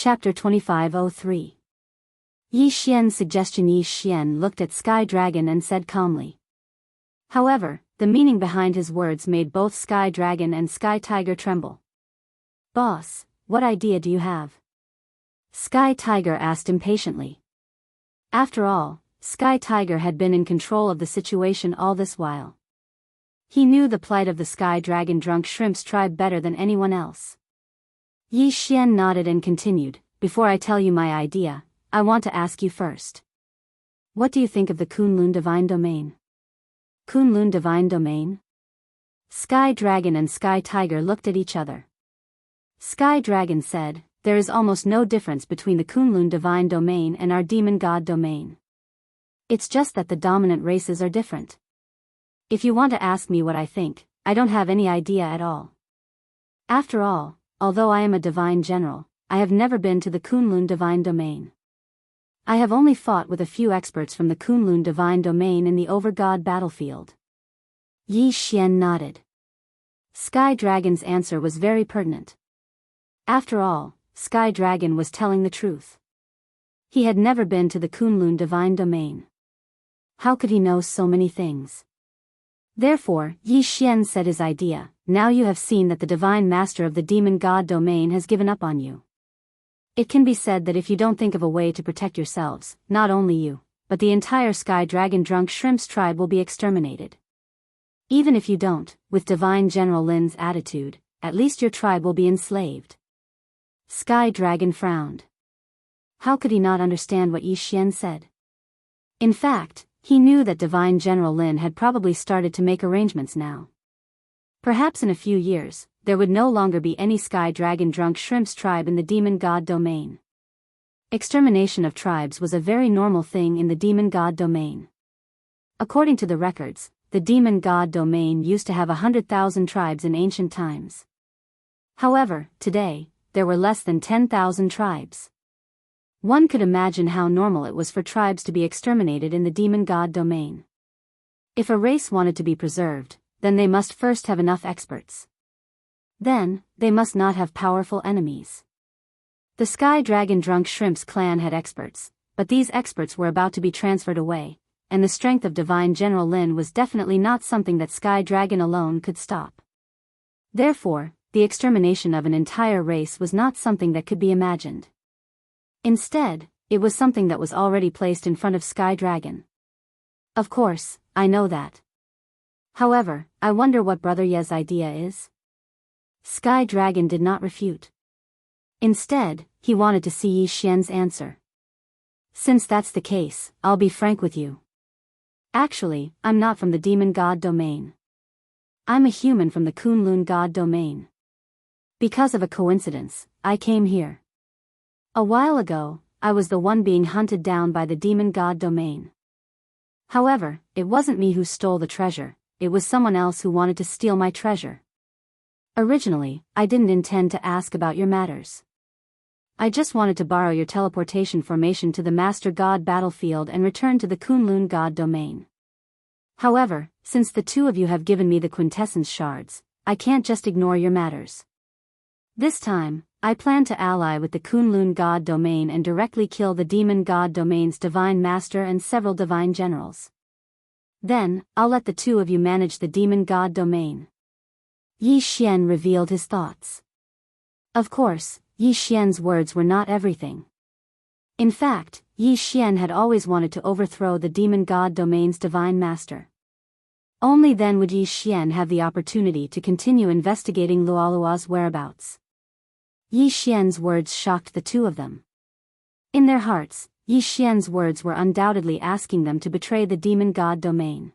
Chapter 2503. Yi Xian's suggestion. Yi Xian looked at Sky Dragon and said calmly. However, the meaning behind his words made both Sky Dragon and Sky Tiger tremble. "Boss, what idea do you have?" Sky Tiger asked impatiently. After all, Sky Tiger had been in control of the situation all this while. He knew the plight of the Sky Dragon drunk shrimps tribe better than anyone else. Yi Xian nodded and continued, "Before I tell you my idea, I want to ask you first. What do you think of the Kunlun Divine Domain?" Kunlun Divine Domain? Sky Dragon and Sky Tiger looked at each other. Sky Dragon said, "There is almost no difference between the Kunlun Divine Domain and our Demon God Domain. It's just that the dominant races are different. If you want to ask me what I think, I don't have any idea at all. After all, although I am a divine general, I have never been to the Kunlun Divine Domain. I have only fought with a few experts from the Kunlun Divine Domain in the Over-God battlefield." Yi Xian nodded. Sky Dragon's answer was very pertinent. After all, Sky Dragon was telling the truth. He had never been to the Kunlun Divine Domain. How could he know so many things? Therefore, Yi Xian said his idea, "Now you have seen that the Divine Master of the Demon God Domain has given up on you. It can be said that if you don't think of a way to protect yourselves, not only you, but the entire Sky Dragon drunk shrimps tribe will be exterminated. Even if you don't, with Divine General Lin's attitude, at least your tribe will be enslaved." Sky Dragon frowned. How could he not understand what Yi Xian said? In fact, he knew that Divine General Lin had probably started to make arrangements now. Perhaps in a few years, there would no longer be any Sky Dragon drunk shrimps tribe in the Demon God Domain. Extermination of tribes was a very normal thing in the Demon God Domain. According to the records, the Demon God Domain used to have 100,000 tribes in ancient times. However, today, there were less than 10,000 tribes. One could imagine how normal it was for tribes to be exterminated in the Demon God Domain. If a race wanted to be preserved, then they must first have enough experts. Then, they must not have powerful enemies. The Sky Dragon drunk shrimps clan had experts, but these experts were about to be transferred away, and the strength of Divine General Lin was definitely not something that Sky Dragon alone could stop. Therefore, the extermination of an entire race was not something that could be imagined. Instead, it was something that was already placed in front of Sky Dragon. Of course, I know that. However, I wonder what Brother Ye's idea is? Sky Dragon did not refute. Instead, he wanted to see Yi Xian's answer. "Since that's the case, I'll be frank with you. Actually, I'm not from the Demon God Domain. I'm a human from the Kunlun God Domain. Because of a coincidence, I came here. A while ago, I was the one being hunted down by the Demon God Domain. However, it wasn't me who stole the treasure, it was someone else who wanted to steal my treasure. Originally, I didn't intend to ask about your matters. I just wanted to borrow your teleportation formation to the Master God battlefield and return to the Kunlun God Domain. However, since the two of you have given me the quintessence shards, I can't just ignore your matters. This time, I plan to ally with the Kunlun God Domain and directly kill the Demon God Domain's Divine Master and several Divine Generals. Then, I'll let the two of you manage the Demon God Domain." Yi Xian revealed his thoughts. Of course, Yi Xian's words were not everything. In fact, Yi Xian had always wanted to overthrow the Demon God Domain's Divine Master. Only then would Yi Xian have the opportunity to continue investigating Luolua's whereabouts. Yi Xian's words shocked the two of them. In their hearts, Yi Xian's words were undoubtedly asking them to betray the Demon God Domain.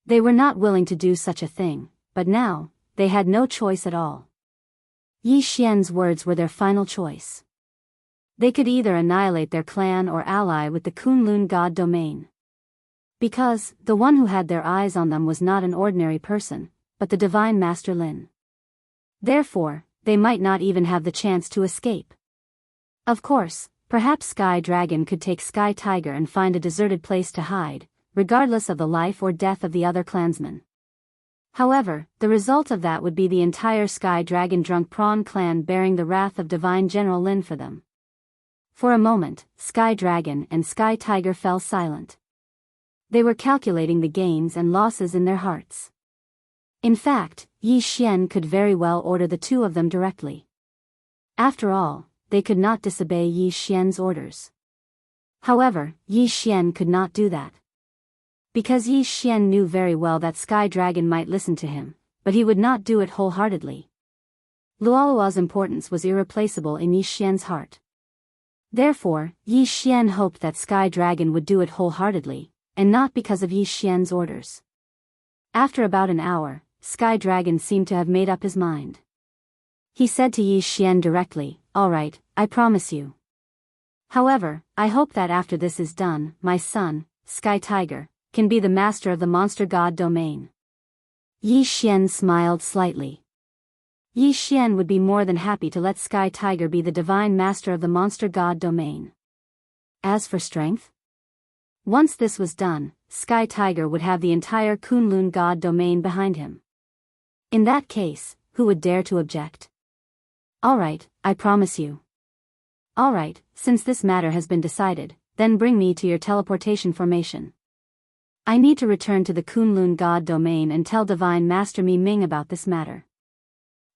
They were not willing to do such a thing, but now, they had no choice at all. Yi Xian's words were their final choice. They could either annihilate their clan or ally with the Kunlun God Domain. Because, the one who had their eyes on them was not an ordinary person, but the Divine Master Lin. Therefore, they might not even have the chance to escape. Of course, perhaps Sky Dragon could take Sky Tiger and find a deserted place to hide, regardless of the life or death of the other clansmen. However, the result of that would be the entire Sky Dragon drunk prawn clan bearing the wrath of Divine General Lin for them. For a moment, Sky Dragon and Sky Tiger fell silent. They were calculating the gains and losses in their hearts. In fact, Yi Xian could very well order the two of them directly. After all, they could not disobey Yi Xian's orders. However, Yi Xian could not do that. Because Yi Xian knew very well that Sky Dragon might listen to him, but he would not do it wholeheartedly. Luolua's importance was irreplaceable in Yi Xian's heart. Therefore, Yi Xian hoped that Sky Dragon would do it wholeheartedly, and not because of Yi Xian's orders. After about an hour, Sky Dragon seemed to have made up his mind. He said to Yi Xian directly, "All right, I promise you. However, I hope that after this is done, my son, Sky Tiger, can be the master of the monster god domain." Yi Xian smiled slightly. Yi Xian would be more than happy to let Sky Tiger be the divine master of the monster god domain. As for strength? Once this was done, Sky Tiger would have the entire Kunlun god domain behind him. In that case, who would dare to object? "All right, I promise you." "All right, since this matter has been decided, then bring me to your teleportation formation. I need to return to the Kunlun god domain and tell Divine Master Mi Ming about this matter.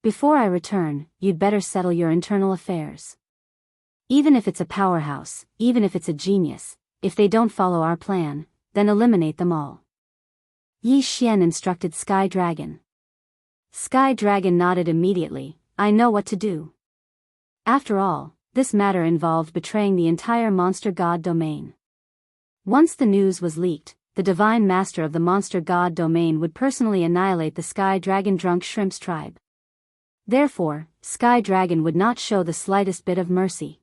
Before I return, you'd better settle your internal affairs. Even if it's a powerhouse, even if it's a genius, if they don't follow our plan, then eliminate them all." Yi Xian instructed Sky Dragon. Sky Dragon nodded immediately. "I know what to do." After all, this matter involved betraying the entire monster god domain. Once the news was leaked, the divine master of the monster god domain would personally annihilate the Sky Dragon drunk shrimps tribe. Therefore, Sky Dragon would not show the slightest bit of mercy.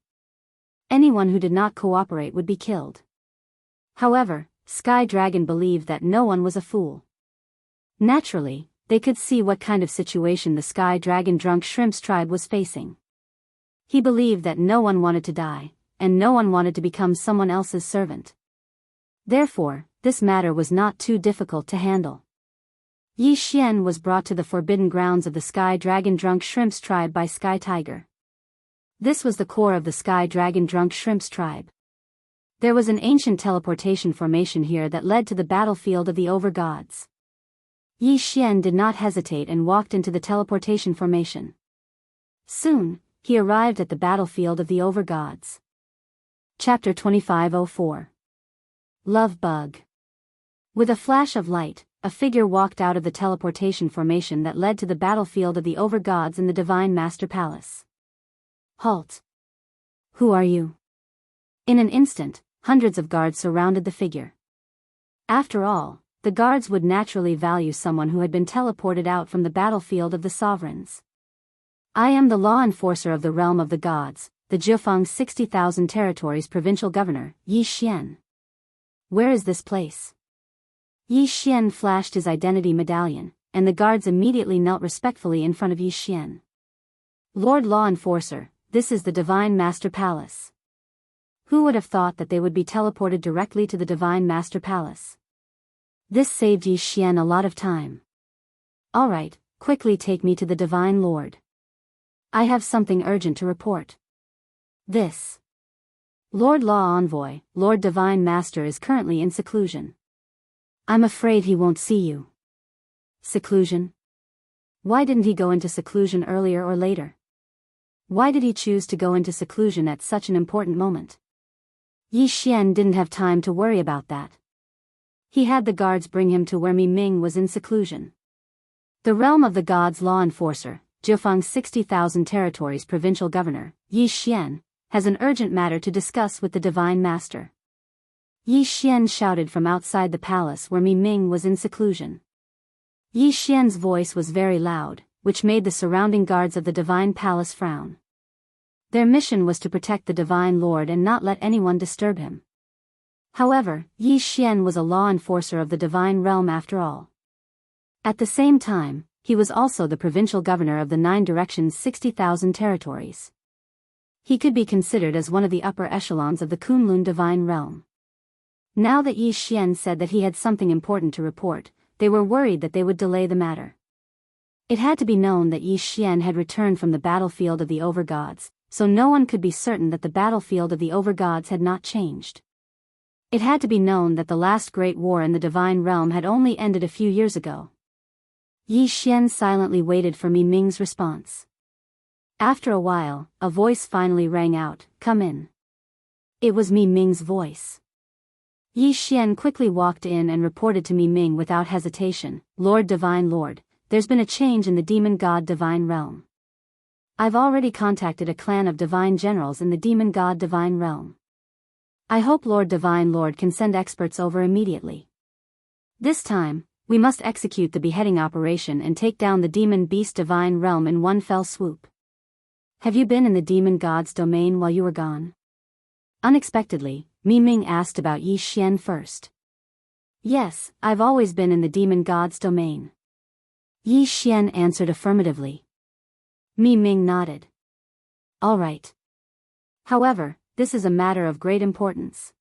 Anyone who did not cooperate would be killed. However, Sky Dragon believed that no one was a fool. Naturally, they could see what kind of situation the Sky Dragon drunk shrimps tribe was facing. He believed that no one wanted to die, and no one wanted to become someone else's servant. Therefore, this matter was not too difficult to handle. Yi Xian was brought to the forbidden grounds of the Sky Dragon drunk shrimps tribe by Sky Tiger. This was the core of the Sky Dragon drunk shrimps tribe. There was an ancient teleportation formation here that led to the battlefield of the over-gods. Yi Xian did not hesitate and walked into the teleportation formation. Soon, he arrived at the battlefield of the over-gods. Chapter 2504. Love Bug. With a flash of light, a figure walked out of the teleportation formation that led to the battlefield of the over-gods in the Divine Master Palace. "Halt! Who are you?" In an instant, hundreds of guards surrounded the figure. After all, the guards would naturally value someone who had been teleported out from the battlefield of the sovereigns. "I am the law enforcer of the realm of the gods, the Jianghu 60,000 territories provincial governor, Yi Xian. Where is this place?" Yi Xian flashed his identity medallion, and the guards immediately knelt respectfully in front of Yi Xian. "Lord Law Enforcer, this is the Divine Master Palace." Who would have thought that they would be teleported directly to the Divine Master Palace? This saved Yi Xian a lot of time. "All right, quickly take me to the Divine Lord. I have something urgent to report." This Lord Law Envoy, Lord Divine Master is currently in seclusion. "I'm afraid he won't see you." Seclusion? Why didn't he go into seclusion earlier or later? Why did he choose to go into seclusion at such an important moment? Yi Xian didn't have time to worry about that. He had the guards bring him to where Mi Ming was in seclusion. The realm of the gods law enforcer, Jianghu 60,000 territories provincial governor, Yi Xian, has an urgent matter to discuss with the Divine Master. Yi Xian shouted from outside the palace where Mi Ming was in seclusion. Yi Xian's voice was very loud, which made the surrounding guards of the Divine Palace frown. Their mission was to protect the Divine Lord and not let anyone disturb him. However, Yi Xian was a law enforcer of the Divine Realm after all. At the same time, he was also the provincial governor of the 9 directions 60,000 territories. He could be considered as one of the upper echelons of the Kunlun Divine Realm. Now that Yi Xian said that he had something important to report, they were worried that they would delay the matter. It had to be known that Yi Xian had returned from the battlefield of the over-gods, so no one could be certain that the battlefield of the overgods had not changed. It had to be known that the last great war in the divine realm had only ended a few years ago. Yi Xian silently waited for Mi Ming's response. After a while, a voice finally rang out, "Come in." It was Mi Ming's voice. Yi Xian quickly walked in and reported to Mi Ming without hesitation, "Lord Divine Lord, there's been a change in the demon god divine realm. I've already contacted a clan of divine generals in the demon god divine realm. I hope Lord Divine Lord can send experts over immediately. This time, we must execute the beheading operation and take down the demon beast divine realm in one fell swoop. Have you been in the demon god's domain while you were gone?" Unexpectedly, Mi Ming asked about Yi Xian first. "Yes, I've always been in the demon god's domain." Yi Xian answered affirmatively. Mi Ming nodded. "All right. However, this is a matter of great importance.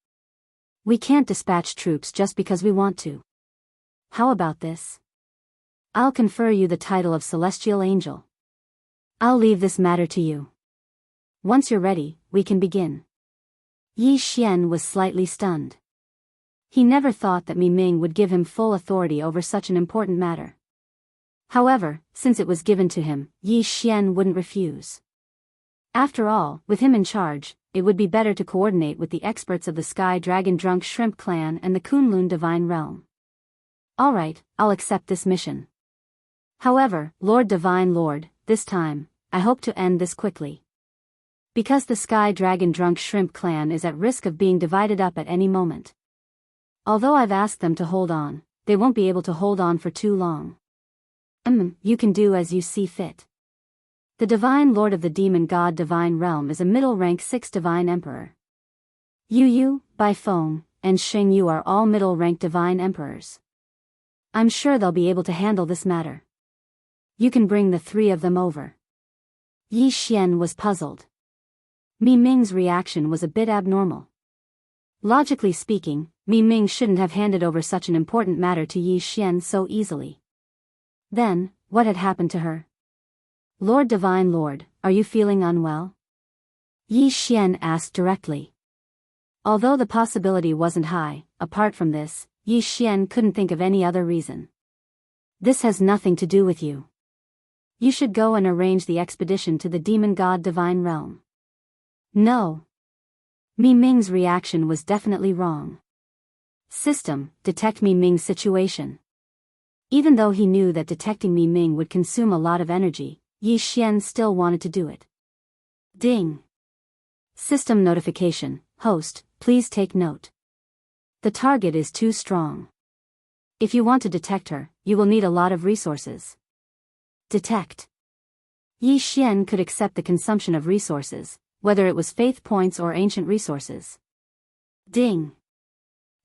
We can't dispatch troops just because we want to. How about this? I'll confer you the title of Celestial Angel. I'll leave this matter to you. Once you're ready, we can begin." Yi Xian was slightly stunned. He never thought that Mi Ming would give him full authority over such an important matter. However, since it was given to him, Yi Xian wouldn't refuse. After all, with him in charge, it would be better to coordinate with the experts of the Sky Dragon Drunk Shrimp Clan and the Kunlun Divine Realm. "All right, I'll accept this mission. However, Lord Divine Lord, this time, I hope to end this quickly. Because the Sky Dragon Drunk Shrimp Clan is at risk of being divided up at any moment. Although I've asked them to hold on, they won't be able to hold on for too long. You can do as you see fit. The Divine Lord of the Demon God Divine Realm is a middle-rank 6 Divine Emperor. Yu, Bai Feng, and Sheng Yu are all middle-rank Divine Emperors. I'm sure they'll be able to handle this matter. You can bring the 3 of them over." Yi Xian was puzzled. Mi Ming's reaction was a bit abnormal. Logically speaking, Mi Ming shouldn't have handed over such an important matter to Yi Xian so easily. Then, what had happened to her? "Lord Divine Lord, are you feeling unwell?" Yi Xian asked directly. Although the possibility wasn't high, apart from this, Yi Xian couldn't think of any other reason. "This has nothing to do with you. You should go and arrange the expedition to the Demon God Divine Realm." "No." Mi Ming's reaction was definitely wrong. System, detect Mi Ming's situation. Even though he knew that detecting Mi Ming would consume a lot of energy, Yi Xian still wanted to do it. Ding. System notification, host, please take note. The target is too strong. If you want to detect her, you will need a lot of resources. Detect. Yi Xian could accept the consumption of resources, whether it was faith points or ancient resources. Ding.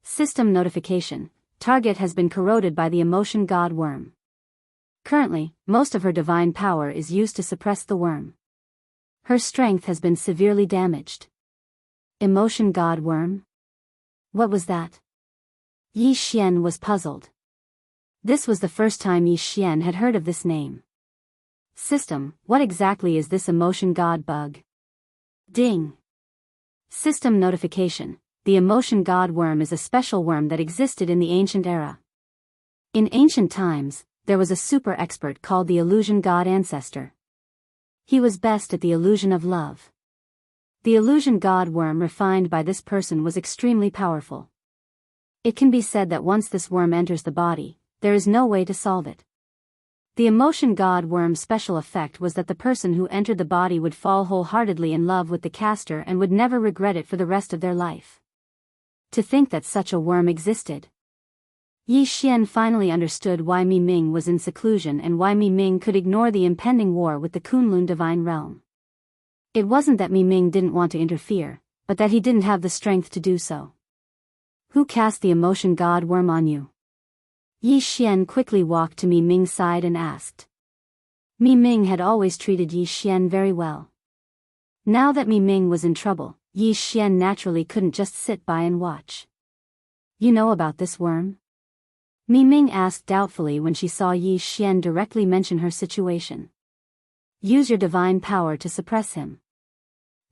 System notification, target has been corroded by the emotion god worm. Currently, most of her divine power is used to suppress the worm. Her strength has been severely damaged. Emotion god worm? What was that? Yi Xian was puzzled. This was the first time Yi Xian had heard of this name. System, what exactly is this emotion god bug? Ding. System notification, the emotion god worm is a special worm that existed in the ancient era. In ancient times, there was a super expert called the illusion god ancestor. He was best at the illusion of love. The illusion god worm refined by this person was extremely powerful. It can be said that once this worm enters the body, there is no way to solve it. The emotion god worm's special effect was that the person who entered the body would fall wholeheartedly in love with the caster and would never regret it for the rest of their life. To think that such a worm existed. Yi Xian finally understood why Mi Ming was in seclusion and why Mi Ming could ignore the impending war with the Kunlun Divine Realm. It wasn't that Mi Ming didn't want to interfere, but that he didn't have the strength to do so. Who cast the emotion god worm on you? Yi Xian quickly walked to Mi Ming's side and asked. Mi Ming had always treated Yi Xian very well. Now that Mi Ming was in trouble, Yi Xian naturally couldn't just sit by and watch. You know about this worm? Mi Ming asked doubtfully when she saw Yi Xian directly mention her situation. Use your divine power to suppress him.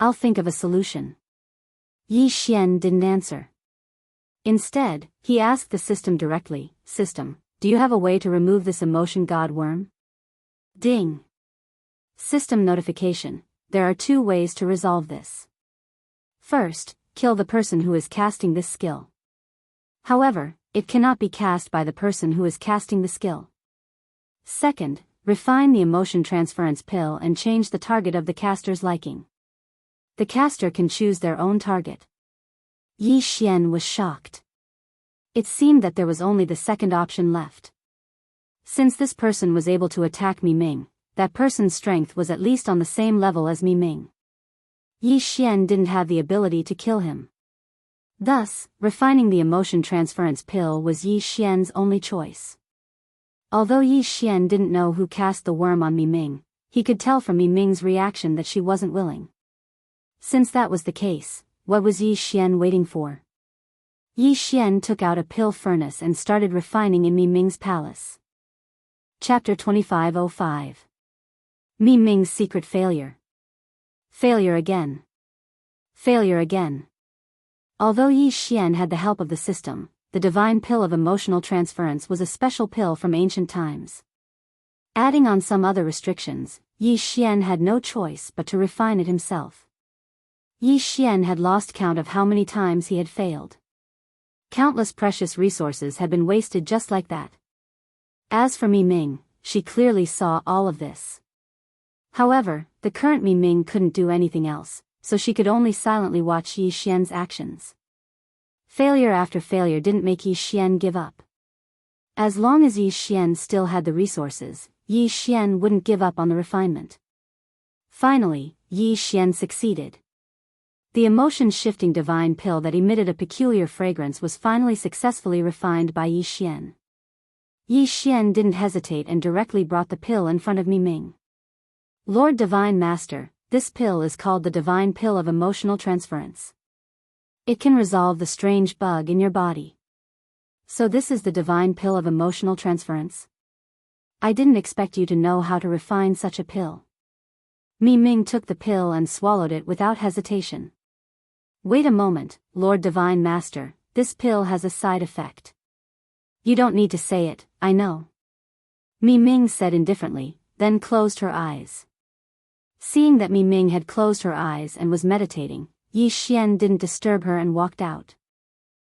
I'll think of a solution. Yi Xian didn't answer. Instead, he asked the system directly, System, do you have a way to remove this emotion god worm? Ding. System notification. There are 2 ways to resolve this. First, kill the person who is casting this skill. However, it cannot be cast by the person who is casting the skill. Second, refine the emotion transference pill and change the target of the caster's liking. The caster can choose their own target. Yi Xian was shocked. It seemed that there was only the second option left. Since this person was able to attack Mi Ming, that person's strength was at least on the same level as Mi Ming. Yi Xian didn't have the ability to kill him. Thus, refining the emotion transference pill was Yi Xian's only choice. Although Yi Xian didn't know who cast the worm on Mi Ming, he could tell from Mi Ming's reaction that she wasn't willing. Since that was the case, what was Yi Xian waiting for? Yi Xian took out a pill furnace and started refining in Mi Ming's palace. Chapter 2505. Mi Ming's secret failure. Failure again. Failure again. Although Yi Xian had the help of the system, the divine pill of emotional transference was a special pill from ancient times. Adding on some other restrictions, Yi Xian had no choice but to refine it himself. Yi Xian had lost count of how many times he had failed. Countless precious resources had been wasted just like that. As for Mi Ming, she clearly saw all of this. However, the current Mi Ming couldn't do anything else, so she could only silently watch Yi Xian's actions. Failure after failure didn't make Yi Xian give up. As long as Yi Xian still had the resources, Yi Xian wouldn't give up on the refinement. Finally, Yi Xian succeeded. The emotion-shifting divine pill that emitted a peculiar fragrance was finally successfully refined by Yi Xian. Yi Xian didn't hesitate and directly brought the pill in front of Mi Ming. Lord Divine Master, this pill is called the Divine Pill of Emotional Transference. It can resolve the strange bug in your body. So this is the Divine Pill of Emotional Transference? I didn't expect you to know how to refine such a pill. Mi Ming took the pill and swallowed it without hesitation. Wait a moment, Lord Divine Master, this pill has a side effect. You don't need to say it, I know. Mi Ming said indifferently, then closed her eyes. Seeing that Mi Ming had closed her eyes and was meditating, Yi Xian didn't disturb her and walked out.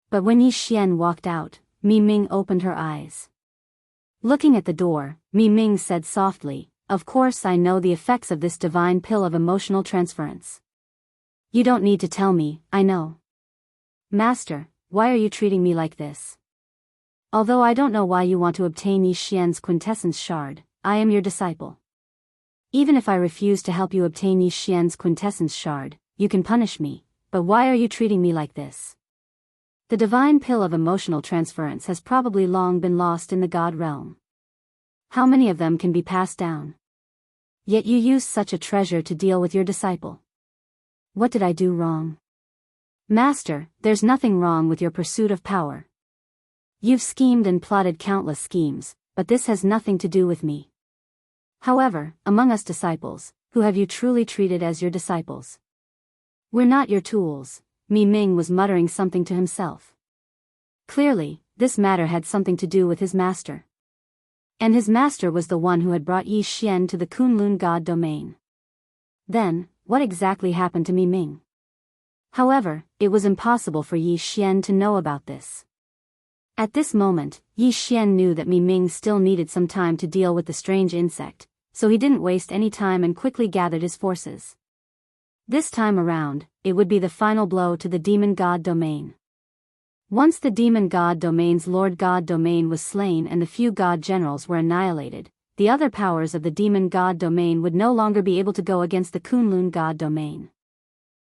But when Yi Xian walked out, Mi Ming opened her eyes. Looking at the door, Mi Ming said softly, Of course I know the effects of this divine pill of emotional transference. You don't need to tell me, I know. Master, why are you treating me like this? Although I don't know why you want to obtain Yi Xian's quintessence shard, I am your disciple. Even if I refuse to help you obtain Yi Xian's quintessence shard, you can punish me, but why are you treating me like this? The divine pill of emotional transference has probably long been lost in the god realm. How many of them can be passed down? Yet you use such a treasure to deal with your disciple. What did I do wrong? Master, there's nothing wrong with your pursuit of power. You've schemed and plotted countless schemes, but this has nothing to do with me. However, among us disciples, who have you truly treated as your disciples? We're not your tools. Mi Ming was muttering something to himself. Clearly, this matter had something to do with his master. And his master was the one who had brought Yi Xian to the Kunlun god domain. Then, what exactly happened to Mi Ming? However, it was impossible for Yi Xian to know about this. At this moment, Yi Xian knew that Mi Ming still needed some time to deal with the strange insect, so he didn't waste any time and quickly gathered his forces. This time around, it would be the final blow to the demon god domain. Once the demon god domain's lord god domain was slain and the few god generals were annihilated, the other powers of the demon god domain would no longer be able to go against the Kunlun god domain.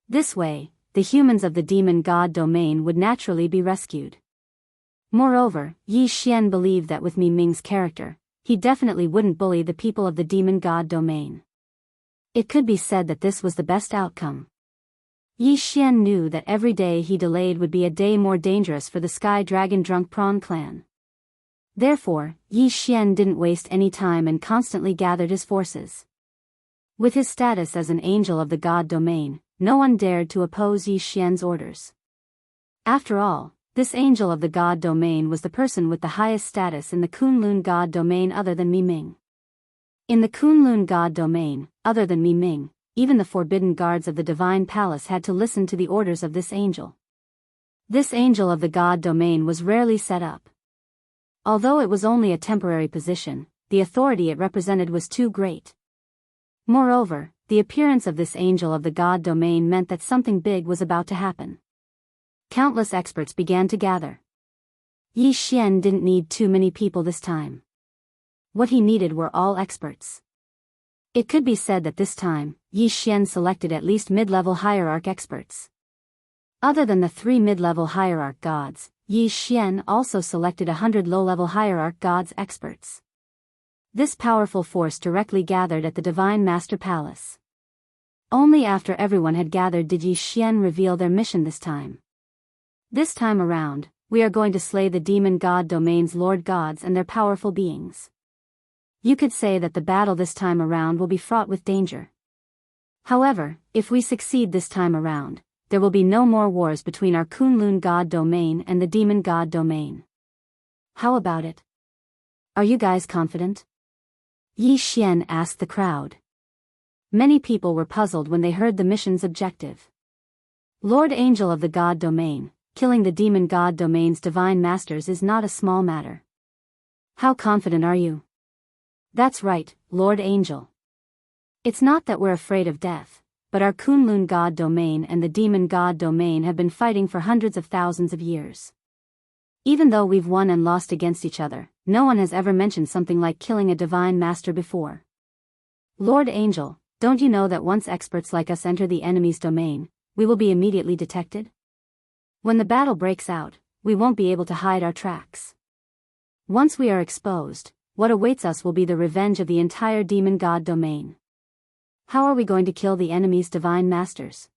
This way, the humans of the demon god domain would naturally be rescued. Moreover, Yi Xian believed that with Mi Ming's character, he definitely wouldn't bully the people of the demon god domain. It could be said that this was the best outcome. Yi Xian knew that every day he delayed would be a day more dangerous for the Sky Dragon Drunk Prawn clan. Therefore, Yi Xian didn't waste any time and constantly gathered his forces. With his status as an angel of the god domain, no one dared to oppose Yi Xian's orders. After all, this angel of the god domain was the person with the highest status in the Kunlun god domain other than Mi Ming. In the Kunlun god domain, other than Mi Ming, even the forbidden guards of the divine palace had to listen to the orders of this angel. This angel of the god domain was rarely set up. Although it was only a temporary position, the authority it represented was too great. Moreover, the appearance of this angel of the god domain meant that something big was about to happen. Countless experts began to gather. Yi Xian didn't need too many people this time. What he needed were all experts. It could be said that this time, Yi Xian selected at least mid-level hierarch experts. Other than the 3 mid-level hierarch gods, Yi Xian also selected 100 low-level hierarch gods experts. This powerful force directly gathered at the Divine Master Palace. Only after everyone had gathered did Yi Xian reveal their mission this time. This time around, we are going to slay the demon god domain's lord gods and their powerful beings. You could say that the battle this time around will be fraught with danger. However, if we succeed this time around, there will be no more wars between our Kunlun god domain and the demon god domain. How about it? Are you guys confident? Yi Xian asked the crowd. Many people were puzzled when they heard the mission's objective. Lord Angel of the god domain, killing the demon god domain's divine masters is not a small matter. How confident are you? That's right, Lord Angel. It's not that we're afraid of death, but our Kunlun god domain and the demon god domain have been fighting for hundreds of thousands of years. Even though we've won and lost against each other, no one has ever mentioned something like killing a divine master before. Lord Angel, don't you know that once experts like us enter the enemy's domain, we will be immediately detected? When the battle breaks out, we won't be able to hide our tracks. Once we are exposed, what awaits us will be the revenge of the entire demon god domain. How are we going to kill the enemy's divine masters?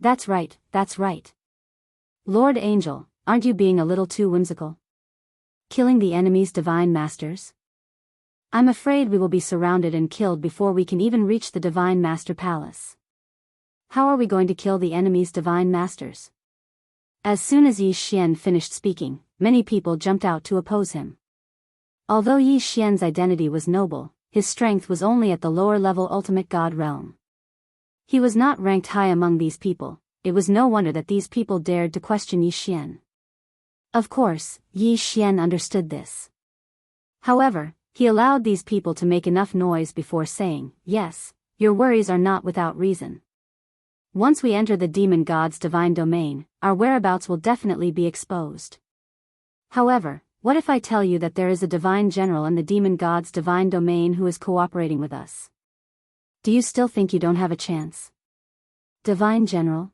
That's right, that's right. Lord Angel, aren't you being a little too whimsical? Killing the enemy's divine masters? I'm afraid we will be surrounded and killed before we can even reach the divine master palace. How are we going to kill the enemy's divine masters? As soon as Yi Xian finished speaking, many people jumped out to oppose him. Although Yi Xian's identity was noble, his strength was only at the lower-level ultimate god realm. He was not ranked high among these people. It was no wonder that these people dared to question Yi Xian. Of course, Yi Xian understood this. However, he allowed these people to make enough noise before saying, "Yes, your worries are not without reason. Once we enter the demon god's divine domain, our whereabouts will definitely be exposed. However, what if I tell you that there is a divine general in the demon god's divine domain who is cooperating with us? Do you still think you don't have a chance?" Divine general?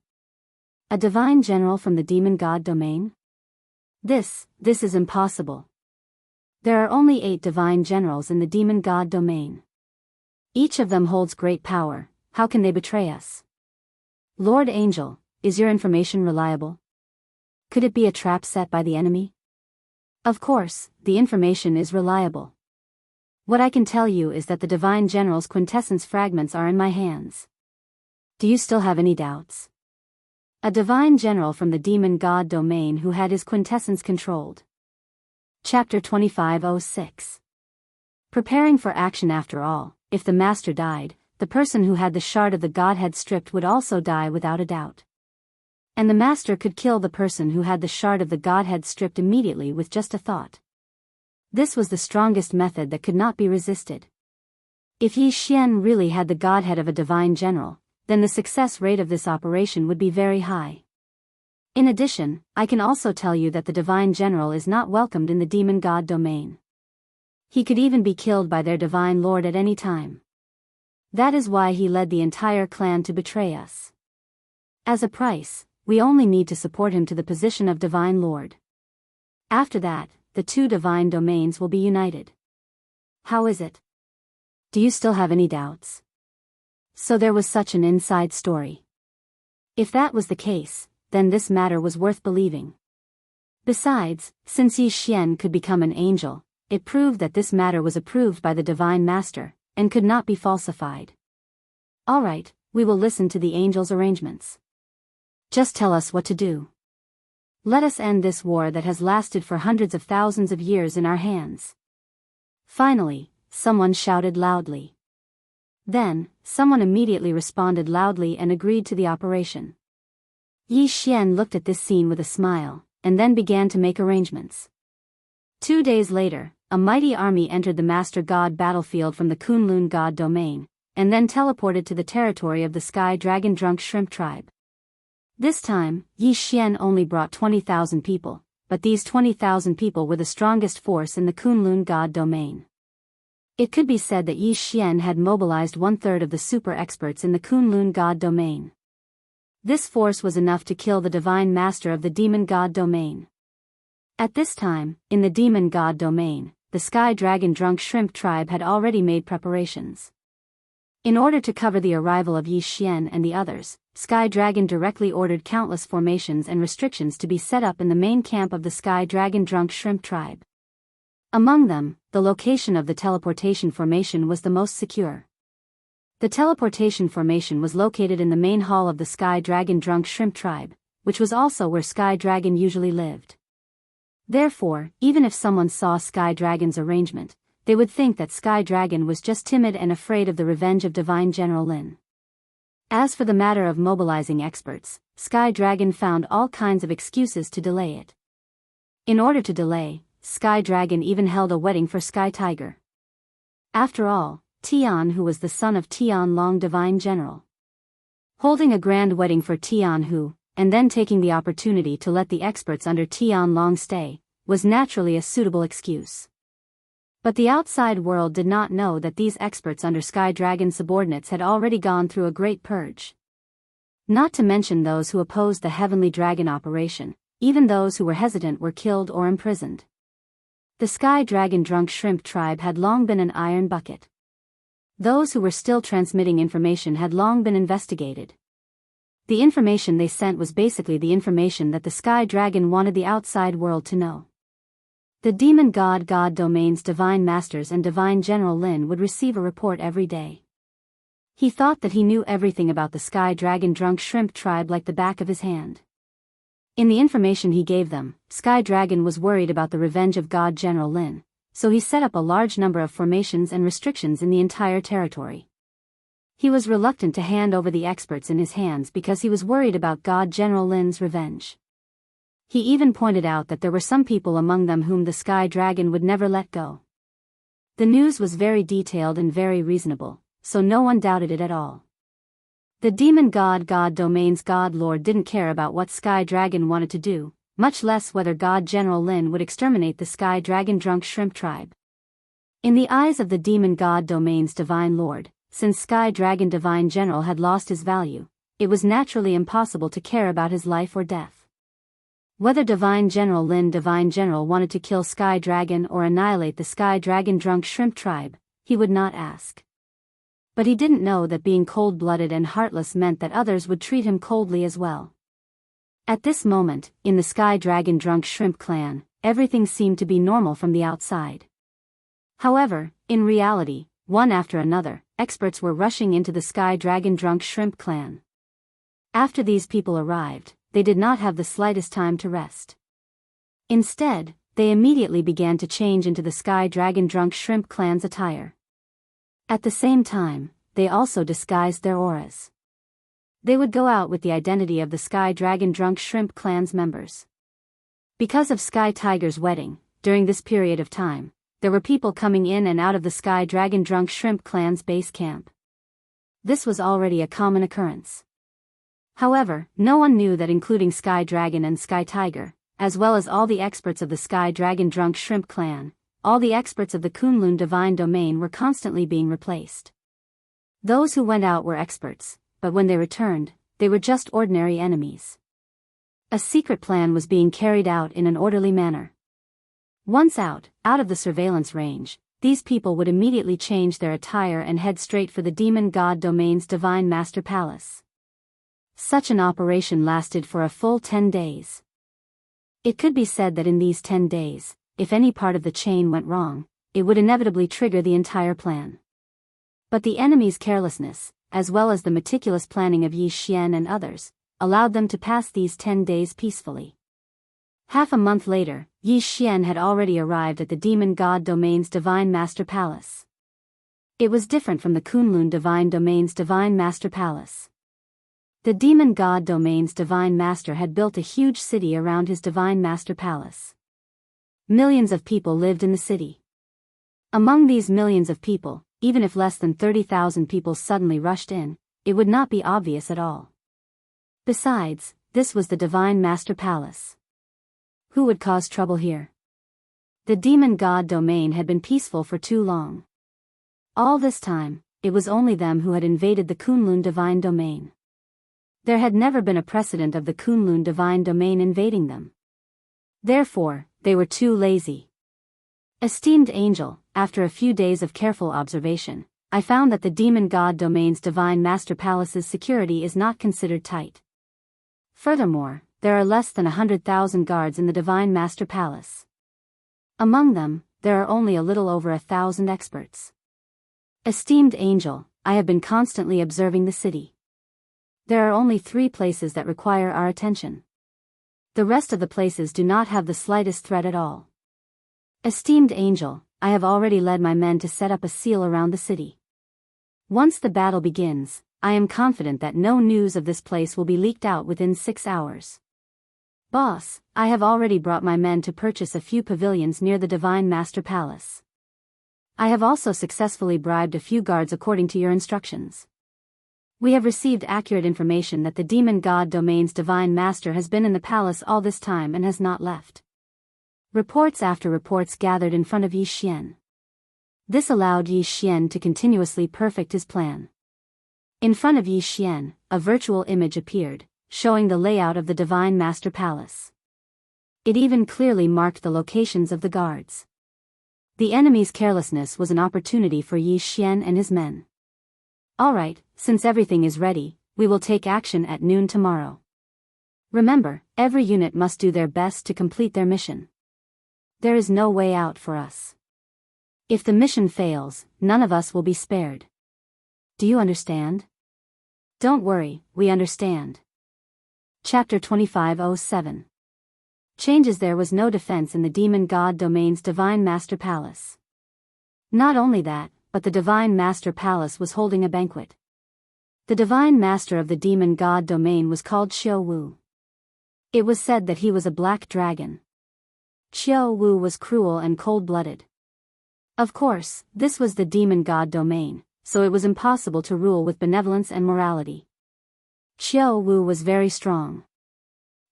A divine general from the demon god domain? This is impossible. There are only 8 divine generals in the demon god domain. Each of them holds great power. How can they betray us? Lord Angel, is your information reliable? Could it be a trap set by the enemy? Of course, the information is reliable. What I can tell you is that the Divine General's quintessence fragments are in my hands. Do you still have any doubts? A Divine General from the Demon God domain who had his quintessence controlled. Chapter 2506. Preparing for action. After all, if the Master died, the person who had the shard of the Godhead stripped would also die without a doubt. And the Master could kill the person who had the shard of the Godhead stripped immediately with just a thought. This was the strongest method that could not be resisted. If Yi Xian really had the Godhead of a Divine General, then the success rate of this operation would be very high. In addition, I can also tell you that the Divine General is not welcomed in the Demon God domain. He could even be killed by their Divine Lord at any time. That is why he led the entire clan to betray us. As a price, we only need to support him to the position of Divine Lord. After that, the 2 divine domains will be united. How is it? Do you still have any doubts? So there was such an inside story. If that was the case, then this matter was worth believing. Besides, since Yi Xian could become an angel, it proved that this matter was approved by the Divine Master, and could not be falsified. Alright, we will listen to the angel's arrangements. Just tell us what to do. Let us end this war that has lasted for hundreds of thousands of years in our hands." Finally, someone shouted loudly. Then, someone immediately responded loudly and agreed to the operation. Yi Xian looked at this scene with a smile, and then began to make arrangements. 2 days later, a mighty army entered the Master God battlefield from the Kunlun God domain, and then teleported to the territory of the Sky Dragon Drunk Shrimp tribe. This time, Yi Xian only brought 20,000 people, but these 20,000 people were the strongest force in the Kunlun God domain. It could be said that Yi Xian had mobilized 1/3 of the super experts in the Kunlun God domain. This force was enough to kill the divine master of the demon god domain. At this time, in the demon god domain, the Sky Dragon Drunk Shrimp tribe had already made preparations. In order to cover the arrival of Yi Xian and the others, Sky Dragon directly ordered countless formations and restrictions to be set up in the main camp of the Sky Dragon Drunk Shrimp tribe. Among them, the location of the teleportation formation was the most secure. The teleportation formation was located in the main hall of the Sky Dragon Drunk Shrimp tribe, which was also where Sky Dragon usually lived. Therefore, even if someone saw Sky Dragon's arrangement, they would think that Sky Dragon was just timid and afraid of the revenge of Divine General Lin. As for the matter of mobilizing experts, Sky Dragon found all kinds of excuses to delay it. In order to delay, Sky Dragon even held a wedding for Sky Tiger. After all, Tian Hu was the son of Tian Long Divine General. Holding a grand wedding for Tian Hu, and then taking the opportunity to let the experts under Tian Long stay, was naturally a suitable excuse. But the outside world did not know that these experts under Sky Dragon subordinates had already gone through a great purge. Not to mention those who opposed the Heavenly Dragon operation, even those who were hesitant were killed or imprisoned. The Sky Dragon Drunk Shrimp tribe had long been an iron bucket. Those who were still transmitting information had long been investigated. The information they sent was basically the information that the Sky Dragon wanted the outside world to know. The Demon God Domain's Divine Masters and Divine General Lin would receive a report every day. He thought that he knew everything about the Sky Dragon Drunk Shrimp tribe like the back of his hand. In the information he gave them, Sky Dragon was worried about the revenge of God General Lin, so he set up a large number of formations and restrictions in the entire territory. He was reluctant to hand over the experts in his hands because he was worried about God General Lin's revenge. He even pointed out that there were some people among them whom the Sky Dragon would never let go. The news was very detailed and very reasonable, so no one doubted it at all. The Demon God Domain's God Lord didn't care about what Sky Dragon wanted to do, much less whether God General Lin would exterminate the Sky Dragon Drunk Shrimp tribe. In the eyes of the Demon God Domain's Divine Lord, since Sky Dragon Divine General had lost his value, it was naturally impossible to care about his life or death. Whether Divine General Lin Divine General wanted to kill Sky Dragon or annihilate the Sky Dragon Drunk Shrimp tribe, he would not ask. But he didn't know that being cold-blooded and heartless meant that others would treat him coldly as well. At this moment, in the Sky Dragon Drunk Shrimp clan, everything seemed to be normal from the outside. However, in reality, one after another, experts were rushing into the Sky Dragon Drunk Shrimp clan. After these people arrived, they did not have the slightest time to rest. Instead, they immediately began to change into the Sky Dragon Drunk Shrimp clan's attire. At the same time, they also disguised their auras. They would go out with the identity of the Sky Dragon Drunk Shrimp clan's members. Because of Sky Tiger's wedding, during this period of time, there were people coming in and out of the Sky Dragon Drunk Shrimp clan's base camp. This was already a common occurrence. However, no one knew that including Sky Dragon and Sky Tiger, as well as all the experts of the Sky Dragon Drunk Shrimp clan, all the experts of the Kunlun Divine Domain were constantly being replaced. Those who went out were experts, but when they returned, they were just ordinary enemies. A secret plan was being carried out in an orderly manner. Once out of the surveillance range, these people would immediately change their attire and head straight for the Demon God Domain's Divine Master Palace. Such an operation lasted for a full 10 days. It could be said that in these 10 days, if any part of the chain went wrong, it would inevitably trigger the entire plan. But the enemy's carelessness, as well as the meticulous planning of Yi Xian and others, allowed them to pass these 10 days peacefully. Half a month later, Yi Xian had already arrived at the Demon God Domain's Divine Master Palace. It was different from the Kunlun Divine Domain's Divine Master Palace. The Demon God Domain's Divine Master had built a huge city around his Divine Master Palace. Millions of people lived in the city. Among these millions of people, even if less than 30,000 people suddenly rushed in, it would not be obvious at all. Besides, this was the Divine Master Palace. Who would cause trouble here? The Demon God Domain had been peaceful for too long. All this time, it was only them who had invaded the Kunlun Divine Domain. There had never been a precedent of the Kunlun Divine Domain invading them. Therefore, they were too lazy. Esteemed Angel, after a few days of careful observation, I found that the Demon God Domain's Divine Master Palace's security is not considered tight. Furthermore, there are less than 100,000 guards in the Divine Master Palace. Among them, there are only a little over 1,000 experts. Esteemed Angel, I have been constantly observing the city. There are only 3 places that require our attention. The rest of the places do not have the slightest threat at all. Esteemed Angel, I have already led my men to set up a seal around the city. Once the battle begins, I am confident that no news of this place will be leaked out within 6 hours. Boss, I have already brought my men to purchase a few pavilions near the Divine Master Palace. I have also successfully bribed a few guards according to your instructions. We have received accurate information that the Demon God Domain's Divine Master has been in the palace all this time and has not left. Reports after reports gathered in front of Yi Xian. This allowed Yi Xian to continuously perfect his plan. In front of Yi Xian, a virtual image appeared, showing the layout of the Divine Master Palace. It even clearly marked the locations of the guards. The enemy's carelessness was an opportunity for Yi Xian and his men. Alright, since everything is ready, we will take action at noon tomorrow. Remember, every unit must do their best to complete their mission. There is no way out for us. If the mission fails, none of us will be spared. Do you understand? Don't worry, we understand. Chapter 2507. Changes. There was no defense in the Demon God Domain's Divine Master Palace. Not only that, but the Divine Master Palace was holding a banquet. The Divine Master of the Demon God Domain was called Xiao Wu. It was said that he was a black dragon. Xiao Wu was cruel and cold-blooded. Of course, this was the Demon God Domain, so it was impossible to rule with benevolence and morality. Xiao Wu was very strong.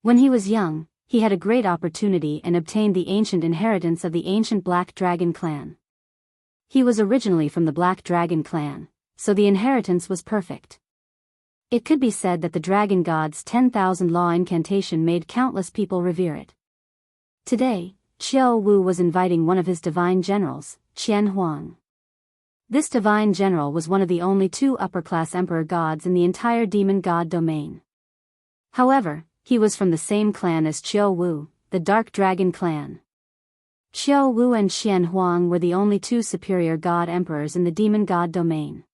When he was young, he had a great opportunity and obtained the ancient inheritance of the ancient Black Dragon clan. He was originally from the Black Dragon clan, so the inheritance was perfect. It could be said that the Dragon God's 10,000 law incantation made countless people revere it. Today, Xiao Wu was inviting one of his divine generals, Qian Huang. This divine general was one of the only 2 upper-class emperor gods in the entire Demon God Domain. However, he was from the same clan as Xiao Wu, the Dark Dragon clan. Xiao Wu and Qian Huang were the only 2 superior god emperors in the Demon God Domain.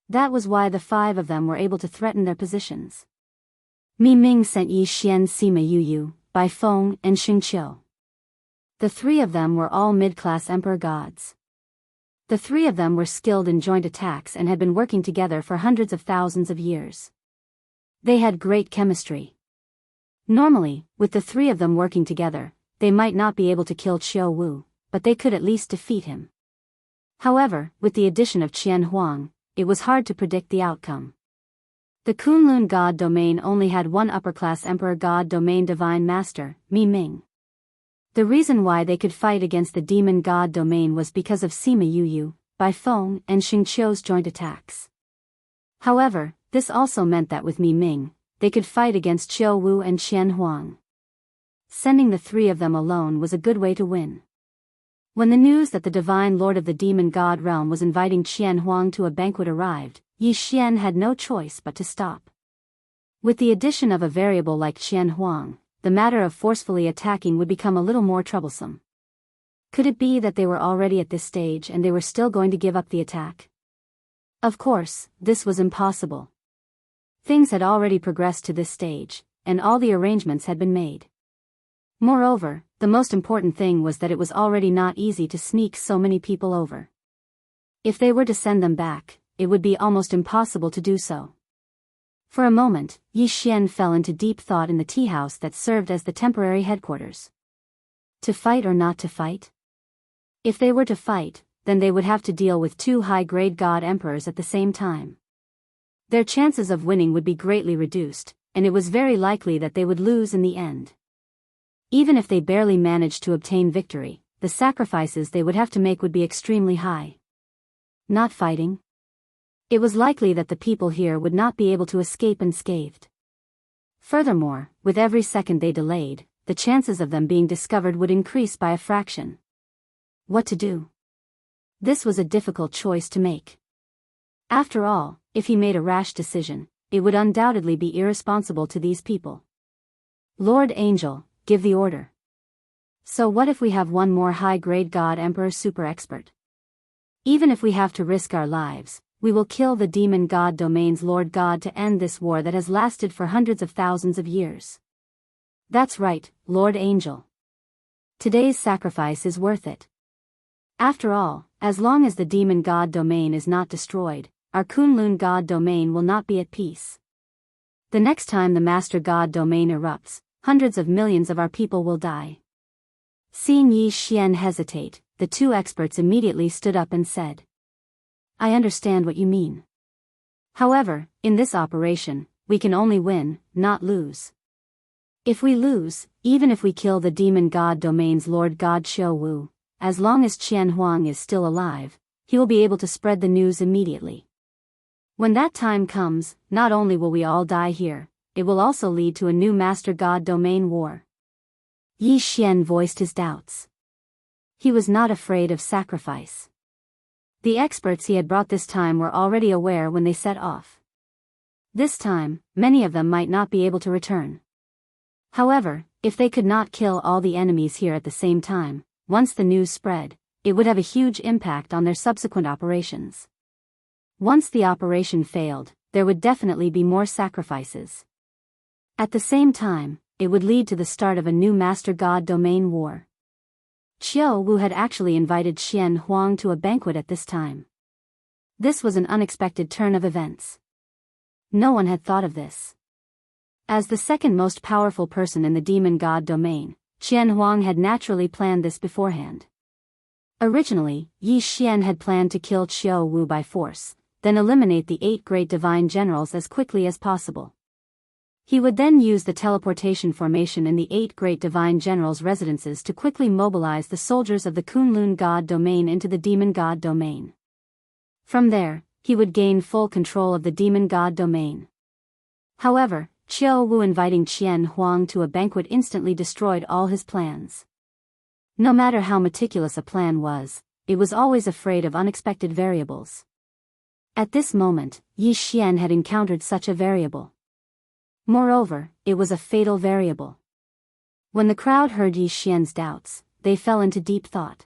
That was why the 5 of them were able to threaten their positions. Mi Ming sent Yi Xian, Sima Yuyu, Bai Feng, and Xing Qiu. The 3 of them were all mid-class emperor gods. The 3 of them were skilled in joint attacks and had been working together for hundreds of thousands of years. They had great chemistry. Normally, with the 3 of them working together, they might not be able to kill Xiao Wu, but they could at least defeat him. However, with the addition of Qian Huang, it was hard to predict the outcome. The Kunlun God Domain only had one upper-class Emperor God Domain Divine Master, Mi Ming. The reason why they could fight against the Demon God Domain was because of Sima Yuyu, Bai Feng, and Xing Qiu's joint attacks. However, this also meant that with Mi Ming, they could fight against Xiao Wu and Qian Huang. Sending the 3 of them alone was a good way to win. When the news that the Divine Lord of the Demon God realm was inviting Qian Huang to a banquet arrived, Yi Xian had no choice but to stop. With the addition of a variable like Qian Huang, the matter of forcefully attacking would become a little more troublesome. Could it be that they were already at this stage and they were still going to give up the attack? Of course, this was impossible. Things had already progressed to this stage, and all the arrangements had been made. Moreover, the most important thing was that it was already not easy to sneak so many people over. If they were to send them back, it would be almost impossible to do so. For a moment, Yi Xian fell into deep thought in the tea house that served as the temporary headquarters. To fight or not to fight? If they were to fight, then they would have to deal with two high-grade god emperors at the same time. Their chances of winning would be greatly reduced, and it was very likely that they would lose in the end. Even if they barely managed to obtain victory, the sacrifices they would have to make would be extremely high. Not fighting? It was likely that the people here would not be able to escape unscathed. Furthermore, with every second they delayed, the chances of them being discovered would increase by a fraction. What to do? This was a difficult choice to make. After all, if he made a rash decision, it would undoubtedly be irresponsible to these people. Lord Angel, give the order. So what if we have one more high-grade god emperor super expert? Even if we have to risk our lives, we will kill the demon god domain's lord god to end this war that has lasted for hundreds of thousands of years. That's right, Lord Angel. Today's sacrifice is worth it. After all, as long as the demon god domain is not destroyed, our Kunlun god domain will not be at peace. The next time the master god domain erupts, hundreds of millions of our people will die. Seeing Yi Xian hesitate, the two experts immediately stood up and said, I understand what you mean. However, in this operation, we can only win, not lose. If we lose, even if we kill the demon god domain's lord god Xiao Wu, as long as Qian Huang is still alive, he will be able to spread the news immediately. When that time comes, not only will we all die here, it will also lead to a new Master God Domain war. Yi Xian voiced his doubts. He was not afraid of sacrifice. The experts he had brought this time were already aware when they set off. This time, many of them might not be able to return. However, if they could not kill all the enemies here at the same time, once the news spread, it would have a huge impact on their subsequent operations. Once the operation failed, there would definitely be more sacrifices. At the same time, it would lead to the start of a new Master God Domain war. Qiao Wu had actually invited Qian Huang to a banquet at this time. This was an unexpected turn of events. No one had thought of this. As the second most powerful person in the Demon God Domain, Qian Huang had naturally planned this beforehand. Originally, Yi Xian had planned to kill Qiao Wu by force, then eliminate the 8 great divine generals as quickly as possible. He would then use the teleportation formation in the 8 great divine generals' residences to quickly mobilize the soldiers of the Kunlun God Domain into the Demon God Domain. From there, he would gain full control of the Demon God Domain. However, Qiao Wu inviting Qian Huang to a banquet instantly destroyed all his plans. No matter how meticulous a plan was, it was always afraid of unexpected variables. At this moment, Yi Xian had encountered such a variable. Moreover, it was a fatal variable. When the crowd heard Yi Xian's doubts, they fell into deep thought.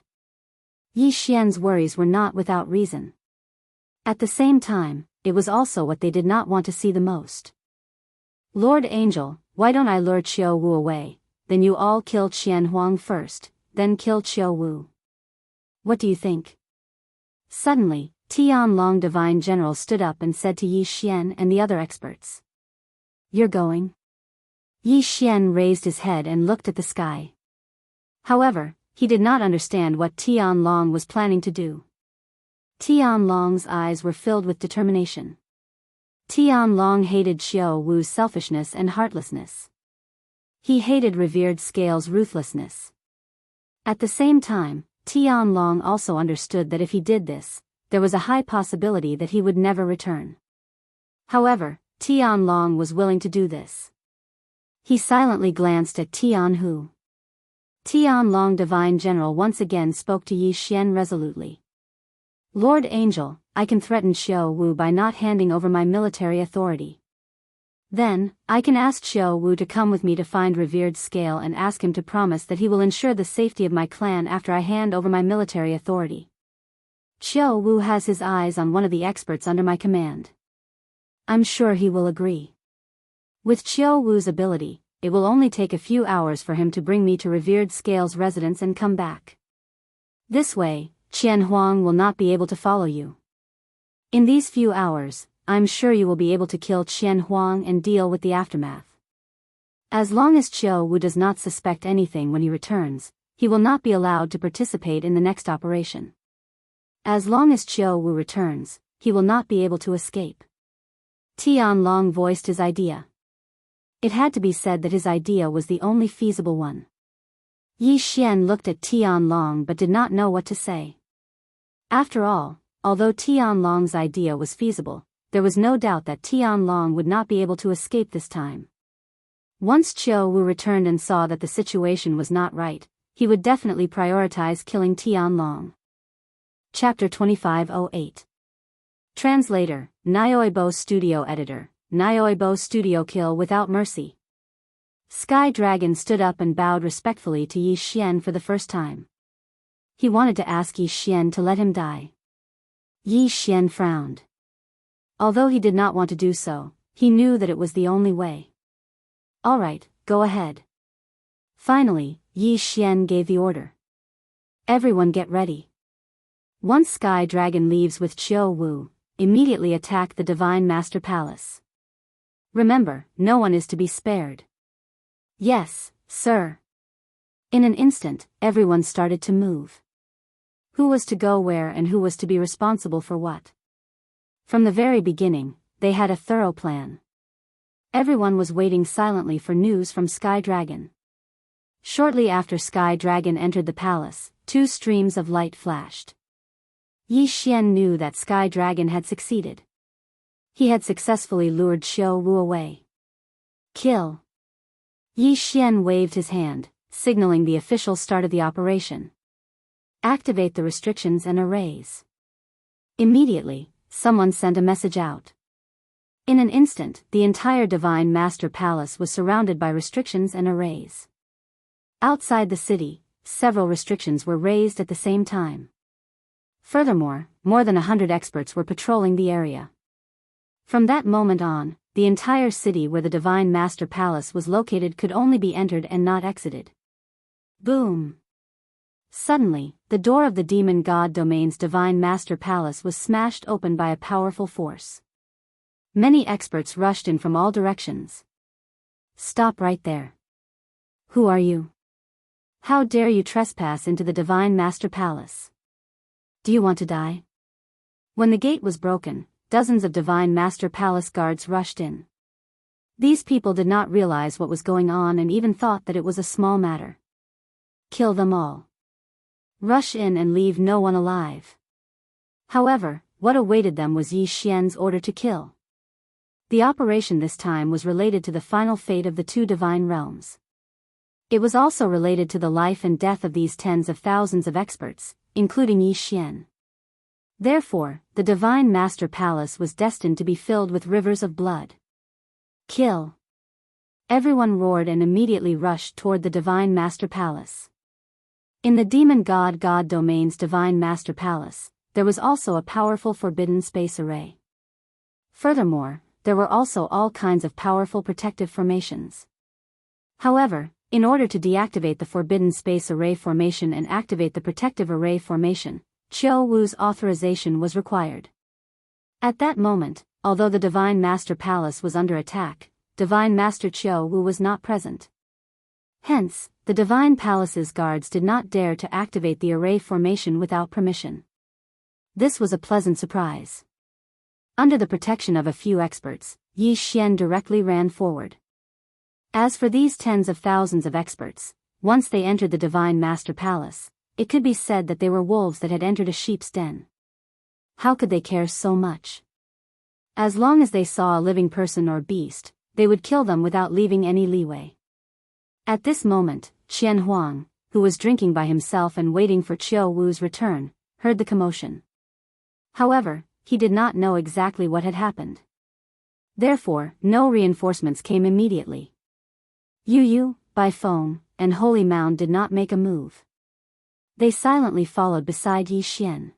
Yi Xian's worries were not without reason. At the same time, it was also what they did not want to see the most. Lord Angel, why don't I lure Qiao Wu away, then you all kill Qian Huang first, then kill Qiao Wu. What do you think? Suddenly, Tianlong Divine General stood up and said to Yi Xian and the other experts. You're going? Yi Xian raised his head and looked at the sky. However, he did not understand what Tianlong was planning to do. Tianlong's eyes were filled with determination. Tianlong hated Qiao Wu's selfishness and heartlessness. He hated revered Scale's ruthlessness. At the same time, Tianlong also understood that if he did this, there was a high possibility that he would never return. However, Tianlong was willing to do this. He silently glanced at Tianhu. Tianlong Divine General once again spoke to Yi Xian resolutely. Lord Angel, I can threaten Qiao Wu by not handing over my military authority. Then, I can ask Qiao Wu to come with me to find revered Scale and ask him to promise that he will ensure the safety of my clan after I hand over my military authority. Qiu Wu has his eyes on one of the experts under my command. I'm sure he will agree. With Qiu Wu's ability, it will only take a few hours for him to bring me to revered Scale's residence and come back. This way, Qian Huang will not be able to follow you. In these few hours, I'm sure you will be able to kill Qian Huang and deal with the aftermath. As long as Qiu Wu does not suspect anything when he returns, he will not be allowed to participate in the next operation. As long as Qiu Wu returns, he will not be able to escape. Tianlong voiced his idea. It had to be said that his idea was the only feasible one. Yi Xian looked at Tianlong but did not know what to say. After all, although Tianlong's idea was feasible, there was no doubt that Tianlong would not be able to escape this time. Once Qiu Wu returned and saw that the situation was not right, he would definitely prioritize killing Tianlong. Chapter 2508. Translator, Nyoibo Studio Editor, Nyoibo Studio. Kill without mercy. Sky Dragon stood up and bowed respectfully to Yi Xian for the first time. He wanted to ask Yi Xian to let him die. Yi Xian frowned. Although he did not want to do so, he knew that it was the only way. All right, go ahead. Finally, Yi Xian gave the order. Everyone get ready. Once Sky Dragon leaves with Qiu Wu, immediately attack the Divine Master Palace. Remember, no one is to be spared. Yes, sir. In an instant, everyone started to move. Who was to go where and who was to be responsible for what? From the very beginning, they had a thorough plan. Everyone was waiting silently for news from Sky Dragon. Shortly after Sky Dragon entered the palace, two streams of light flashed. Yi Xian knew that Sky Dragon had succeeded. He had successfully lured Qiu Wu away. Kill. Yi Xian waved his hand, signaling the official start of the operation. Activate the restrictions and arrays. Immediately, someone sent a message out. In an instant, the entire Divine Master Palace was surrounded by restrictions and arrays. Outside the city, several restrictions were raised at the same time. Furthermore, more than 100 experts were patrolling the area. From that moment on, the entire city where the Divine Master Palace was located could only be entered and not exited. Boom! Suddenly, the door of the Demon God Domain's Divine Master Palace was smashed open by a powerful force. Many experts rushed in from all directions. Stop right there. Who are you? How dare you trespass into the Divine Master Palace? Do you want to die? When the gate was broken, dozens of Divine Master Palace guards rushed in. These people did not realize what was going on and even thought that it was a small matter. Kill them all. Rush in and leave no one alive. However, what awaited them was Yi Xian's order to kill. The operation this time was related to the final fate of the two divine realms. It was also related to the life and death of these tens of thousands of experts, including Yi Xian. Therefore, the Divine Master Palace was destined to be filled with rivers of blood. Kill. Everyone roared and immediately rushed toward the Divine Master Palace. In the Demon God Domain's Divine Master Palace, there was also a powerful forbidden space array. Furthermore, there were also all kinds of powerful protective formations. However, in order to deactivate the forbidden space array formation and activate the protective array formation, Qiu Wu's authorization was required. At that moment, although the Divine Master Palace was under attack, Divine Master Qiu Wu was not present. Hence, the Divine Palace's guards did not dare to activate the array formation without permission. This was a pleasant surprise. Under the protection of a few experts, Yi Xian directly ran forward. As for these tens of thousands of experts, once they entered the Divine Master Palace, it could be said that they were wolves that had entered a sheep's den. How could they care so much? As long as they saw a living person or beast, they would kill them without leaving any leeway. At this moment, Qian Huang, who was drinking by himself and waiting for Qiu Wu's return, heard the commotion. However, he did not know exactly what had happened. Therefore, no reinforcements came immediately. Yu, Bai Feng, and Holy Mound did not make a move. They silently followed beside Yi Xian.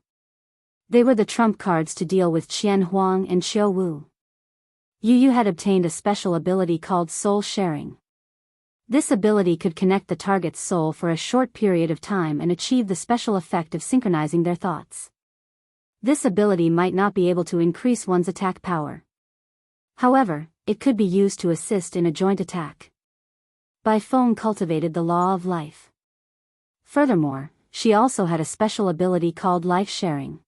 They were the trump cards to deal with Qian Huang and Xiao Wu. Yu Yu had obtained a special ability called soul sharing. This ability could connect the target's soul for a short period of time and achieve the special effect of synchronizing their thoughts. This ability might not be able to increase one's attack power. However, it could be used to assist in a joint attack. Bai Feng cultivated the law of life. Furthermore, she also had a special ability called life sharing.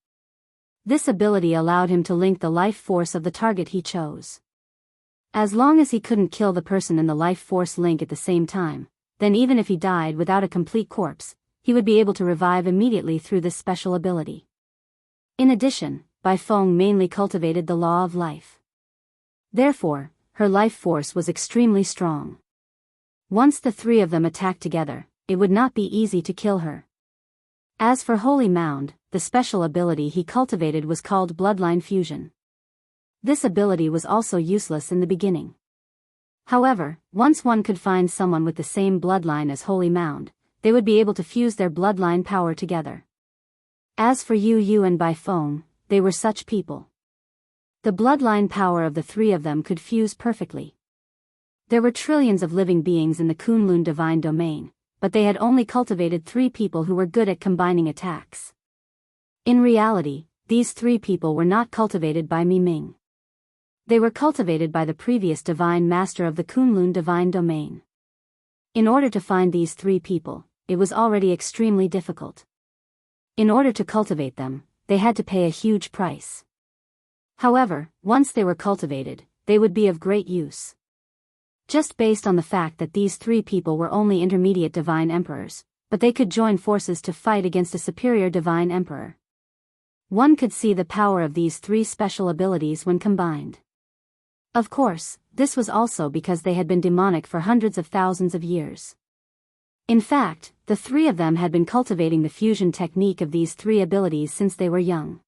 This ability allowed him to link the life force of the target he chose. As long as he couldn't kill the person in the life force link at the same time, then even if he died without a complete corpse, he would be able to revive immediately through this special ability. In addition, Bai Feng mainly cultivated the law of life. Therefore, her life force was extremely strong. Once the three of them attacked together, it would not be easy to kill her. As for Holy Mound, the special ability he cultivated was called Bloodline Fusion. This ability was also useless in the beginning. However, once one could find someone with the same bloodline as Holy Mound, they would be able to fuse their bloodline power together. As for Yu Yu and Bai Feng, they were such people. The bloodline power of the three of them could fuse perfectly. There were trillions of living beings in the Kunlun divine domain, but they had only cultivated 3 people who were good at combining attacks. In reality, these 3 people were not cultivated by Mi Ming. They were cultivated by the previous divine master of the Kunlun divine domain. In order to find these 3 people, it was already extremely difficult. In order to cultivate them, they had to pay a huge price. However, once they were cultivated, they would be of great use. Just based on the fact that these 3 people were only intermediate divine emperors, but they could join forces to fight against a superior divine emperor. One could see the power of these 3 special abilities when combined. Of course, this was also because they had been demonic for hundreds of thousands of years. In fact, the 3 of them had been cultivating the fusion technique of these 3 abilities since they were young.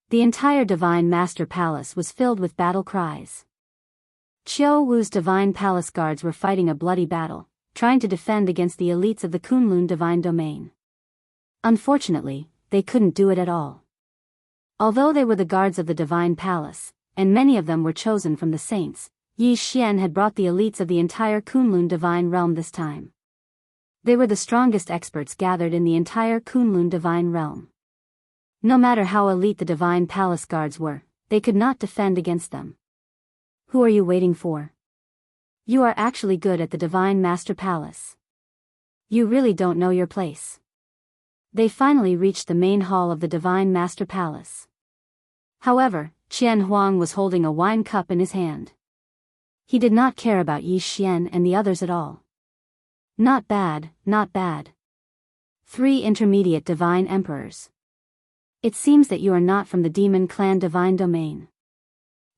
The entire Divine Master Palace was filled with battle cries. Qiao Wu's Divine Palace guards were fighting a bloody battle, trying to defend against the elites of the Kunlun Divine Domain. Unfortunately, they couldn't do it at all. Although they were the guards of the Divine Palace, and many of them were chosen from the saints, Yi Xian had brought the elites of the entire Kunlun Divine Realm this time. They were the strongest experts gathered in the entire Kunlun Divine Realm. No matter how elite the Divine Palace guards were, they could not defend against them. Who are you waiting for? You are actually good at the Divine Master Palace. You really don't know your place. They finally reached the main hall of the Divine Master Palace. However, Qian Huang was holding a wine cup in his hand. He did not care about Yi Xian and the others at all. Not bad, not bad. 3 intermediate divine emperors. It seems that you are not from the demon clan divine domain.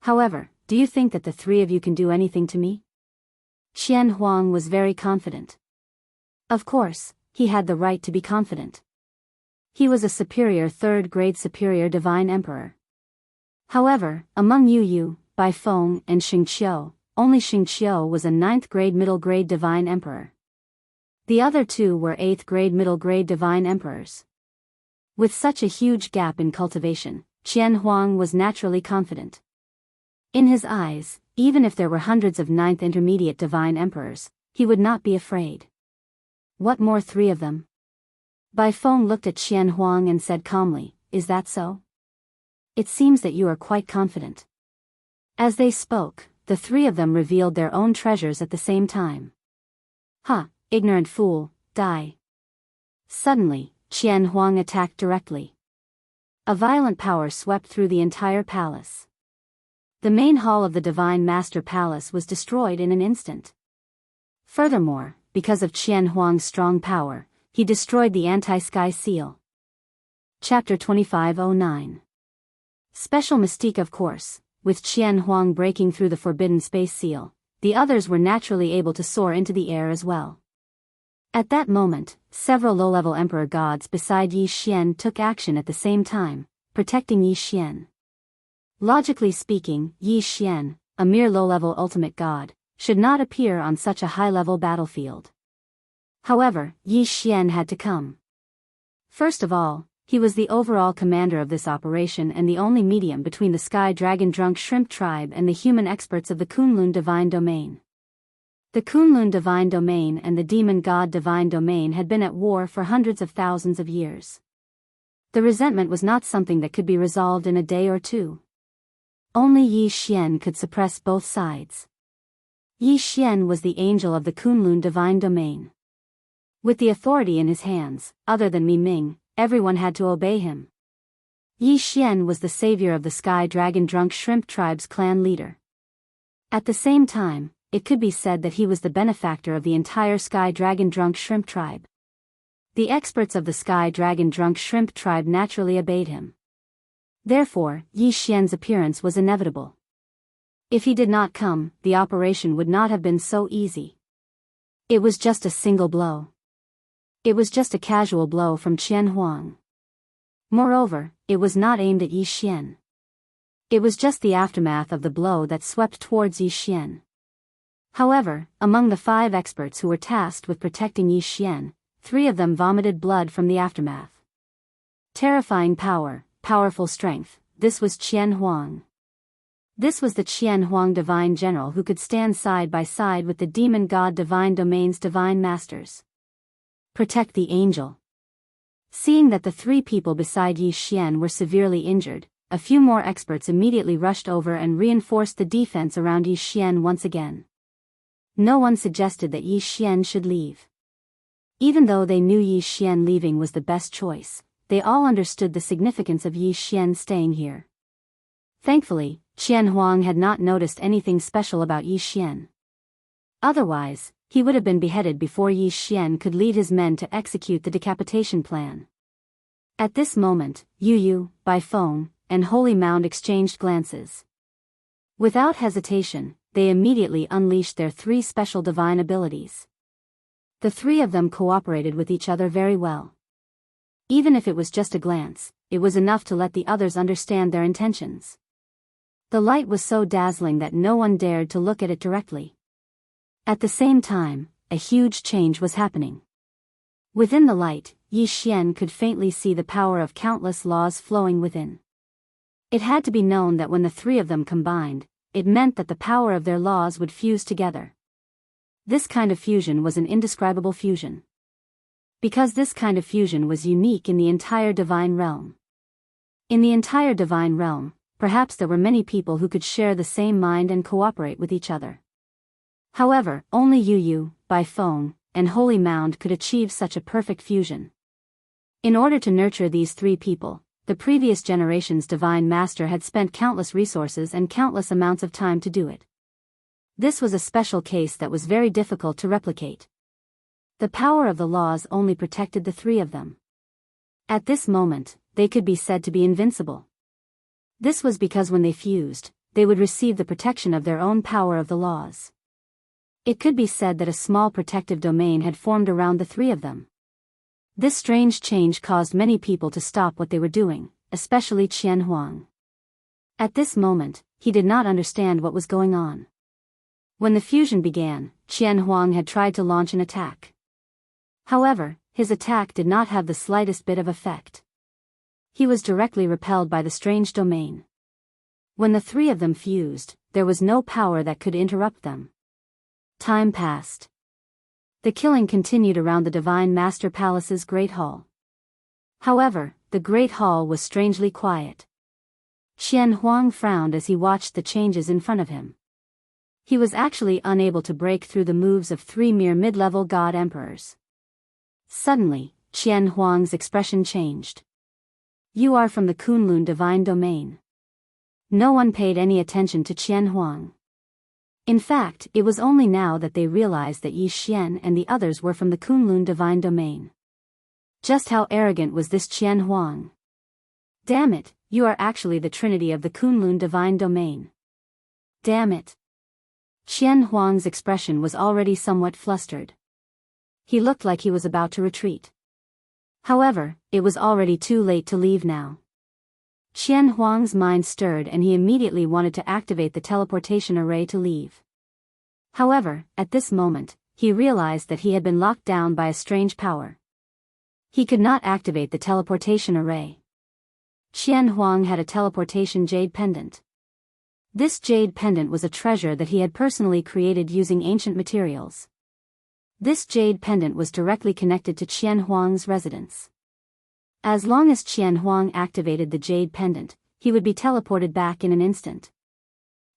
However, do you think that the 3 of you can do anything to me? Qian Huang was very confident. Of course, he had the right to be confident. He was a superior 3rd-grade superior divine emperor. However, among Yu Yu, Bai Feng, and Xingqiu, only Xingqiu was a 9th-grade middle-grade divine emperor. The other 2 were 8th-grade middle-grade divine emperors. With such a huge gap in cultivation, Qian Huang was naturally confident. In his eyes, even if there were hundreds of 9th intermediate divine emperors, he would not be afraid. What more 3 of them? Bai Feng looked at Qian Huang and said calmly, "Is that so? It seems that you are quite confident." As they spoke, the 3 of them revealed their own treasures at the same time. "Ha, ignorant fool, die." Suddenly, Qian Huang attacked directly. A violent power swept through the entire palace. The main hall of the Divine Master Palace was destroyed in an instant. Furthermore, because of Qian Huang's strong power, he destroyed the anti-sky seal. Chapter 2509. Special mystique. Of course, with Qian Huang breaking through the forbidden space seal, the others were naturally able to soar into the air as well. At that moment, several low-level emperor gods beside Yi Xian took action at the same time, protecting Yi Xian. Logically speaking, Yi Xian, a mere low-level ultimate god, should not appear on such a high-level battlefield. However, Yi Xian had to come. First of all, He was the overall commander of this operation and the only medium between the Sky Dragon Drunk Shrimp tribe and the human experts of the Kunlun Divine Domain. The Kunlun Divine Domain and the Demon God Divine Domain had been at war for hundreds of thousands of years. The resentment was not something that could be resolved in a day or two. Only Yi Xian could suppress both sides. Yi Xian was the angel of the Kunlun Divine Domain. With the authority in his hands, other than Mi Ming, everyone had to obey him. Yi Xian was the savior of the Sky Dragon Drunk Shrimp tribe's clan leader. At the same time, it could be said that he was the benefactor of the entire Sky Dragon Drunk Shrimp tribe. The experts of the Sky Dragon Drunk Shrimp tribe naturally obeyed him. Therefore, Yi Xian's appearance was inevitable. If he did not come, the operation would not have been so easy. It was just a single blow. It was just a casual blow from Qian Huang. Moreover, it was not aimed at Yi Xian. It was just the aftermath of the blow that swept towards Yi Xian. However, among the 5 experts who were tasked with protecting Yi Xian, 3 of them vomited blood from the aftermath. Terrifying power, powerful strength, this was Qian Huang. This was the Qian Huang Divine General who could stand side by side with the Demon God Divine Domain's Divine Masters. Protect the angel. Seeing that the 3 people beside Yi Xian were severely injured, a few more experts immediately rushed over and reinforced the defense around Yi Xian once again. No one suggested that Yi Xian should leave. Even though they knew Yi Xian leaving was the best choice, they all understood the significance of Yi Xian staying here. Thankfully, Qian Huang had not noticed anything special about Yi Xian. Otherwise, he would have been beheaded before Yi Xian could lead his men to execute the decapitation plan. At this moment, Yu Yu, Bai Feng, and Holy Mound exchanged glances. Without hesitation, they immediately unleashed their 3 special divine abilities. The 3 of them cooperated with each other very well. Even if it was just a glance, it was enough to let the others understand their intentions. The light was so dazzling that no one dared to look at it directly. At the same time, a huge change was happening. Within the light, Yi Xian could faintly see the power of countless laws flowing within. It had to be known that when the 3 of them combined, it meant that the power of their laws would fuse together. This kind of fusion was an indescribable fusion. Because this kind of fusion was unique in the entire divine realm. In the entire divine realm, perhaps there were many people who could share the same mind and cooperate with each other. However, only Yu Yu, Bai Feng, and Holy Mound could achieve such a perfect fusion. In order to nurture these 3 people, the previous generation's divine master had spent countless resources and countless amounts of time to do it. This was a special case that was very difficult to replicate. The power of the laws only protected the 3 of them. At this moment, they could be said to be invincible. This was because when they fused, they would receive the protection of their own power of the laws. It could be said that a small protective domain had formed around the 3 of them. This strange change caused many people to stop what they were doing, especially Qian Huang. At this moment, he did not understand what was going on. When the fusion began, Qian Huang had tried to launch an attack. However, his attack did not have the slightest bit of effect. He was directly repelled by the strange domain. When the 3 of them fused, there was no power that could interrupt them. Time passed. The killing continued around the Divine Master Palace's Great Hall. However, the Great Hall was strangely quiet. Qian Huang frowned as he watched the changes in front of him. He was actually unable to break through the moves of 3 mere mid-level god emperors. Suddenly, Qian Huang's expression changed. You are from the Kunlun Divine Domain. No one paid any attention to Qian Huang. In fact, it was only now that they realized that Yi Xian and the others were from the Kunlun Divine Domain. Just how arrogant was this Qian Huang? Damn it, you are actually the trinity of the Kunlun Divine Domain. Damn it. Qian Huang's expression was already somewhat flustered. He looked like he was about to retreat. However, it was already too late to leave now. Qian Huang's mind stirred and he immediately wanted to activate the teleportation array to leave. However, at this moment, he realized that he had been locked down by a strange power. He could not activate the teleportation array. Qian Huang had a teleportation jade pendant. This jade pendant was a treasure that he had personally created using ancient materials. This jade pendant was directly connected to Qian Huang's residence. As long as Qian Huang activated the jade pendant, he would be teleported back in an instant.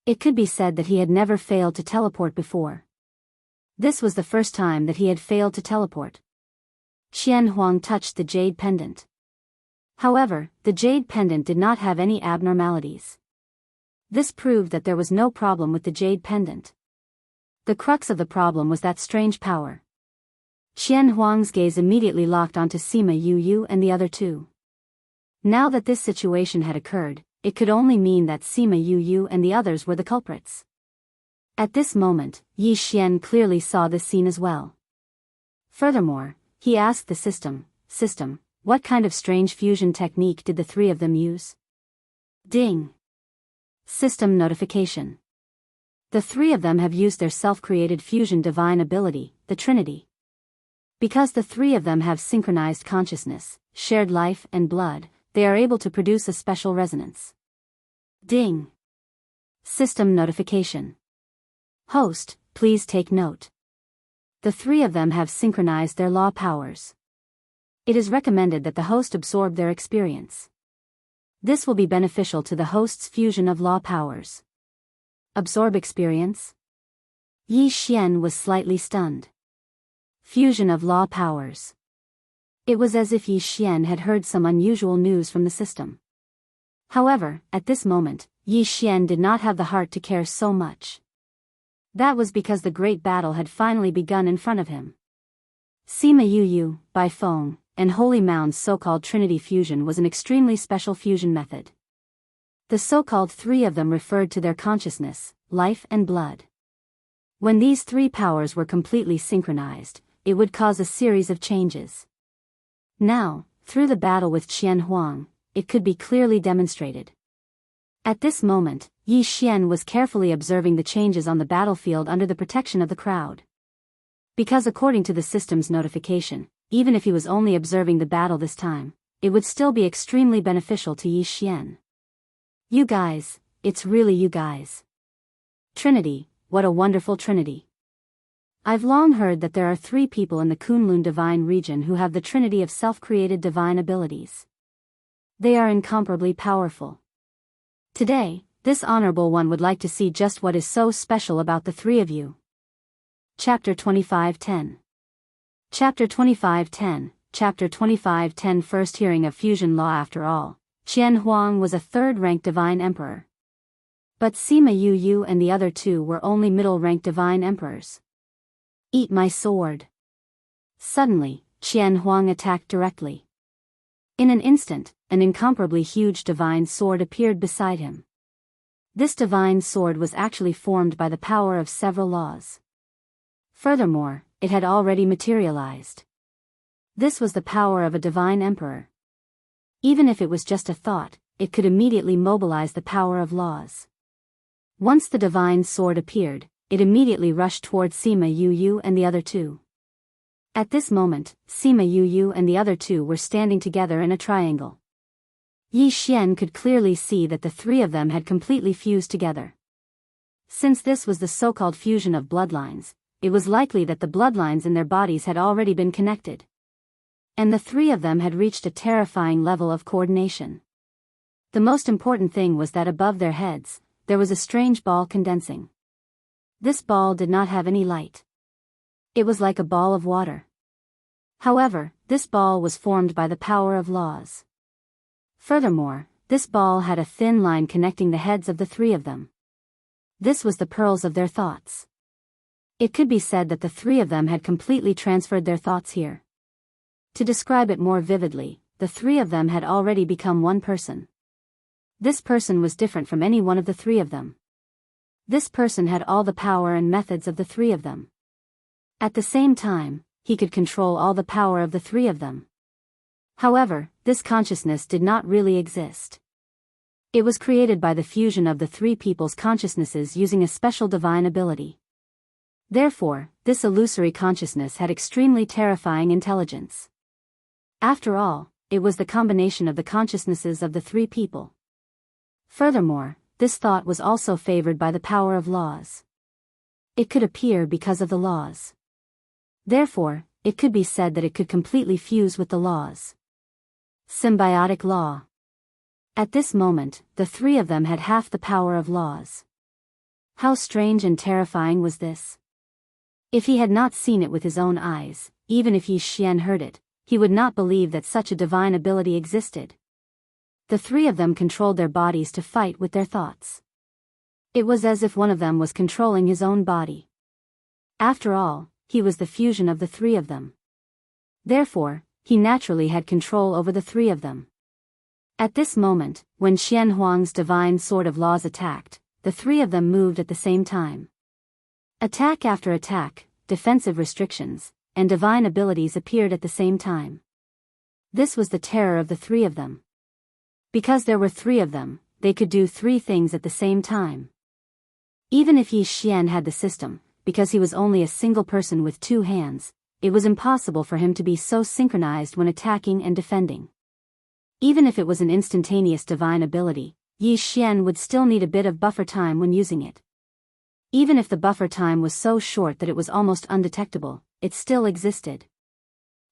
It could be said that he had never failed to teleport before. This was the first time that he had failed to teleport. Qian Huang touched the jade pendant. However, the jade pendant did not have any abnormalities. This proved that there was no problem with the jade pendant. The crux of the problem was that strange power. Qian Huang's gaze immediately locked onto Sima Yu and the other two. Now that this situation had occurred, it could only mean that Sima Yu and the others were the culprits. At this moment, Yi Xian clearly saw this scene as well. Furthermore, he asked the system, what kind of strange fusion technique did the three of them use? Ding. System notification. The three of them have used their self-created fusion divine ability, the Trinity. Because the three of them have synchronized consciousness, shared life and blood, they are able to produce a special resonance. Ding. System notification. Host, please take note. The three of them have synchronized their law powers. It is recommended that the host absorb their experience. This will be beneficial to the host's fusion of law powers. Absorb experience? Yi Xian was slightly stunned. Fusion of law powers. It was as if Yi Xian had heard some unusual news from the system. However, at this moment, Yi Xian did not have the heart to care so much. That was because the great battle had finally begun in front of him. Sima Yu, Bai Feng, and Holy Mound's so-called Trinity fusion was an extremely special fusion method. The so-called three of them referred to their consciousness, life and blood. When these three powers were completely synchronized, it would cause a series of changes. Now, through the battle with Qian Huang, it could be clearly demonstrated. At this moment, Yi Xian was carefully observing the changes on the battlefield under the protection of the crowd. Because according to the system's notification, even if he was only observing the battle this time, it would still be extremely beneficial to Yi Xian. You guys, it's really you guys. Trinity, what a wonderful Trinity. I've long heard that there are three people in the Kunlun divine region who have the Trinity of self-created divine abilities. They are incomparably powerful. Today, this honorable one would like to see just what is so special about the three of you. Chapter 25:10. Chapter 25:10. Chapter 25:10. First hearing of fusion law. After all, Qian Huang was a third-ranked divine emperor. But Sima Yu and the other two were only middle-ranked divine emperors. Eat my sword. Suddenly, Qian Huang attacked directly. In an instant, an incomparably huge divine sword appeared beside him. This divine sword was actually formed by the power of several laws. Furthermore, it had already materialized. This was the power of a divine emperor. Even if it was just a thought, it could immediately mobilize the power of laws. Once the divine sword appeared, it immediately rushed towards Sima Yu and the other two. At this moment, Sima Yu and the other two were standing together in a triangle. Yi Xian could clearly see that the three of them had completely fused together. Since this was the so-called fusion of bloodlines, it was likely that the bloodlines in their bodies had already been connected. And the three of them had reached a terrifying level of coordination. The most important thing was that above their heads, there was a strange ball condensing. This ball did not have any light. It was like a ball of water. However, this ball was formed by the power of laws. Furthermore, this ball had a thin line connecting the heads of the three of them. This was the pearls of their thoughts. It could be said that the three of them had completely transferred their thoughts here. To describe it more vividly, the three of them had already become one person. This person was different from any one of the three of them. This person had all the power and methods of the three of them. At the same time, he could control all the power of the three of them. However, this consciousness did not really exist. It was created by the fusion of the three people's consciousnesses using a special divine ability. Therefore, this illusory consciousness had extremely terrifying intelligence. After all, it was the combination of the consciousnesses of the three people. Furthermore, this thought was also favored by the power of laws. It could appear because of the laws. Therefore, it could be said that it could completely fuse with the laws. Symbiotic law. At this moment, the three of them had half the power of laws. How strange and terrifying was this? If he had not seen it with his own eyes, even if Yi Xian heard it, he would not believe that such a divine ability existed. The three of them controlled their bodies to fight with their thoughts. It was as if one of them was controlling his own body. After all, he was the fusion of the three of them. Therefore, he naturally had control over the three of them. At this moment, when Qian Huang's divine sword of laws attacked, the three of them moved at the same time. Attack after attack, defensive restrictions, and divine abilities appeared at the same time. This was the terror of the three of them. Because there were three of them, they could do three things at the same time. Even if Yi Xian had the system, because he was only a single person with two hands, it was impossible for him to be so synchronized when attacking and defending. Even if it was an instantaneous divine ability, Yi Xian would still need a bit of buffer time when using it. Even if the buffer time was so short that it was almost undetectable, it still existed.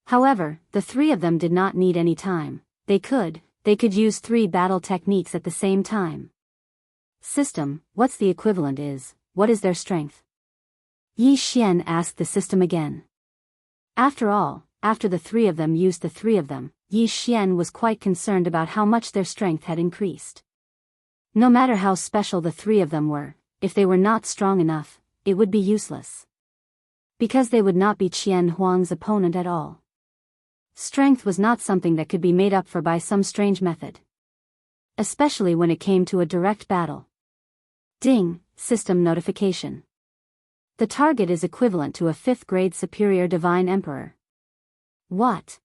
However, the three of them did not need any time. They could use three battle techniques at the same time. System, what's the equivalent is, what is their strength? Yi Xian asked the system again. After all, after the three of them used the three of them, Yi Xian was quite concerned about how much their strength had increased. No matter how special the three of them were, if they were not strong enough, it would be useless. Because they would not be Qian Huang's opponent at all. Strength was not something that could be made up for by some strange method. Especially when it came to a direct battle. Ding, system notification. The target is equivalent to a 5th grade superior divine emperor. What?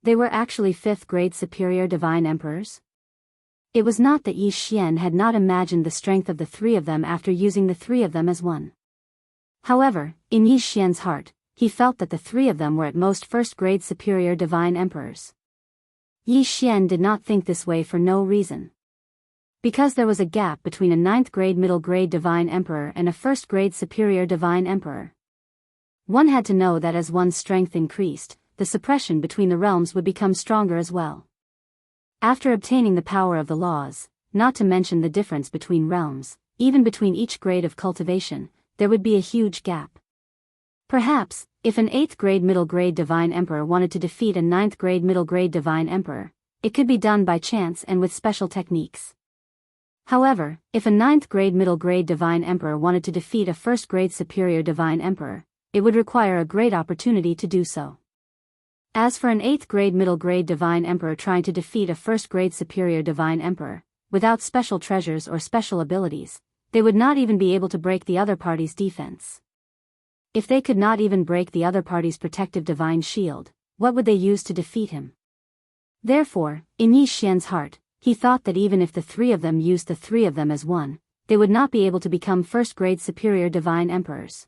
They were actually 5th grade superior divine emperors? It was not that Yi Xian had not imagined the strength of the three of them after using the three of them as one. However, in Yi Xian's heart, he felt that the three of them were at most 1st grade superior divine emperors. Yi Xian did not think this way for no reason. Because there was a gap between a 9th grade middle grade divine emperor and a 1st grade superior divine emperor. One had to know that as one's strength increased, the suppression between the realms would become stronger as well. After obtaining the power of the laws, not to mention the difference between realms, even between each grade of cultivation, there would be a huge gap. Perhaps, if an 8th grade middle grade divine emperor wanted to defeat a 9th grade middle grade divine emperor, it could be done by chance and with special techniques. However, if a 9th grade middle grade divine emperor wanted to defeat a 1st grade superior divine emperor, it would require a great opportunity to do so. As for an 8th grade middle grade divine emperor trying to defeat a 1st grade superior divine emperor, without special treasures or special abilities, they would not even be able to break the other party's defense. If they could not even break the other party's protective divine shield, what would they use to defeat him? Therefore, in Yi Xian's heart, he thought that even if the three of them used the three of them as one, they would not be able to become 1st grade superior divine emperors.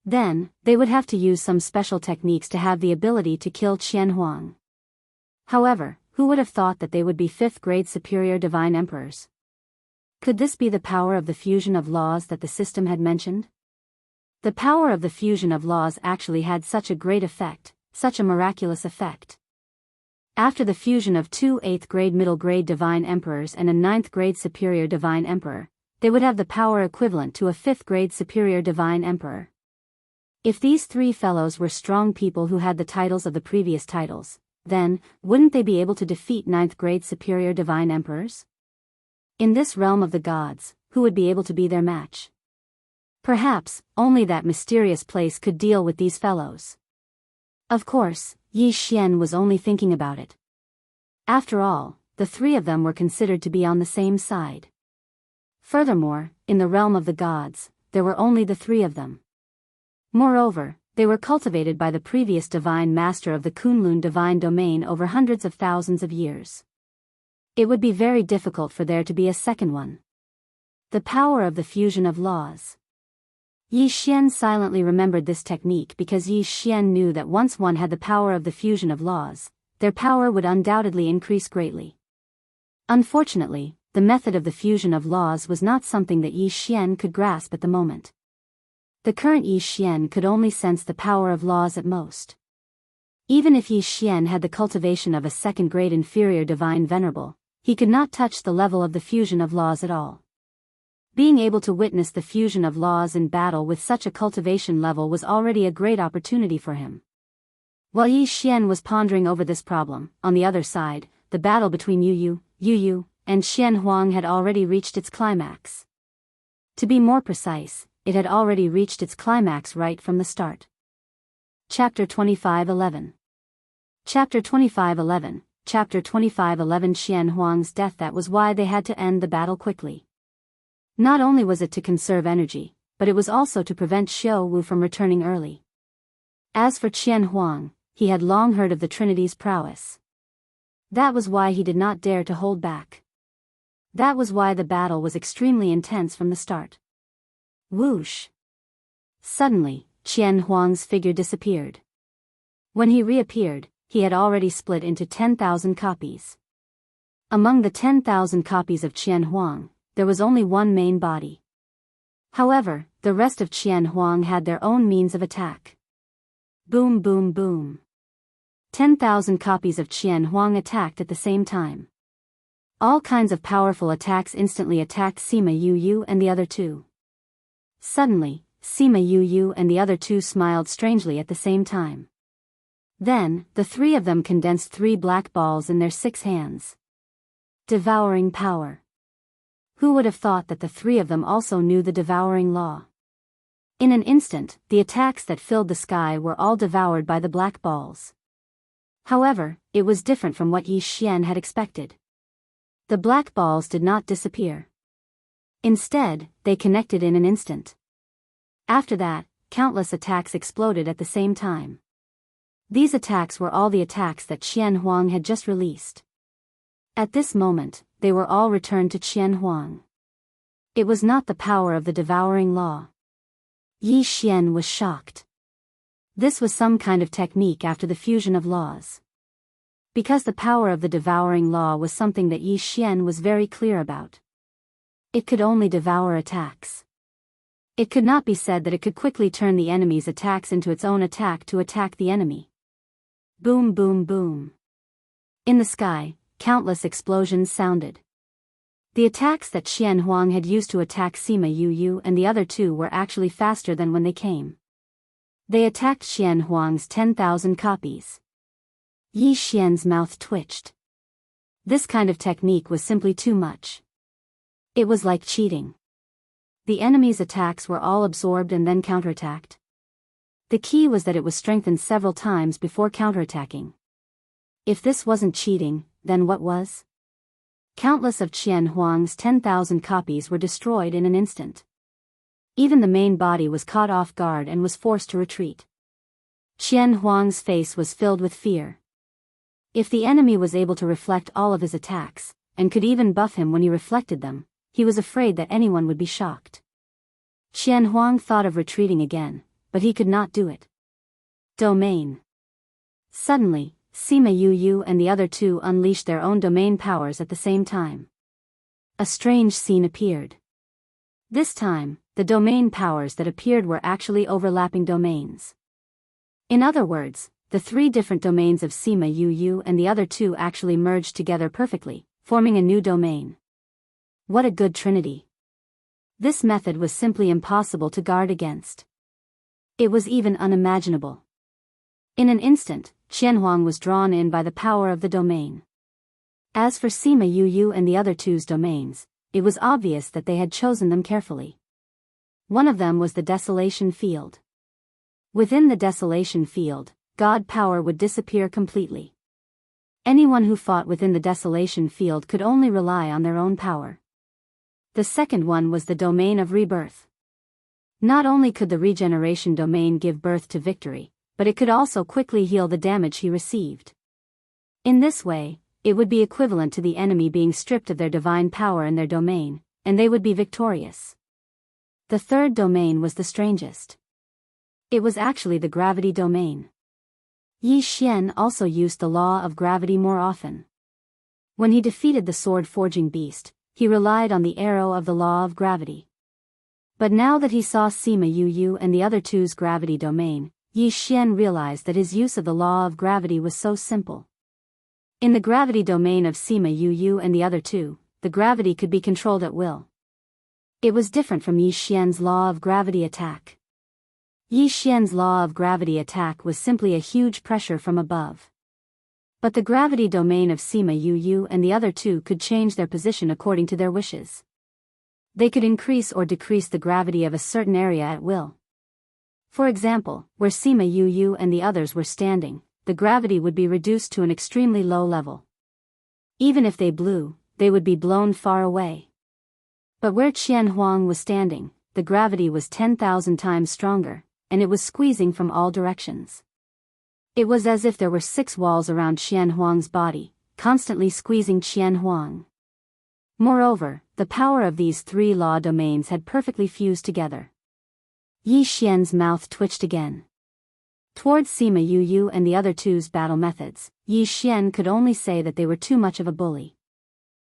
Then, they would have to use some special techniques to have the ability to kill Qian Huang. However, who would have thought that they would be 5th grade superior divine emperors? Could this be the power of the fusion of laws that the system had mentioned? The power of the fusion of laws actually had such a great effect, such a miraculous effect. After the fusion of two 8th grade middle grade divine emperors and a 9th grade superior divine emperor, they would have the power equivalent to a 5th grade superior divine emperor. If these three fellows were strong people who had the titles of the previous titles, then, wouldn't they be able to defeat 9th grade superior divine emperors? In this realm of the gods, who would be able to be their match? Perhaps, only that mysterious place could deal with these fellows. Of course, Yi Xian was only thinking about it. After all, the three of them were considered to be on the same side. Furthermore, in the realm of the gods, there were only the three of them. Moreover, they were cultivated by the previous divine master of the Kunlun divine domain over hundreds of thousands of years. It would be very difficult for there to be a second one. The power of the fusion of laws. Yi Xian silently remembered this technique because Yi Xian knew that once one had the power of the fusion of laws, their power would undoubtedly increase greatly. Unfortunately, the method of the fusion of laws was not something that Yi Xian could grasp at the moment. The current Yi Xian could only sense the power of laws at most. Even if Yi Xian had the cultivation of a second-grade inferior divine venerable, he could not touch the level of the fusion of laws at all. Being able to witness the fusion of laws in battle with such a cultivation level was already a great opportunity for him. While Yi Xian was pondering over this problem, on the other side, the battle between Yu Yu, and Xian Huang had already reached its climax. To be more precise, it had already reached its climax right from the start. Chapter 25:11. Chapter 25:11. Chapter 25:11. Xian Huang's death. That was why they had to end the battle quickly. Not only was it to conserve energy, but it was also to prevent Xiao Wu from returning early. As for Qian Huang, he had long heard of the Trinity's prowess. That was why he did not dare to hold back. That was why the battle was extremely intense from the start. Whoosh! Suddenly, Qian Huang's figure disappeared. When he reappeared, he had already split into 10,000 copies. Among the 10,000 copies of Qian Huang, there was only one main body. However, the rest of Qian Huang had their own means of attack. Boom boom boom. 10,000 copies of Qian Huang attacked at the same time. All kinds of powerful attacks instantly attacked Sima Yu and the other two. Suddenly, Sima Yu and the other two smiled strangely at the same time. Then, the three of them condensed 3 black balls in their 6 hands. Devouring power. Who would have thought that the 3 of them also knew the devouring law? In an instant, the attacks that filled the sky were all devoured by the black balls. However, it was different from what Yi Xian had expected. The black balls did not disappear. Instead, they connected in an instant. After that, countless attacks exploded at the same time. These attacks were all the attacks that Qian Huang had just released. At this moment, they were all returned to Qian Huang. It was not the power of the devouring law. Yi Xian was shocked. This was some kind of technique after the fusion of laws. Because the power of the devouring law was something that Yi Xian was very clear about. It could only devour attacks. It could not be said that it could quickly turn the enemy's attacks into its own attack to attack the enemy. Boom boom boom. In the sky, countless explosions sounded. The attacks that Qian Huang had used to attack Sima Yu and the other two were actually faster than when they came. They attacked Qian Huang's 10,000 copies. Yi Xian's mouth twitched. This kind of technique was simply too much. It was like cheating. The enemy's attacks were all absorbed and then counterattacked. The key was that it was strengthened several times before counterattacking. If this wasn't cheating, then what was? Countless of Qian Huang's 10,000 copies were destroyed in an instant. Even the main body was caught off guard and was forced to retreat. Qian Huang's face was filled with fear. If the enemy was able to reflect all of his attacks, and could even buff him when he reflected them, he was afraid that anyone would be shocked. Qian Huang thought of retreating again, but he could not do it. Domain. Suddenly, Sima Yu and the other two unleashed their own domain powers at the same time. A strange scene appeared. This time, the domain powers that appeared were actually overlapping domains. In other words, the 3 different domains of Sima Yu and the other two actually merged together perfectly, forming a new domain. What a good trinity. This method was simply impossible to guard against. It was even unimaginable. In an instant, Qian Huang was drawn in by the power of the domain. As for Sima Yu and the other two's domains, it was obvious that they had chosen them carefully. One of them was the Desolation Field. Within the Desolation Field, God power would disappear completely. Anyone who fought within the Desolation Field could only rely on their own power. The second one was the Domain of Rebirth. Not only could the Regeneration Domain give birth to victory, but it could also quickly heal the damage he received. In this way, it would be equivalent to the enemy being stripped of their divine power in their domain, and they would be victorious. The third domain was the strangest. It was actually the Gravity Domain. Yi Xian also used the law of gravity more often. When he defeated the sword-forging beast, he relied on the arrow of the law of gravity. But now that he saw Sima Yu and the other two's gravity domain, Yi Xian realized that his use of the law of gravity was so simple. In the gravity domain of Sima Yu and the other two, the gravity could be controlled at will. It was different from Yi Xian's law of gravity attack. Yi Xian's law of gravity attack was simply a huge pressure from above. But the gravity domain of Sima Yu and the other two could change their position according to their wishes. They could increase or decrease the gravity of a certain area at will. For example, where Sima Yu and the others were standing, the gravity would be reduced to an extremely low level. Even if they blew, they would be blown far away. But where Qian Huang was standing, the gravity was 10,000 times stronger, and it was squeezing from all directions. It was as if there were 6 walls around Qian Huang's body, constantly squeezing Qian Huang. Moreover, the power of these 3 law domains had perfectly fused together. Yi Xian's mouth twitched again. Towards Sima Yu and the other two's battle methods, Yi Xian could only say that they were too much of a bully.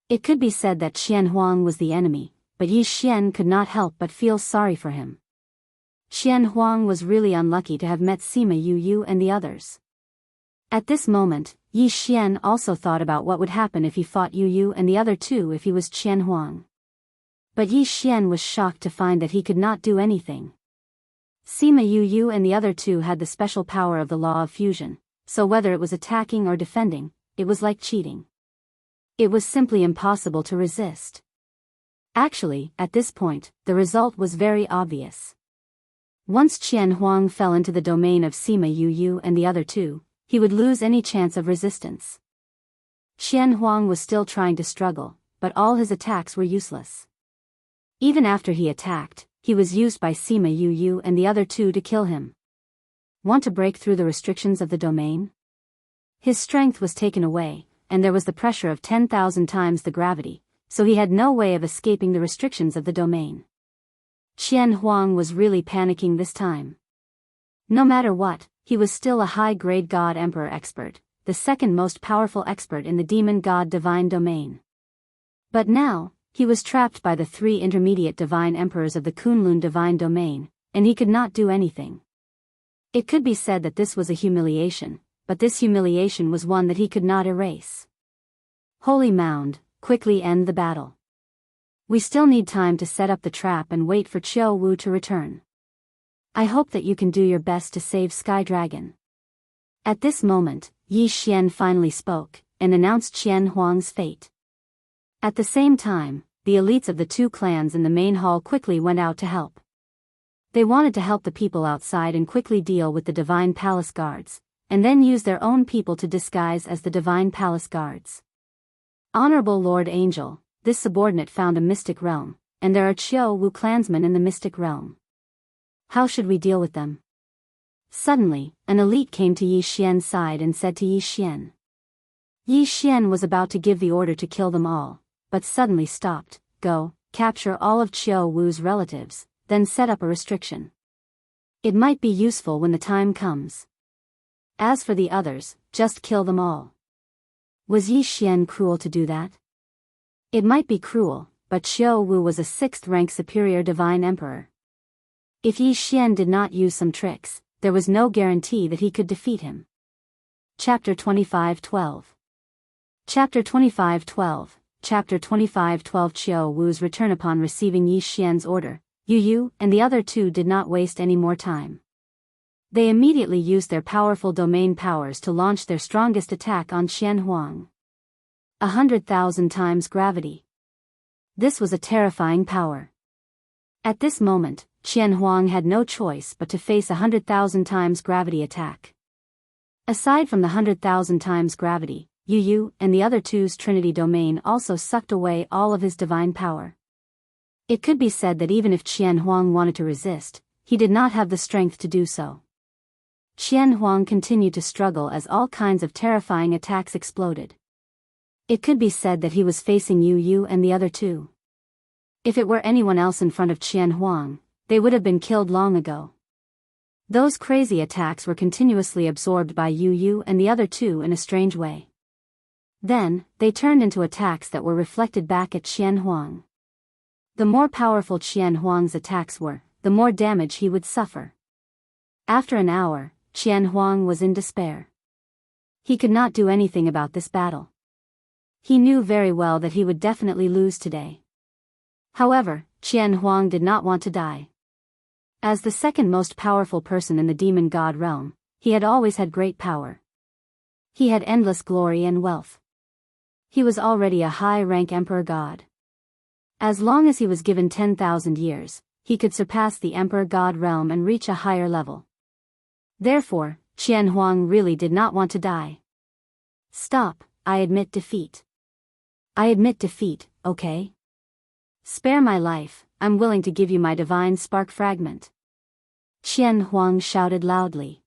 It could be said that Qian Huang was the enemy, but Yi Xian could not help but feel sorry for him. Qian Huang was really unlucky to have met Sima Yu and the others. At this moment, Yi Xian also thought about what would happen if he fought Yu and the other two if he was Qian Huang. But Yi Xian was shocked to find that he could not do anything. Sima Yu and the other two had the special power of the law of fusion, so whether it was attacking or defending, it was like cheating. It was simply impossible to resist. Actually, at this point, the result was very obvious. Once Qian Huang fell into the domain of Sima Yu and the other two, he would lose any chance of resistance. Qian Huang was still trying to struggle, but all his attacks were useless. Even after he attacked, he was used by Sima Yu and the other two to kill him. Want to break through the restrictions of the domain? His strength was taken away, and there was the pressure of 10,000 times the gravity, so he had no way of escaping the restrictions of the domain. Qian Huang was really panicking this time. No matter what, he was still a high-grade God Emperor expert, the second most powerful expert in the Demon God Divine domain. But now, he was trapped by the 3 intermediate Divine Emperors of the Kunlun Divine domain, and he could not do anything. It could be said that this was a humiliation, but this humiliation was one that he could not erase. Holy Mound, quickly end the battle. We still need time to set up the trap and wait for Qiao Wu to return. I hope that you can do your best to save Sky Dragon. At this moment, Yi Xian finally spoke, and announced Qian Huang's fate. At the same time, the elites of the 2 clans in the main hall quickly went out to help. They wanted to help the people outside and quickly deal with the Divine Palace Guards, and then use their own people to disguise as the Divine Palace Guards. Honorable Lord Angel, this subordinate found a mystic realm, and there are Qiao Wu clansmen in the mystic realm. How should we deal with them? Suddenly, an elite came to Yi Xian's side and said to Yi Xian. Yi Xian was about to give the order to kill them all, but suddenly stopped. Go, capture all of Qiao Wu's relatives, then set up a restriction. It might be useful when the time comes. As for the others, just kill them all. Was Yi Xian cruel to do that? It might be cruel, but Qiao Wu was a 6th rank superior divine emperor. If Yi Xian did not use some tricks, there was no guarantee that he could defeat him. Chapter 25:12. Chapter 25:12. Chapter 25:12. Qiao Wu's return. Upon receiving Yi Xian's order, Yu and the other two did not waste any more time. They immediately used their powerful domain powers to launch their strongest attack on Qian Huang. 100,000 times gravity. This was a terrifying power. At this moment, Qian Huang had no choice but to face 100,000 times gravity attack. Aside from the 100,000 times gravity, Yu and the other two's Trinity domain also sucked away all of his divine power. It could be said that even if Qian Huang wanted to resist, he did not have the strength to do so. Qian Huang continued to struggle as all kinds of terrifying attacks exploded. It could be said that he was facing Yu and the other two. If it were anyone else in front of Qian Huang, they would have been killed long ago. Those crazy attacks were continuously absorbed by Yu Yu and the other two in a strange way. Then, they turned into attacks that were reflected back at Qian Huang. The more powerful Qian Huang's attacks were, the more damage he would suffer. After an hour, Qian Huang was in despair. He could not do anything about this battle. He knew very well that he would definitely lose today. However, Qian Huang did not want to die. As the second most powerful person in the demon god realm, he had always had great power. He had endless glory and wealth. He was already a high-rank emperor god. As long as he was given 10,000 years, he could surpass the emperor god realm and reach a higher level. Therefore, Qian Huang really did not want to die. Stop, I admit defeat. I admit defeat, okay? Spare my life, I'm willing to give you my divine spark fragment. Qian Huang shouted loudly.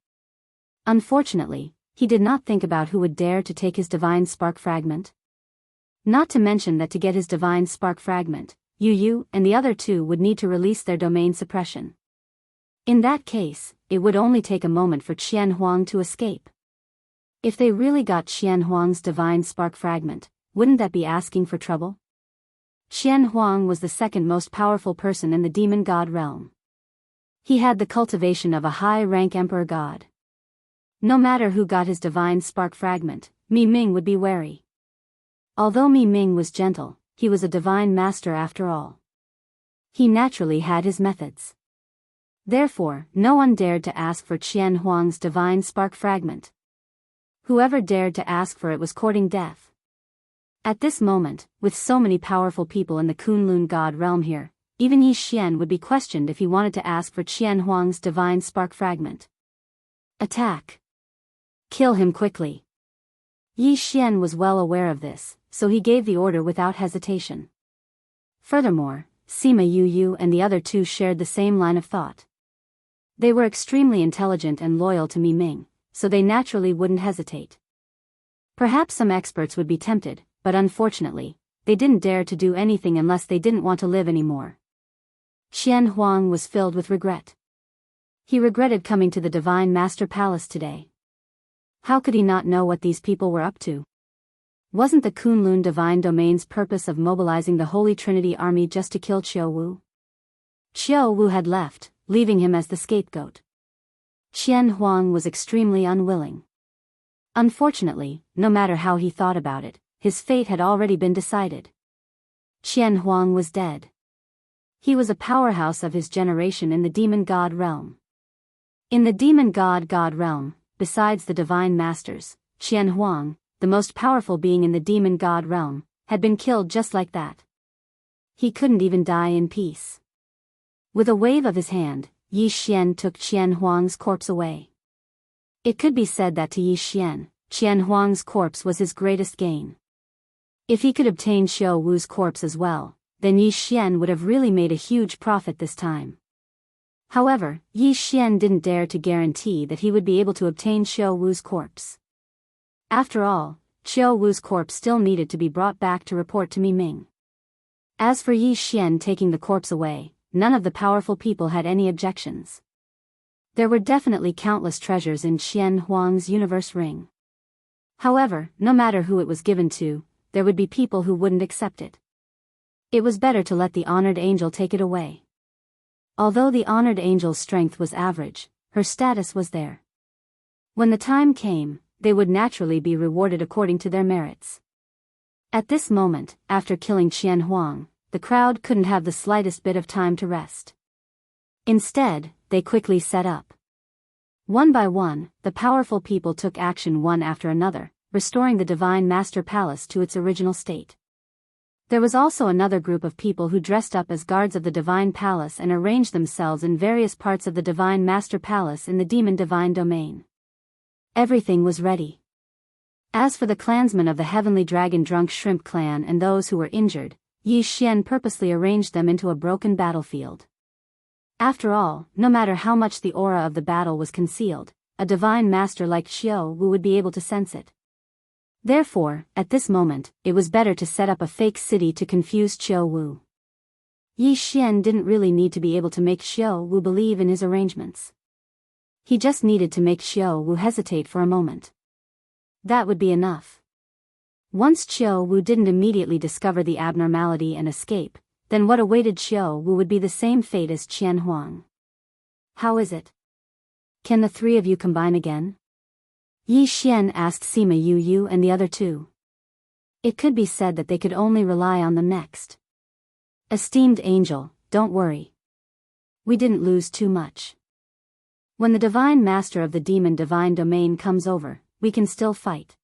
Unfortunately, he did not think about who would dare to take his divine spark fragment. Not to mention that to get his divine spark fragment, Yu Yu and the other two would need to release their domain suppression. In that case, it would only take a moment for Qian Huang to escape. If they really got Qian Huang's divine spark fragment, wouldn't that be asking for trouble? Qian Huang was the second most powerful person in the demon god realm. He had the cultivation of a high-rank emperor god. No matter who got his divine spark fragment, Mi Ming would be wary. Although Mi Ming was gentle, he was a divine master after all. He naturally had his methods. Therefore, no one dared to ask for Qian Huang's divine spark fragment. Whoever dared to ask for it was courting death. At this moment, with so many powerful people in the Kunlun god realm here, even Yi Xian would be questioned if he wanted to ask for Qian Huang's divine spark fragment. Attack! Kill him quickly! Yi Xian was well aware of this, so he gave the order without hesitation. Furthermore, Sima Yu Yu and the other two shared the same line of thought. They were extremely intelligent and loyal to Mi Ming, so they naturally wouldn't hesitate. Perhaps some experts would be tempted, but unfortunately, they didn't dare to do anything unless they didn't want to live anymore. Qian Huang was filled with regret. He regretted coming to the Divine Master Palace today. How could he not know what these people were up to? Wasn't the Kunlun Divine Domain's purpose of mobilizing the Holy Trinity army just to kill Qiu Wu? Qiu Wu had left, leaving him as the scapegoat. Qian Huang was extremely unwilling. Unfortunately, no matter how he thought about it, his fate had already been decided. Qian Huang was dead. He was a powerhouse of his generation in the demon god realm. In the demon god realm, besides the divine masters, Qian Huang, the most powerful being in the demon god realm, had been killed just like that. He couldn't even die in peace. With a wave of his hand, Yi Xian took Qian Huang's corpse away. It could be said that to Yi Xian, Qian Huang's corpse was his greatest gain. If he could obtain Xiu Wu's corpse as well, then Yi Xian would have really made a huge profit this time. However, Yi Xian didn't dare to guarantee that he would be able to obtain Xiu Wu's corpse. After all, Xiu Wu's corpse still needed to be brought back to report to Mi Ming. As for Yi Xian taking the corpse away, none of the powerful people had any objections. There were definitely countless treasures in Qian Huang's universe ring. However, no matter who it was given to, there would be people who wouldn't accept it. It was better to let the honored angel take it away. Although the honored angel's strength was average, her status was there. When the time came, they would naturally be rewarded according to their merits. At this moment, after killing Qian Huang, the crowd couldn't have the slightest bit of time to rest. Instead, they quickly set up. One by one, the powerful people took action one after another, restoring the Divine Master Palace to its original state. There was also another group of people who dressed up as guards of the Divine Palace and arranged themselves in various parts of the Divine Master Palace in the Demon Divine Domain. Everything was ready. As for the clansmen of the Heavenly Dragon Drunk Shrimp clan and those who were injured, Yi Xian purposely arranged them into a broken battlefield. After all, no matter how much the aura of the battle was concealed, a divine master like Xiu Wu would be able to sense it. Therefore, at this moment, it was better to set up a fake city to confuse Xiu Wu. Yi Xian didn't really need to be able to make Xiu Wu believe in his arrangements. He just needed to make Xiao Wu hesitate for a moment. That would be enough. Once Xiao Wu didn't immediately discover the abnormality and escape, then what awaited Xiao Wu would be the same fate as Qian Huang. How is it? Can the three of you combine again? Yi Xian asked Sima Yu and the other two. It could be said that they could only rely on them next. Esteemed angel, don't worry. We didn't lose too much. When the divine master of the demon divine domain comes over, we can still fight.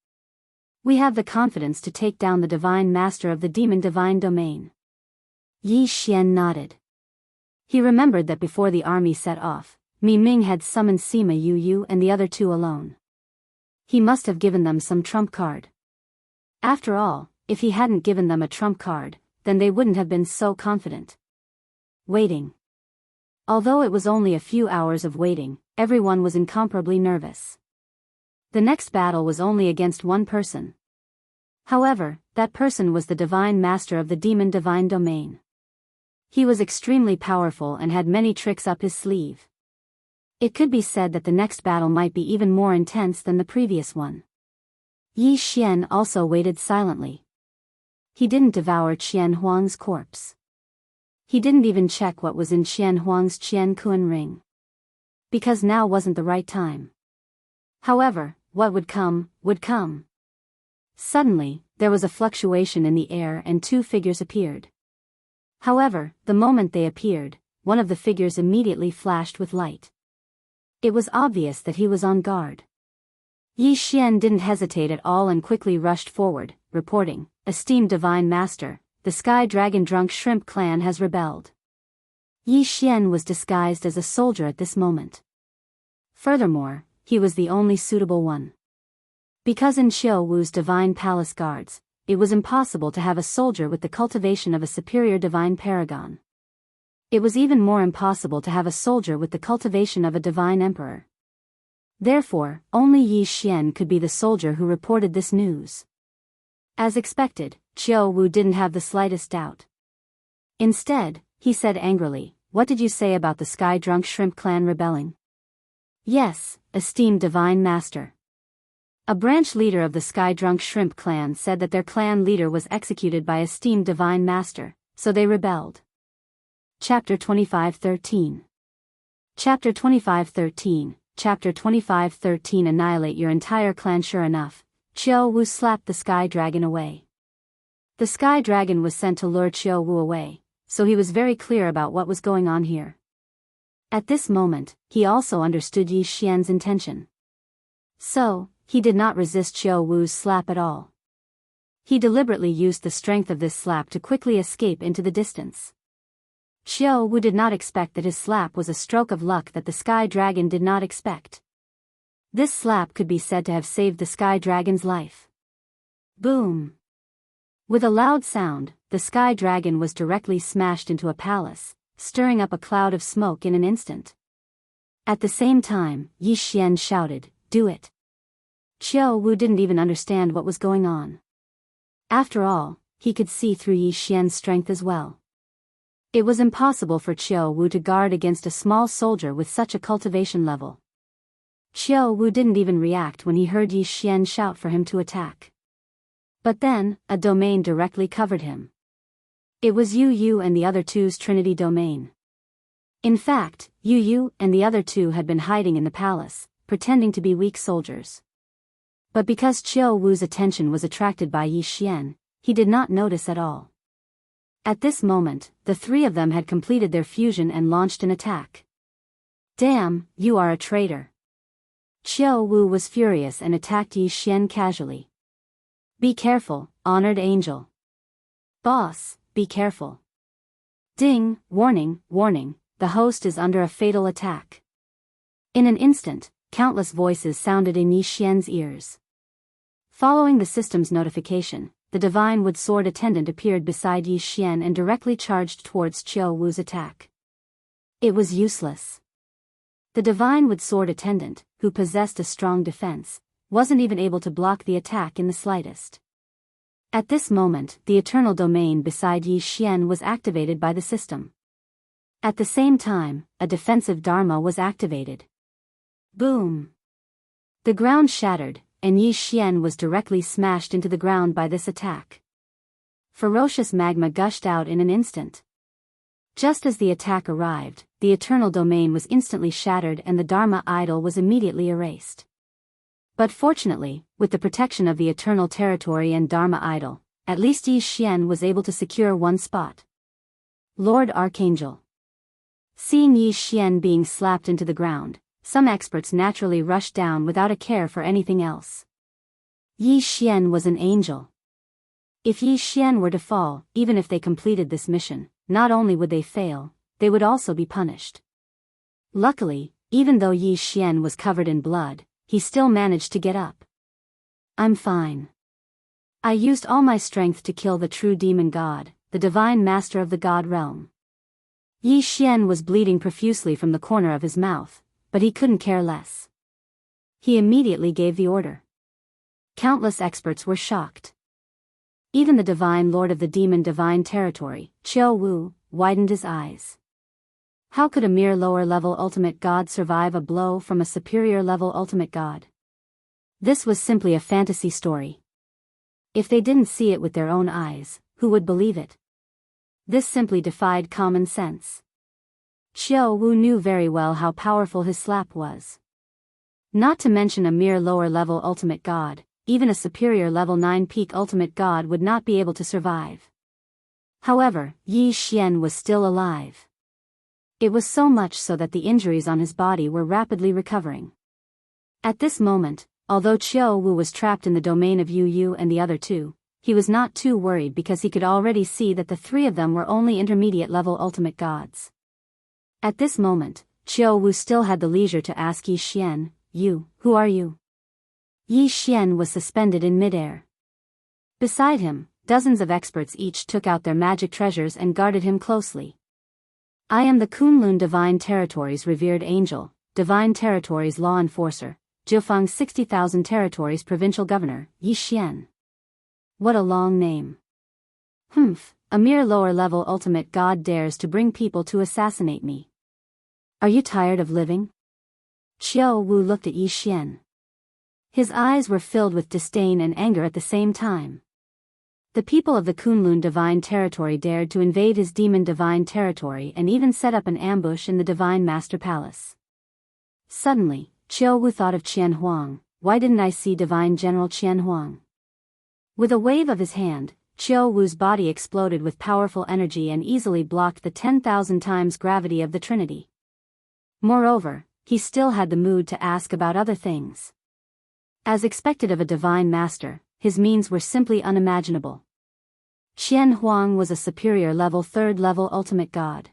We have the confidence to take down the divine master of the demon divine domain. Yi Xian nodded. He remembered that before the army set off, Mi Ming had summoned Sima Yu and the other two alone. He must have given them some trump card. After all, if he hadn't given them a trump card, then they wouldn't have been so confident. Waiting. Although it was only a few hours of waiting, everyone was incomparably nervous. The next battle was only against one person. However, that person was the divine master of the demon divine domain. He was extremely powerful and had many tricks up his sleeve. It could be said that the next battle might be even more intense than the previous one. Yi Xian also waited silently. He didn't devour Qian Huang's corpse. He didn't even check what was in Qian Huang's Qian Kun ring. Because now wasn't the right time. However, what would come, would come. Suddenly, there was a fluctuation in the air and two figures appeared. However, the moment they appeared, one of the figures immediately flashed with light. It was obvious that he was on guard. Yi Xian didn't hesitate at all and quickly rushed forward, reporting, "Esteemed Divine Master, the Sky Dragon Drunk Shrimp Clan has rebelled." Yi Xian was disguised as a soldier at this moment. Furthermore, he was the only suitable one. Because in Xiao Wu's divine palace guards, it was impossible to have a soldier with the cultivation of a superior divine paragon. It was even more impossible to have a soldier with the cultivation of a divine emperor. Therefore, only Yi Xian could be the soldier who reported this news. As expected, Xiao Wu didn't have the slightest doubt. Instead, he said angrily, "What did you say about the Sky Drunk Shrimp Clan rebelling?" "Yes, esteemed divine master." A branch leader of the Sky Drunk Shrimp Clan said that their clan leader was executed by esteemed divine master, so they rebelled. Chapter 25:13. Chapter 25:13. Chapter 25:13. Annihilate your entire clan. Sure enough, Xiao Wu slapped the Sky Dragon away. The Sky Dragon was sent to lure Xiao Wu away, so he was very clear about what was going on here. At this moment, he also understood Yi Xian's intention. So, he did not resist Xiao Wu's slap at all. He deliberately used the strength of this slap to quickly escape into the distance. Xiao Wu did not expect that his slap was a stroke of luck that the Sky Dragon did not expect. This slap could be said to have saved the Sky Dragon's life. Boom! With a loud sound, the Sky Dragon was directly smashed into a palace, stirring up a cloud of smoke in an instant. At the same time, Yi Xian shouted, "Do it!" Xiao Wu didn't even understand what was going on. After all, he could see through Yi Xian's strength as well. It was impossible for Xiao Wu to guard against a small soldier with such a cultivation level. Xiao Wu didn't even react when he heard Yi Xian shout for him to attack. But then, a domain directly covered him. It was Yu and the other two's Trinity domain. In fact, Yu and the other two had been hiding in the palace, pretending to be weak soldiers. But because Xiao Wu's attention was attracted by Yi Xian, he did not notice at all. At this moment, the three of them had completed their fusion and launched an attack. "Damn, you are a traitor." Xiao Wu was furious and attacked Yi Xian casually. "Be careful, honored angel." "Boss, be careful." Ding, warning, warning, the host is under a fatal attack. In an instant, countless voices sounded in Yi Xian's ears. Following the system's notification, the divine wood sword attendant appeared beside Yi Xian and directly charged towards Xiao Wu's attack. It was useless. The divine wood sword attendant, who possessed a strong defense, wasn't even able to block the attack in the slightest. At this moment, the eternal domain beside Yi Xian was activated by the system. At the same time, a defensive dharma was activated. Boom! The ground shattered, and Yi Xian was directly smashed into the ground by this attack. Ferocious magma gushed out in an instant. Just as the attack arrived, the eternal domain was instantly shattered and the Dharma idol was immediately erased. But fortunately, with the protection of the eternal territory and Dharma idol, at least Yi Xian was able to secure one spot. Lord Archangel. Seeing Yi Xian being slapped into the ground, some experts naturally rushed down without a care for anything else. Yi Xian was an angel. If Yi Xian were to fall, even if they completed this mission, not only would they fail, they would also be punished. Luckily, even though Yi Xian was covered in blood, he still managed to get up. I'm fine. I used all my strength to kill the true demon god, the divine master of the god realm. Yi Xian was bleeding profusely from the corner of his mouth, but he couldn't care less. He immediately gave the order. Countless experts were shocked. Even the divine lord of the demon divine territory, Qiu Wu, widened his eyes. How could a mere lower-level ultimate god survive a blow from a superior-level ultimate god? This was simply a fantasy story. If they didn't see it with their own eyes, who would believe it? This simply defied common sense. Qiu Wu knew very well how powerful his slap was. Not to mention a mere lower-level ultimate god, even a superior level 9 peak ultimate god would not be able to survive. However, Yi Xian was still alive. It was so much so that the injuries on his body were rapidly recovering. At this moment, although Qiu Wu was trapped in the domain of Yu Yu and the other two, he was not too worried because he could already see that the three of them were only intermediate level ultimate gods. At this moment, Qiu Wu still had the leisure to ask Yi Xian, who are you? Yi Xian was suspended in midair. Beside him, dozens of experts each took out their magic treasures and guarded him closely. I am the Kunlun Divine Territories revered angel, Divine Territories law enforcer, Jiufeng 60,000 Territories provincial governor, Yi Xian. What a long name. A mere lower-level ultimate god dares to bring people to assassinate me. Are you tired of living? Qiu Wu looked at Yi Xian. His eyes were filled with disdain and anger at the same time. The people of the Kunlun Divine Territory dared to invade his demon Divine Territory and even set up an ambush in the Divine Master Palace. Suddenly, Qiu Wu thought of Qian Huang. Why didn't I see Divine General Qian Huang? With a wave of his hand, Qiu Wu's body exploded with powerful energy and easily blocked the 10,000 times gravity of the Trinity. Moreover, he still had the mood to ask about other things. As expected of a divine master, his means were simply unimaginable. Qian Huang was a superior level 3rd level ultimate god.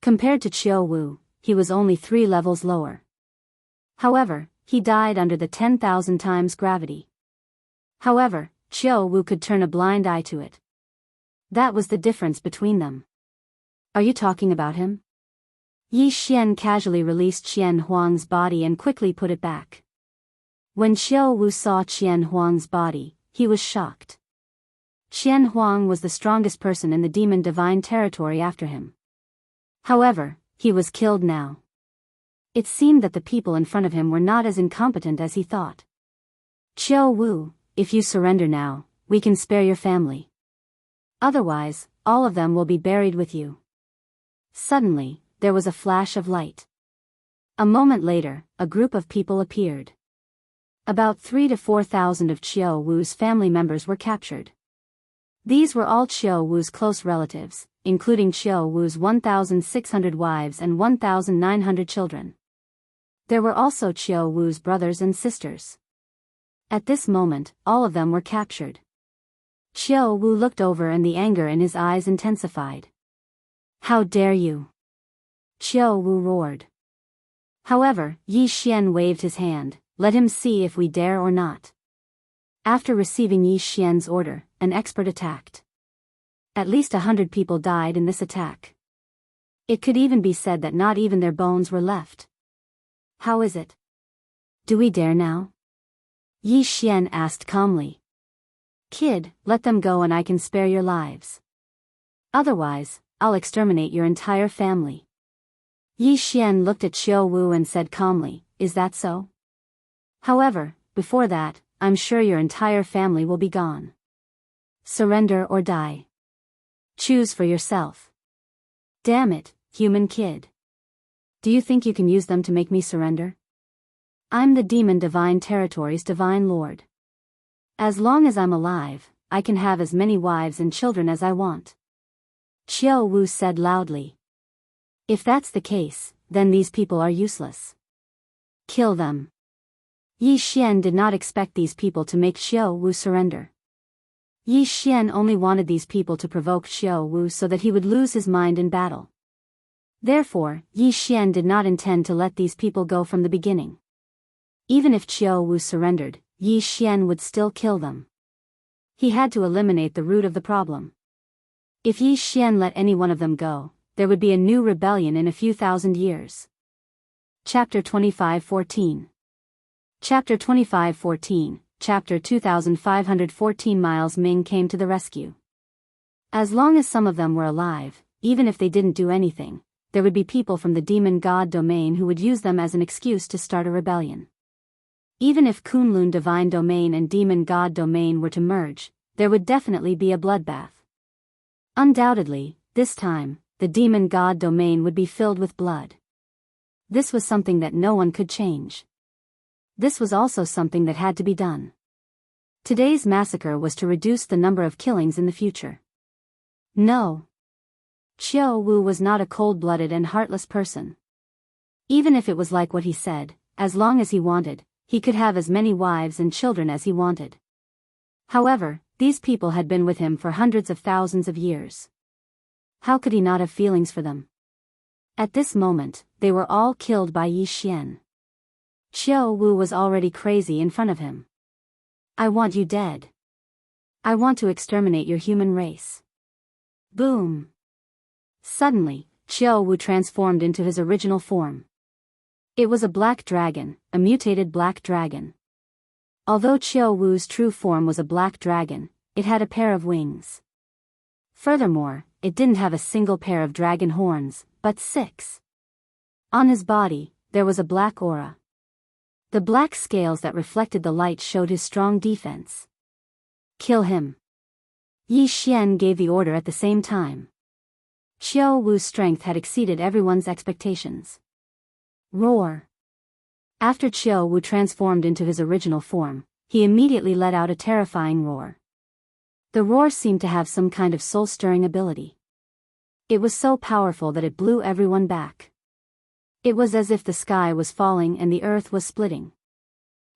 Compared to Qiu Wu, he was only 3 levels lower. However, he died under the 10,000 times gravity. However, Qiu Wu could turn a blind eye to it. That was the difference between them. Are you talking about him? Yi Xian casually released Qian Huang's body and quickly put it back. When Qiu Wu saw Qian Huang's body, he was shocked. Qian Huang was the strongest person in the demon divine territory after him. However, he was killed now. It seemed that the people in front of him were not as incompetent as he thought. Qiu Wu, if you surrender now, we can spare your family. Otherwise, all of them will be buried with you. Suddenly, there was a flash of light. A moment later, a group of people appeared. About 3,000 to 4,000 of Qiu Wu's family members were captured. These were all Qiu Wu's close relatives, including Qiu Wu's 1,600 wives and 1,900 children. There were also Qiu Wu's brothers and sisters. At this moment, all of them were captured. Qiu Wu looked over and the anger in his eyes intensified. How dare you? Qiu Wu roared. However, Yi Xian waved his hand. Let him see if we dare or not. After receiving Yi Xian's order, an expert attacked. At least 100 people died in this attack. It could even be said that not even their bones were left. How is it? Do we dare now? Yi Xian asked calmly. Kid, let them go and I can spare your lives. Otherwise, I'll exterminate your entire family. Yi Xian looked at Qiu Wu and said calmly, is that so? However, before that, I'm sure your entire family will be gone. Surrender or die. Choose for yourself. Damn it, human kid. Do you think you can use them to make me surrender? I'm the demon divine territory's divine lord. As long as I'm alive, I can have as many wives and children as I want. Qiao Wu said loudly. If that's the case, then these people are useless. Kill them. Yi Xian did not expect these people to make Qiao Wu surrender. Yi Xian only wanted these people to provoke Qiao Wu so that he would lose his mind in battle. Therefore, Yi Xian did not intend to let these people go from the beginning. Even if Qiao Wu surrendered, Yi Xian would still kill them. He had to eliminate the root of the problem. If Yi Xian let any one of them go, there would be a new rebellion in a few thousand years. Chapter 25:14. Chapter 25:14, Chapter 2514. Miles Ming came to the rescue. As long as some of them were alive, even if they didn't do anything, there would be people from the demon god domain who would use them as an excuse to start a rebellion. Even if Kunlun divine domain and demon god domain were to merge, there would definitely be a bloodbath. Undoubtedly, this time, the demon god domain would be filled with blood. This was something that no one could change. This was also something that had to be done. Today's massacre was to reduce the number of killings in the future. No. Qiao Wu was not a cold-blooded and heartless person. Even if it was like what he said, as long as he wanted, he could have as many wives and children as he wanted. However, these people had been with him for hundreds of thousands of years. How could he not have feelings for them? At this moment, they were all killed by Yi Xian. Qiao Wu was already crazy in front of him. I want you dead. I want to exterminate your human race. Boom. Suddenly, Qiao Wu transformed into his original form. It was a black dragon, a mutated black dragon. Although Qiao Wu's true form was a black dragon, it had a pair of wings. Furthermore, it didn't have a single pair of dragon horns, but 6. On his body, there was a black aura. The black scales that reflected the light showed his strong defense. Kill him. Yi Xian gave the order at the same time. Qiao Wu's strength had exceeded everyone's expectations. Roar. After Qiao Wu transformed into his original form, he immediately let out a terrifying roar. The roar seemed to have some kind of soul-stirring ability. It was so powerful that it blew everyone back. It was as if the sky was falling and the earth was splitting.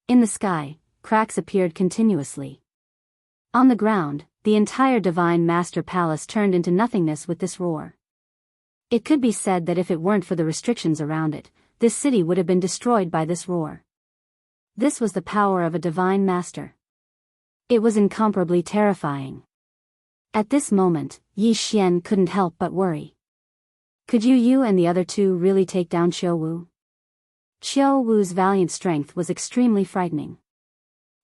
In the sky, cracks appeared continuously. On the ground, the entire Divine Master Palace turned into nothingness with this roar. It could be said that if it weren't for the restrictions around it, this city would have been destroyed by this roar. This was the power of a Divine Master. It was incomparably terrifying. At this moment, Yi Xian couldn't help but worry. Could you and the other two really take down Qiao Wu? Qiao Wu's valiant strength was extremely frightening.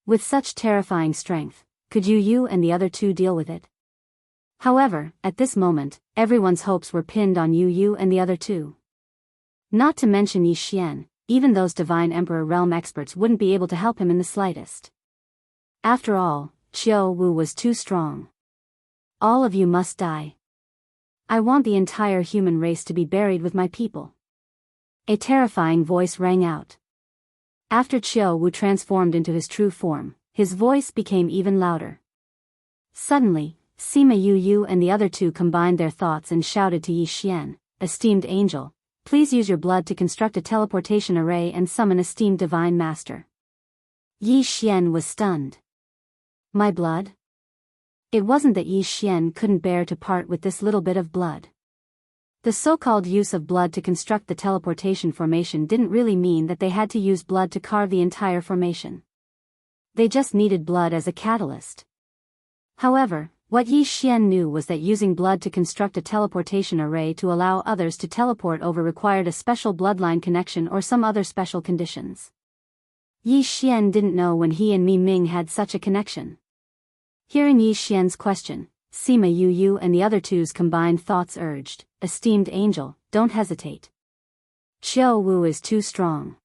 With such terrifying strength, could you and the other two deal with it? However, at this moment, everyone's hopes were pinned on you and the other two. Not to mention Yi Xian, even those Divine Emperor Realm experts wouldn't be able to help him in the slightest. After all, Qiao Wu was too strong. All of you must die. I want the entire human race to be buried with my people. A terrifying voice rang out. After Qiao Wu transformed into his true form, his voice became even louder. Suddenly, Sima Yu and the other two combined their thoughts and shouted to Yi Xian, Esteemed Angel, please use your blood to construct a teleportation array and summon Esteemed Divine Master. Yi Xian was stunned. My blood? It wasn't that Yi Xian couldn't bear to part with this little bit of blood. The so-called use of blood to construct the teleportation formation didn't really mean that they had to use blood to carve the entire formation. They just needed blood as a catalyst. However, what Yi Xian knew was that using blood to construct a teleportation array to allow others to teleport over required a special bloodline connection or some other special conditions. Yi Xian didn't know when he and Mi Ming had such a connection. Hearing Yi Xian's question, Sima Yu and the other two's combined thoughts urged, Esteemed Angel, don't hesitate. Qiao Wu is too strong.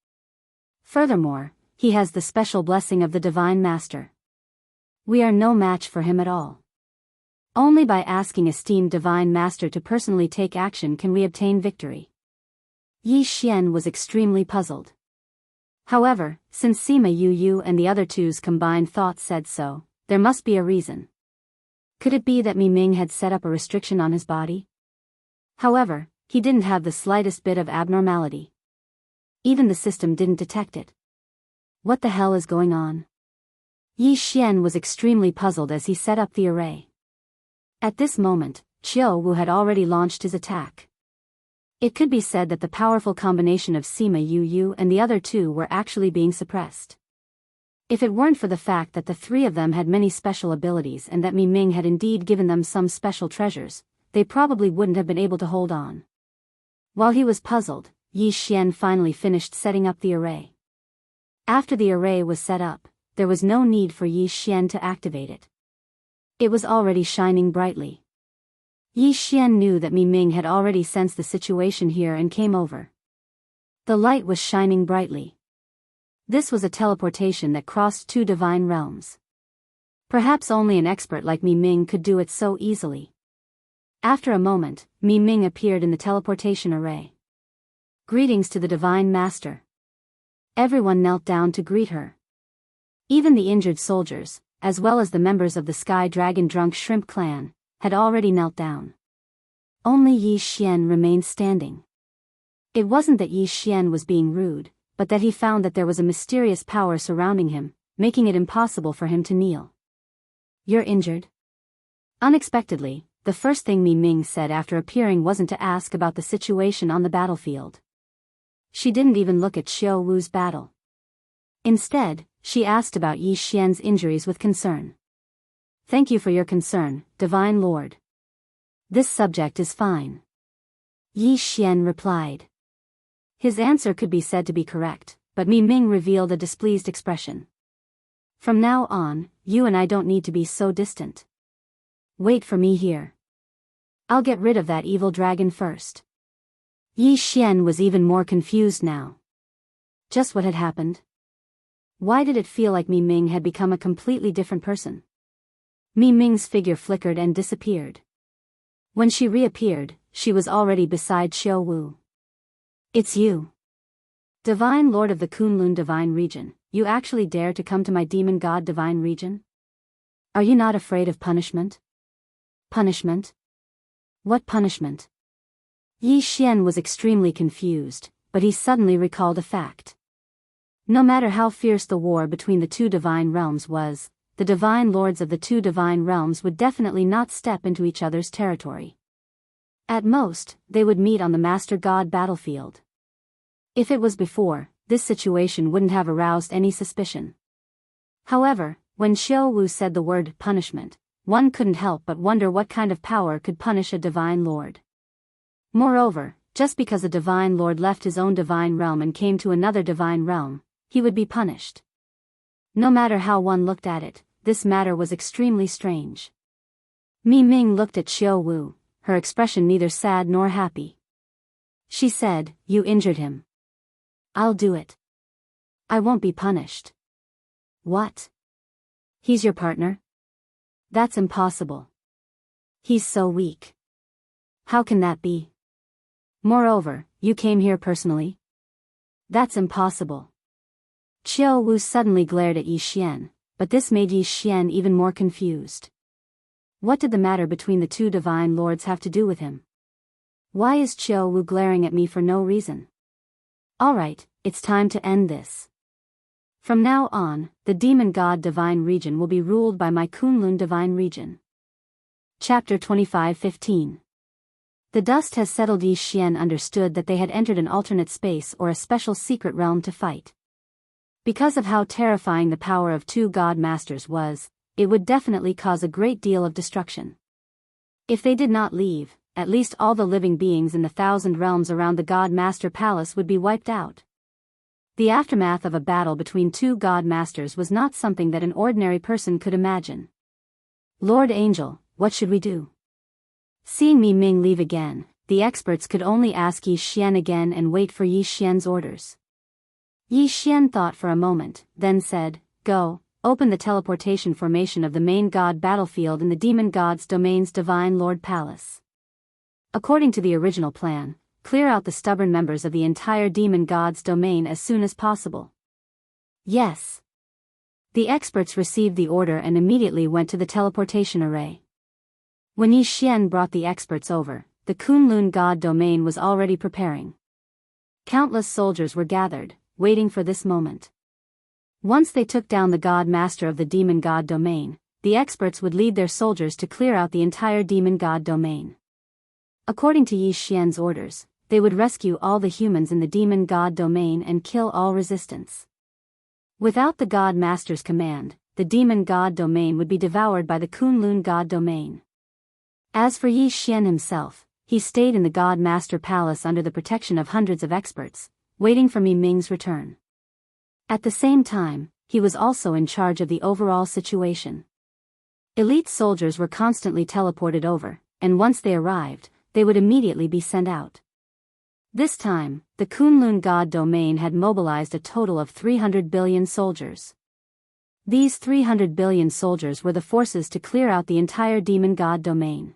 Furthermore, he has the special blessing of the Divine Master. We are no match for him at all. Only by asking esteemed Divine Master to personally take action can we obtain victory. Yi Xian was extremely puzzled. However, since Sima Yu and the other two's combined thoughts said so, there must be a reason. Could it be that Mi Ming had set up a restriction on his body? However, he didn't have the slightest bit of abnormality. Even the system didn't detect it. What the hell is going on? Yi Xian was extremely puzzled as he set up the array. At this moment, Qiu Wu had already launched his attack. It could be said that the powerful combination of Sima Yu and the other two were actually being suppressed. If it weren't for the fact that the three of them had many special abilities and that Mi Ming had indeed given them some special treasures, they probably wouldn't have been able to hold on. While he was puzzled, Yi Xian finally finished setting up the array. After the array was set up, there was no need for Yi Xian to activate it. It was already shining brightly. Yi Xian knew that Mi Ming had already sensed the situation here and came over. The light was shining brightly. This was a teleportation that crossed two divine realms. Perhaps only an expert like Mi Ming could do it so easily. After a moment, Mi Ming appeared in the teleportation array. Greetings to the Divine Master. Everyone knelt down to greet her. Even the injured soldiers, as well as the members of the Sky Dragon Drunk Shrimp clan, had already knelt down. Only Yi Xian remained standing. It wasn't that Yi Xian was being rude, but that he found that there was a mysterious power surrounding him, making it impossible for him to kneel. You're injured? Unexpectedly, the first thing Mi Ming said after appearing wasn't to ask about the situation on the battlefield. She didn't even look at Qiu Wu's battle. Instead, she asked about Yi Xian's injuries with concern. Thank you for your concern, Divine Lord. This subject is fine. Yi Xian replied. His answer could be said to be correct, but Mi Ming revealed a displeased expression. From now on, you and I don't need to be so distant. Wait for me here. I'll get rid of that evil dragon first. Yi Xian was even more confused now. Just what had happened? Why did it feel like Mi Ming had become a completely different person? Mi Ming's figure flickered and disappeared. When she reappeared, she was already beside Qiu Wu. It's you. Divine Lord of the Kunlun Divine Region, you actually dare to come to my Demon God Divine Region? Are you not afraid of punishment? Punishment? What punishment? Yi Xian was extremely confused, but he suddenly recalled a fact. No matter how fierce the war between the two divine realms was, the divine lords of the two divine realms would definitely not step into each other's territory. At most, they would meet on the Master God battlefield. If it was before, this situation wouldn't have aroused any suspicion. However, when Qiu Wu said the word punishment, one couldn't help but wonder what kind of power could punish a divine lord. Moreover, just because a divine lord left his own divine realm and came to another divine realm, he would be punished. No matter how one looked at it, this matter was extremely strange. Mi Ming looked at Qiu Wu, her expression neither sad nor happy. She said, You injured him. I'll do it. I won't be punished. What? He's your partner? That's impossible. He's so weak. How can that be? Moreover, you came here personally? That's impossible. Qiu Wu suddenly glared at Yi Xian, but this made Yi Xian even more confused. What did the matter between the two divine lords have to do with him? Why is Qiu Wu glaring at me for no reason? Alright, it's time to end this. From now on, the Demon God Divine Region will be ruled by my Kunlun Divine Region. Chapter 25:15. The dust has settled. Yi Xian understood that they had entered an alternate space or a special secret realm to fight. Because of how terrifying the power of two God Masters was, it would definitely cause a great deal of destruction. If they did not leave, at least all the living beings in the 1,000 realms around the God Master Palace would be wiped out. The aftermath of a battle between two God Masters was not something that an ordinary person could imagine. Lord Angel, what should we do? Seeing Mi Ming leave again, the experts could only ask Yi Xian again and wait for Yi Xian's orders. Yi Xian thought for a moment, then said, "Go, open the teleportation formation of the main god battlefield in the demon god's domain's divine lord palace. According to the original plan, clear out the stubborn members of the entire demon god's domain as soon as possible." Yes. The experts received the order and immediately went to the teleportation array. When Yi Xian brought the experts over, the Kunlun god domain was already preparing. Countless soldiers were gathered, waiting for this moment. Once they took down the god master of the demon god domain, the experts would lead their soldiers to clear out the entire demon god domain. According to Yi Xian's orders, they would rescue all the humans in the demon god domain and kill all resistance. Without the god master's command, the demon god domain would be devoured by the Kunlun god domain. As for Yi Xian himself, he stayed in the god master palace under the protection of hundreds of experts, waiting for Mi Ming's return. At the same time, he was also in charge of the overall situation. Elite soldiers were constantly teleported over, and once they arrived, they would immediately be sent out. This time, the Kunlun god domain had mobilized a total of 300 billion soldiers. These 300 billion soldiers were the forces to clear out the entire demon god domain.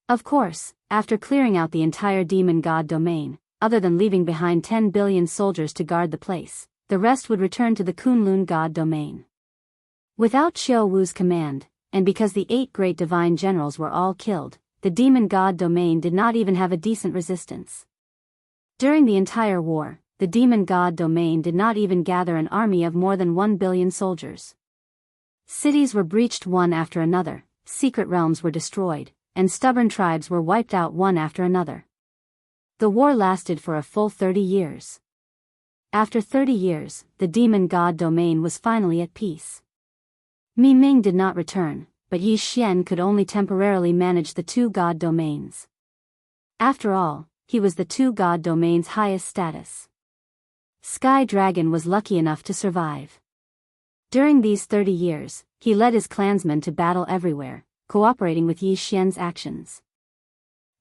Of course, after clearing out the entire demon god domain, other than leaving behind 10 billion soldiers to guard the place, the rest would return to the Kunlun god domain. Without Xiao Wu's command, and because the 8 great divine generals were all killed, the demon god domain did not even have a decent resistance. During the entire war, the demon god domain did not even gather an army of more than 1 billion soldiers. Cities were breached one after another, secret realms were destroyed, and stubborn tribes were wiped out one after another. The war lasted for a full 30 years. After 30 years, the demon god domain was finally at peace. Mi Ming did not return, but Yi Xian could only temporarily manage the 2 god domains. After all, he was the 2 god domain's highest status. Sky Dragon was lucky enough to survive. During these 30 years, he led his clansmen to battle everywhere, cooperating with Yi Xian's actions.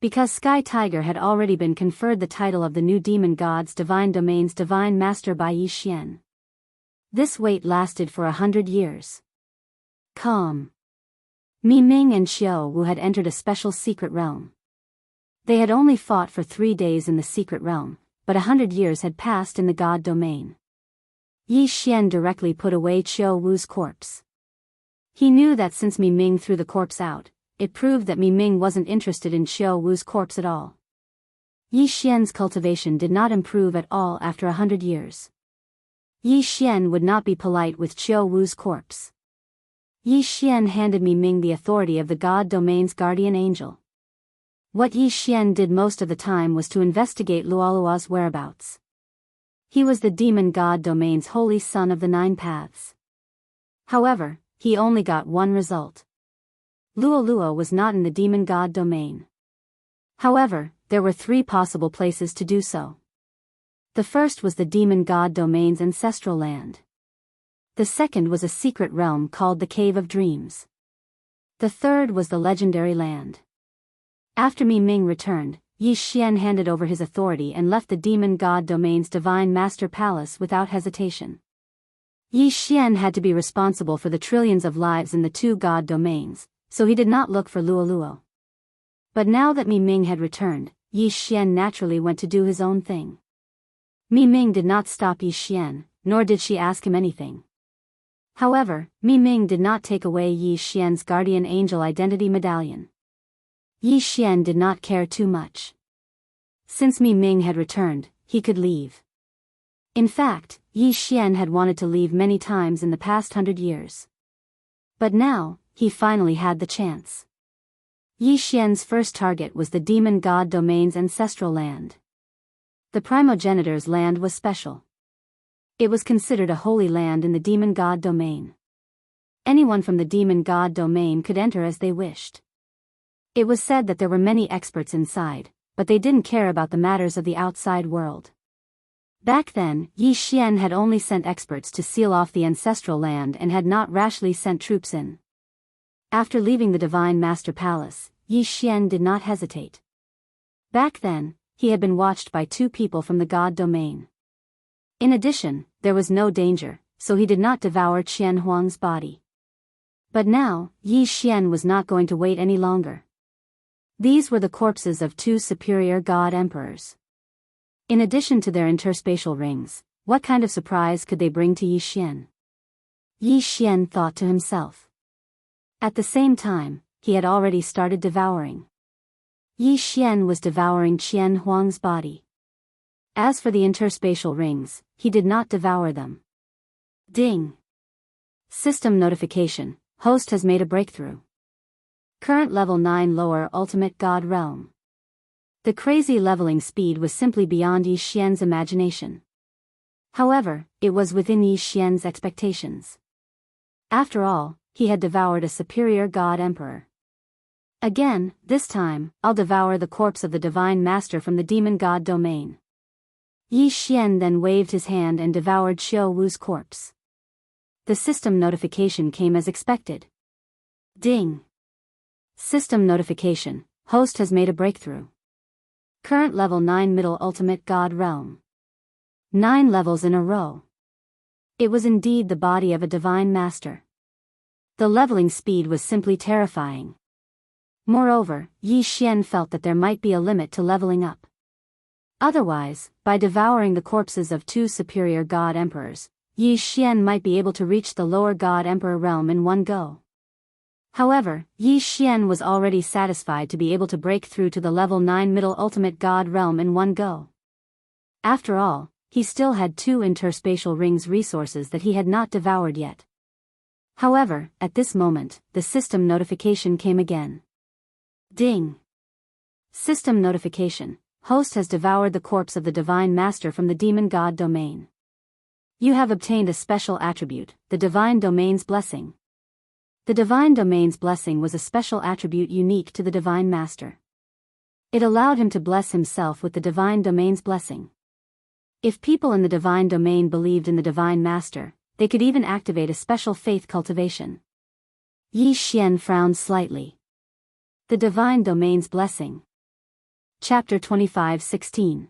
Because Sky Tiger had already been conferred the title of the new demon god's divine domain's divine master by Yi Xian. This wait lasted for 100 years. Calm. Mi Ming and Xiao Wu had entered a special secret realm. They had only fought for 3 days in the secret realm, but 100 years had passed in the god domain. Yi Xian directly put away Xiao Wu's corpse. He knew that since Mi Ming threw the corpse out, it proved that Mi Ming wasn't interested in Xiao Wu's corpse at all. Yi Xian's cultivation did not improve at all after 100 years. Yi Xian would not be polite with Xiao Wu's corpse. Yi Xian handed Mi Ming the authority of the god domain's guardian angel. What Yi Xian did most of the time was to investigate Luolua's whereabouts. He was the demon god domain's holy son of the 9 paths. However, he only got one result. Luolua was not in the demon god domain. However, there were 3 possible places to do so. The first was the demon god domain's ancestral land. The second was a secret realm called the Cave of Dreams. The third was the legendary land. After Mi Ming returned, Yi Xian handed over his authority and left the demon god domain's divine master palace without hesitation. Yi Xian had to be responsible for the trillions of lives in the 2 god domains, so he did not look for Luoluo. But now that Mi Ming had returned, Yi Xian naturally went to do his own thing. Mi Ming did not stop Yi Xian, nor did she ask him anything. However, Mi Ming did not take away Yi Xian's guardian angel identity medallion. Yi Xian did not care too much. Since Mi Ming had returned, he could leave. In fact, Yi Xian had wanted to leave many times in the past 100 years. But now, he finally had the chance. Yi Xian's first target was the demon god domain's ancestral land. The primogenitor's land was special. It was considered a holy land in the demon god domain. Anyone from the demon god domain could enter as they wished. It was said that there were many experts inside, but they didn't care about the matters of the outside world. Back then, Yi Xian had only sent experts to seal off the ancestral land and had not rashly sent troops in. After leaving the Divine Master Palace, Yi Xian did not hesitate. Back then, he had been watched by 2 people from the God domain. In addition, there was no danger, so he did not devour Qian Huang's body. But now, Yi Xian was not going to wait any longer. These were the corpses of two superior god emperors. In addition to their interspatial rings, what kind of surprise could they bring to Yi Xian? Yi Xian thought to himself. At the same time, he had already started devouring. Yi Xian was devouring Qian Huang's body. As for the interspatial rings, he did not devour them. Ding! System notification, host has made a breakthrough. Current level 9 lower ultimate god realm. The crazy leveling speed was simply beyond Yi Xian's imagination. However, it was within Yi Xian's expectations. After all, he had devoured a superior god emperor. Again, this time, I'll devour the corpse of the divine master from the demon god domain. Yi Xian then waved his hand and devoured Xiao Wu's corpse. The system notification came as expected. Ding! System notification, host has made a breakthrough. Current level 9 middle ultimate god realm. 9 levels in a row. It was indeed the body of a divine master. The leveling speed was simply terrifying. Moreover, Yi Xian felt that there might be a limit to leveling up. Otherwise, by devouring the corpses of two superior god emperors, Yi Xian might be able to reach the lower god emperor realm in one go. However, Yi Xian was already satisfied to be able to break through to the level 9 middle ultimate god realm in one go. After all, he still had 2 interspatial rings resources that he had not devoured yet. However, at this moment, the system notification came again. Ding! System notification, host has devoured the corpse of the divine master from the demon god domain. You have obtained a special attribute, the divine domain's blessing. The divine domain's blessing was a special attribute unique to the divine master. It allowed him to bless himself with the divine domain's blessing. If people in the divine domain believed in the divine master, they could even activate a special faith cultivation. Yi Xian frowned slightly. The divine domain's blessing. Chapter 25:16.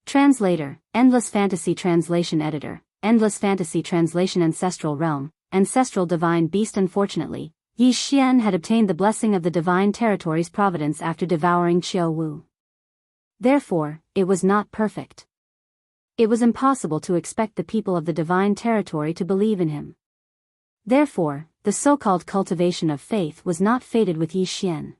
Translator, Endless Fantasy Translation Editor, Endless Fantasy Translation Ancestral Realm, Ancestral Divine Beast. Unfortunately, Yi Xian had obtained the blessing of the divine territory's providence after devouring Xiao Wu. Therefore, it was not perfect. It was impossible to expect the people of the divine territory to believe in him. Therefore, the so-called cultivation of faith was not fated with Yi Xian.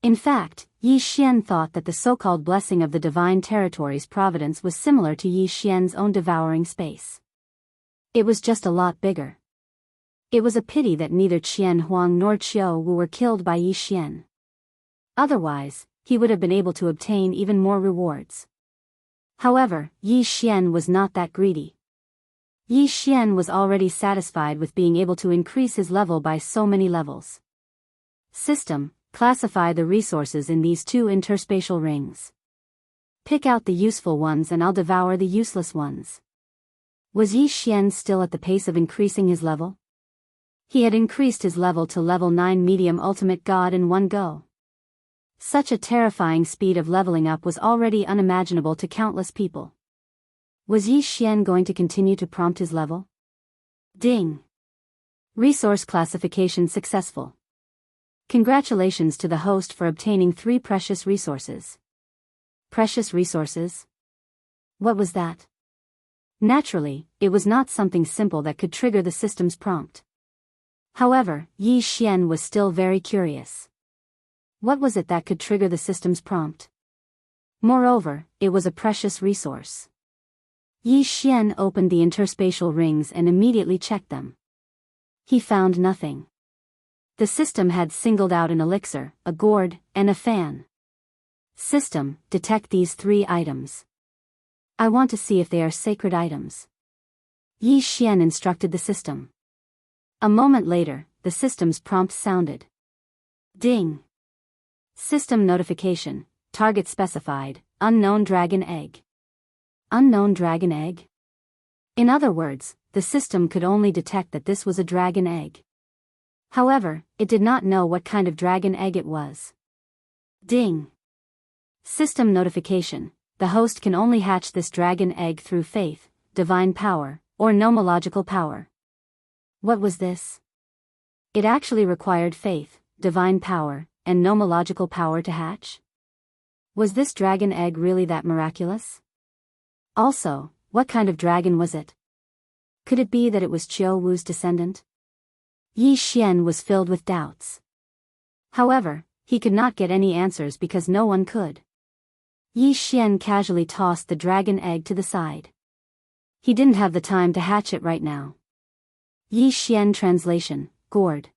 In fact, Yi Xian thought that the so-called blessing of the divine territory's providence was similar to Yi Xian's own devouring space. It was just a lot bigger. It was a pity that neither Qian Huang nor Xiao Wu were killed by Yi Xian. Otherwise, he would have been able to obtain even more rewards. However, Yi Xian was not that greedy. Yi Xian was already satisfied with being able to increase his level by so many levels. System, classify the resources in these 2 interspatial rings. Pick out the useful ones and I'll devour the useless ones. Was Yi Xian still at the pace of increasing his level? He had increased his level to level 9 medium ultimate god in one go. Such a terrifying speed of leveling up was already unimaginable to countless people. Was Yi Xian going to continue to prompt his level? Ding! Resource classification successful. Congratulations to the host for obtaining 3 precious resources. Precious resources? What was that? Naturally, it was not something simple that could trigger the system's prompt. However, Yi Xian was still very curious. What was it that could trigger the system's prompt? Moreover, it was a precious resource. Yi Xian opened the interspatial rings and immediately checked them. He found nothing. The system had singled out an elixir, a gourd, and a fan. System, detect these 3 items. I want to see if they are sacred items. Yi Xian instructed the system. A moment later, the system's prompt sounded. Ding! System notification, target specified, unknown dragon egg. Unknown dragon egg? In other words, the system could only detect that this was a dragon egg. However, it did not know what kind of dragon egg it was. Ding! System notification, the host can only hatch this dragon egg through faith, divine power, or nomological power. What was this? It actually required faith, divine power, and nomological power to hatch? Was this dragon egg really that miraculous? Also, what kind of dragon was it? Could it be that it was Qiu Wu's descendant? Yi Xian was filled with doubts. However, he could not get any answers because no one could. Yi Xian casually tossed the dragon egg to the side. He didn't have the time to hatch it right now. Yi Xian translation, gourd.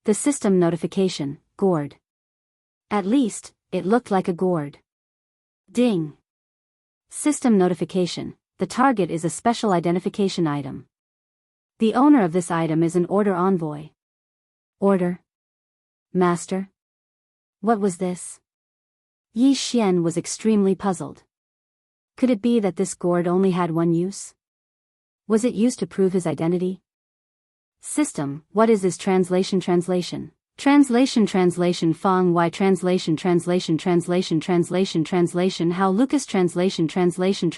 The system notification, gourd. At least, it looked like a gourd. Ding. System notification, the target is a special identification item. The owner of this item is an order envoy. Order? Master? What was this? Yi Xian was extremely puzzled. Could it be that this gourd only had one use? Was it used to prove his identity? System, what is this translation? Translation Fong Y translation how Lucas translation translation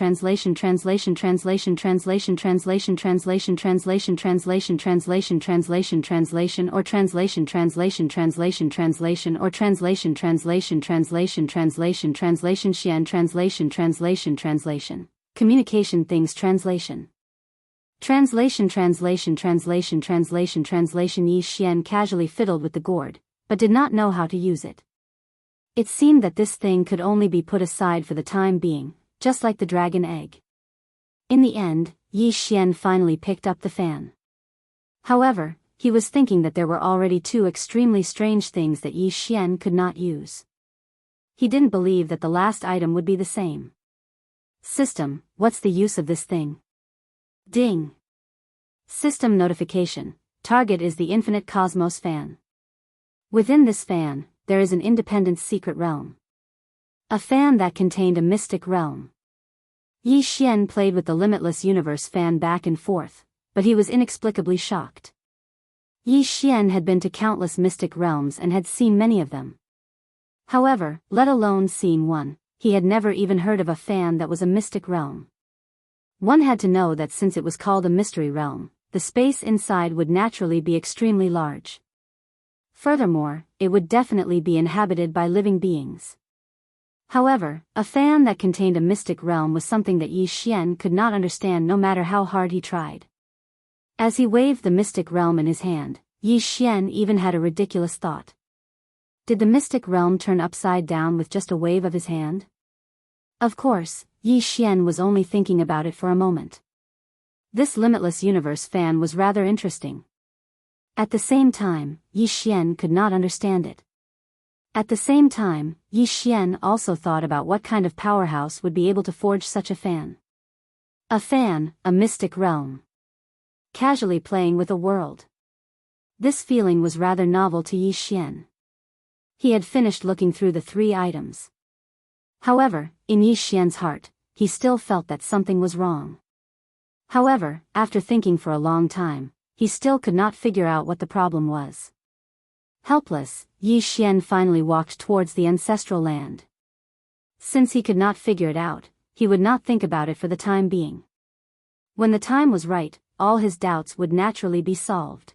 communication things translation. Translation Yi Xian casually fiddled with the gourd, but did not know how to use it. It seemed that this thing could only be put aside for the time being, just like the dragon egg. In the end, Yi Xian finally picked up the fan. However, he was thinking that there were already two extremely strange things that Yi Xian could not use. He didn't believe that the last item would be the same. System, what's the use of this thing? Ding. System notification, target is the infinite cosmos fan. Within this fan, there is an independent secret realm. A fan that contained a mystic realm. Yi Xian played with the limitless universe fan back and forth, but he was inexplicably shocked. Yi Xian had been to countless mystic realms and had seen many of them. However, let alone seen one, he had never even heard of a fan that was a mystic realm. One had to know that since it was called a mystery realm, the space inside would naturally be extremely large. Furthermore, it would definitely be inhabited by living beings. However, a fan that contained a mystic realm was something that Yi Xian could not understand no matter how hard he tried. As he waved the mystic realm in his hand, Yi Xian even had a ridiculous thought. Did the mystic realm turn upside down with just a wave of his hand? Of course, Yi Xian was only thinking about it for a moment. This limitless universe fan was rather interesting. At the same time, Yi Xian could not understand it. At the same time, Yi Xian also thought about what kind of powerhouse would be able to forge such a fan. A fan, a mystic realm. Casually playing with a world. This feeling was rather novel to Yi Xian. He had finished looking through the three items. However, in Yi Xian's heart, he still felt that something was wrong. However, after thinking for a long time, he still could not figure out what the problem was. Helpless, Yi Xian finally walked towards the ancestral land. Since he could not figure it out, he would not think about it for the time being. When the time was right, all his doubts would naturally be solved.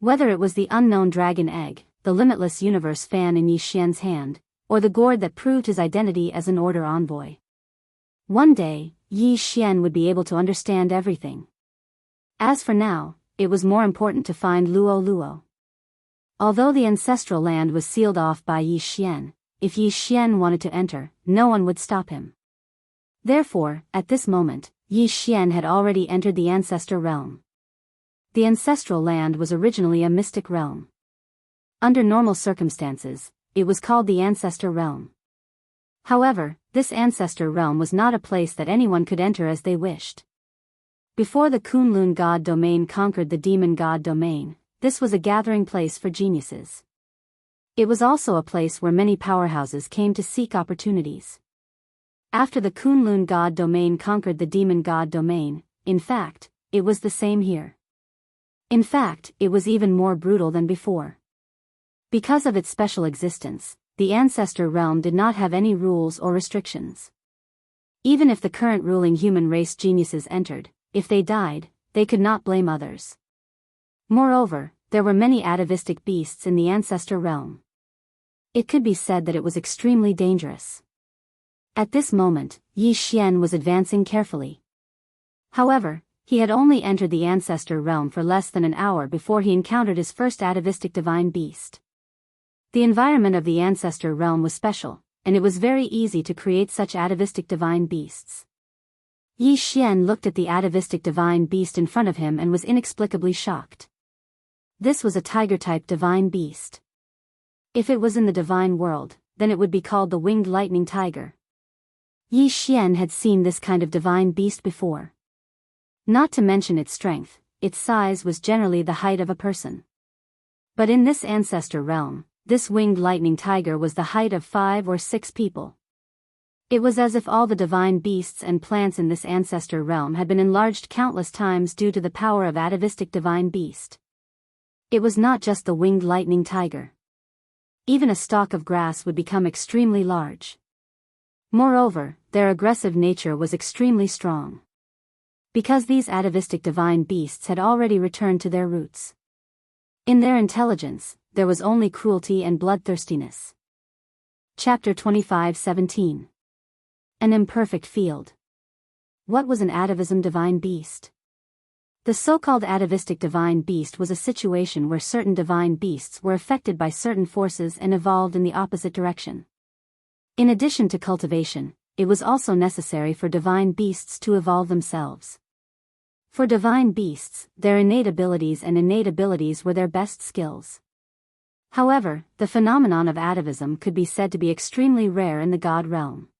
Whether it was the unknown dragon egg, the limitless universe fan in Yi Xian's hand, or the gourd that proved his identity as an order envoy. One day, Yi Xian would be able to understand everything. As for now, it was more important to find Luo Luo. Although the ancestral land was sealed off by Yi Xian, if Yi Xian wanted to enter, no one would stop him. Therefore, at this moment, Yi Xian had already entered the ancestor realm. The ancestral land was originally a mystic realm. Under normal circumstances, it was called the ancestor realm. However, this ancestor realm was not a place that anyone could enter as they wished. Before the Kunlun god domain conquered the demon god domain, this was a gathering place for geniuses. It was also a place where many powerhouses came to seek opportunities. After the Kunlun god domain conquered the demon god domain, in fact, it was the same here. In fact, it was even more brutal than before. Because of its special existence, the ancestor realm did not have any rules or restrictions. Even if the current ruling human race geniuses entered, if they died, they could not blame others. Moreover, there were many atavistic beasts in the ancestor realm. It could be said that it was extremely dangerous. At this moment, Yi Xian was advancing carefully. However, he had only entered the ancestor realm for less than an hour before he encountered his first atavistic divine beast. The environment of the ancestor realm was special, and it was very easy to create such atavistic divine beasts. Yi Xian looked at the atavistic divine beast in front of him and was inexplicably shocked. This was a tiger-type divine beast. If it was in the divine world, then it would be called the winged lightning tiger. Yi Xian had seen this kind of divine beast before. Not to mention its strength, its size was generally the height of a person. But in this ancestor realm, this winged lightning tiger was the height of 5 or 6 people. It was as if all the divine beasts and plants in this ancestor realm had been enlarged countless times due to the power of atavistic divine beast. It was not just the winged lightning tiger. Even a stalk of grass would become extremely large. Moreover, their aggressive nature was extremely strong. Because these atavistic divine beasts had already returned to their roots. In their intelligence, there was only cruelty and bloodthirstiness. Chapter 25:17. An imperfect field. What was an atavism divine beast? The so-called atavistic divine beast was a situation where certain divine beasts were affected by certain forces and evolved in the opposite direction. In addition to cultivation, it was also necessary for divine beasts to evolve themselves. For divine beasts, their innate abilities were their best skills. However, the phenomenon of atavism could be said to be extremely rare in the god realm.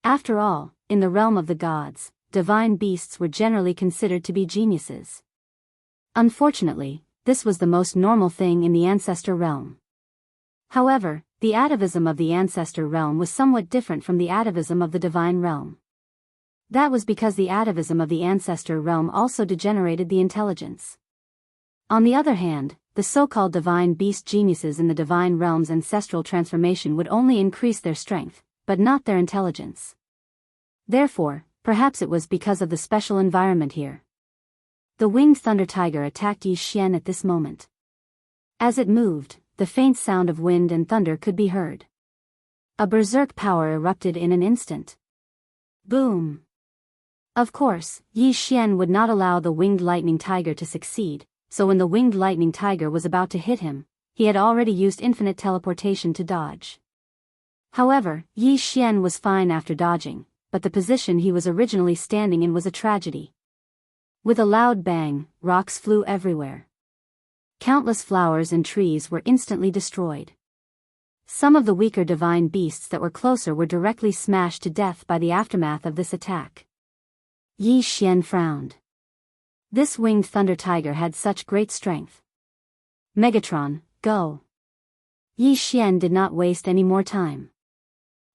After all, in the realm of the gods, divine beasts were generally considered to be geniuses. Unfortunately, this was the most normal thing in the ancestor realm. However, the atavism of the ancestor realm was somewhat different from the atavism of the divine realm. That was because the atavism of the ancestor realm also degenerated the intelligence. On the other hand, the so-called divine beast geniuses in the divine realm's ancestral transformation would only increase their strength, but not their intelligence. Therefore, perhaps it was because of the special environment here. The winged thunder tiger attacked Yi Xian at this moment. As it moved, the faint sound of wind and thunder could be heard. A berserk power erupted in an instant. Boom! Of course, Yi Xian would not allow the winged lightning tiger to succeed, so when the winged lightning tiger was about to hit him, he had already used infinite teleportation to dodge. However, Yi Xian was fine after dodging, but the position he was originally standing in was a tragedy. With a loud bang, rocks flew everywhere. Countless flowers and trees were instantly destroyed. Some of the weaker divine beasts that were closer were directly smashed to death by the aftermath of this attack. Yi Xian frowned. This winged thunder tiger had such great strength. Megatron, go! Yi Xian did not waste any more time.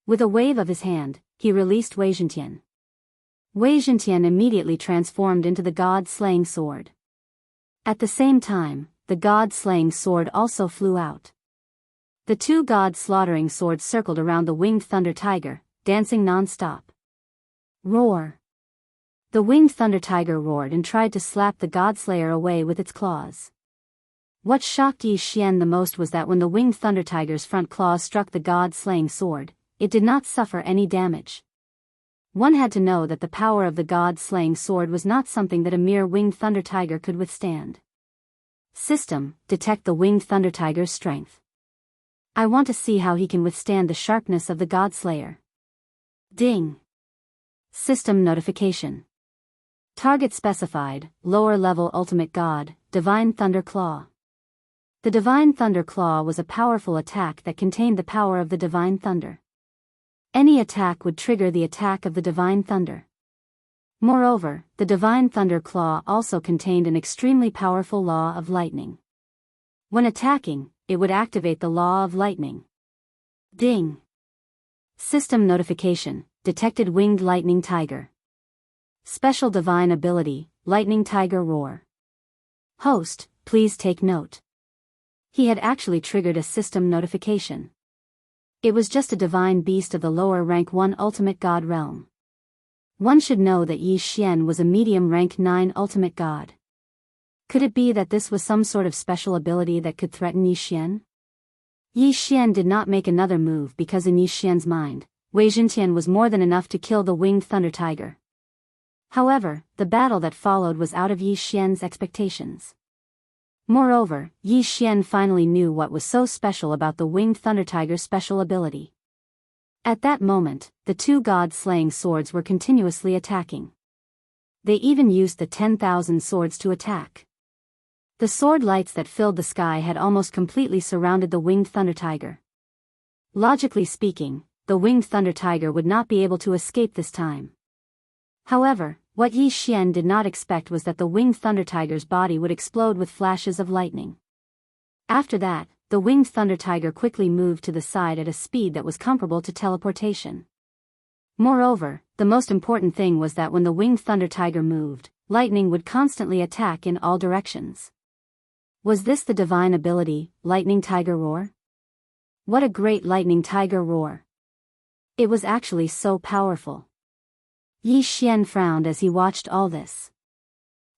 With a wave of his hand, he released Wei Zhentian. Wei Zhentian immediately transformed into the god-slaying sword. At the same time, the god-slaying sword also flew out. The two god-slaughtering swords circled around the winged thunder tiger, dancing non-stop. Roar! The winged thunder tiger roared and tried to slap the godslayer away with its claws. What shocked Yi Xian the most was that when the winged thunder tiger's front claws struck the god-slaying sword, it did not suffer any damage. One had to know that the power of the god-slaying sword was not something that a mere winged thunder tiger could withstand. System, detect the winged thunder tiger's strength. I want to see how he can withstand the sharpness of the godslayer. Ding! System notification. Target specified, lower level ultimate god, Divine Thunder Claw. The Divine Thunder Claw was a powerful attack that contained the power of the Divine Thunder. Any attack would trigger the attack of the Divine Thunder. Moreover, the Divine Thunder Claw also contained an extremely powerful law of lightning. When attacking, it would activate the law of lightning. Ding! System notification, detected winged lightning tiger. Special divine ability, lightning tiger roar. Host, please take note. He had actually triggered a system notification. It was just a divine beast of the lower rank 1 ultimate god realm. One should know that Yi Xian was a medium rank 9 ultimate god. Could it be that this was some sort of special ability that could threaten Yi Xian? Yi Xian did not make another move because in Yi Xian's mind, Wei Jintian was more than enough to kill the winged thunder tiger. However, the battle that followed was out of Yi Xian's expectations. Moreover, Yi Xian finally knew what was so special about the winged thunder tiger's special ability. At that moment, the two god-slaying swords were continuously attacking. They even used the 10,000 swords to attack. The sword lights that filled the sky had almost completely surrounded the winged thunder tiger. Logically speaking, the winged thunder tiger would not be able to escape this time. However, what Yi Xian did not expect was that the winged thunder tiger's body would explode with flashes of lightning. After that, the winged thunder tiger quickly moved to the side at a speed that was comparable to teleportation. Moreover, the most important thing was that when the winged thunder tiger moved, lightning would constantly attack in all directions. Was this the divine ability, Lightning Tiger Roar? What a great lightning tiger roar! It was actually so powerful. Yi Xian frowned as he watched all this.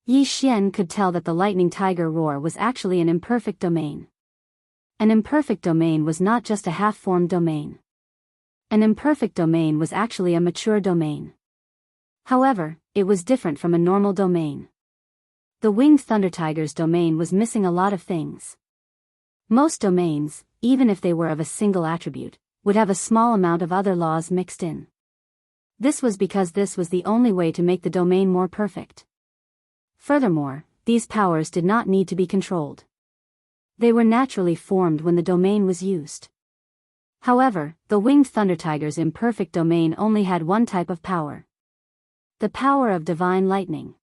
Yi Xian could tell that the lightning tiger roar was actually an imperfect domain. An imperfect domain was not just a half-formed domain. An imperfect domain was actually a mature domain. However, it was different from a normal domain. The winged thunder tiger's domain was missing a lot of things. Most domains, even if they were of a single attribute, would have a small amount of other laws mixed in. This was because this was the only way to make the domain more perfect. Furthermore, these powers did not need to be controlled. They were naturally formed when the domain was used. However, the winged thunder tiger's imperfect domain only had one type of power. The power of divine lightning.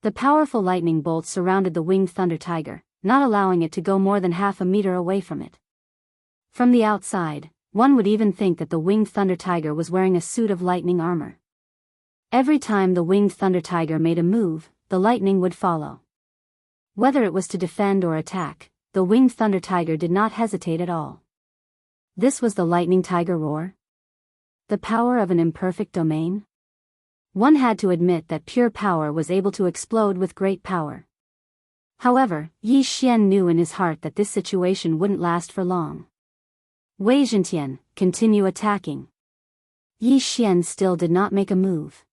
The powerful lightning bolt surrounded the winged thunder tiger, not allowing it to go more than half a meter away from it. From the outside, one would even think that the winged thunder tiger was wearing a suit of lightning armor. Every time the winged thunder tiger made a move, the lightning would follow. Whether it was to defend or attack, the winged thunder tiger did not hesitate at all. This was the lightning tiger roar? The power of an imperfect domain? One had to admit that pure power was able to explode with great power. However, Yi Xian knew in his heart that this situation wouldn't last for long. Wei Jintian, continue attacking. Yi Xian still did not make a move.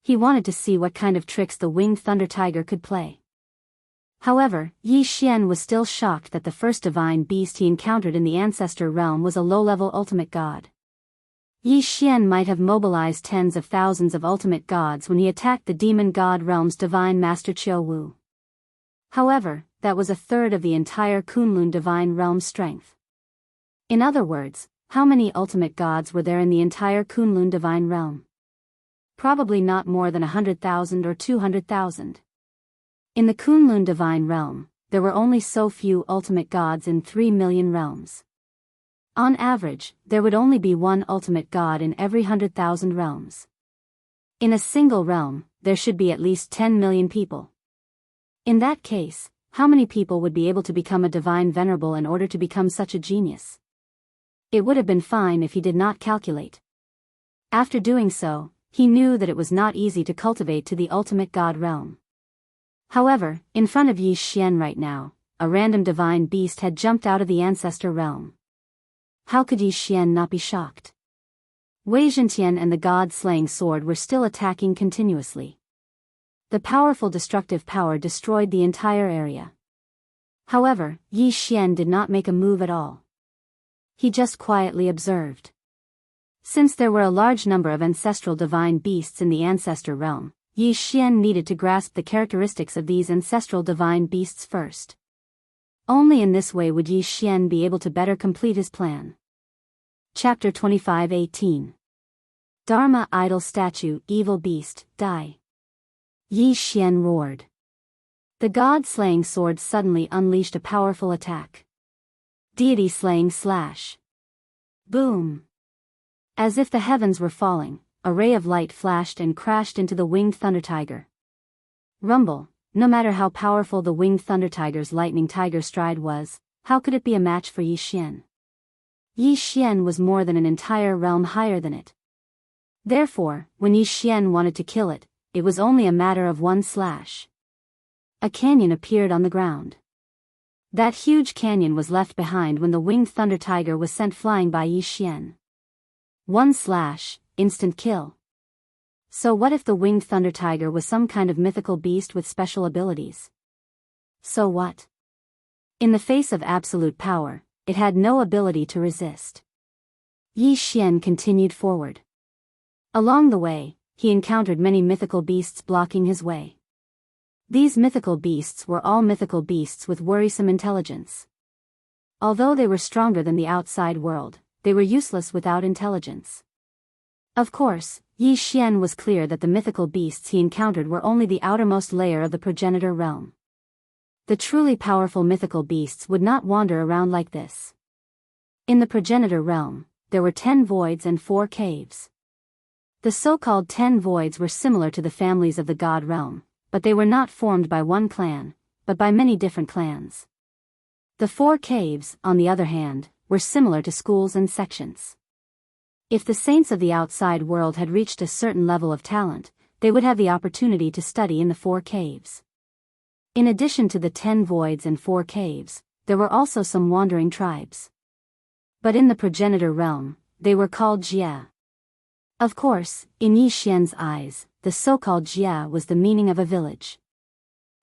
He wanted to see what kind of tricks the winged thunder tiger could play. However, Yi Xian was still shocked that the first divine beast he encountered in the ancestor realm was a low-level ultimate god. Yi Xian might have mobilized tens of thousands of ultimate gods when he attacked the demon god realm's divine master Qiu Wu. However, that was a third of the entire Kunlun divine realm's strength. In other words, how many ultimate gods were there in the entire Kunlun divine realm? Probably not more than 100,000 or 200,000. In the Kunlun divine realm, there were only so few ultimate gods in 3 million realms. On average, there would only be one ultimate god in every 100,000 realms. In a single realm, there should be at least 10 million people. In that case, how many people would be able to become a divine venerable in order to become such a genius? It would have been fine if he did not calculate. After doing so, he knew that it was not easy to cultivate to the ultimate god realm. However, in front of Yi Xian right now, a random divine beast had jumped out of the ancestor realm. How could Yi Xian not be shocked? Wei Jintian and the god-slaying sword were still attacking continuously. The powerful destructive power destroyed the entire area. However, Yi Xian did not make a move at all. He just quietly observed. Since there were a large number of ancestral divine beasts in the ancestor realm, Yi Xian needed to grasp the characteristics of these ancestral divine beasts first. Only in this way would Yi Xian be able to better complete his plan. Chapter 25:18. Dharma Idol Statue Evil Beast, Die. Yi Xian roared. The god-slaying sword suddenly unleashed a powerful attack. Deity-slaying slash. Boom! As if the heavens were falling, a ray of light flashed and crashed into the winged thunder tiger. Rumble, no matter how powerful the winged thunder tiger's lightning tiger stride was, how could it be a match for Yi Xian? Yi Xian was more than an entire realm higher than it. Therefore, when Yi Xian wanted to kill it, it was only a matter of one slash. A canyon appeared on the ground. That huge canyon was left behind when the winged thunder tiger was sent flying by Yi Xian. One slash, instant kill. So what if the winged thunder tiger was some kind of mythical beast with special abilities? So what? In the face of absolute power, it had no ability to resist. Yi Xian continued forward. Along the way, he encountered many mythical beasts blocking his way. These mythical beasts were all mythical beasts with worrisome intelligence. Although they were stronger than the outside world, they were useless without intelligence. Of course, Yi Xian was clear that the mythical beasts he encountered were only the outermost layer of the progenitor realm. The truly powerful mythical beasts would not wander around like this. In the progenitor realm, there were 10 voids and 4 caves. The so-called 10 voids were similar to the families of the god realm, but they were not formed by one clan, but by many different clans. The 4 caves, on the other hand, were similar to schools and sections. If the saints of the outside world had reached a certain level of talent, they would have the opportunity to study in the 4 caves. In addition to the 10 voids and 4 caves, there were also some wandering tribes. But in the progenitor realm, they were called Jia. Of course, in Yi Xian's eyes, the so-called Jia was the meaning of a village.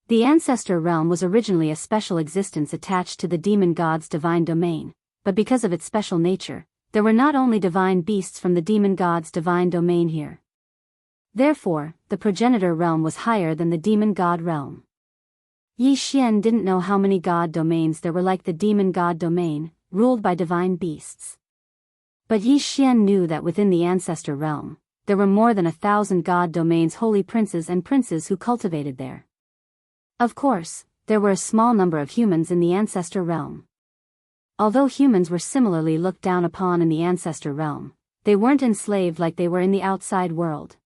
The ancestor realm was originally a special existence attached to the demon god's divine domain, but because of its special nature, there were not only divine beasts from the demon god's divine domain here. Therefore, the progenitor realm was higher than the demon god realm. Yi Xian didn't know how many god domains there were like the demon god domain, ruled by divine beasts. But Yi Xian knew that within the ancestor realm, there were more than 1,000 god domains, holy princes and princes who cultivated there. Of course, there were a small number of humans in the ancestor realm. Although humans were similarly looked down upon in the ancestor realm, they weren't enslaved like they were in the outside world.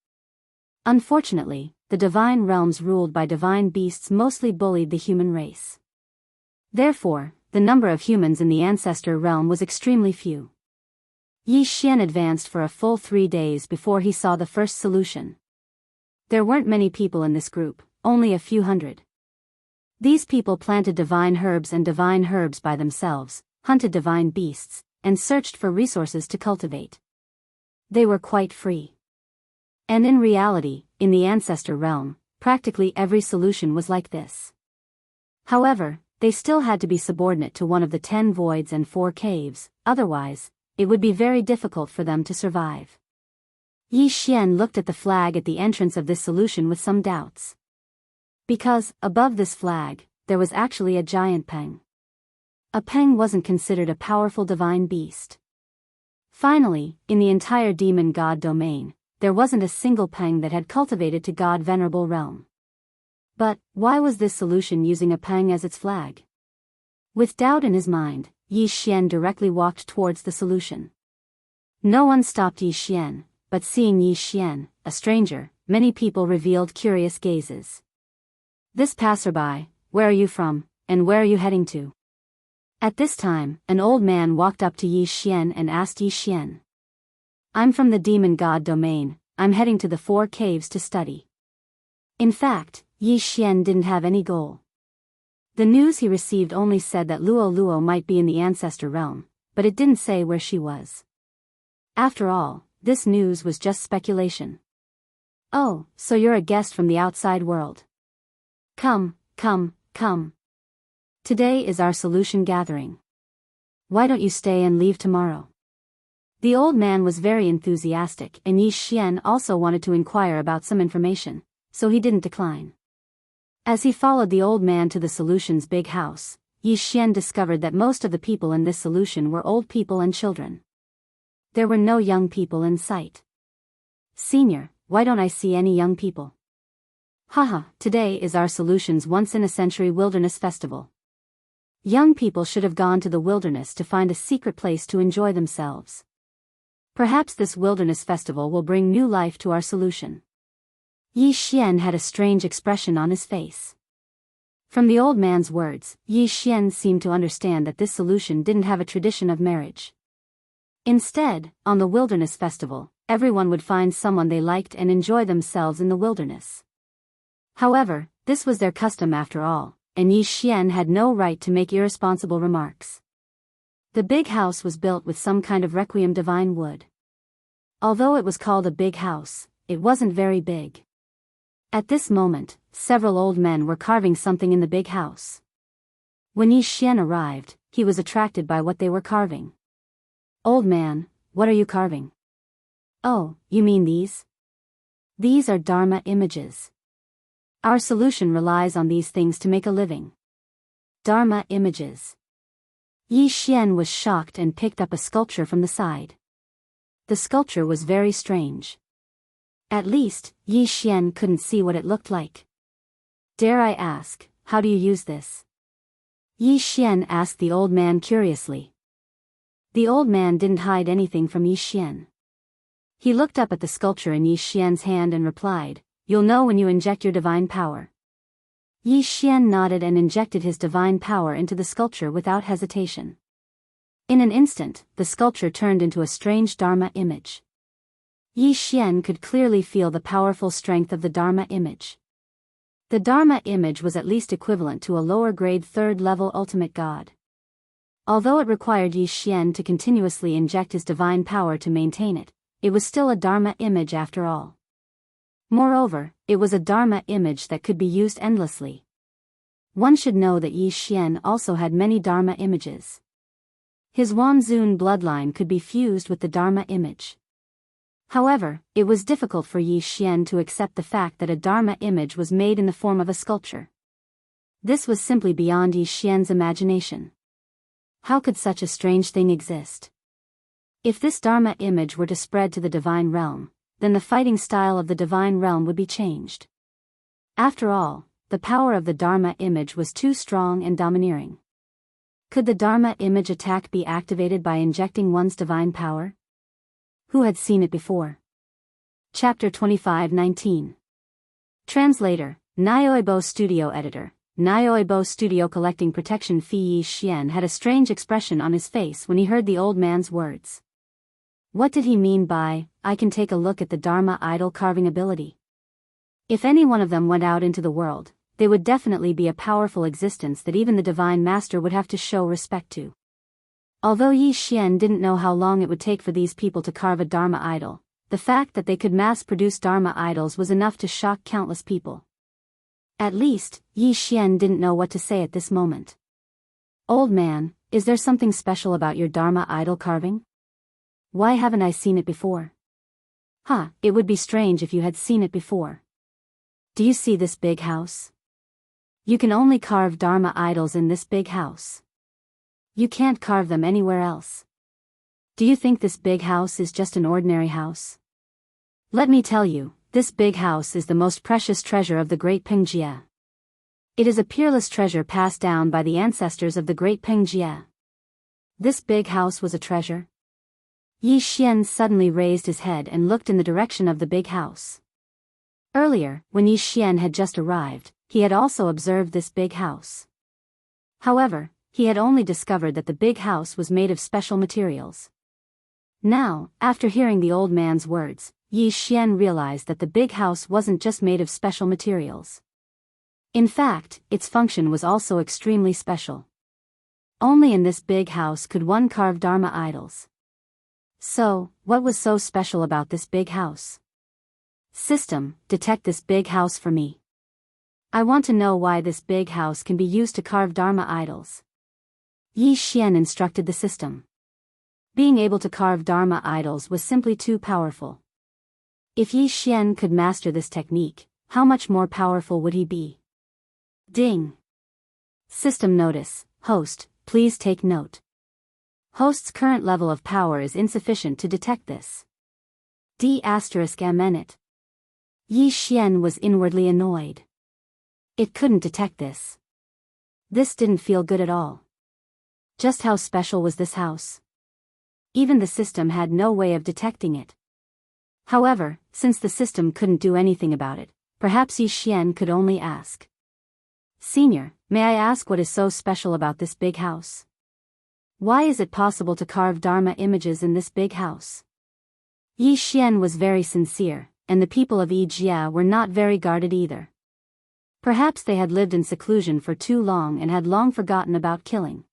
Unfortunately, the divine realms ruled by divine beasts mostly bullied the human race. Therefore, the number of humans in the ancestor realm was extremely few. Yi Xian advanced for a full 3 days before he saw the first solution. There weren't many people in this group, only a few hundred. These people planted divine herbs by themselves, hunted divine beasts, and searched for resources to cultivate. They were quite free. And in reality, in the ancestor realm, practically every solution was like this. However, they still had to be subordinate to one of the 10 voids and 4 caves, otherwise, it would be very difficult for them to survive. Yi Xian looked at the flag at the entrance of this solution with some doubts. Because, above this flag, there was actually a giant peng. A peng wasn't considered a powerful divine beast. Finally, in the entire demon god domain, there wasn't a single peng that had cultivated to god venerable realm. But, why was this solution using a peng as its flag? With doubt in his mind, Yi Xian directly walked towards the solution. No one stopped Yi Xian, but seeing Yi Xian, a stranger, many people revealed curious gazes. This passerby, where are you from, and where are you heading to? At this time, an old man walked up to Yi Xian and asked Yi Xian. I'm from the demon god domain, I'm heading to the 4 caves to study. In fact, Yi Xian didn't have any goal. The news he received only said that Luo might be in the ancestor realm, but it didn't say where she was. After all, this news was just speculation. Oh, so you're a guest from the outside world. Come. Today is our solution gathering. Why don't you stay and leave tomorrow? The old man was very enthusiastic, and Yi Xian also wanted to inquire about some information, so he didn't decline. As he followed the old man to the solution's big house, Yi Xian discovered that most of the people in this solution were old people and children. There were no young people in sight. Senior, why don't I see any young people? Haha, today is our solution's once-in-a-century wilderness festival. Young people should have gone to the wilderness to find a secret place to enjoy themselves. Perhaps this wilderness festival will bring new life to our solution. Yi Xian had a strange expression on his face. From the old man's words, Yi Xian seemed to understand that this solution didn't have a tradition of marriage. Instead, on the wilderness festival, everyone would find someone they liked and enjoy themselves in the wilderness. However, this was their custom after all, and Yi Xian had no right to make irresponsible remarks. The big house was built with some kind of requiem divine wood. Although it was called a big house, it wasn't very big. At this moment, several old men were carving something in the big house. When Yi Xian arrived, he was attracted by what they were carving. "Old man, what are you carving?" "Oh, you mean these? These are Dharma images. Our solution relies on these things to make a living." Dharma images. Yi Xian was shocked and picked up a sculpture from the side. The sculpture was very strange. At least, Yi Xian couldn't see what it looked like. "Dare I ask, how do you use this?" Yi Xian asked the old man curiously. The old man didn't hide anything from Yi Xian. He looked up at the sculpture in Yi Xian's hand and replied, "You'll know when you inject your divine power." Yi Xian nodded and injected his divine power into the sculpture without hesitation. In an instant, the sculpture turned into a strange Dharma image. Yi Xian could clearly feel the powerful strength of the Dharma image. The Dharma image was at least equivalent to a lower-grade third-level ultimate god. Although it required Yi Xian to continuously inject his divine power to maintain it, it was still a Dharma image after all. Moreover, it was a Dharma image that could be used endlessly. One should know that Yi Xian also had many Dharma images. His Wanzun bloodline could be fused with the Dharma image. However, it was difficult for Yi Xian to accept the fact that a Dharma image was made in the form of a sculpture. This was simply beyond Yi Xian's imagination. How could such a strange thing exist? If this Dharma image were to spread to the divine realm, then the fighting style of the divine realm would be changed. After all, the power of the Dharma image was too strong and domineering. Could the Dharma image attack be activated by injecting one's divine power? Who had seen it before? Chapter 25:19. Translator, Nyoibo Studio Editor. Nyoibo Studio collecting protection fee. Yi Xian had a strange expression on his face when he heard the old man's words. What did he mean by, "I can take a look at the Dharma idol carving ability"? If any one of them went out into the world, they would definitely be a powerful existence that even the Divine Master would have to show respect to. Although Yi Xian didn't know how long it would take for these people to carve a Dharma idol, the fact that they could mass-produce Dharma idols was enough to shock countless people. At least, Yi Xian didn't know what to say at this moment. "Old man, is there something special about your Dharma idol carving? Why haven't I seen it before?" It would be strange if you had seen it before. Do you see this big house? You can only carve Dharma idols in this big house. You can't carve them anywhere else. Do you think this big house is just an ordinary house? Let me tell you, this big house is the most precious treasure of the great Pengjie. It is a peerless treasure passed down by the ancestors of the great Pengjie. This big house was a treasure? Yi Xian suddenly raised his head and looked in the direction of the big house. Earlier, when Yi Xian had just arrived, he had also observed this big house. However, he had only discovered that the big house was made of special materials. Now, after hearing the old man's words, Yi Xian realized that the big house wasn't just made of special materials. In fact, its function was also extremely special. Only in this big house could one carve Dharma idols. So, what was so special about this big house? System, detect this big house for me. I want to know why this big house can be used to carve Dharma idols. Yi Xian instructed the system. Being able to carve Dharma idols was simply too powerful. If Yi Xian could master this technique, how much more powerful would he be? Ding! System notice, host, please take note. Host's current level of power is insufficient to detect this. D***it. Yi Xian was inwardly annoyed. It couldn't detect this. This didn't feel good at all. Just how special was this house? Even the system had no way of detecting it. However, since the system couldn't do anything about it, perhaps Yi Xian could only ask. Senior, may I ask what is so special about this big house? Why is it possible to carve Dharma images in this big house? Yi Xian was very sincere, and the people of Yijia were not very guarded either. Perhaps they had lived in seclusion for too long and had long forgotten about killing.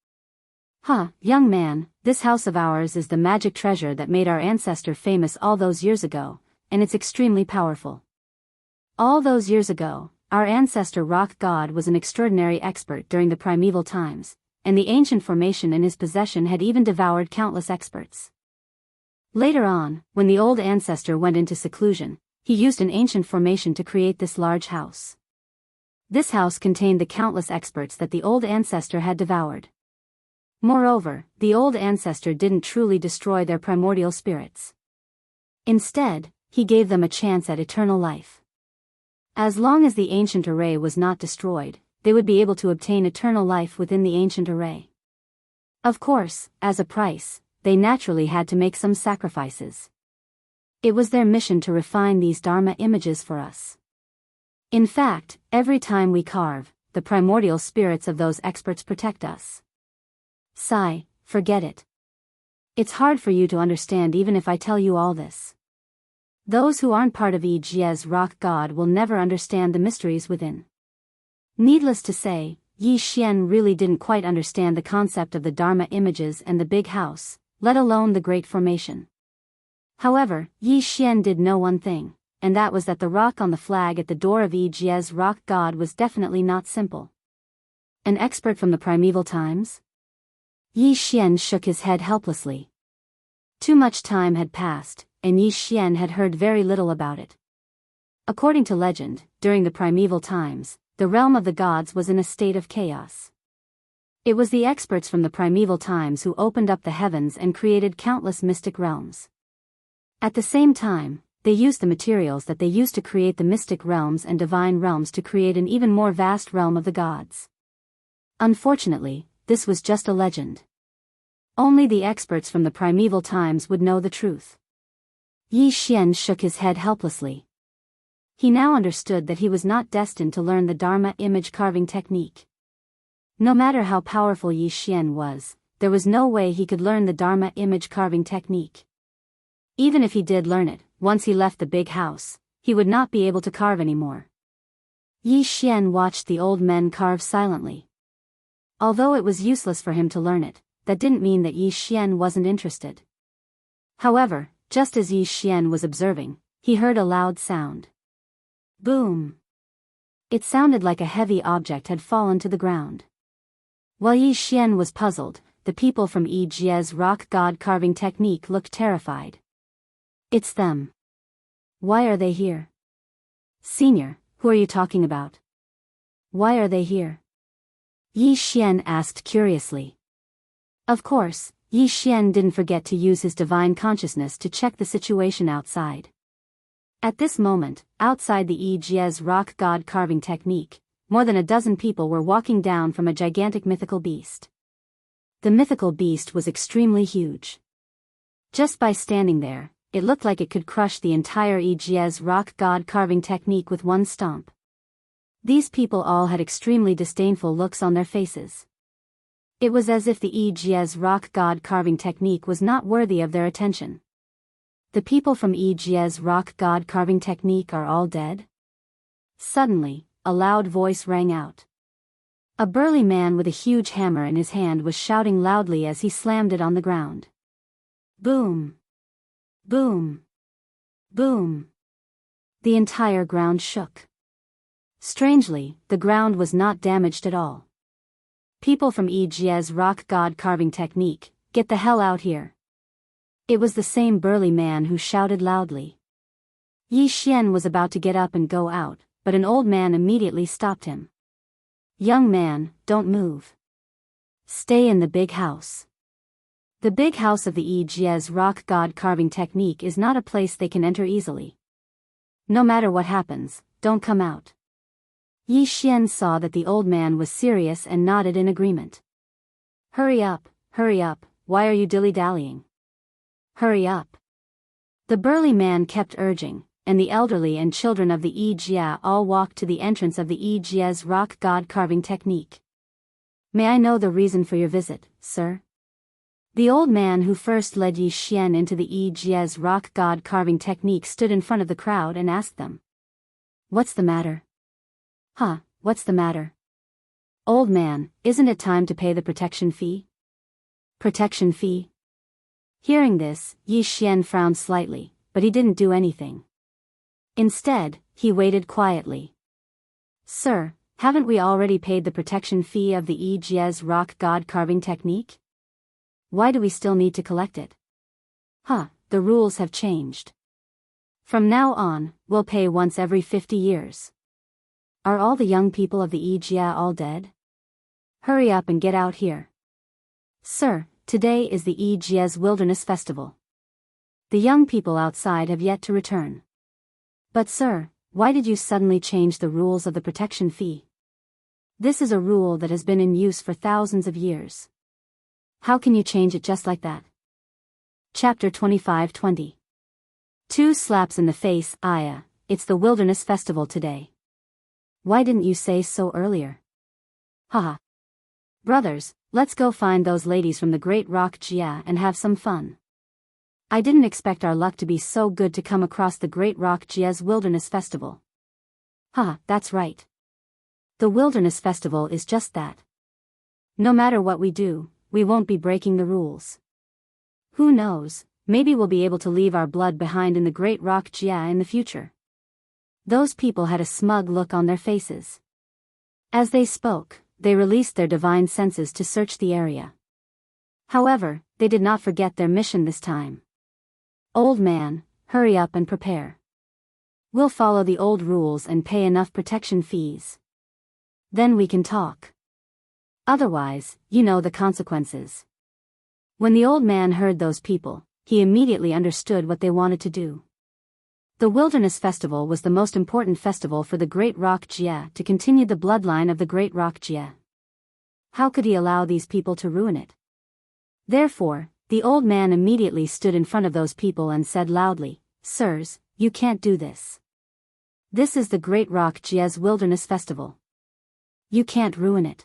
Young man, this house of ours is the magic treasure that made our ancestor famous all those years ago, and it's extremely powerful. All those years ago, our ancestor rock god was an extraordinary expert during the primeval times, and the ancient formation in his possession had even devoured countless experts. Later on, when the old ancestor went into seclusion, he used an ancient formation to create this large house. This house contained the countless experts that the old ancestor had devoured. Moreover, the old ancestor didn't truly destroy their primordial spirits. Instead, he gave them a chance at eternal life. As long as the ancient array was not destroyed, they would be able to obtain eternal life within the ancient array. Of course, as a price, they naturally had to make some sacrifices. It was their mission to refine these Dharma images for us. In fact, every time we carve, the primordial spirits of those experts protect us. Sigh, forget it. It's hard for you to understand even if I tell you all this. Those who aren't part of Yijia's rock god will never understand the mysteries within. Needless to say, Yi Xian really didn't quite understand the concept of the Dharma images and the big house, let alone the great formation. However, Yi Xian did know one thing, and that was that the rock on the flag at the door of Yijia's rock god was definitely not simple. An expert from the primeval times? Yi Xian shook his head helplessly. Too much time had passed, and Yi Xian had heard very little about it. According to legend, during the primeval times, the realm of the gods was in a state of chaos. It was the experts from the primeval times who opened up the heavens and created countless mystic realms. At the same time, they used the materials that they used to create the mystic realms and divine realms to create an even more vast realm of the gods. Unfortunately, this was just a legend. Only the experts from the primeval times would know the truth. Yi Xian shook his head helplessly. He now understood that he was not destined to learn the Dharma image carving technique. No matter how powerful Yi Xian was, there was no way he could learn the Dharma image carving technique. Even if he did learn it, once he left the big house, he would not be able to carve anymore. Yi Xian watched the old men carve silently. Although it was useless for him to learn it, that didn't mean that Yi Xian wasn't interested. However, just as Yi Xian was observing, he heard a loud sound. Boom! It sounded like a heavy object had fallen to the ground. While Yi Xian was puzzled, the people from Yijia's rock god carving technique looked terrified. It's them. Why are they here? Senior, who are you talking about? Why are they here? Yi Xian asked curiously. Of course, Yi Xian didn't forget to use his divine consciousness to check the situation outside. At this moment, outside the Yijia's rock god carving technique, more than a dozen people were walking down from a gigantic mythical beast. The mythical beast was extremely huge. Just by standing there, it looked like it could crush the entire Yijia's rock god carving technique with one stomp. These people all had extremely disdainful looks on their faces. It was as if the Yijia's rock god carving technique was not worthy of their attention. The people from Yijia's rock god carving technique are all dead? Suddenly, a loud voice rang out. A burly man with a huge hammer in his hand was shouting loudly as he slammed it on the ground. Boom! Boom! Boom! The entire ground shook. Strangely, the ground was not damaged at all. People from Yijia's rock god carving technique, get the hell out here. It was the same burly man who shouted loudly. Yi Xian was about to get up and go out, but an old man immediately stopped him. Young man, don't move. Stay in the big house. The big house of the Yijia's rock god carving technique is not a place they can enter easily. No matter what happens, don't come out. Yi Xian saw that the old man was serious and nodded in agreement. Hurry up, why are you dilly-dallying? Hurry up. The burly man kept urging, and the elderly and children of the Yijia all walked to the entrance of the Yijia's rock god carving technique. May I know the reason for your visit, sir? The old man who first led Yi Xian into the Yi Jie's rock god carving technique stood in front of the crowd and asked them. What's the matter? What's the matter? Old man, isn't it time to pay the protection fee? Protection fee? Hearing this, Yi Xian frowned slightly, but he didn't do anything. Instead, he waited quietly. Sir, haven't we already paid the protection fee of the Yi Jie's rock god carving technique? Why do we still need to collect it? The rules have changed. From now on, we'll pay once every 50 years. Are all the young people of the Yi Jie all dead? Hurry up and get out here. Sir, today is the Yi Jie's Wilderness Festival. The young people outside have yet to return. But sir, why did you suddenly change the rules of the protection fee? This is a rule that has been in use for thousands of years. How can you change it just like that? Chapter 25-20. 2 slaps in the face. Aya, it's the Wilderness Festival today. Why didn't you say so earlier? Haha. Brothers, let's go find those ladies from the Great Rock Jia and have some fun. I didn't expect our luck to be so good to come across the Great Rock Jia's Wilderness Festival. That's right. The Wilderness Festival is just that. No matter what we do, we won't be breaking the rules. Who knows, maybe we'll be able to leave our blood behind in the Great Rock Jia in the future. Those people had a smug look on their faces. As they spoke, they released their divine senses to search the area. However, they did not forget their mission this time. Old man, hurry up and prepare. We'll follow the old rules and pay enough protection fees. Then we can talk. Otherwise, you know the consequences. When the old man heard those people, he immediately understood what they wanted to do. The Wilderness Festival was the most important festival for the Great Rock Jia to continue the bloodline of the Great Rock Jia. How could he allow these people to ruin it? Therefore, the old man immediately stood in front of those people and said loudly, Sirs, you can't do this. This is the Great Rock Jia's Wilderness Festival. You can't ruin it.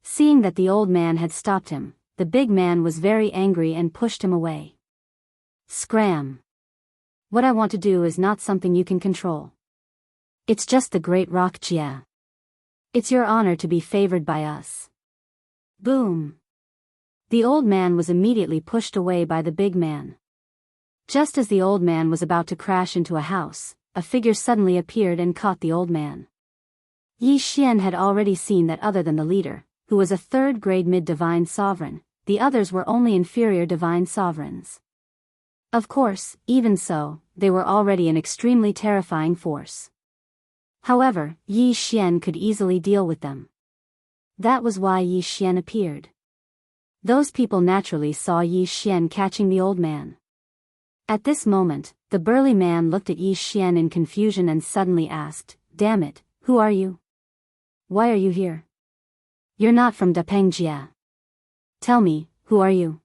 Seeing that the old man had stopped him, the big man was very angry and pushed him away. Scram! What I want to do is not something you can control. It's just the Great Rock Jia. It's your honor to be favored by us. Boom! The old man was immediately pushed away by the big man. Just as the old man was about to crash into a house, a figure suddenly appeared and caught the old man. Yi Xian had already seen that other than the leader, who was a third-grade mid-divine sovereign, the others were only inferior divine sovereigns. Of course, even so, they were already an extremely terrifying force. However, Yi Xian could easily deal with them. That was why Yi Xian appeared. Those people naturally saw Yi Xian catching the old man. At this moment, the burly man looked at Yi Xian in confusion and suddenly asked, Damn it, who are you? Why are you here? You're not from Dapeng Jia. Tell me, who are you?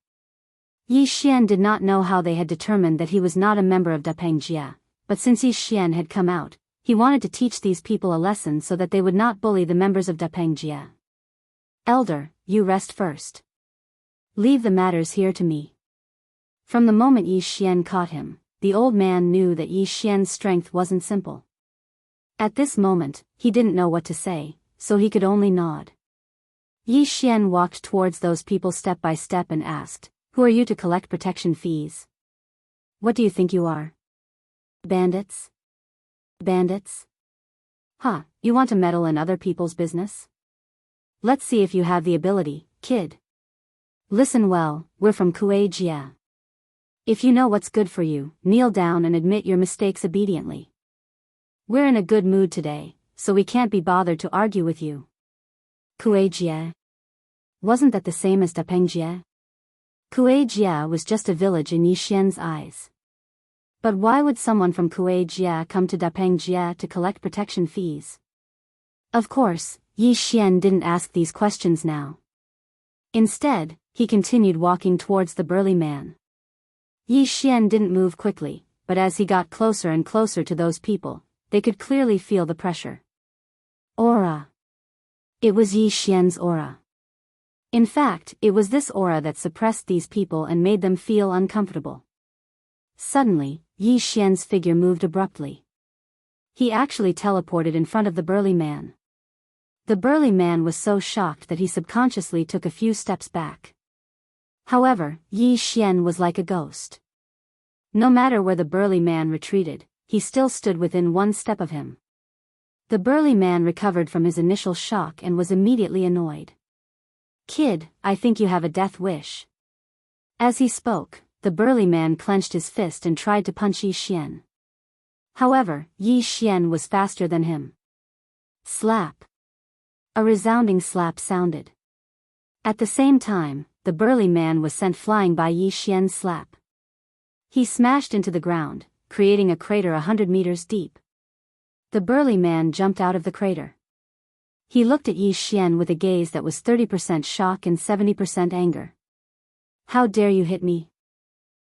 Yi Xian did not know how they had determined that he was not a member of Dapeng Jia, but since Yi Xian had come out, he wanted to teach these people a lesson so that they would not bully the members of Dapeng Jia. Elder, you rest first. Leave the matters here to me. From the moment Yi Xian caught him, the old man knew that Yi Xian's strength wasn't simple. At this moment, he didn't know what to say, so he could only nod. Yi Xian walked towards those people step by step and asked, Who are you to collect protection fees? What do you think you are? Bandits? Bandits? You want to meddle in other people's business? Let's see if you have the ability, kid. Listen well, we're from Kuei Jia. If you know what's good for you, kneel down and admit your mistakes obediently. We're in a good mood today, so we can't be bothered to argue with you. Kuei Jia? Wasn't that the same as Dapeng Jia? Kuei Jia was just a village in Yi Xian's eyes. But why would someone from Kuei Jia come to Dapeng Jia to collect protection fees? Of course, Yi Xian didn't ask these questions now. Instead, he continued walking towards the burly man. Yi Xian didn't move quickly, but as he got closer and closer to those people, they could clearly feel the pressure. Aura. It was Yi Xian's aura. In fact, it was this aura that suppressed these people and made them feel uncomfortable. Suddenly, Yi Xian's figure moved abruptly. He actually teleported in front of the burly man. The burly man was so shocked that he subconsciously took a few steps back. However, Yi Xian was like a ghost. No matter where the burly man retreated, he still stood within 1 step of him. The burly man recovered from his initial shock and was immediately annoyed. "Kid, I think you have a death wish." As he spoke, the burly man clenched his fist and tried to punch Yi Xian. However, Yi Xian was faster than him. Slap. A resounding slap sounded. At the same time, the burly man was sent flying by Yi Xian's slap. He smashed into the ground, creating a crater 100 meters deep. The burly man jumped out of the crater. He looked at Yi Xian with a gaze that was 30% shock and 70% anger. "How dare you hit me?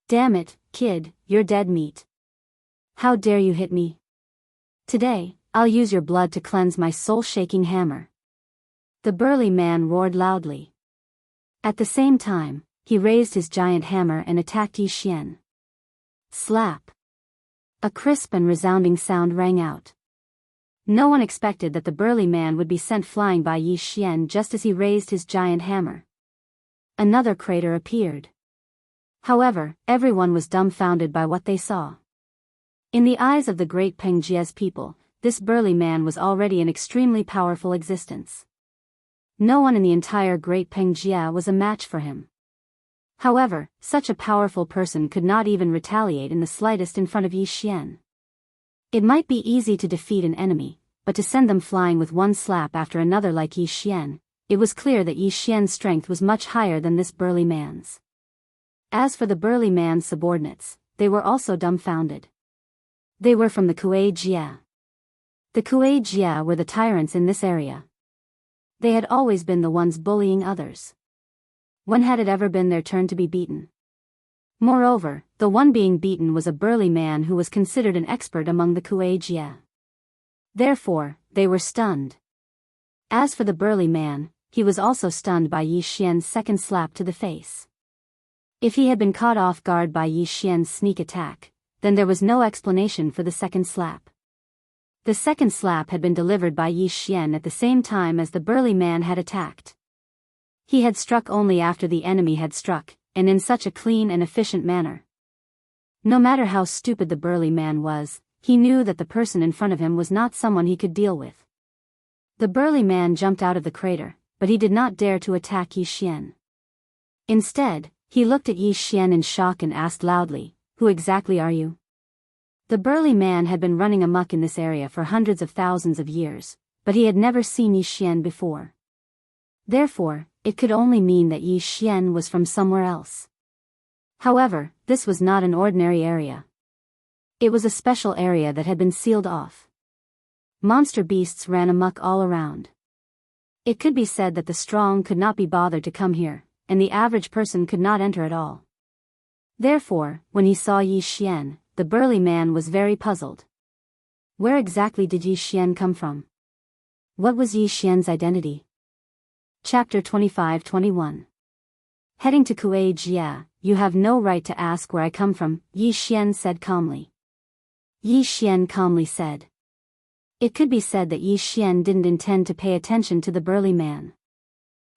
Damn it, kid, you're dead meat. How dare you hit me? Today, I'll use your blood to cleanse my soul-shaking hammer." The burly man roared loudly. At the same time, he raised his giant hammer and attacked Yi Xian. Slap. A crisp and resounding sound rang out. No one expected that the burly man would be sent flying by Yi Xian just as he raised his giant hammer. Another crater appeared. However, everyone was dumbfounded by what they saw. In the eyes of the great Pengjia's people, this burly man was already an extremely powerful existence. No one in the entire great Pengjia was a match for him. However, such a powerful person could not even retaliate in the slightest in front of Yi Xian. It might be easy to defeat an enemy, but to send them flying with one slap after another like Yi Xian, it was clear that Yi Xian's strength was much higher than this burly man's. As for the burly man's subordinates, they were also dumbfounded. They were from the Kuei Jia. The Kuei Jia were the tyrants in this area. They had always been the ones bullying others. When had it ever been their turn to be beaten? Moreover, the one being beaten was a burly man who was considered an expert among the Kuei Jia. Therefore, they were stunned. As for the burly man, he was also stunned by Yi Xian's second slap to the face. If he had been caught off guard by Yi Xian's sneak attack, then there was no explanation for the second slap. The second slap had been delivered by Yi Xian at the same time as the burly man had attacked. He had struck only after the enemy had struck, and in such a clean and efficient manner. No matter how stupid the burly man was, he knew that the person in front of him was not someone he could deal with. The burly man jumped out of the crater, but he did not dare to attack Yi Xian. Instead, he looked at Yi Xian in shock and asked loudly, "Who exactly are you?" The burly man had been running amok in this area for hundreds of thousands of years, but he had never seen Yi Xian before. Therefore, it could only mean that Yi Xian was from somewhere else. However, this was not an ordinary area. It was a special area that had been sealed off. Monster beasts ran amok all around. It could be said that the strong could not be bothered to come here, and the average person could not enter at all. Therefore, when he saw Yi Xian, the burly man was very puzzled. Where exactly did Yi Xian come from? What was Yi Xian's identity? Chapter 25-21. Heading to Kuei Jia, "You have no right to ask where I come from," Yi Xian said calmly. Yi Xian calmly said. It could be said that Yi Xian didn't intend to pay attention to the burly man.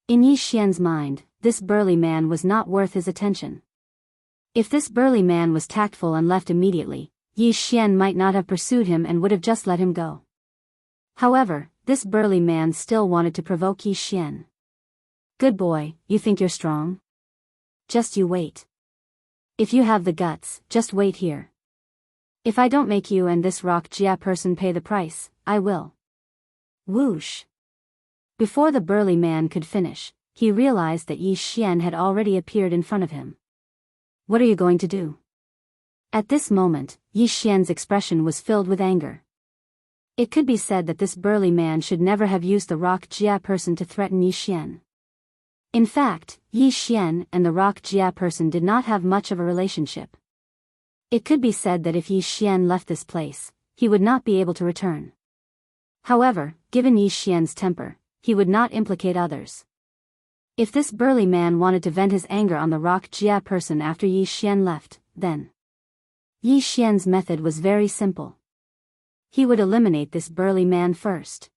In Yi Xian's mind, this burly man was not worth his attention. If this burly man was tactful and left immediately, Yi Xian might not have pursued him and would have just let him go. However, this burly man still wanted to provoke Yi Xian. "Good boy, you think you're strong? Just you wait. If you have the guts, just wait here. If I don't make you and this rock Jia person pay the price, I will." Whoosh. Before the burly man could finish, he realized that Yi Xian had already appeared in front of him. "What are you going to do?" At this moment, Yi Xian's expression was filled with anger. It could be said that this burly man should never have used the rock Jia person to threaten Yi Xian. In fact, Yi Xian and the rock Jia person did not have much of a relationship. It could be said that if Yi Xian left this place, he would not be able to return. However, given Yi Xian's temper, he would not implicate others. If this burly man wanted to vent his anger on the rock Jia person after Yi Xian left, then Yi Xian's method was very simple. He would eliminate this burly man first.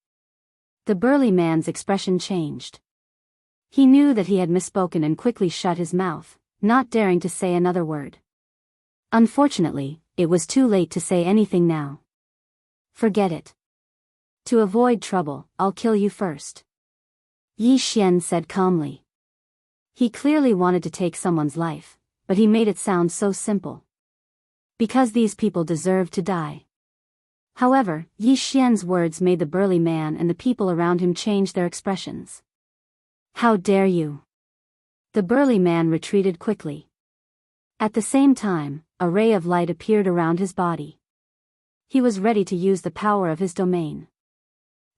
The burly man's expression changed. He knew that he had misspoken and quickly shut his mouth, not daring to say another word. Unfortunately, it was too late to say anything now. Forget it. To avoid trouble, I'll kill you first. Yi Xian said calmly. He clearly wanted to take someone's life, but he made it sound so simple. Because these people deserved to die. However, Yi Xian's words made the burly man and the people around him change their expressions. How dare you? The burly man retreated quickly. At the same time, a ray of light appeared around his body. He was ready to use the power of his domain.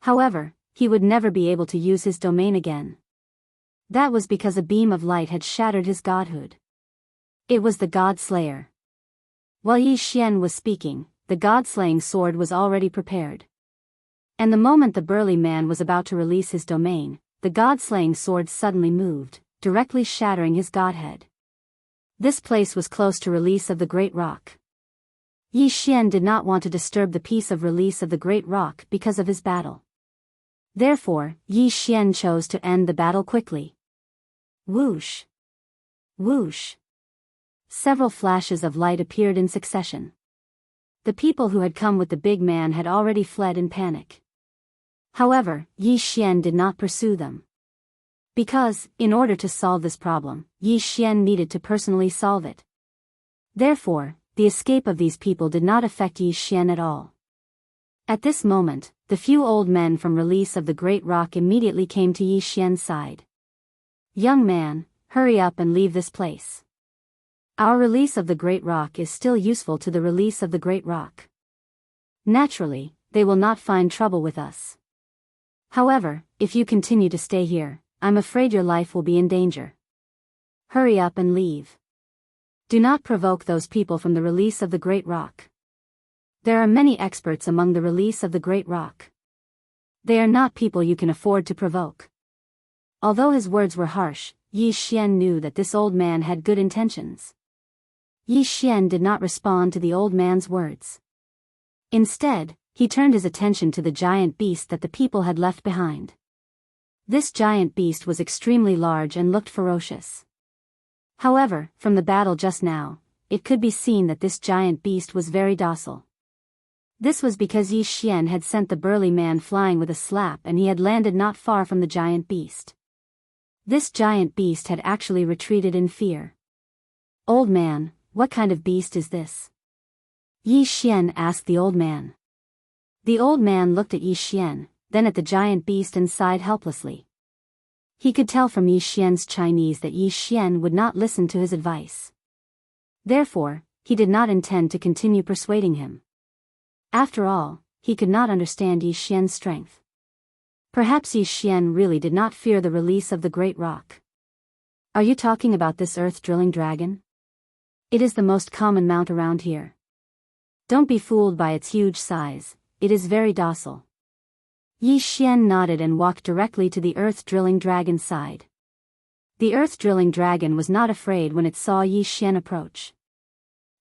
However, he would never be able to use his domain again. That was because a beam of light had shattered his godhood. It was the God Slayer. While Yi Xian was speaking, the god-slaying sword was already prepared. And the moment the burly man was about to release his domain, the god-slaying sword suddenly moved, directly shattering his godhead. This place was close to release of the great rock. Yi Xian did not want to disturb the peace of release of the great rock because of his battle. Therefore, Yi Xian chose to end the battle quickly. Whoosh! Whoosh! Several flashes of light appeared in succession. The people who had come with the big man had already fled in panic. However, Yi Xian did not pursue them. Because, in order to solve this problem, Yi Xian needed to personally solve it. Therefore, the escape of these people did not affect Yi Xian at all. At this moment, the few old men from release of the great rock immediately came to Yi Xian's side. Young man, hurry up and leave this place. Our release of the great rock is still useful to the release of the great rock. Naturally, they will not find trouble with us. However, if you continue to stay here, I'm afraid your life will be in danger. Hurry up and leave. Do not provoke those people from the release of the great rock. There are many experts among the release of the great rock. They are not people you can afford to provoke. Although his words were harsh, Yi Xian knew that this old man had good intentions. Yi Xian did not respond to the old man's words. Instead, he turned his attention to the giant beast that the people had left behind. This giant beast was extremely large and looked ferocious. However, from the battle just now, it could be seen that this giant beast was very docile. This was because Yi Xian had sent the burly man flying with a slap and he had landed not far from the giant beast. This giant beast had actually retreated in fear. Old man, what kind of beast is this? Yi Xian asked the old man. The old man looked at Yi Xian, then at the giant beast and sighed helplessly. He could tell from Yi Xian's Chinese that Yi Xian would not listen to his advice. Therefore, he did not intend to continue persuading him. After all, he could not understand Yi Xian's strength. Perhaps Yi Xian really did not fear the release of the great rock. Are you talking about this earth-drilling dragon? It is the most common mount around here. Don't be fooled by its huge size, it is very docile. Yi Xian nodded and walked directly to the earth-drilling dragon's side. The earth-drilling dragon was not afraid when it saw Yi Xian approach.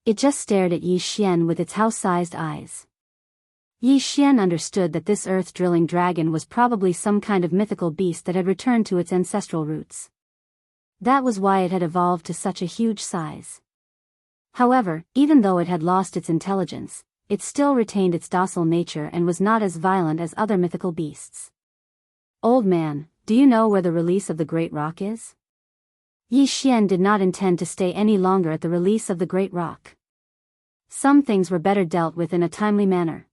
It just stared at Yi Xian with its house-sized eyes. Yi Xian understood that this earth-drilling dragon was probably some kind of mythical beast that had returned to its ancestral roots. That was why it had evolved to such a huge size. However, even though it had lost its intelligence, it still retained its docile nature and was not as violent as other mythical beasts. Old man, do you know where the release of the great rock is? Yi Xian did not intend to stay any longer at the release of the great rock. Some things were better dealt with in a timely manner.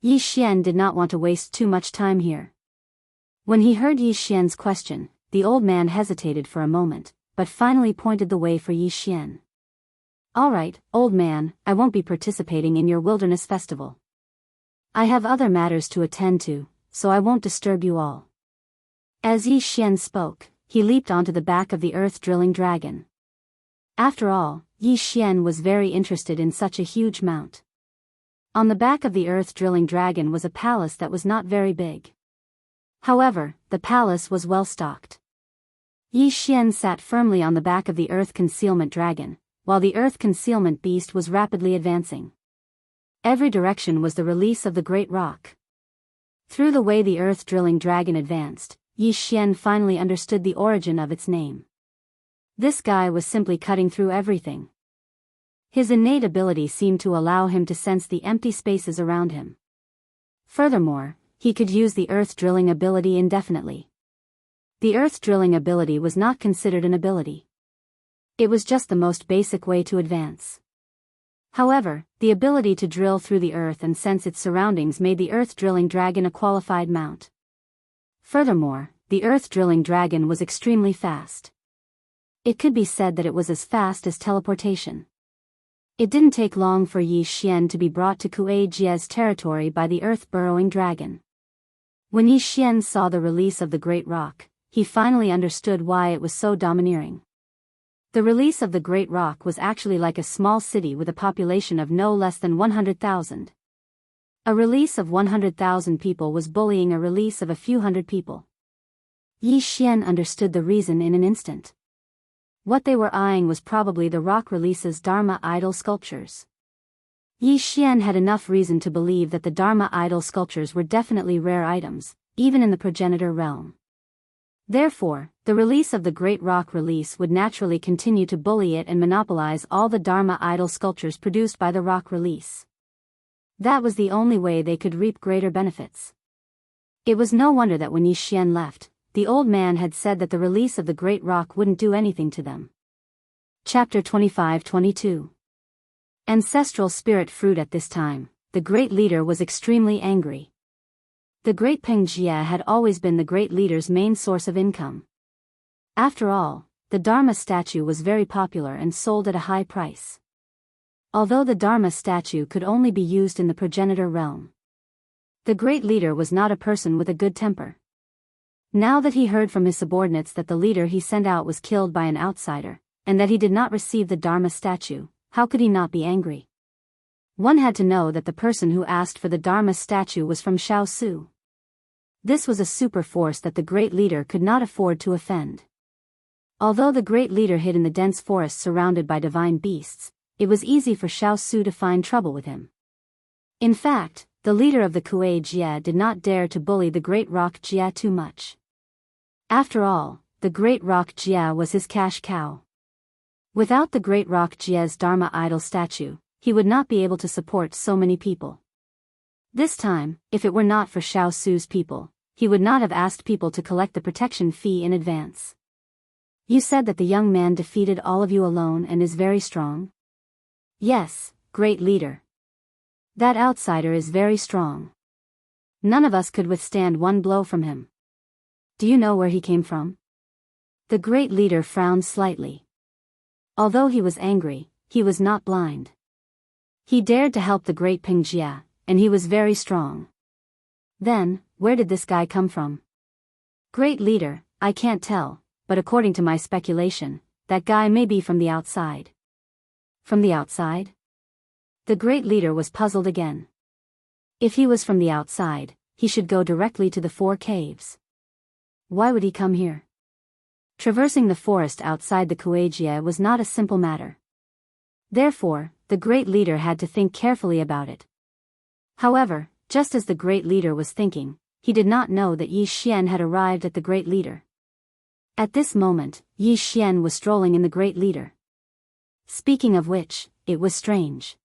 Yi Xian did not want to waste too much time here. When he heard Yi Xian's question, the old man hesitated for a moment, but finally pointed the way for Yi Xian. All right, old man, I won't be participating in your wilderness festival. I have other matters to attend to, so I won't disturb you all. As Yi Xian spoke, he leaped onto the back of the earth-drilling dragon. After all, Yi Xian was very interested in such a huge mount. On the back of the earth-drilling dragon was a palace that was not very big. However, the palace was well stocked. Yi Xian sat firmly on the back of the Earth Concealment Dragon, while the Earth Concealment Beast was rapidly advancing. Every direction was the release of the Great Rock. Through the way the Earth Drilling Dragon advanced, Yi Xian finally understood the origin of its name. This guy was simply cutting through everything. His innate ability seemed to allow him to sense the empty spaces around him. Furthermore, he could use the earth drilling ability indefinitely. The earth drilling ability was not considered an ability. It was just the most basic way to advance. However, the ability to drill through the earth and sense its surroundings made the earth drilling dragon a qualified mount. Furthermore, the earth drilling dragon was extremely fast. It could be said that it was as fast as teleportation. It didn't take long for Yi Xian to be brought to Kuei Jie's territory by the earth-burrowing dragon. When Yi Xian saw the release of the Great Rock, he finally understood why it was so domineering. The release of the Great Rock was actually like a small city with a population of no less than 100,000. A release of 100,000 people was bullying a release of a few hundred people. Yi Xian understood the reason in an instant. What they were eyeing was probably the rock release's Dharma idol sculptures. Yi Xian had enough reason to believe that the Dharma idol sculptures were definitely rare items, even in the progenitor realm. Therefore, the release of the Great Rock release would naturally continue to bully it and monopolize all the Dharma idol sculptures produced by the rock release. That was the only way they could reap greater benefits. It was no wonder that when Yi Xian left, the old man had said that the release of the Great Rock wouldn't do anything to them. Chapter 25-22. Ancestral Spirit Fruit. At this time, the great leader was extremely angry. The Great Peng Jia had always been the great leader's main source of income. After all, the Dharma statue was very popular and sold at a high price. Although the Dharma statue could only be used in the progenitor realm, the great leader was not a person with a good temper. Now that he heard from his subordinates that the leader he sent out was killed by an outsider, and that he did not receive the Dharma statue, how could he not be angry? One had to know that the person who asked for the Dharma statue was from Shaosu. This was a super force that the great leader could not afford to offend. Although the great leader hid in the dense forest surrounded by divine beasts, it was easy for Shaosu to find trouble with him. In fact, the leader of the Kuei Jie did not dare to bully the Great Rock Jie too much. After all, the Great Rock Jie was his cash cow. Without the Great Rock Jie's Dharma idol statue, he would not be able to support so many people. This time, if it were not for Shaosu's people, he would not have asked people to collect the protection fee in advance. You said that the young man defeated all of you alone and is very strong? Yes, great leader. That outsider is very strong. None of us could withstand one blow from him. Do you know where he came from? The great leader frowned slightly. Although he was angry, he was not blind. He dared to help the great Peng Jia, and he was very strong. Then, where did this guy come from? Great leader, I can't tell, but according to my speculation, that guy may be from the outside. From the outside? The great leader was puzzled again. If he was from the outside, he should go directly to the 4 caves. Why would he come here? Traversing the forest outside the Kuei Jie was not a simple matter. Therefore, the great leader had to think carefully about it. However, just as the great leader was thinking, he did not know that Yi Xian had arrived at the great leader. At this moment, Yi Xian was strolling in the great leader. Speaking of which, it was strange.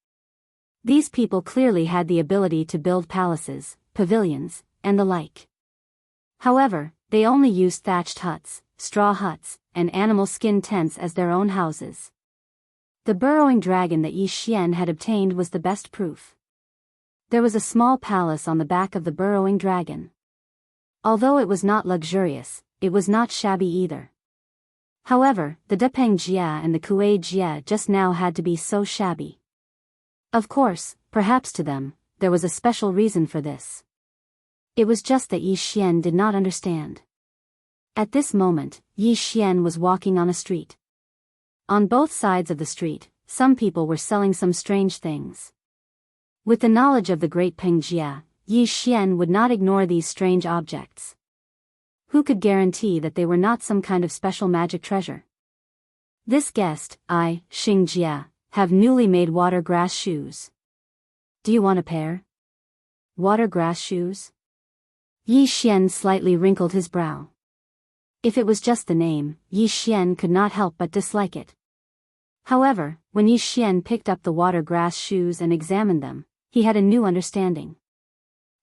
These people clearly had the ability to build palaces, pavilions, and the like. However, they only used thatched huts, straw huts, and animal skin tents as their own houses. The burrowing dragon that Yi Xian had obtained was the best proof. There was a small palace on the back of the burrowing dragon. Although it was not luxurious, it was not shabby either. However, the Depeng Jia and the Kuei Jie just now had to be so shabby. Of course, perhaps to them, there was a special reason for this. It was just that Yi Xian did not understand. At this moment, Yi Xian was walking on a street. On both sides of the street, some people were selling some strange things. With the knowledge of the great Peng Jia, Yi Xian would not ignore these strange objects. Who could guarantee that they were not some kind of special magic treasure? This guessed, I, Xianxia, have newly made water grass shoes. Do you want a pair? Water grass shoes? Yi Xian slightly wrinkled his brow. If it was just the name, Yi Xian could not help but dislike it. However, when Yi Xian picked up the water grass shoes and examined them, he had a new understanding.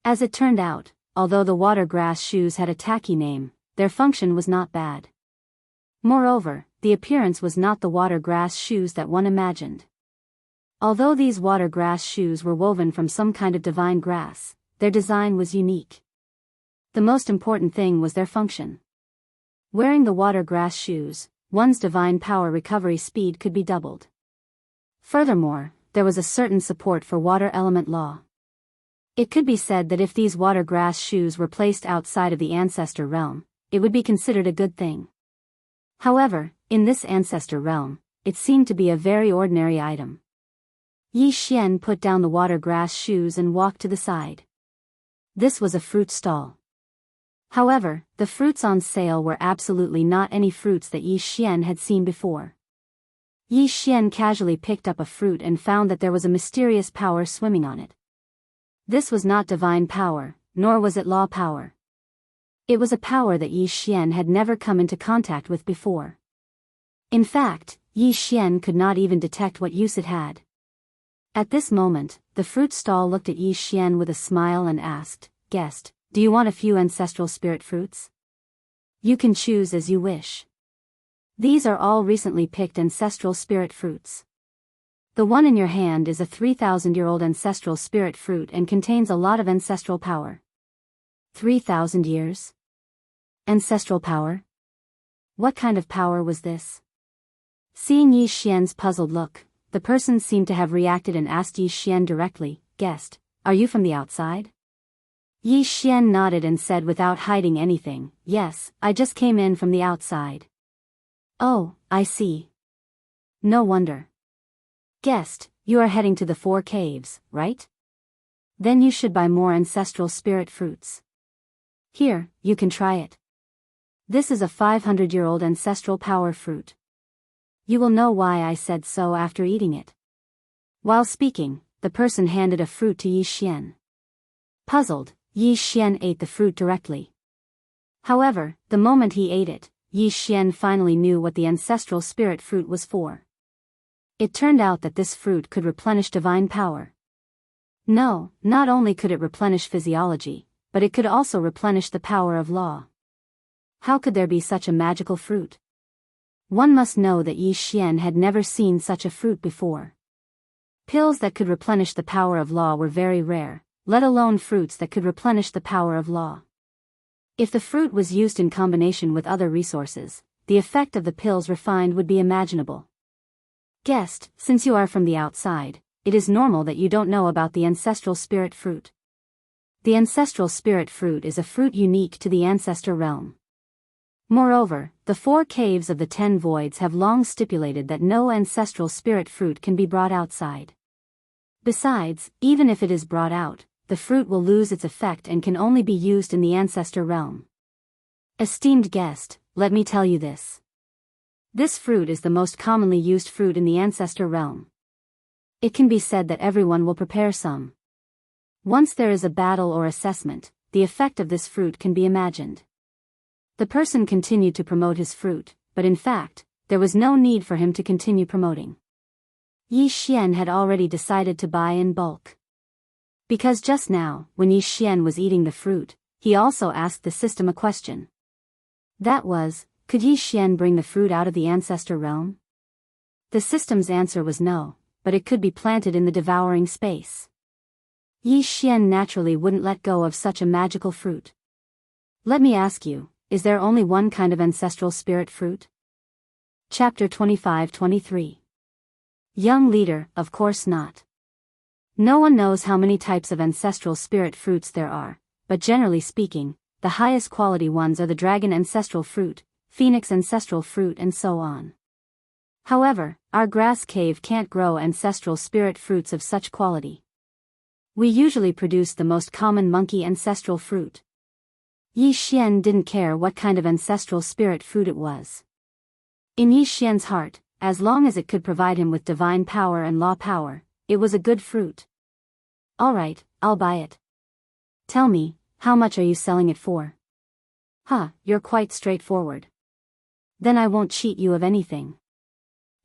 As it turned out, although the water grass shoes had a tacky name, their function was not bad. Moreover, the appearance was not the water grass shoes that one imagined. Although these water grass shoes were woven from some kind of divine grass, their design was unique. The most important thing was their function. Wearing the water grass shoes, one's divine power recovery speed could be doubled. Furthermore, there was a certain support for water element law. It could be said that if these water grass shoes were placed outside of the ancestor realm, it would be considered a good thing. However, in this ancestor realm, it seemed to be a very ordinary item. Yi Xian put down the water grass shoes and walked to the side. This was a fruit stall. However, the fruits on sale were absolutely not any fruits that Yi Xian had seen before. Yi Xian casually picked up a fruit and found that there was a mysterious power swimming on it. This was not divine power, nor was it law power. It was a power that Yi Xian had never come into contact with before. In fact, Yi Xian could not even detect what use it had. At this moment, the fruit stall looked at Yi Xian with a smile and asked, "Guest, do you want a few ancestral spirit fruits? You can choose as you wish. These are all recently picked ancestral spirit fruits. The one in your hand is a 3,000-year-old ancestral spirit fruit and contains a lot of ancestral power." 3,000 years? Ancestral power? What kind of power was this? Seeing Yi Xian's puzzled look, the person seemed to have reacted and asked Yi Xian directly, "Guest, are you from the outside?" Yi Xian nodded and said without hiding anything, "Yes, I just came in from the outside." "Oh, I see. No wonder. Guest, you are heading to the 4 caves, right? Then you should buy more ancestral spirit fruits. Here, you can try it. This is a 500-year-old ancestral power fruit. You will know why I said so after eating it." While speaking, the person handed a fruit to Yi Xian. Puzzled, Yi Xian ate the fruit directly. However, the moment he ate it, Yi Xian finally knew what the ancestral spirit fruit was for. It turned out that this fruit could replenish divine power. No, not only could it replenish physiology, but it could also replenish the power of law. How could there be such a magical fruit? One must know that Yi Xian had never seen such a fruit before. Pills that could replenish the power of law were very rare, let alone fruits that could replenish the power of law. If the fruit was used in combination with other resources, the effect of the pills refined would be imaginable. Guest, since you are from the outside, it is normal that you don't know about the ancestral spirit fruit. The ancestral spirit fruit is a fruit unique to the ancestor realm. Moreover, the 4 caves of the 10 voids have long stipulated that no ancestral spirit fruit can be brought outside. Besides, even if it is brought out, the fruit will lose its effect and can only be used in the ancestor realm. Esteemed guest, let me tell you this. This fruit is the most commonly used fruit in the ancestor realm. It can be said that everyone will prepare some. Once there is a battle or assessment, the effect of this fruit can be imagined. The person continued to promote his fruit, but in fact, there was no need for him to continue promoting. Yi Xian had already decided to buy in bulk. Because just now, when Yi Xian was eating the fruit, he also asked the system a question. That was, could Yi Xian bring the fruit out of the ancestor realm? The system's answer was no, but it could be planted in the devouring space. Yi Xian naturally wouldn't let go of such a magical fruit. Let me ask you, is there only one kind of ancestral spirit fruit? Chapter 25-23. Young leader, of course not. No one knows how many types of ancestral spirit fruits there are, but generally speaking, the highest quality ones are the dragon ancestral fruit, phoenix ancestral fruit and so on. However, our grass cave can't grow ancestral spirit fruits of such quality. We usually produce the most common monkey ancestral fruit. Yi Xian didn't care what kind of ancestral spirit fruit it was. In Yi Xian's heart, as long as it could provide him with divine power and law power, it was a good fruit. Alright, I'll buy it. Tell me, how much are you selling it for? You're quite straightforward. Then I won't cheat you of anything.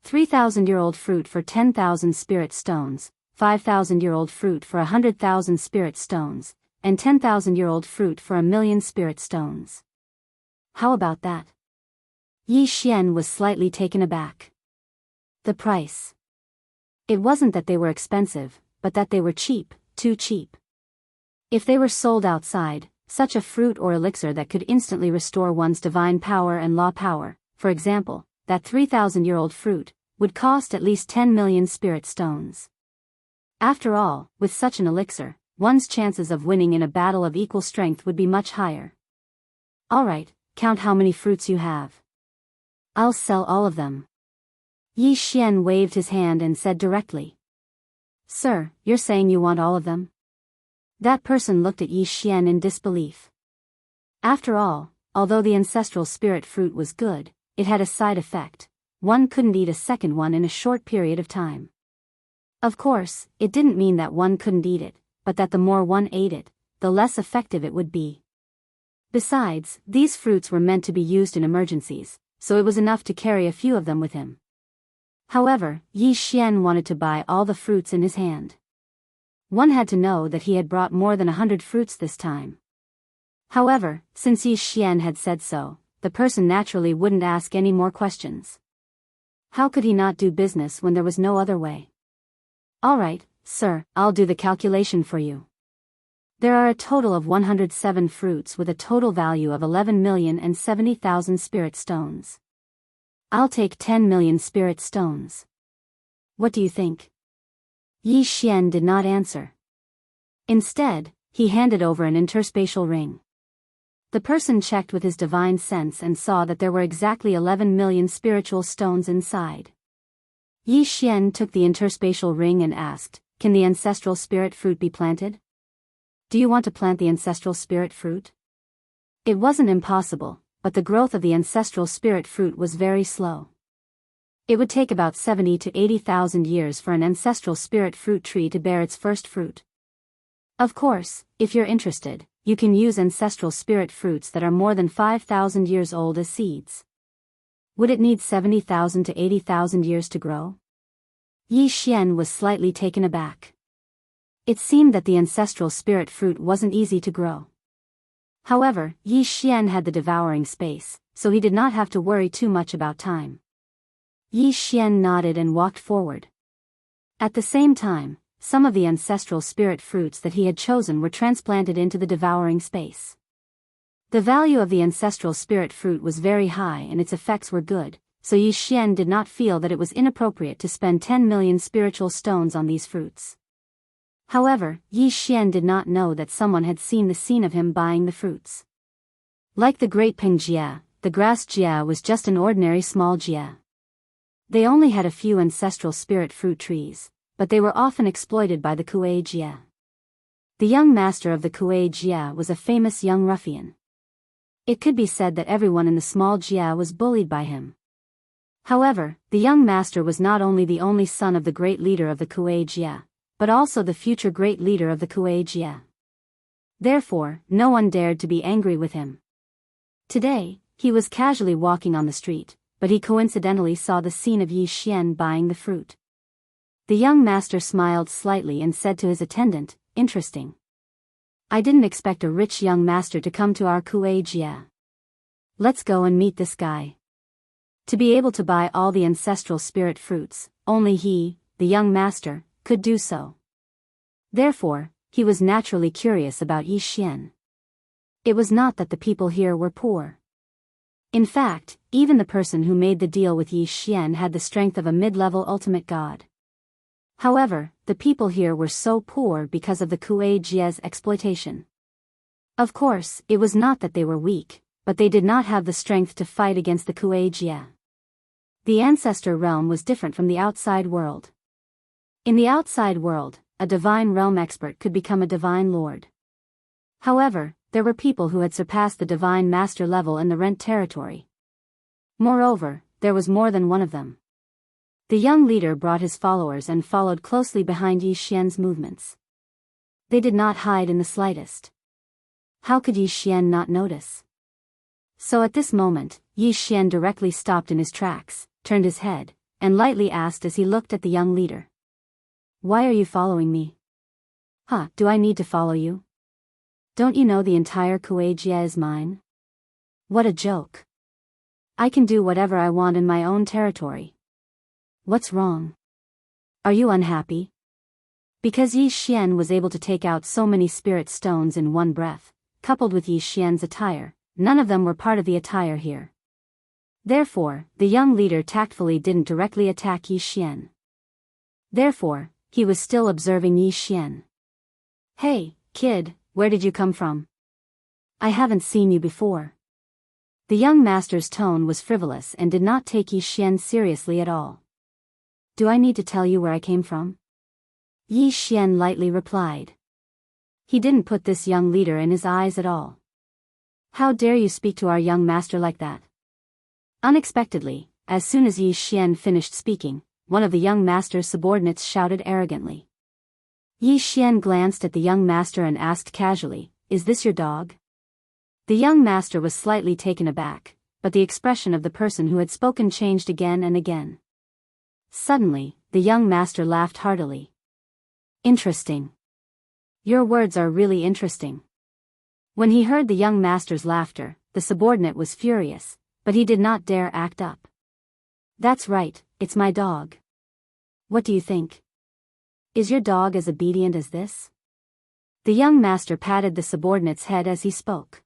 3,000-year-old fruit for 10,000 spirit stones, 5,000-year-old fruit for 100,000 spirit stones, and 10,000-year-old fruit for 1,000,000 spirit stones. How about that? Yi Xian was slightly taken aback. The price. It wasn't that they were expensive, but that they were cheap, too cheap. If they were sold outside, such a fruit or elixir that could instantly restore one's divine power and law power, for example, that 3,000-year-old fruit, would cost at least 10,000,000 spirit stones. After all, with such an elixir, one's chances of winning in a battle of equal strength would be much higher. Alright, count how many fruits you have. I'll sell all of them. Yi Xian waved his hand and said directly. Sir, you're saying you want all of them? That person looked at Yi Xian in disbelief. After all, although the ancestral spirit fruit was good, it had a side effect. One couldn't eat a second one in a short period of time. Of course, it didn't mean that one couldn't eat it, but that the more one ate it, the less effective it would be. Besides, these fruits were meant to be used in emergencies, so it was enough to carry a few of them with him. However, Yi Xian wanted to buy all the fruits in his hand. One had to know that he had brought more than 100 fruits this time. However, since Yi Xian had said so, the person naturally wouldn't ask any more questions. How could he not do business when there was no other way? Alright, sir, I'll do the calculation for you. There are a total of 107 fruits with a total value of 11,070,000 spirit stones. I'll take 10,000,000 spirit stones. What do you think? Yi Xian did not answer. Instead, he handed over an interspatial ring. The person checked with his divine sense and saw that there were exactly 11,000,000 spiritual stones inside. Yi Xian took the interspatial ring and asked, Can the ancestral spirit fruit be planted? Do you want to plant the ancestral spirit fruit? It wasn't impossible, but the growth of the ancestral spirit fruit was very slow. It would take about 70 to 80,000 years for an ancestral spirit fruit tree to bear its first fruit. Of course, if you're interested, you can use ancestral spirit fruits that are more than 5,000 years old as seeds. Would it need 70,000 to 80,000 years to grow? Yi Xian was slightly taken aback. It seemed that the ancestral spirit fruit wasn't easy to grow. However, Yi Xian had the devouring space, so he did not have to worry too much about time. Yi Xian nodded and walked forward. At the same time, some of the ancestral spirit fruits that he had chosen were transplanted into the devouring space. The value of the ancestral spirit fruit was very high and its effects were good, so Yi Xian did not feel that it was inappropriate to spend 10,000,000 spiritual stones on these fruits. However, Yi Xian did not know that someone had seen the scene of him buying the fruits. Like the Great Ping Jia, the grass Jia was just an ordinary small Jia. They only had a few ancestral spirit fruit trees, but they were often exploited by the Kuei Jia. The young master of the Kuei Jia was a famous young ruffian. It could be said that everyone in the small Jia was bullied by him. However, the young master was not only the only son of the great leader of the Kuei Jia, but also the future great leader of the Kuei Jia. Therefore, no one dared to be angry with him. Today, he was casually walking on the street, but he coincidentally saw the scene of Yi Xian buying the fruit. The young master smiled slightly and said to his attendant, Interesting. I didn't expect a rich young master to come to our Kuei Jia. Let's go and meet this guy. To be able to buy all the ancestral spirit fruits, only he, the young master, could do so. Therefore, he was naturally curious about Yi Xian. It was not that the people here were poor. In fact, even the person who made the deal with Yi Xian had the strength of a mid-level ultimate god. However, the people here were so poor because of the Kuei Jia's exploitation. Of course, it was not that they were weak, but they did not have the strength to fight against the Kuei Jia. The ancestor realm was different from the outside world. In the outside world, a divine realm expert could become a divine lord. However, there were people who had surpassed the divine master level in the rent territory. Moreover, there was more than one of them. The young leader brought his followers and followed closely behind Yi Xian's movements. They did not hide in the slightest. How could Yi Xian not notice? So at this moment, Yi Xian directly stopped in his tracks, turned his head, and lightly asked as he looked at the young leader. Why are you following me? Huh, do I need to follow you? Don't you know the entire Kuei-jie is mine? What a joke. I can do whatever I want in my own territory. What's wrong? Are you unhappy? Because Yi Xian was able to take out so many spirit stones in one breath, coupled with Yi Xian's attire, none of them were part of the attire here. Therefore, the young leader tactfully didn't directly attack Yi Xian. Therefore, he was still observing Yi Xian. Hey, kid, where did you come from? I haven't seen you before. The young master's tone was frivolous and did not take Yi Xian seriously at all. Do I need to tell you where I came from? Yi Xian lightly replied. He didn't put this young leader in his eyes at all. How dare you speak to our young master like that? Unexpectedly, as soon as Yi Xian finished speaking, one of the young master's subordinates shouted arrogantly. Yi Xian glanced at the young master and asked casually, "Is this your dog?" The young master was slightly taken aback, but the expression of the person who had spoken changed again and again. Suddenly, the young master laughed heartily. Interesting. Your words are really interesting. When he heard the young master's laughter, the subordinate was furious, but he did not dare act up. That's right, it's my dog. What do you think? Is your dog as obedient as this? The young master patted the subordinate's head as he spoke.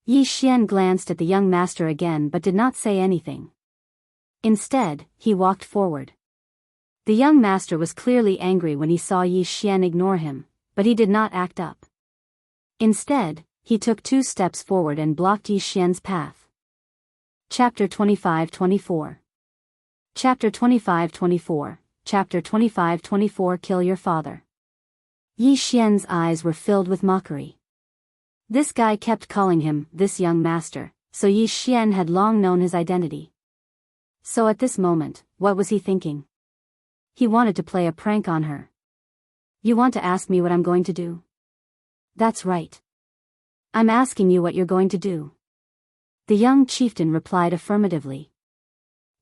Yi Xian glanced at the young master again but did not say anything. Instead, he walked forward. The young master was clearly angry when he saw Yi Xian ignore him, but he did not act up. Instead, he took 2 steps forward and blocked Yi Xian's path. Chapter 25-24. Chapter 25-24. Chapter 25-24. Kill your father. Yi Xian's eyes were filled with mockery. This guy kept calling him this young master, so Yi Xian had long known his identity. So at this moment, what was he thinking? He wanted to play a prank on her. You want to ask me what I'm going to do? That's right. I'm asking you what you're going to do. The young chieftain replied affirmatively.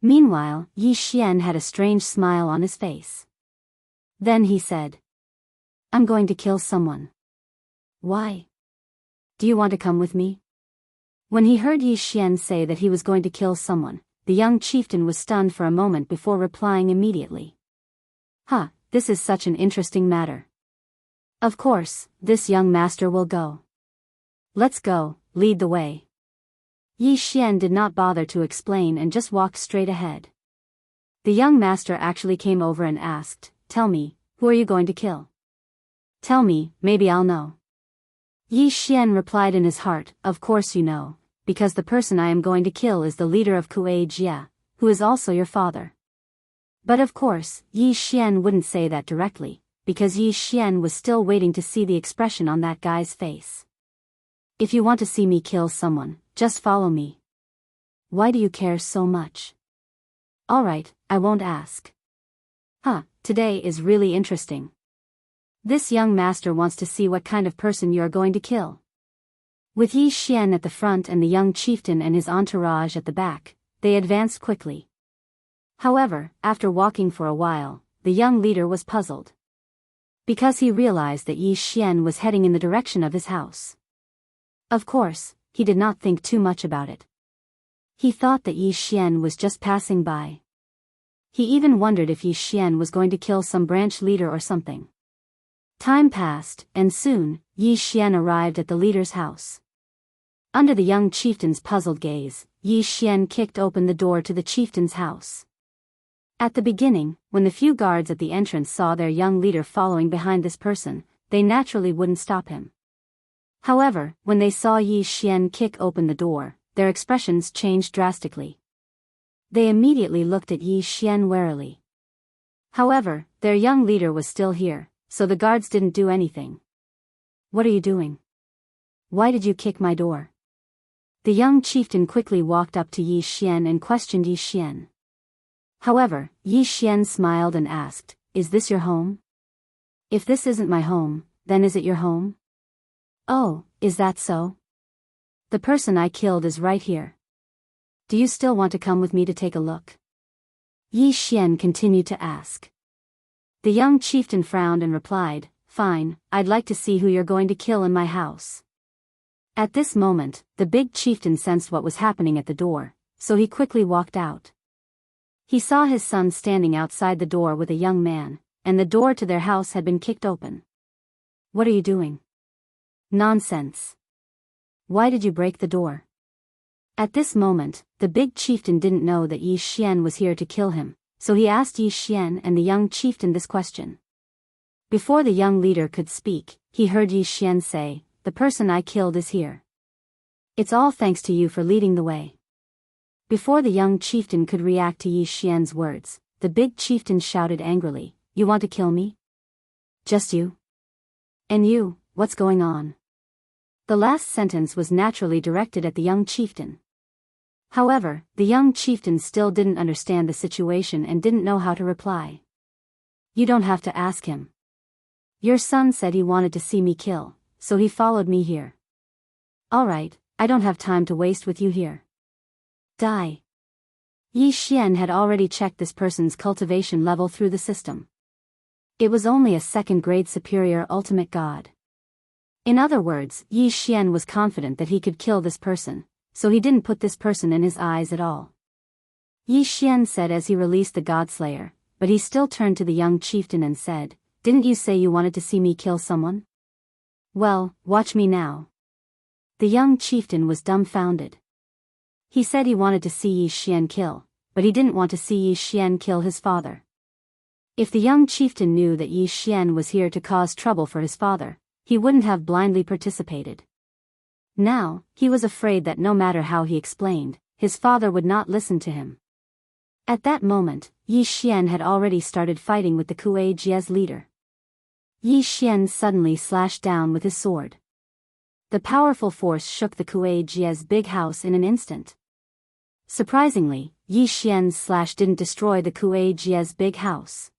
Meanwhile, Yi Xian had a strange smile on his face. Then he said, I'm going to kill someone. Why? Do you want to come with me? When he heard Yi Xian say that he was going to kill someone, the young chieftain was stunned for a moment before replying immediately. Huh, this is such an interesting matter. Of course, this young master will go. Let's go, lead the way. Yi Xian did not bother to explain and just walked straight ahead. The young master actually came over and asked, Tell me, who are you going to kill? Tell me, maybe I'll know. Yi Xian replied in his heart, Of course you know, because the person I am going to kill is the leader of Kuei-jie, who is also your father. But of course, Yi Xian wouldn't say that directly, because Yi Xian was still waiting to see the expression on that guy's face. If you want to see me kill someone, just follow me. Why do you care so much? Alright, I won't ask. Huh, today is really interesting. This young master wants to see what kind of person you are going to kill. With Yi Xian at the front and the young chieftain and his entourage at the back, they advanced quickly. However, after walking for a while, the young leader was puzzled. Because he realized that Yi Xian was heading in the direction of his house. Of course, he did not think too much about it. He thought that Yi Xian was just passing by. He even wondered if Yi Xian was going to kill some branch leader or something. Time passed, and soon, Yi Xian arrived at the leader's house. Under the young chieftain's puzzled gaze, Yi Xian kicked open the door to the chieftain's house. At the beginning, when the few guards at the entrance saw their young leader following behind this person, they naturally wouldn't stop him. However, when they saw Yi Xian kick open the door, their expressions changed drastically. They immediately looked at Yi Xian warily. However, their young leader was still here, so the guards didn't do anything. What are you doing? Why did you kick my door? The young chieftain quickly walked up to Yi Xian and questioned Yi Xian. However, Yi Xian smiled and asked, "Is this your home? If this isn't my home, then is it your home?" "Oh, is that so? The person I killed is right here. Do you still want to come with me to take a look?" Yi Xian continued to ask. The young chieftain frowned and replied, "Fine, I'd like to see who you're going to kill in my house." At this moment, the big chieftain sensed what was happening at the door, so he quickly walked out. He saw his son standing outside the door with a young man, and the door to their house had been kicked open. "What are you doing?" "Nonsense. Why did you break the door?" At this moment, the big chieftain didn't know that Yi Xian was here to kill him, so he asked Yi Xian and the young chieftain this question. Before the young leader could speak, he heard Yi Xian say, "The person I killed is here. It's all thanks to you for leading the way." Before the young chieftain could react to Yi Xian's words, the big chieftain shouted angrily, "You want to kill me? Just you? And you, what's going on?" The last sentence was naturally directed at the young chieftain. However, the young chieftain still didn't understand the situation and didn't know how to reply. "You don't have to ask him. Your son said he wanted to see me kill, so he followed me here. All right, I don't have time to waste with you here. Die." Yi Xian had already checked this person's cultivation level through the system. It was only a second-grade superior ultimate god. In other words, Yi Xian was confident that he could kill this person, so he didn't put this person in his eyes at all. Yi Xian said as he released the Godslayer, but he still turned to the young chieftain and said, "Didn't you say you wanted to see me kill someone? Well, watch me now." The young chieftain was dumbfounded. He said he wanted to see Yi Xian kill, but he didn't want to see Yi Xian kill his father. If the young chieftain knew that Yi Xian was here to cause trouble for his father, he wouldn't have blindly participated. Now, he was afraid that no matter how he explained, his father would not listen to him. At that moment, Yi Xian had already started fighting with the Kuei Jie's leader. Yi Xian suddenly slashed down with his sword. The powerful force shook the Kuei Jie's big house in an instant. Surprisingly, Yi Xian's slash didn't destroy the Kuei Jie's big house.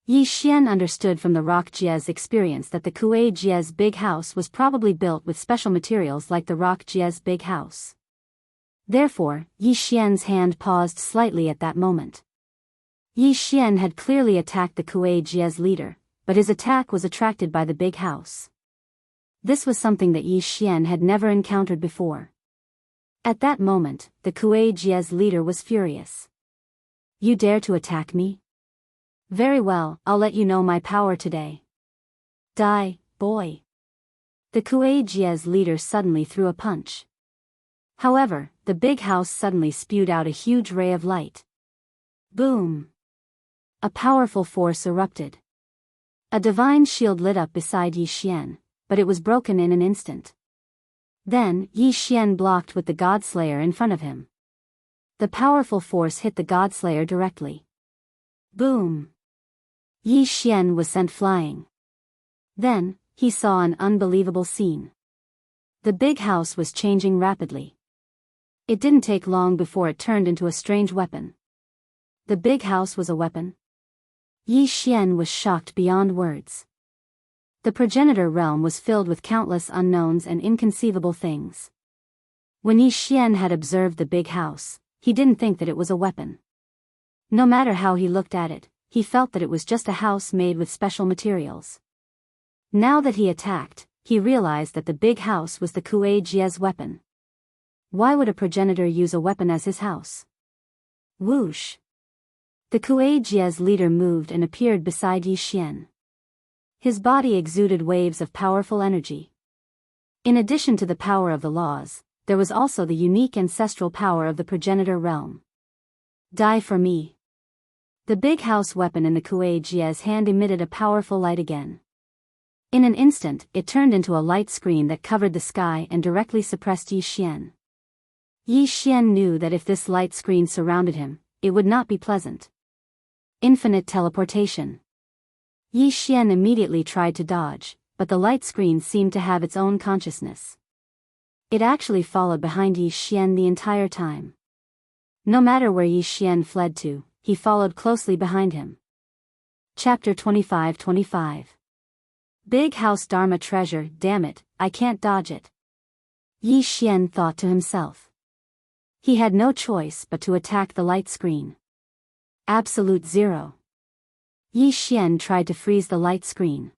Yi Xian understood from the rock Jie's experience that the Kuei Jie's big house was probably built with special materials like the rock Jie's big house. Therefore, Yi Xian's hand paused slightly at that moment. Yi Xian had clearly attacked the Kuei Jie's leader, but his attack was attracted by the big house. This was something that Yi Xian had never encountered before. At that moment, the Kuei Jie's leader was furious. "You dare to attack me? Very well, I'll let you know my power today. Die, boy." The Kuei Jie's leader suddenly threw a punch. However, the big house suddenly spewed out a huge ray of light. Boom! A powerful force erupted. A divine shield lit up beside Yi Xian, but it was broken in an instant. Then, Yi Xian blocked with the Godslayer in front of him. The powerful force hit the Godslayer directly. Boom! Yi Xian was sent flying. Then, he saw an unbelievable scene. The big house was changing rapidly. It didn't take long before it turned into a strange weapon. The big house was a weapon? Yi Xian was shocked beyond words. The progenitor realm was filled with countless unknowns and inconceivable things. When Yi Xian had observed the big house, he didn't think that it was a weapon. No matter how he looked at it, he felt that it was just a house made with special materials. Now that he attacked, he realized that the big house was the Kuei Jie's weapon. Why would a progenitor use a weapon as his house? Whoosh! The Kuei Jie's leader moved and appeared beside Yi Xian. His body exuded waves of powerful energy. In addition to the power of the laws, there was also the unique ancestral power of the progenitor realm. Die for me. The big house weapon in the Kuei Jie's hand emitted a powerful light again. In an instant, it turned into a light screen that covered the sky and directly suppressed Yi Xian. Yi Xian knew that if this light screen surrounded him, it would not be pleasant. Infinite teleportation. Yi Xian immediately tried to dodge, but the light screen seemed to have its own consciousness. It actually followed behind Yi Xian the entire time. No matter where Yi Xian fled to, he followed closely behind him. Chapter 25-25. Big House Dharma Treasure, damn it, I can't dodge it. Yi Xian thought to himself. He had no choice but to attack the light screen. Absolute Zero. Yi Xian tried to freeze the light screen.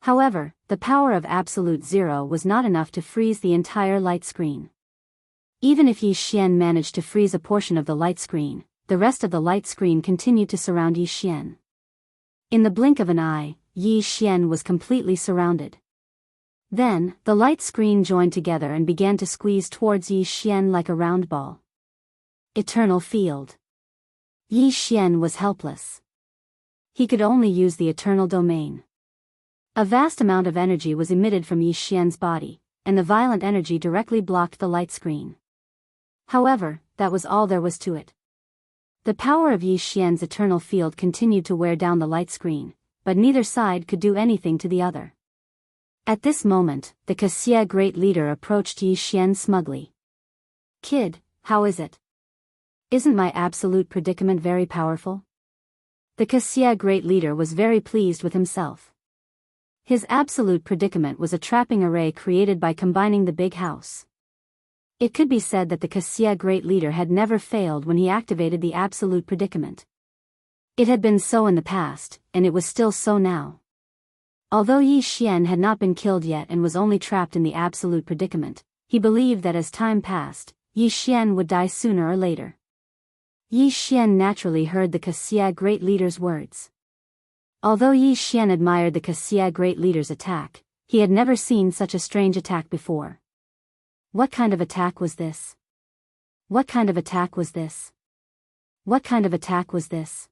However, the power of Absolute Zero was not enough to freeze the entire light screen. Even if Yi Xian managed to freeze a portion of the light screen, the rest of the light screen continued to surround Yi Xian. In the blink of an eye, Yi Xian was completely surrounded. Then, the light screen joined together and began to squeeze towards Yi Xian like a round ball. Eternal Field. Yi Xian was helpless. He could only use the Eternal Domain. A vast amount of energy was emitted from Yi Xian's body, and the violent energy directly blocked the light screen. However, that was all there was to it. The power of Yi Xian's eternal field continued to wear down the light screen, but neither side could do anything to the other. At this moment, the Wuxia Great Leader approached Yi Xian smugly. "Kid, how is it? Isn't my absolute predicament very powerful?" The Wuxia Great Leader was very pleased with himself. His absolute predicament was a trapping array created by combining the big house. It could be said that the Wuxia Great Leader had never failed when he activated the absolute predicament. It had been so in the past, and it was still so now. Although Yi Xian had not been killed yet and was only trapped in the absolute predicament, he believed that as time passed, Yi Xian would die sooner or later. Yi Xian naturally heard the Wuxia Great Leader's words. Although Yi Xian admired the Wuxia Great Leader's attack, he had never seen such a strange attack before. What kind of attack was this? What kind of attack was this? What kind of attack was this?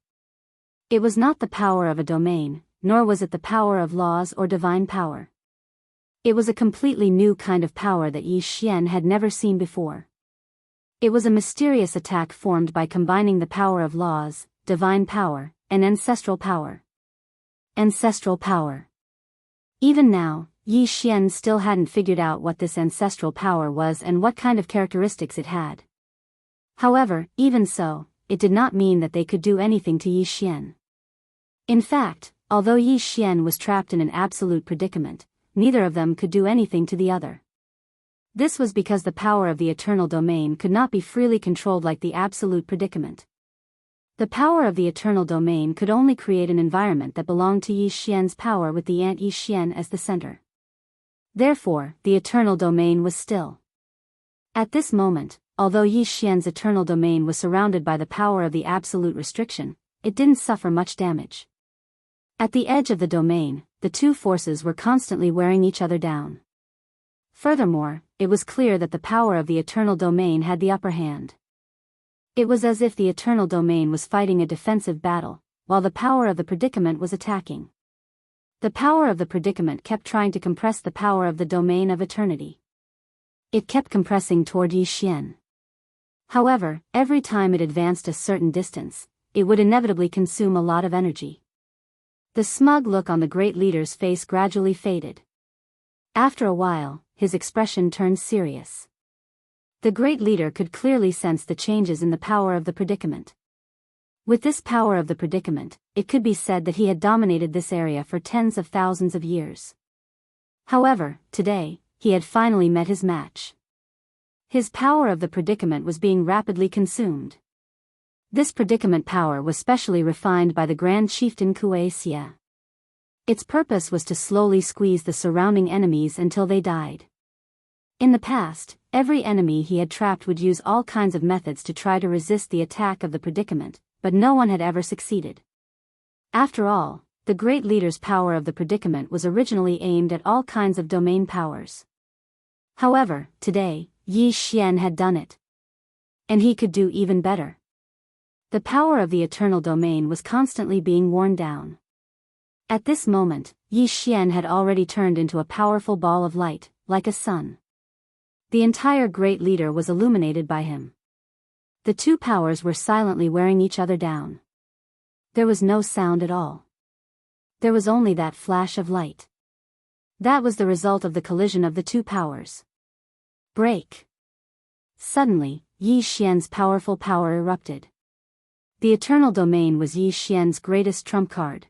It was not the power of a domain, nor was it the power of laws or divine power. It was a completely new kind of power that Yi Xian had never seen before. It was a mysterious attack formed by combining the power of laws, divine power, and ancestral power. Ancestral power. Even now, Yi Xian still hadn't figured out what this ancestral power was and what kind of characteristics it had. However, even so, it did not mean that they could do anything to Yi Xian. In fact, although Yi Xian was trapped in an absolute predicament, neither of them could do anything to the other. This was because the power of the eternal domain could not be freely controlled like the absolute predicament. The power of the eternal domain could only create an environment that belonged to Yi Xian's power with the ant Yi Xian as the center. Therefore, the eternal domain was still. At this moment, although Yi Xian's eternal domain was surrounded by the power of the absolute restriction, it didn't suffer much damage. At the edge of the domain, the two forces were constantly wearing each other down. Furthermore, it was clear that the power of the eternal domain had the upper hand. It was as if the eternal domain was fighting a defensive battle, while the power of the predicament was attacking. The power of the predicament kept trying to compress the power of the domain of eternity. It kept compressing toward Yi Xian. However, every time it advanced a certain distance, it would inevitably consume a lot of energy. The smug look on the great leader's face gradually faded. After a while, his expression turned serious. The great leader could clearly sense the changes in the power of the predicament. With this power of the predicament, it could be said that he had dominated this area for tens of thousands of years. However, today, he had finally met his match. His power of the predicament was being rapidly consumed. This predicament power was specially refined by the Grand Chieftain Wuxia. Its purpose was to slowly squeeze the surrounding enemies until they died. In the past, every enemy he had trapped would use all kinds of methods to try to resist the attack of the predicament, but no one had ever succeeded. After all, the great leader's power of the predicament was originally aimed at all kinds of domain powers. However, today, Yi Xian had done it. And he could do even better. The power of the eternal domain was constantly being worn down. At this moment, Yi Xian had already turned into a powerful ball of light, like a sun. The entire great leader was illuminated by him. The two powers were silently wearing each other down. There was no sound at all. There was only that flash of light. That was the result of the collision of the two powers. Break! Suddenly, Yi Xian's powerful power erupted. The eternal domain was Yi Xian's greatest trump card.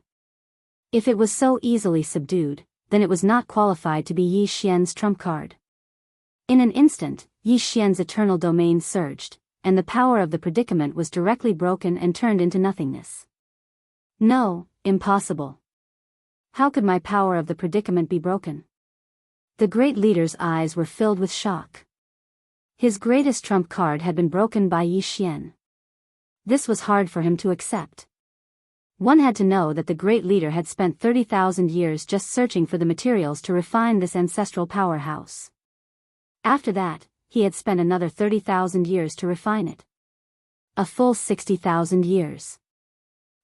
If it was so easily subdued, then it was not qualified to be Yi Xian's trump card. In an instant, Yi Xian's eternal domain surged, and the power of the predicament was directly broken and turned into nothingness. No, impossible. How could my power of the predicament be broken? The great leader's eyes were filled with shock. His greatest trump card had been broken by Yi Xian. This was hard for him to accept. One had to know that the great leader had spent 30,000 years just searching for the materials to refine this ancestral powerhouse. After that, he had spent another 30,000 years to refine it. A full 60,000 years.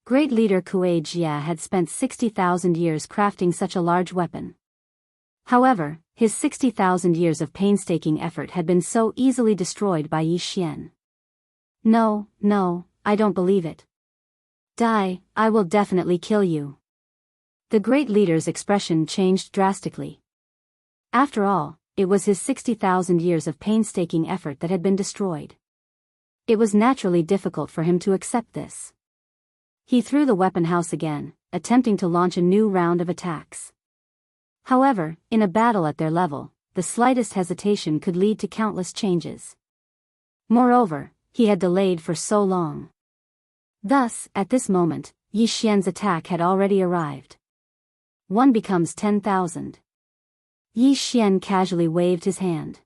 Great leader Kuei Jia had spent 60,000 years crafting such a large weapon. However, his 60,000 years of painstaking effort had been so easily destroyed by Yi Xian. No, I don't believe it. Die, I will definitely kill you. The great leader's expression changed drastically. After all, it was his 60,000 years of painstaking effort that had been destroyed. It was naturally difficult for him to accept this. He threw the weapon house again, attempting to launch a new round of attacks. However, in a battle at their level, the slightest hesitation could lead to countless changes. Moreover, he had delayed for so long. Thus, at this moment, Yi Xian's attack had already arrived. 1 becomes 10,000. Yi Xian casually waved his hand.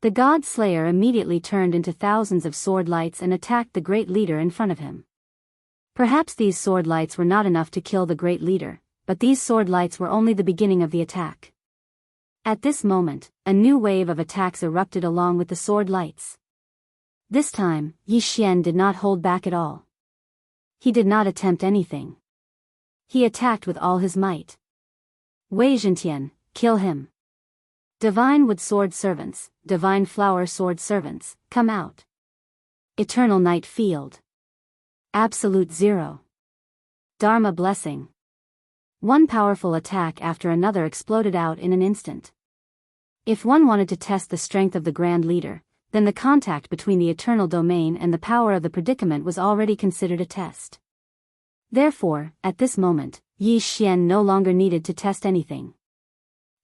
The God Slayer immediately turned into thousands of sword lights and attacked the great leader in front of him. Perhaps these sword lights were not enough to kill the great leader, but these sword lights were only the beginning of the attack. At this moment, a new wave of attacks erupted along with the sword lights. This time, Yi Xian did not hold back at all. He did not attempt anything. He attacked with all his might. Wei Zhentian, kill him. Divine Wood Sword Servants, Divine Flower Sword Servants, come out. Eternal Night Field. Absolute Zero. Dharma Blessing. One powerful attack after another exploded out in an instant. If one wanted to test the strength of the Grand Leader, then the contact between the eternal domain and the power of the predicament was already considered a test. Therefore, at this moment, Yi Xian no longer needed to test anything.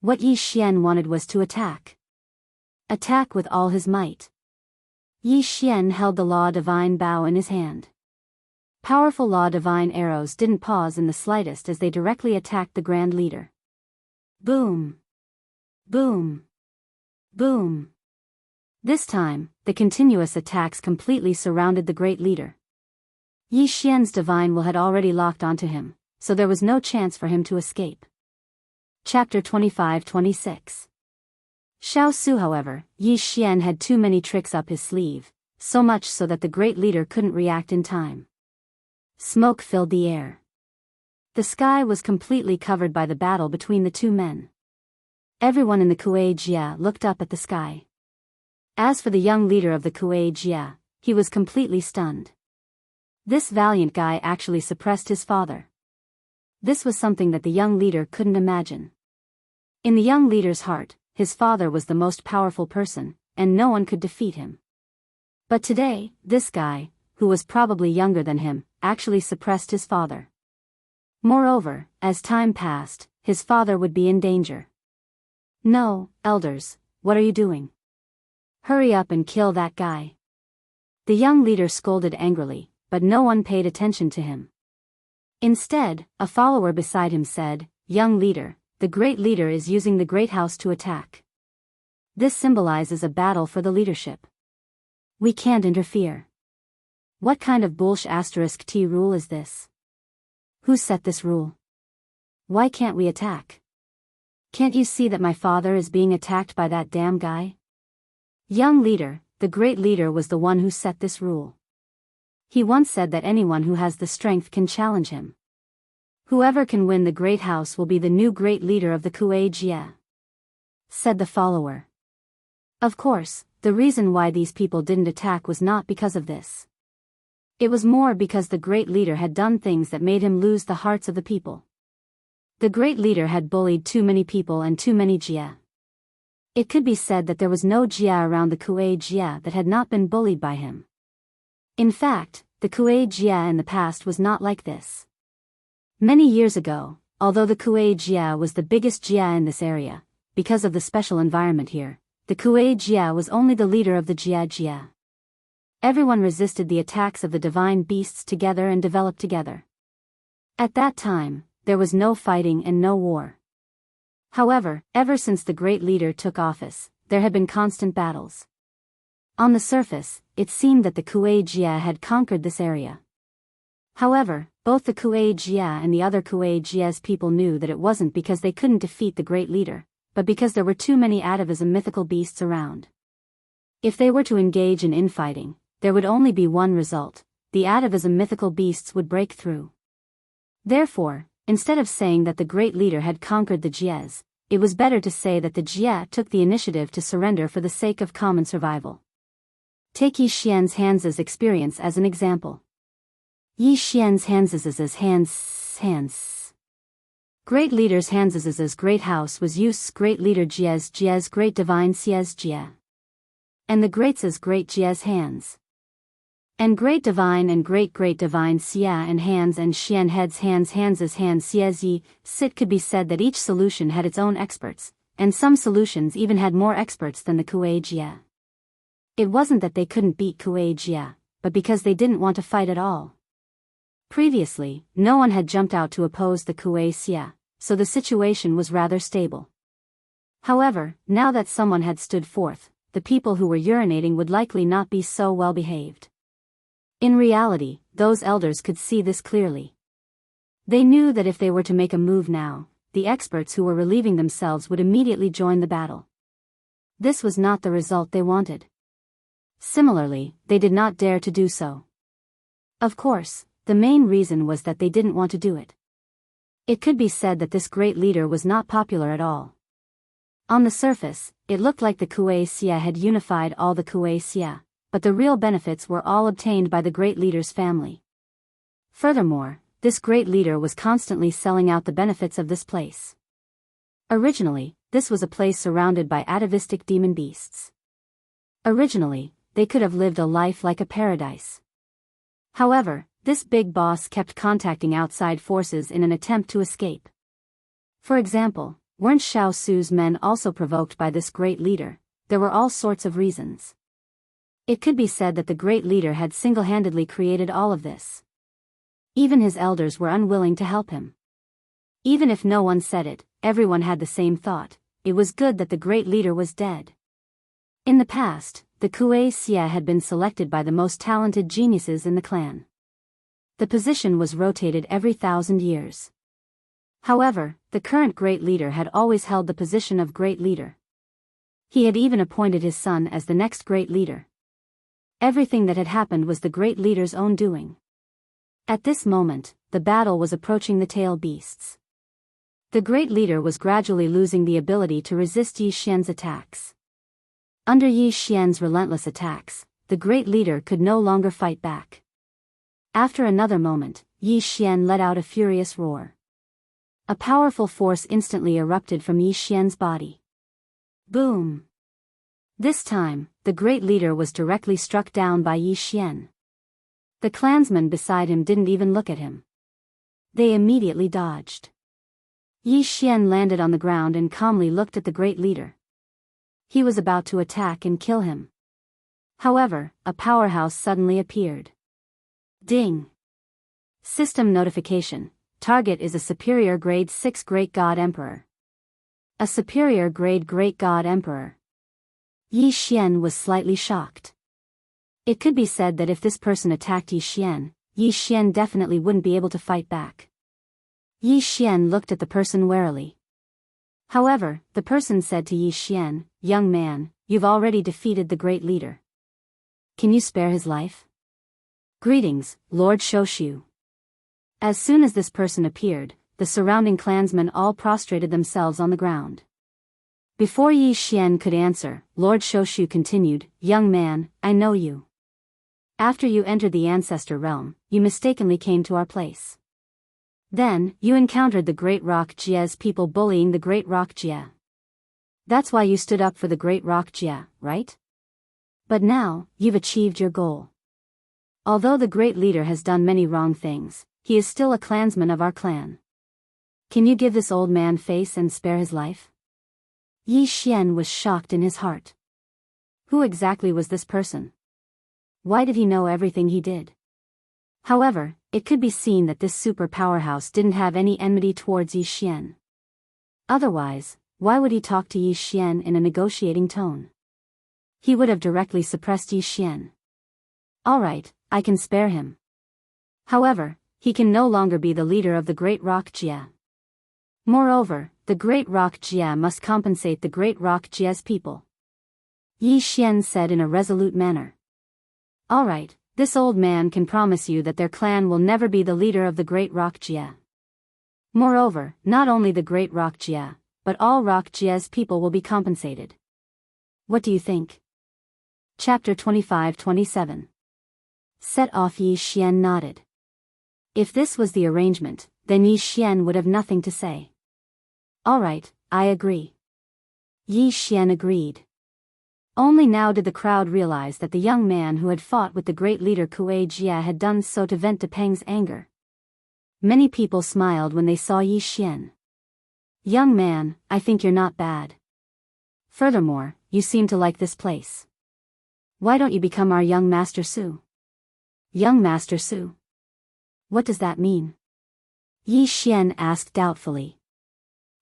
What Yi Xian wanted was to attack. Attack with all his might. Yi Xian held the Law Divine Bow in his hand. Powerful Law Divine arrows didn't pause in the slightest as they directly attacked the Grand Leader. Boom! Boom! Boom! This time, the continuous attacks completely surrounded the great leader. Yi Xian's divine will had already locked onto him, so there was no chance for him to escape. Chapter 25-26. Xiao Su, however, Yi Xian had too many tricks up his sleeve, so much so that the great leader couldn't react in time. Smoke filled the air. The sky was completely covered by the battle between the two men. Everyone in the Kuei Jia looked up at the sky. As for the young leader of the Kuei Jia, he was completely stunned. This valiant guy actually suppressed his father. This was something that the young leader couldn't imagine. In the young leader's heart, his father was the most powerful person, and no one could defeat him. But today, this guy, who was probably younger than him, actually suppressed his father. Moreover, as time passed, his father would be in danger. No, elders, what are you doing? Hurry up and kill that guy. The young leader scolded angrily, but no one paid attention to him. Instead, a follower beside him said, "Young leader, the great leader is using the great house to attack. This symbolizes a battle for the leadership. We can't interfere." What kind of **T rule is this? Who set this rule? Why can't we attack? Can't you see that my father is being attacked by that damn guy? Young leader, the great leader was the one who set this rule. He once said that anyone who has the strength can challenge him. Whoever can win the great house will be the new great leader of the Kuei Jia, said the follower. Of course, the reason why these people didn't attack was not because of this. It was more because the great leader had done things that made him lose the hearts of the people. The great leader had bullied too many people and too many Jia. It could be said that there was no Jia around the Kuei Jia that had not been bullied by him. In fact, the Kuei Jia in the past was not like this. Many years ago, although the Kuei Jia was the biggest Jia in this area, because of the special environment here, the Kuei Jia was only the leader of the Jia Jia. Everyone resisted the attacks of the divine beasts together and developed together. At that time, there was no fighting and no war. However, ever since the great leader took office, there had been constant battles. On the surface, it seemed that the Kuei Jia had conquered this area. However, both the Kuei Jia and the other Kuei Jia's people knew that it wasn't because they couldn't defeat the great leader, but because there were too many atavism mythical beasts around. If they were to engage in infighting, there would only be one result: the atavism mythical beasts would break through. Therefore, instead of saying that the great leader had conquered the Jias, it was better to say that the Jia took the initiative to surrender for the sake of common survival. Take Yi Xian's Hans's experience as an example. Yi Xian's hands. Great leader's Hans's great house was Yu's great leader Jia's great divine Xia's Jia. And the greats' great Jia's hands. And great divine and great divine Xia and hands and Xian heads Hans's hands Xia's Yi. It could be said that each solution had its own experts, and some solutions even had more experts than the Kuei Jia. It wasn't that they couldn't beat Kuei Jia, but because they didn't want to fight at all. Previously, no one had jumped out to oppose the Kuei Xia, so the situation was rather stable. However, now that someone had stood forth, the people who were urinating would likely not be so well behaved. In reality, those elders could see this clearly. They knew that if they were to make a move now, the experts who were relieving themselves would immediately join the battle. This was not the result they wanted. Similarly, they did not dare to do so. Of course, the main reason was that they didn't want to do it. It could be said that this great leader was not popular at all. On the surface, it looked like the Kuei Xia had unified all the Kuei Xia, but the real benefits were all obtained by the great leader's family. Furthermore, this great leader was constantly selling out the benefits of this place. Originally, this was a place surrounded by atavistic demon beasts. Originally, they could have lived a life like a paradise. However, this big boss kept contacting outside forces in an attempt to escape. For example, weren't Xiao Su's men also provoked by this great leader? There were all sorts of reasons. It could be said that the great leader had single-handedly created all of this. Even his elders were unwilling to help him. Even if no one said it, everyone had the same thought: it was good that the great leader was dead. In the past, the Kuei Xia had been selected by the most talented geniuses in the clan. The position was rotated every 1,000 years. However, the current great leader had always held the position of great leader. He had even appointed his son as the next great leader. Everything that had happened was the great leader's own doing. At this moment, the battle was approaching the tail beasts. The great leader was gradually losing the ability to resist Yi Xian's attacks. Under Yi Xian's relentless attacks, the great leader could no longer fight back. After another moment, Yi Xian let out a furious roar. A powerful force instantly erupted from Yi Xian's body. Boom! This time, the great leader was directly struck down by Yi Xian. The clansmen beside him didn't even look at him. They immediately dodged. Yi Xian landed on the ground and calmly looked at the great leader. He was about to attack and kill him. However, a powerhouse suddenly appeared. Ding! System notification: target is a superior grade 6 Great God Emperor. A superior grade Great God Emperor. Yi Xian was slightly shocked. It could be said that if this person attacked Yi Xian definitely wouldn't be able to fight back. Yi Xian looked at the person warily. However, the person said to Yi Xian, "Young man, you've already defeated the great leader. Can you spare his life?" "Greetings, Lord Shoshu." As soon as this person appeared, the surrounding clansmen all prostrated themselves on the ground. Before Yi Xian could answer, Lord Shoshu continued, "Young man, I know you. After you entered the ancestor realm, you mistakenly came to our place. Then, you encountered the Great Rock Jia's people bullying the Great Rock Jia. That's why you stood up for the great rock Jia, right? But now, you've achieved your goal. Although the great leader has done many wrong things, he is still a clansman of our clan. Can you give this old man face and spare his life? Yi Xian was shocked in his heart. Who exactly was this person? Why did he know everything he did? However, it could be seen that this super powerhouse didn't have any enmity towards Yi Xian. Otherwise, why would he talk to Yi Xian in a negotiating tone? He would have directly suppressed Yi Xian. Alright, I can spare him. However, he can no longer be the leader of the Great Rock Jia. Moreover, the Great Rock Jia must compensate the Great Rock Jia's people. Yi Xian said in a resolute manner. Alright, this old man can promise you that their clan will never be the leader of the Great Rock Jia. Moreover, not only the Great Rock Jia, but all Rock Jia's people will be compensated. What do you think? Chapter 25-27. Set off. Yi Xian nodded. If this was the arrangement, then Yi Xian would have nothing to say. Alright, I agree. Yi Xian agreed. Only now did the crowd realize that the young man who had fought with the great leader Kuei Jia had done so to vent Peng's anger. Many people smiled when they saw Yi Xian. Young man, I think you're not bad. Furthermore, you seem to like this place. Why don't you become our young Master Su? Young Master Su? What does that mean? Yi Xian asked doubtfully.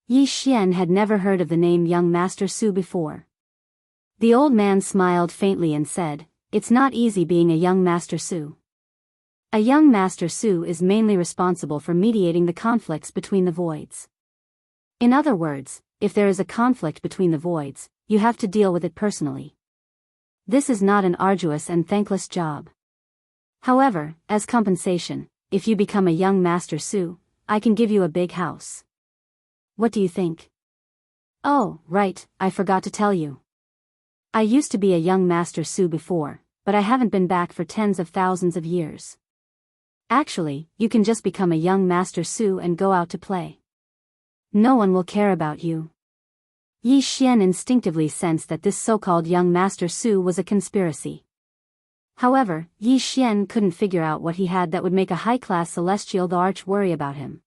Yi Xian had never heard of the name Young Master Su before. The old man smiled faintly and said, It's not easy being a young Master Su. A young Master Su is mainly responsible for mediating the conflicts between the voids. In other words, if there is a conflict between the voids, you have to deal with it personally. This is not an arduous and thankless job. However, as compensation, if you become a young Master Su, I can give you a big house. What do you think? Oh, right, I forgot to tell you. I used to be a young Master Su before, but I haven't been back for tens of thousands of years. Actually, you can just become a young Master Su and go out to play. No one will care about you. Yi Xian instinctively sensed that this so-called young Master Su was a conspiracy. However, Yi Xian couldn't figure out what he had that would make a high-class celestial the arch worry about him.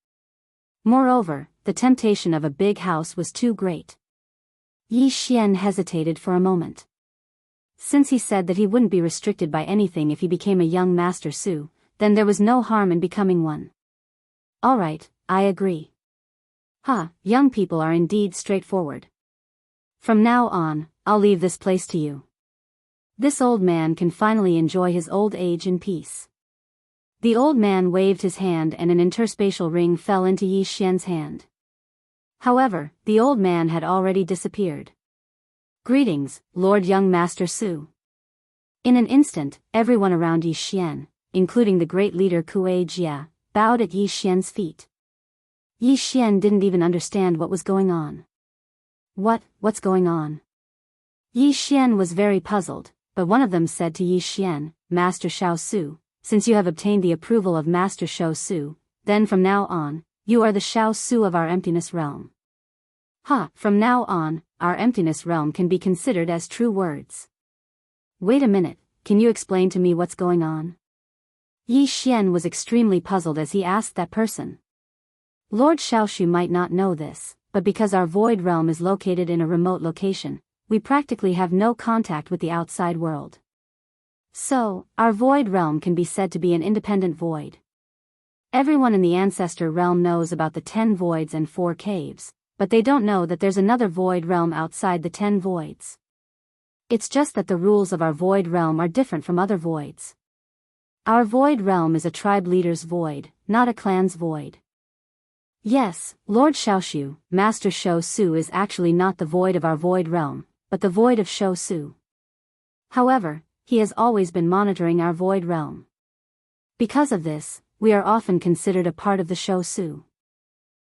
Moreover, the temptation of a big house was too great. Yi Xian hesitated for a moment. Since he said that he wouldn't be restricted by anything if he became a young Master Su, then there was no harm in becoming one. Alright, I agree. Young people are indeed straightforward. From now on, I'll leave this place to you. This old man can finally enjoy his old age in peace. The old man waved his hand and an interspatial ring fell into Yi Xian's hand. However, the old man had already disappeared. Greetings, Lord Young Master Su. In an instant, everyone around Yi Xian, including the great leader Kuei Jia, bowed at Yi Xian's feet. Yi Xian didn't even understand what was going on. What's going on? Yi Xian was very puzzled, but one of them said to Yi Xian, Master Shao Su, since you have obtained the approval of Master Shao Su, then from now on, you are the Shao Su of our emptiness realm. From now on, our emptiness realm can be considered as true words. Wait a minute, can you explain to me what's going on? Yi Xian was extremely puzzled as he asked that person. Lord Shaoshu might not know this, but because our void realm is located in a remote location, we practically have no contact with the outside world. So, our void realm can be said to be an independent void. Everyone in the ancestor realm knows about the 10 voids and 4 caves, but they don't know that there's another void realm outside the 10 voids. It's just that the rules of our void realm are different from other voids. Our void realm is a tribe leader's void, not a clan's void. Yes, Lord Shaoshu, Master Shao Su is actually not the void of our void realm, but the void of Shao Su. However, he has always been monitoring our void realm. Because of this, we are often considered a part of the Shao Su.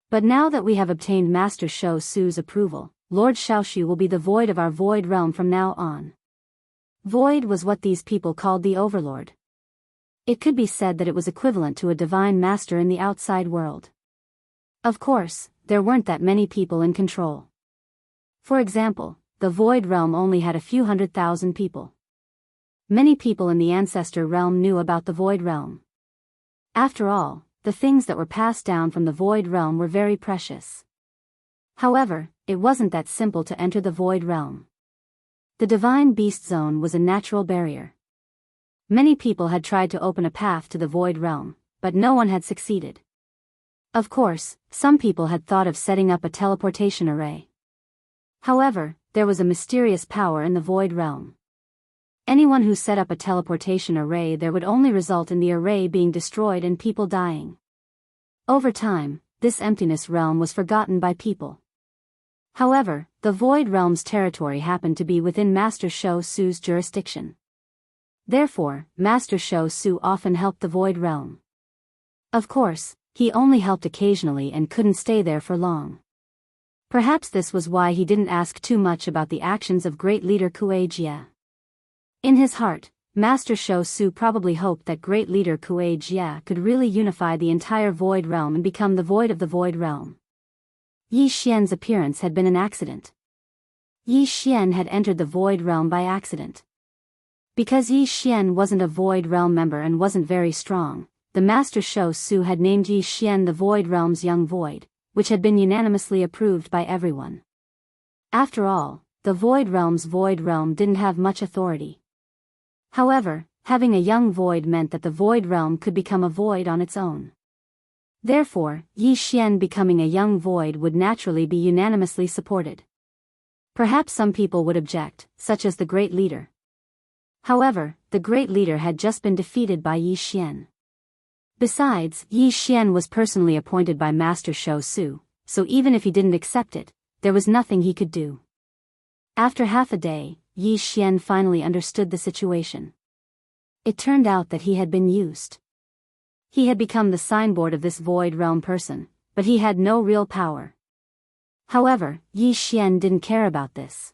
But now that we have obtained Master Shao Su's approval, Lord Shaoshu will be the void of our void realm from now on. Void was what these people called the Overlord. It could be said that it was equivalent to a divine master in the outside world. Of course, there weren't that many people in control. For example, the Void Realm only had a few 100,000 people. Many people in the Ancestor Realm knew about the Void Realm. After all, the things that were passed down from the Void Realm were very precious. However, it wasn't that simple to enter the Void Realm. The Divine Beast Zone was a natural barrier. Many people had tried to open a path to the Void Realm, but no one had succeeded. Of course, some people had thought of setting up a teleportation array. However, there was a mysterious power in the Void Realm. Anyone who set up a teleportation array there would only result in the array being destroyed and people dying. Over time, this emptiness realm was forgotten by people. However, the Void Realm's territory happened to be within Master Shou Su's jurisdiction. Therefore, Master Shou Su often helped the Void Realm. Of course, he only helped occasionally and couldn't stay there for long. Perhaps this was why he didn't ask too much about the actions of great leader Kuei Jie. In his heart, Master Shou Su probably hoped that great leader Kuei Jie could really unify the entire Void Realm and become the void of the Void Realm. Yi Xian's appearance had been an accident. Yi Xian had entered the Void Realm by accident. Because Yi Xian wasn't a Void Realm member and wasn't very strong, the Master Shou Su had named Yi Xian the Void Realm's young void, which had been unanimously approved by everyone. After all, the Void Realm's Void Realm didn't have much authority. However, having a young void meant that the Void Realm could become a void on its own. Therefore, Yi Xian becoming a young void would naturally be unanimously supported. Perhaps some people would object, such as the great leader. However, the great leader had just been defeated by Yi Xian. Besides, Yi Xian was personally appointed by Master Shou Su, so even if he didn't accept it, there was nothing he could do. After half a day, Yi Xian finally understood the situation. It turned out that he had been used. He had become the signboard of this Void Realm person, but he had no real power. However, Yi Xian didn't care about this.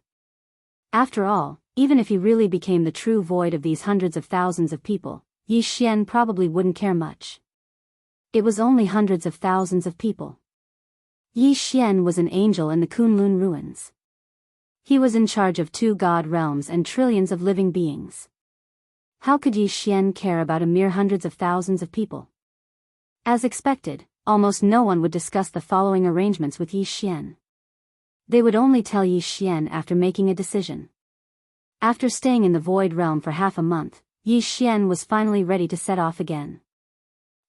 After all, even if he really became the true void of these hundreds of thousands of people, Yi Xian probably wouldn't care much. It was only hundreds of thousands of people. Yi Xian was an angel in the Kunlun ruins. He was in charge of 2 god realms and trillions of living beings. How could Yi Xian care about a mere hundreds of thousands of people? As expected, almost no one would discuss the following arrangements with Yi Xian. They would only tell Yi Xian after making a decision. After staying in the Void Realm for half a month, Yi Xian was finally ready to set off again.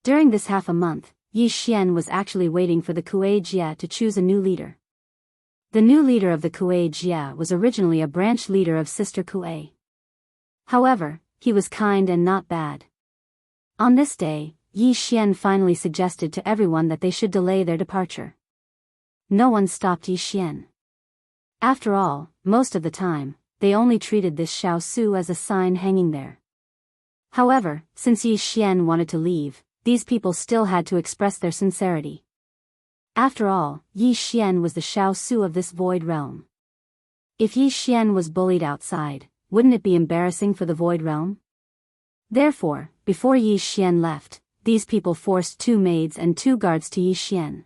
During this half a month, Yi Xian was actually waiting for the Kuei Jie to choose a new leader. The new leader of the Kuei Jie was originally a branch leader of Sister Kuei. However, he was kind and not bad. On this day, Yi Xian finally suggested to everyone that they should delay their departure. No one stopped Yi Xian. After all, most of the time, they only treated this Shou Su as a sign hanging there. However, since Yi Xian wanted to leave, these people still had to express their sincerity. After all, Yi Xian was the Shou Su of this Void Realm. If Yi Xian was bullied outside, wouldn't it be embarrassing for the Void Realm? Therefore, before Yi Xian left, these people forced 2 maids and 2 guards to Yi Xian.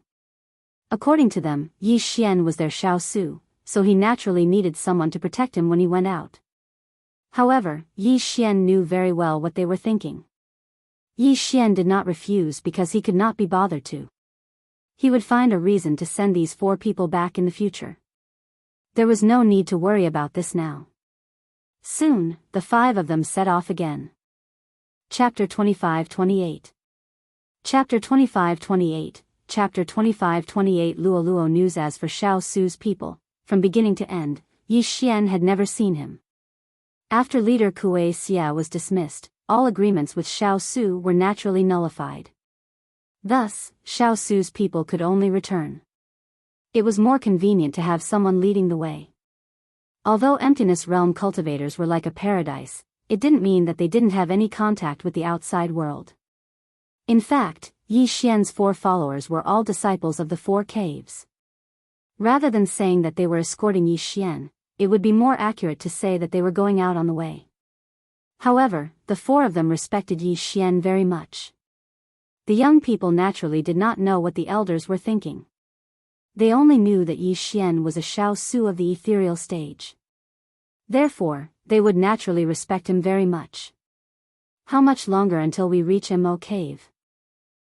According to them, Yi Xian was their Shou Su, so he naturally needed someone to protect him when he went out. However, Yi Xian knew very well what they were thinking. Yi Xian did not refuse because he could not be bothered to. He would find a reason to send these 4 people back in the future. There was no need to worry about this now. Soon, the 5 of them set off again. Chapter 25-28. Chapter 25-28, Chapter 25-28 Luo Luo news. As for Shou Su's people, from beginning to end, Yi Xian had never seen him. After leader Kuei Xia was dismissed, all agreements with Shou Su were naturally nullified. Thus, Shou Su's people could only return. It was more convenient to have someone leading the way. Although Emptiness Realm cultivators were like a paradise, it didn't mean that they didn't have any contact with the outside world. In fact, Yi Xian's 4 followers were all disciples of the 4 caves. Rather than saying that they were escorting Yi Xian, it would be more accurate to say that they were going out on the way. However, the 4 of them respected Yi Xian very much. The young people naturally did not know what the elders were thinking. They only knew that Yi Xian was a Xiao Su of the ethereal stage. Therefore, they would naturally respect him very much. How much longer until we reach Mo Cave?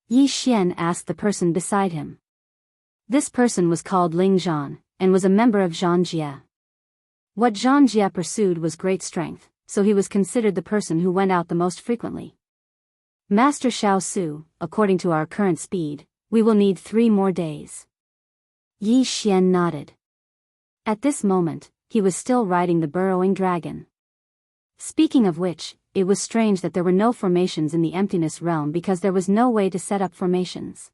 Yi Xian asked the person beside him. This person was called Ling Zhan, and was a member of Xianxia. What Xianxia pursued was great strength, so he was considered the person who went out the most frequently. Master Xiao Su, according to our current speed, we will need 3 more days. Yi Xian nodded. At this moment, he was still riding the burrowing dragon. Speaking of which, it was strange that there were no formations in the emptiness realm because there was no way to set up formations.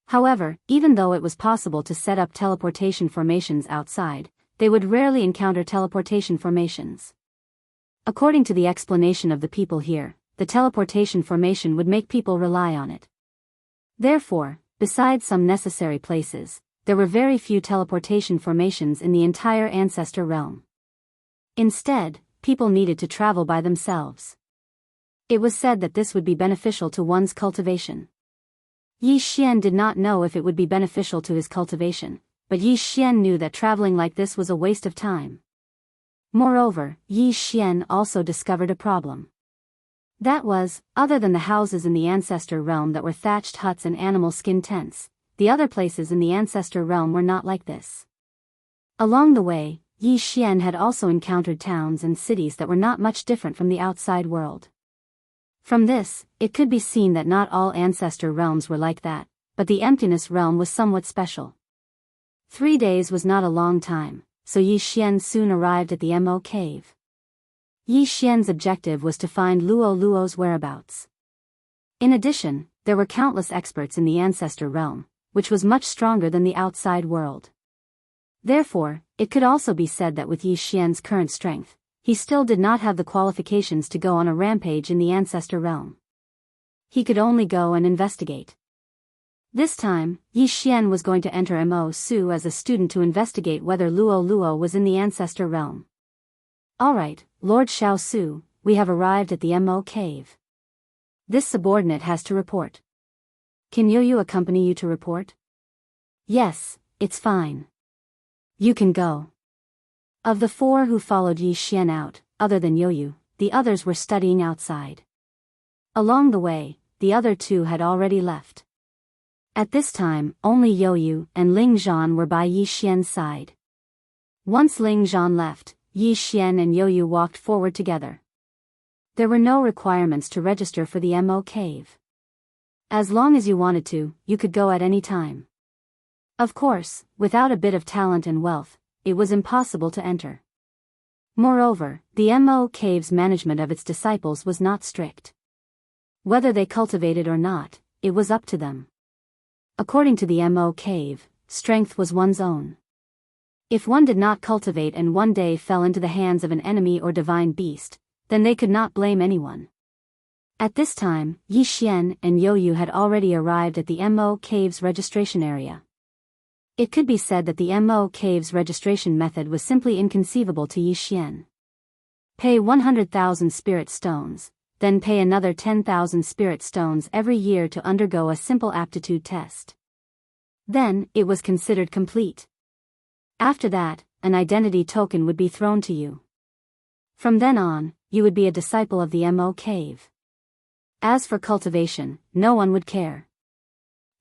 However, even though it was possible to set up teleportation formations outside, they would rarely encounter teleportation formations. According to the explanation of the people here, the teleportation formation would make people rely on it. Therefore, besides some necessary places, there were very few teleportation formations in the entire ancestor realm. Instead, people needed to travel by themselves. It was said that this would be beneficial to one's cultivation. Yi Xian did not know if it would be beneficial to his cultivation, but Yi Xian knew that traveling like this was a waste of time. Moreover, Yi Xian also discovered a problem. That was, other than the houses in the ancestor realm that were thatched huts and animal skin tents, the other places in the ancestor realm were not like this. Along the way, Yi Xian had also encountered towns and cities that were not much different from the outside world. From this, it could be seen that not all ancestor realms were like that, but the emptiness realm was somewhat special. 3 days was not a long time, so Yi Xian soon arrived at the Mo Cave. Yi Xian's objective was to find Luo Luo's whereabouts. In addition, there were countless experts in the ancestor realm, which was much stronger than the outside world. Therefore, it could also be said that with Yi Xian's current strength, he still did not have the qualifications to go on a rampage in the ancestor realm. He could only go and investigate. This time, Yi Xian was going to enter Mo Su as a student to investigate whether Luo Luo was in the ancestor realm. Alright, Lord Xiao Su, we have arrived at the Mo Cave. This subordinate has to report. Can Yoyu accompany you to report? Yes, it's fine. You can go. Of the 4 who followed Yi Xian out, other than Yoyu, the others were studying outside. Along the way, the other 2 had already left. At this time, only Yoyu and Ling Zhan were by Yi Xian's side. Once Ling Zhan left, Yi Xian and Yoyu walked forward together. There were no requirements to register for the Mo Cave. As long as you wanted to, you could go at any time. Of course, without a bit of talent and wealth, it was impossible to enter. Moreover, the Mo Cave's management of its disciples was not strict. Whether they cultivated or not, it was up to them. According to the Mo Cave, strength was one's own. If one did not cultivate and one day fell into the hands of an enemy or divine beast, then they could not blame anyone. At this time, Yi Xian and Yoyu had already arrived at the Mo Cave's registration area. It could be said that the Mo Cave's registration method was simply inconceivable to Yi Xian. Pay 100,000 spirit stones, then pay another 10,000 spirit stones every year to undergo a simple aptitude test. Then, it was considered complete. After that, an identity token would be thrown to you. From then on, you would be a disciple of the Mo Cave. As for cultivation, no one would care.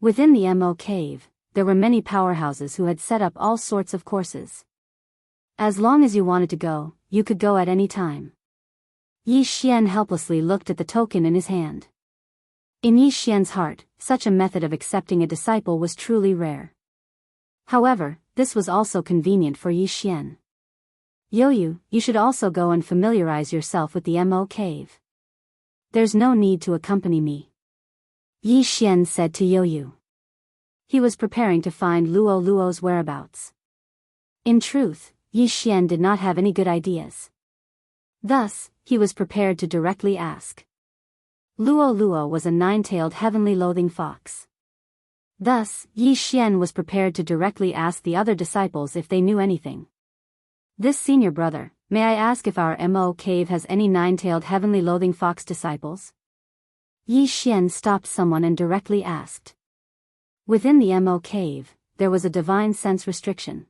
Within the Mo Cave, there were many powerhouses who had set up all sorts of courses. As long as you wanted to go, you could go at any time. Yi Xian helplessly looked at the token in his hand. In Yi Xian's heart, such a method of accepting a disciple was truly rare. However, this was also convenient for Yi Xian. Yoyu, you should also go and familiarize yourself with the Mo Cave. There's no need to accompany me. Yi Xian said to Yoyu. He was preparing to find Luo Luo's whereabouts. In truth, Yi Xian did not have any good ideas. Thus, he was prepared to directly ask. Luo Luo was a 9-tailed heavenly loathing fox. Thus, Yi Xian was prepared to directly ask the other disciples if they knew anything. This senior brother, may I ask if our Mo Cave has any 9-tailed heavenly loathing fox disciples? Yi Xian stopped someone and directly asked. Within the Mo Cave, there was a divine sense restriction.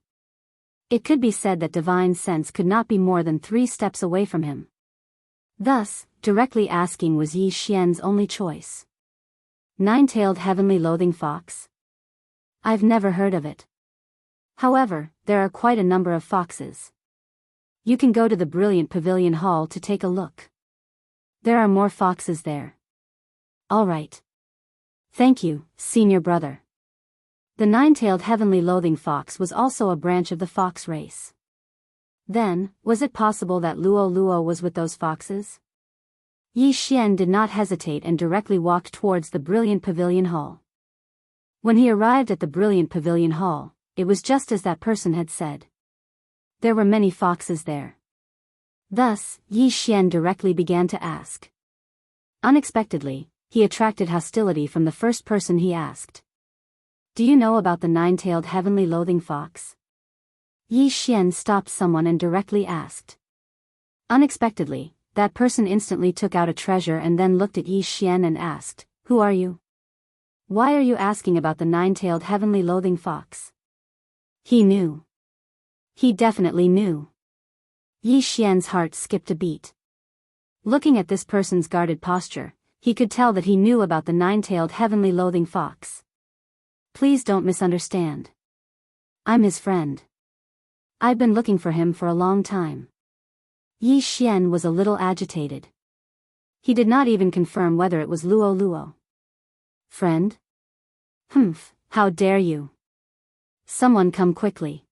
It could be said that divine sense could not be more than 3 steps away from him. Thus, directly asking was Yi Xian's only choice. 9-tailed heavenly loathing fox? I've never heard of it. However, there are quite a number of foxes. You can go to the brilliant pavilion hall to take a look. There are more foxes there. All right. Thank you, senior brother. The 9-tailed heavenly loathing fox was also a branch of the fox race. Then, was it possible that Luo Luo was with those foxes? Yi Xian did not hesitate and directly walked towards the brilliant pavilion hall. When he arrived at the brilliant pavilion hall, it was just as that person had said. There were many foxes there. Thus, Yi Xian directly began to ask. Unexpectedly, he attracted hostility from the first person he asked. Do you know about the 9-tailed heavenly loathing fox? Yi Xian stopped someone and directly asked. Unexpectedly, that person instantly took out a treasure and then looked at Yi Xian and asked, Who are you? Why are you asking about the 9-tailed heavenly loathing fox? He knew. He definitely knew. Yi Xian's heart skipped a beat. Looking at this person's guarded posture, he could tell that he knew about the 9-tailed heavenly loathing fox. Please don't misunderstand. I'm his friend. I've been looking for him for a long time. Yi Xian was a little agitated. He did not even confirm whether it was Luo Luo. Friend? Humph, how dare you? Someone come quickly.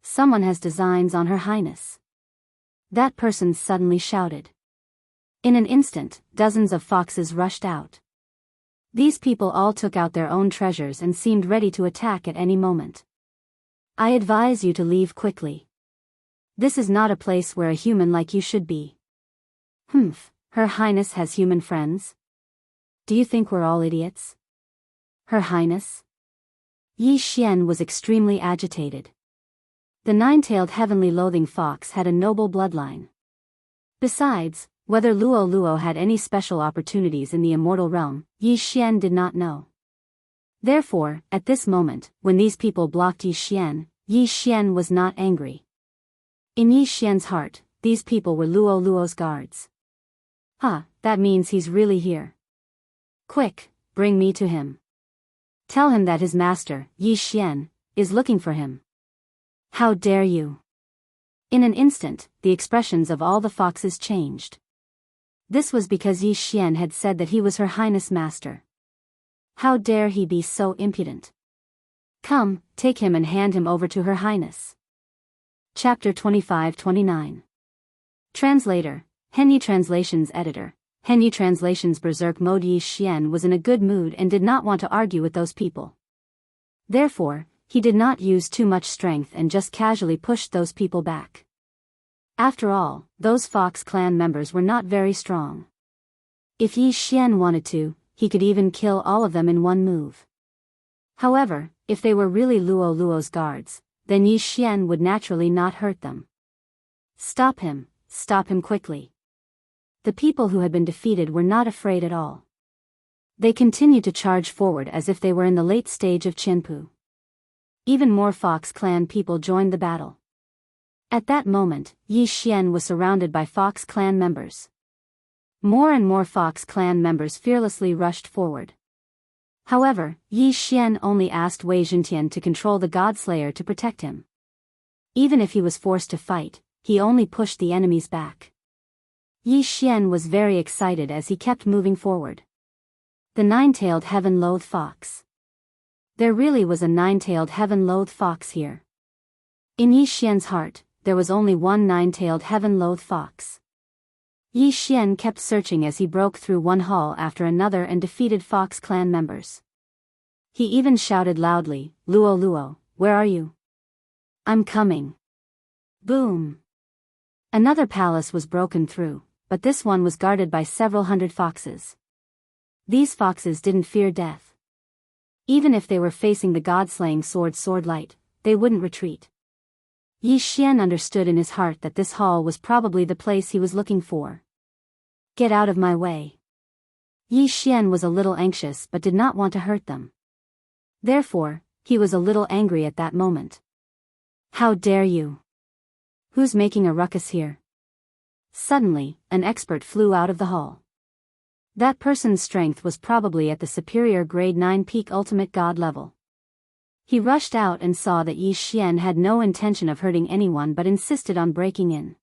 Someone has designs on Her Highness. That person suddenly shouted. In an instant, dozens of foxes rushed out. These people all took out their own treasures and seemed ready to attack at any moment. I advise you to leave quickly. This is not a place where a human like you should be. Humph, Her Highness has human friends? Do you think we're all idiots? Her Highness? Yi Xian was extremely agitated. The 9-tailed heavenly loathing fox had a noble bloodline. Besides, whether Luo Luo had any special opportunities in the immortal realm, Yi Xian did not know. Therefore, at this moment, when these people blocked Yi Xian was not angry. In Yi Xian's heart, these people were Luo Luo's guards. That means he's really here. Quick, bring me to him. Tell him that his master, Yi Xian, is looking for him. How dare you? In an instant, the expressions of all the foxes changed. This was because Yi Xian had said that he was Her Highness master. How dare he be so impudent? Come, take him and hand him over to Her Highness. Chapter 25-29. Translator, Henyi Translations Editor. Henyi Translations Berserk Mode. Yi Xian was in a good mood and did not want to argue with those people. Therefore, he did not use too much strength and just casually pushed those people back. After all, those Fox clan members were not very strong. If Yi Xian wanted to, he could even kill all of them in one move. However, if they were really Luo Luo's guards, then Yi Xian would naturally not hurt them. Stop him quickly. The people who had been defeated were not afraid at all. They continued to charge forward as if they were in the late stage of Qianpu. Even more Fox clan people joined the battle. At that moment, Yi Xian was surrounded by Fox clan members. More and more Fox clan members fearlessly rushed forward. However, Yi Xian only asked Wei Zhentian to control the Godslayer to protect him. Even if he was forced to fight, he only pushed the enemies back. Yi Xian was very excited as he kept moving forward. The 9-tailed heaven-loathed fox. There really was a 9-tailed heaven-loathed fox here. In Yi Xian's heart, there was only one 9-tailed heaven-loathed fox. Yi Xian kept searching as he broke through one hall after another and defeated Fox clan members. He even shouted loudly, Luo Luo, where are you? I'm coming. Boom. Another palace was broken through, but this one was guarded by several hundred foxes. These foxes didn't fear death. Even if they were facing the god-slaying swordlight, they wouldn't retreat. Yi Xian understood in his heart that this hall was probably the place he was looking for. Get out of my way. Yi Xian was a little anxious but did not want to hurt them. Therefore, he was a little angry at that moment. How dare you? Who's making a ruckus here? Suddenly, an expert flew out of the hall. That person's strength was probably at the superior grade 9 peak ultimate god level. He rushed out and saw that Yi Xian had no intention of hurting anyone but insisted on breaking in.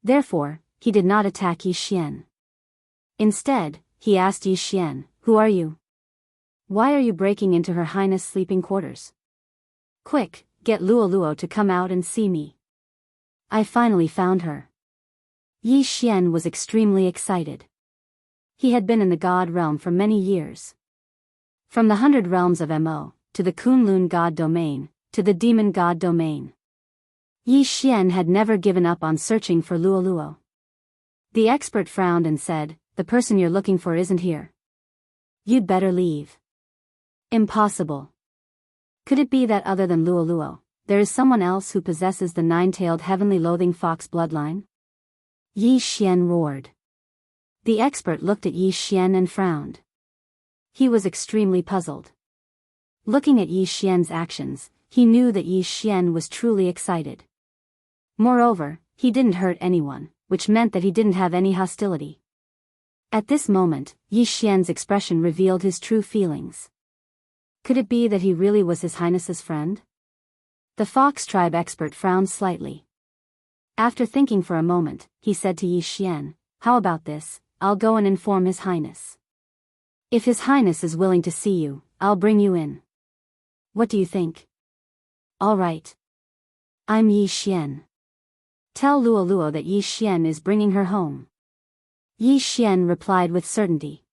Therefore, he did not attack Yi Xian. Instead, he asked Yi Xian, "Who are you? Why are you breaking into Her Highness' sleeping quarters? Quick, get Luo Luo to come out and see me. I finally found her." Yi Xian was extremely excited. He had been in the god realm for many years. From the 100 realms of Mo, to the Kunlun god domain, to the demon god domain. Yi Xian had never given up on searching for Luo Luo. The expert frowned and said, "The person you're looking for isn't here. You'd better leave." Impossible. Could it be that other than Luo Luo, there is someone else who possesses the 9-tailed heavenly loathing fox bloodline? Yi Xian roared. The expert looked at Yi Xian and frowned. He was extremely puzzled. Looking at Yi Xian's actions, he knew that Yi Xian was truly excited. Moreover, he didn't hurt anyone, which meant that he didn't have any hostility. At this moment, Yi Xian's expression revealed his true feelings. Could it be that he really was His Highness's friend? The Fox tribe expert frowned slightly. After thinking for a moment, he said to Yi Xian, "How about this? I'll go and inform His Highness. If His Highness is willing to see you, I'll bring you in. What do you think?" "All right. I'm Yi Xian. Tell Luo Luo that Yi Xian is bringing her home." Yi Xian replied with certainty.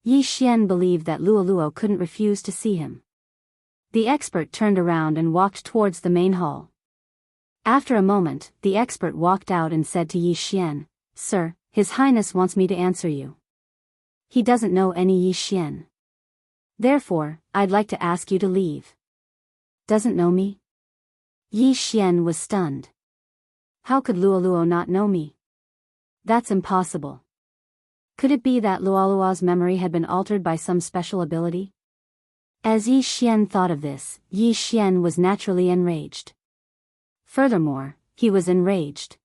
Yi Xian believed that Luo Luo couldn't refuse to see him. The expert turned around and walked towards the main hall. After a moment, the expert walked out and said to Yi Xian, "Sir, His Highness wants me to answer you. He doesn't know any Yi Xian. Therefore, I'd like to ask you to leave." "Doesn't know me?" Yi Xian was stunned. How could Luo Luo not know me? That's impossible. Could it be that Luo Luo's memory had been altered by some special ability? As Yi Xian thought of this, Yi Xian was naturally enraged. Furthermore, he was enraged.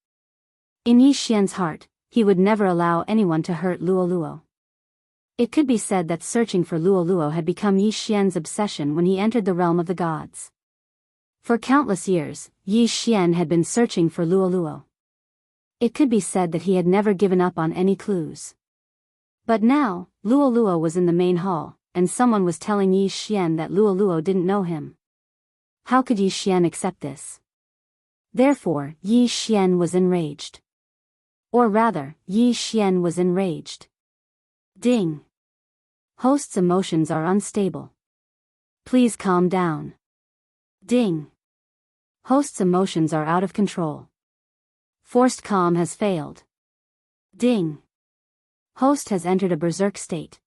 In Yi Xian's heart, he would never allow anyone to hurt Luo Luo. It could be said that searching for Luo Luo had become Yi Xian's obsession when he entered the realm of the gods. For countless years, Yi Xian had been searching for Luo Luo. It could be said that he had never given up on any clues. But now, Luo Luo was in the main hall, and someone was telling Yi Xian that Luo Luo didn't know him. How could Yi Xian accept this? Therefore, Yi Xian was enraged. Or rather, Yi Xian was enraged. Ding. Host's emotions are unstable. Please calm down. Ding. Host's emotions are out of control. Forced calm has failed. Ding. Host has entered a berserk state.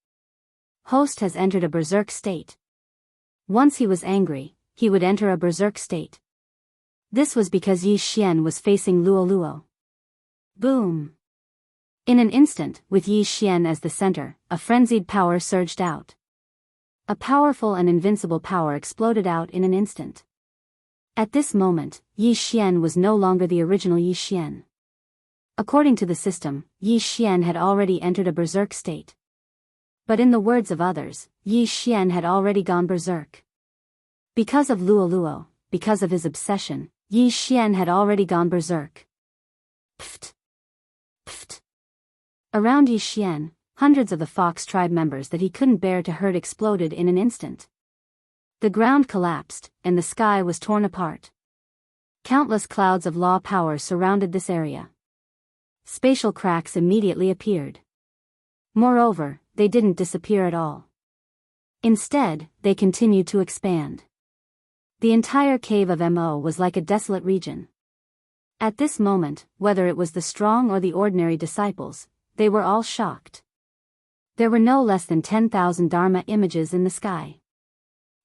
Host has entered a berserk state. Once he was angry, he would enter a berserk state. This was because Yi Xian was facing Luo Luo. Boom. In an instant, with Yi Xian as the center, a frenzied power surged out. A powerful and invincible power exploded out in an instant. At this moment, Yi Xian was no longer the original Yi Xian. According to the system, Yi Xian had already entered a berserk state. But in the words of others, Yi Xian had already gone berserk. Because of Luo Luo, because of his obsession, Yi Xian had already gone berserk. Pfft. Pfft. Around Yi Xian, hundreds of the Fox tribe members that he couldn't bear to hurt exploded in an instant. The ground collapsed, and the sky was torn apart. Countless clouds of law power surrounded this area. Spatial cracks immediately appeared. Moreover, they didn't disappear at all. Instead, they continued to expand. The entire cave of Mo was like a desolate region. At this moment, whether it was the strong or the ordinary disciples, they were all shocked. There were no less than 10,000 Dharma images in the sky.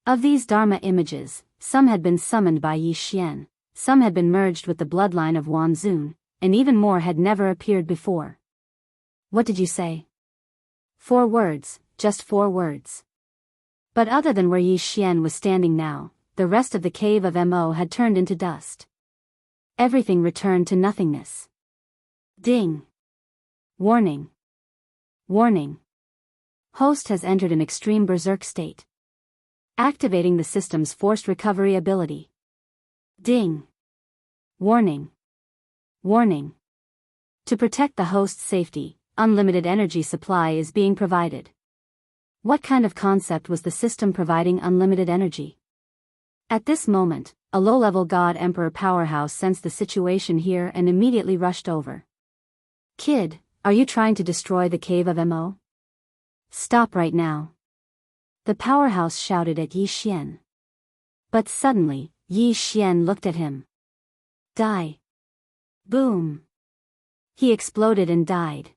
Of these Dharma images, some had been summoned by Yi Xian, some had been merged with the bloodline of Wan Zun, and even more had never appeared before. What did you say? 4 words, just 4 words. But other than where Yi Xian was standing now, the rest of the cave of Mo had turned into dust. Everything returned to nothingness. Ding! Warning! Warning! Host has entered an extreme berserk state. Activating the system's forced recovery ability. Ding! Warning! Warning! To protect the host's safety, unlimited energy supply is being provided. What kind of concept was the system providing unlimited energy? At this moment, a low-level God Emperor powerhouse sensed the situation here and immediately rushed over. Kid, are you trying to destroy the cave of Mo? Stop right now. The powerhouse shouted at Yi Xian. But suddenly, Yi Xian looked at him. Die. Boom. He exploded and died.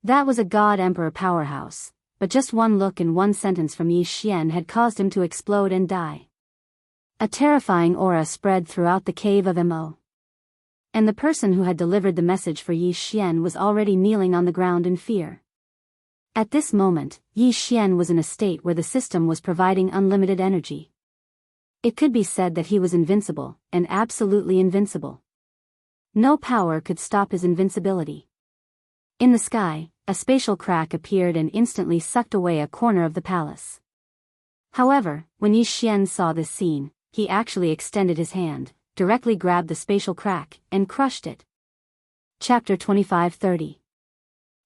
That was a God Emperor powerhouse, but just one look and one sentence from Yi Xian had caused him to explode and die. A terrifying aura spread throughout the cave of Mo. And the person who had delivered the message for Yi Xian was already kneeling on the ground in fear. At this moment, Yi Xian was in a state where the system was providing unlimited energy. It could be said that he was invincible, and absolutely invincible. No power could stop his invincibility. In the sky, a spatial crack appeared and instantly sucked away a corner of the palace. However, when Yi Xian saw this scene, he actually extended his hand, directly grabbed the spatial crack, and crushed it. Chapter 25-30.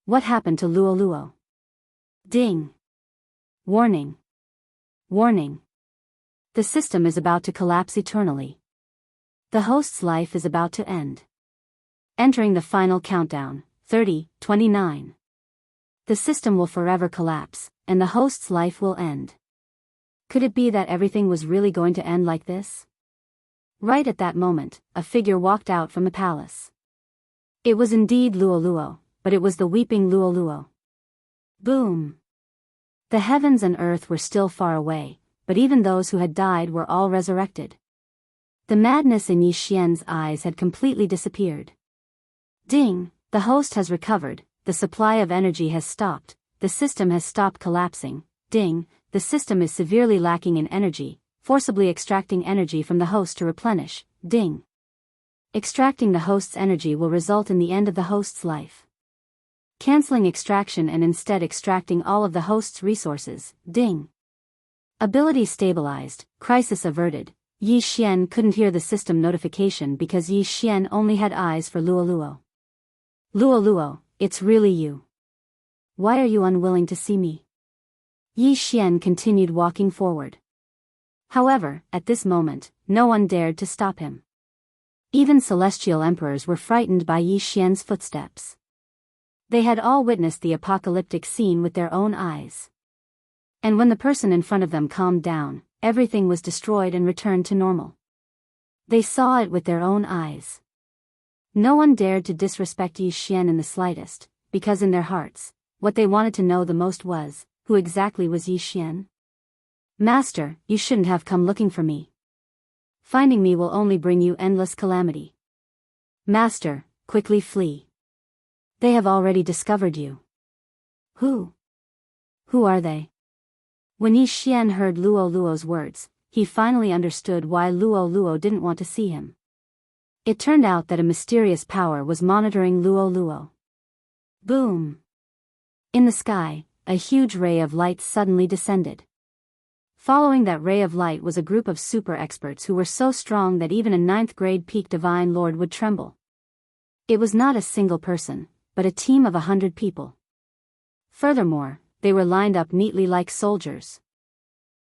What happened to Luo Luo? Ding! Warning! Warning! The system is about to collapse eternally. The host's life is about to end. Entering the final countdown, 30, 29. The system will forever collapse, and the host's life will end. Could it be that everything was really going to end like this? Right at that moment, a figure walked out from the palace. It was indeed Luo Luo, but it was the weeping Luo Luo. Boom! The heavens and earth were still far away, but even those who had died were all resurrected. The madness in Yi Xian's eyes had completely disappeared. Ding! The host has recovered, the supply of energy has stopped, the system has stopped collapsing. Ding! The system is severely lacking in energy, forcibly extracting energy from the host to replenish. Ding! Extracting the host's energy will result in the end of the host's life. Canceling extraction and instead extracting all of the host's resources. Ding! Ability stabilized, crisis averted. Yi Xian couldn't hear the system notification because Yi Xian only had eyes for Luo Luo. Luo Luo, it's really you. Why are you unwilling to see me? Yi Xian continued walking forward. However, at this moment, no one dared to stop him. Even celestial emperors were frightened by Yi Xian's footsteps. They had all witnessed the apocalyptic scene with their own eyes. And when the person in front of them calmed down, everything was destroyed and returned to normal. They saw it with their own eyes. No one dared to disrespect Yi Xian in the slightest, because in their hearts, what they wanted to know the most was, who exactly was Yi Xian? Master, you shouldn't have come looking for me. Finding me will only bring you endless calamity. Master, quickly flee. They have already discovered you. Who? Who are they? When Yi Xian heard Luo Luo's words, he finally understood why Luo Luo didn't want to see him. It turned out that a mysterious power was monitoring Luo Luo. Boom! In the sky, a huge ray of light suddenly descended. Following that ray of light was a group of super experts who were so strong that even a 9th grade peak divine lord would tremble. It was not a single person, but a team of 100 people. Furthermore, they were lined up neatly like soldiers.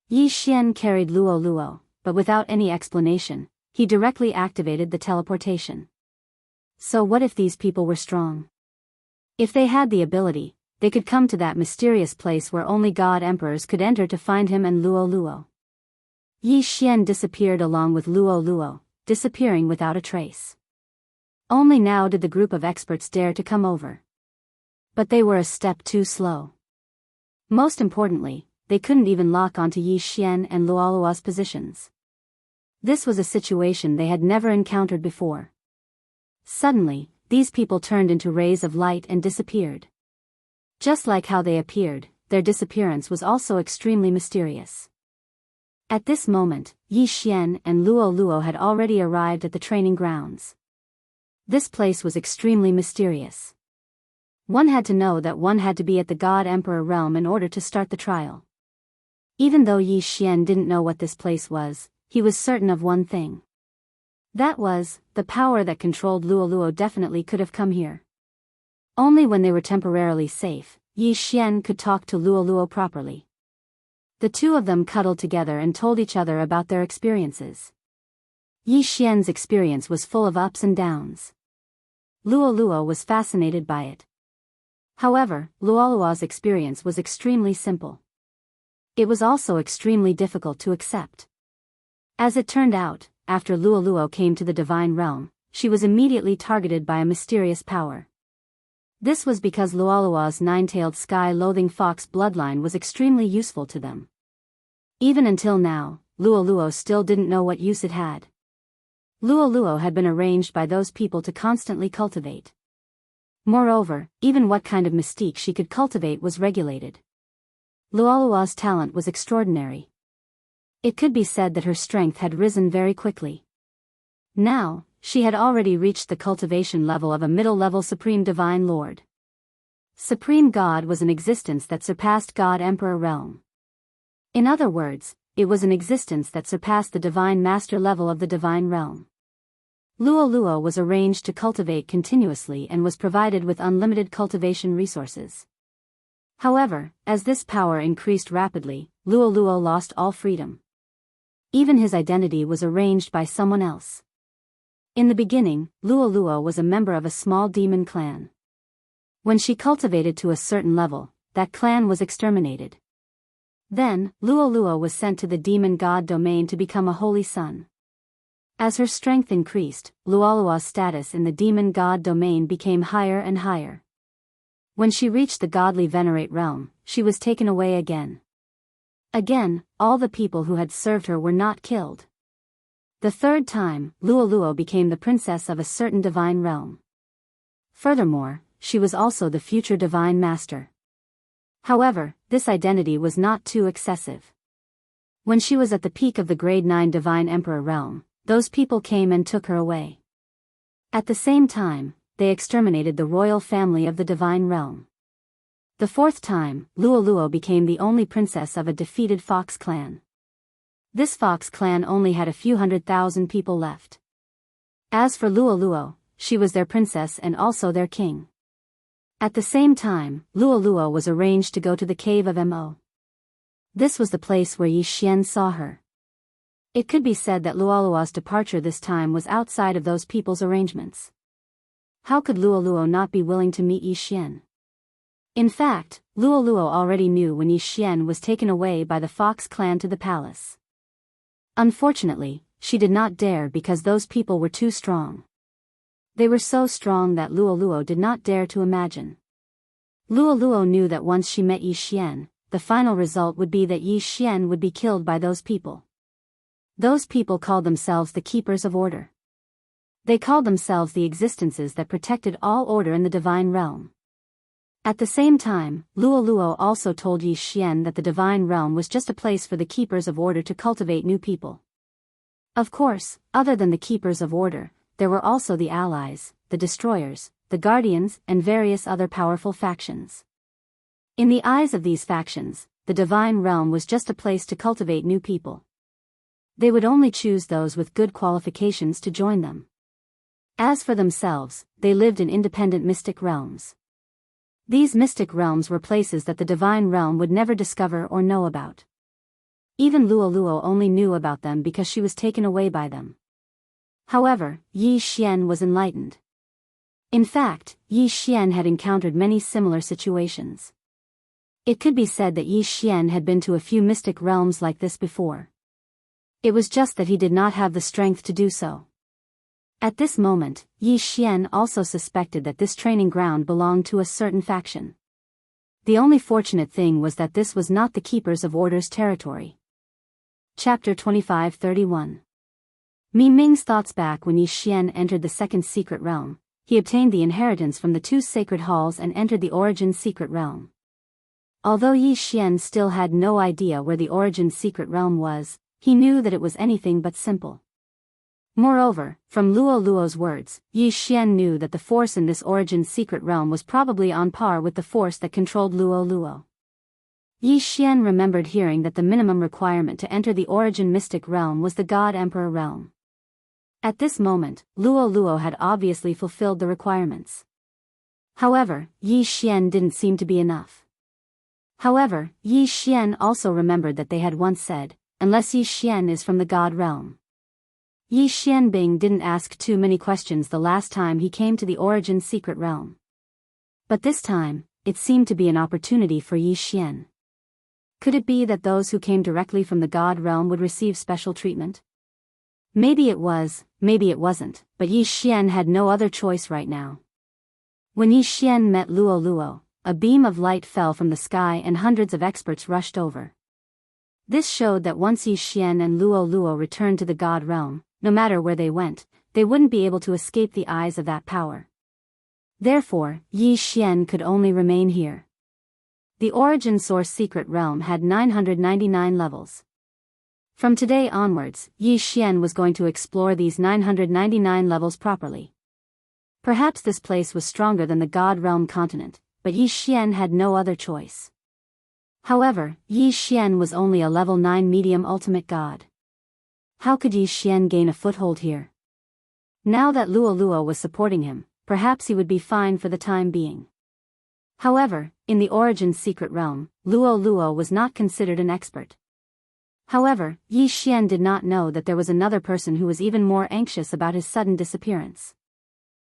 Yi Xian carried Luo Luo, but without any explanation, he directly activated the teleportation. So what if these people were strong? If they had the ability, they could come to that mysterious place where only God Emperors could enter to find him and Luo Luo. Yi Xian disappeared along with Luo Luo, disappearing without a trace. Only now did the group of experts dare to come over. But they were a step too slow. Most importantly, they couldn't even lock onto Yi Xian and Luo Luo's positions. This was a situation they had never encountered before. Suddenly, these people turned into rays of light and disappeared. Just like how they appeared, their disappearance was also extremely mysterious. At this moment, Yi Xian and Luo Luo had already arrived at the training grounds. This place was extremely mysterious. One had to know that one had to be at the God Emperor realm in order to start the trial. Even though Yi Xian didn't know what this place was, he was certain of one thing. That was, the power that controlled Luo Luo definitely could have come here. Only when they were temporarily safe, Yi Xian could talk to Luo Luo properly. The two of them cuddled together and told each other about their experiences. Yi Xian's experience was full of ups and downs. Luo Luo was fascinated by it. However, Luo Luo's experience was extremely simple. It was also extremely difficult to accept. As it turned out, after Luo Luo came to the divine realm, she was immediately targeted by a mysterious power. This was because Luo Luo's nine-tailed sky-loathing fox bloodline was extremely useful to them. Even until now, Luo Luo still didn't know what use it had. Luo Luo had been arranged by those people to constantly cultivate. Moreover, even what kind of mystique she could cultivate was regulated. Luo Luo's talent was extraordinary. It could be said that her strength had risen very quickly. Now, she had already reached the cultivation level of a middle-level Supreme Divine Lord. Supreme God was an existence that surpassed God Emperor realm. In other words, it was an existence that surpassed the Divine Master level of the Divine Realm. Luo Luo was arranged to cultivate continuously and was provided with unlimited cultivation resources. However, as this power increased rapidly, Luo Luo lost all freedom. Even his identity was arranged by someone else. In the beginning, Luo Luo was a member of a small demon clan. When she cultivated to a certain level, that clan was exterminated. Then, Luo Luo was sent to the demon god domain to become a holy son. As her strength increased, Luo Luo's status in the demon god domain became higher and higher. When she reached the godly venerate realm, she was taken away again. Again, all the people who had served her were not killed. The third time, Luo Luo became the princess of a certain divine realm. Furthermore, she was also the future divine master. However, this identity was not too excessive. When she was at the peak of the grade 9 divine emperor realm, those people came and took her away. At the same time, they exterminated the royal family of the divine realm. The fourth time, Luo Luo became the only princess of a defeated fox clan. This fox clan only had a few 100,000 people left. As for Luo Luo, she was their princess and also their king. At the same time, Luo Luo was arranged to go to the cave of Mo. This was the place where Yi Xian saw her. It could be said that Luo Luo's departure this time was outside of those people's arrangements. How could Luo Luo not be willing to meet Yi Xian? In fact, Luo Luo already knew when Yi Xian was taken away by the Fox clan to the palace. Unfortunately, she did not dare because those people were too strong. They were so strong that Luo Luo did not dare to imagine. Luo Luo knew that once she met Yi Xian, the final result would be that Yi Xian would be killed by those people. Those people called themselves the Keepers of Order. They called themselves the existences that protected all order in the divine realm. At the same time, Luo Luo also told Yi Xian that the divine realm was just a place for the Keepers of Order to cultivate new people. Of course, other than the Keepers of Order, there were also the Allies, the Destroyers, the Guardians, and various other powerful factions. In the eyes of these factions, the divine realm was just a place to cultivate new people. They would only choose those with good qualifications to join them. As for themselves, they lived in independent mystic realms. These mystic realms were places that the divine realm would never discover or know about. Even Luo Luo only knew about them because she was taken away by them. However, Yi Xian was enlightened. In fact, Yi Xian had encountered many similar situations. It could be said that Yi Xian had been to a few mystic realms like this before. It was just that he did not have the strength to do so. At this moment, Yi Xian also suspected that this training ground belonged to a certain faction. The only fortunate thing was that this was not the Keepers of Order's territory. Chapter 25-31. Mi Ming's thoughts back when Yi Xian entered the second secret realm. He obtained the inheritance from the two sacred halls and entered the origin secret realm. Although Yi Xian still had no idea where the Origin's secret realm was, he knew that it was anything but simple. Moreover, from Luo Luo's words, Yi Xian knew that the force in this Origin's secret realm was probably on par with the force that controlled Luo Luo. Yi Xian remembered hearing that the minimum requirement to enter the Origin mystic realm was the God Emperor realm. At this moment, Luo Luo had obviously fulfilled the requirements. However, Yi Xian didn't seem to be enough. However, Yi Xian also remembered that they had once said, unless Yi Xian is from the God realm. Yi Xianbing didn't ask too many questions the last time he came to the Origin secret realm. But this time, it seemed to be an opportunity for Yi Xian. Could it be that those who came directly from the God realm would receive special treatment? Maybe it was, maybe it wasn't, but Yi Xian had no other choice right now. When Yi Xian met Luo Luo, a beam of light fell from the sky and hundreds of experts rushed over. This showed that once Yi Xian and Luo Luo returned to the God realm, no matter where they went, they wouldn't be able to escape the eyes of that power. Therefore, Yi Xian could only remain here. The Origin Source secret realm had 999 levels. From today onwards, Yi Xian was going to explore these 999 levels properly. Perhaps this place was stronger than the God Realm continent, but Yi Xian had no other choice. However, Yi Xian was only a level 9 medium ultimate god. How could Yi Xian gain a foothold here? Now that Luo Luo was supporting him, perhaps he would be fine for the time being. However, in the Origin secret realm, Luo Luo was not considered an expert. However, Yi Xian did not know that there was another person who was even more anxious about his sudden disappearance.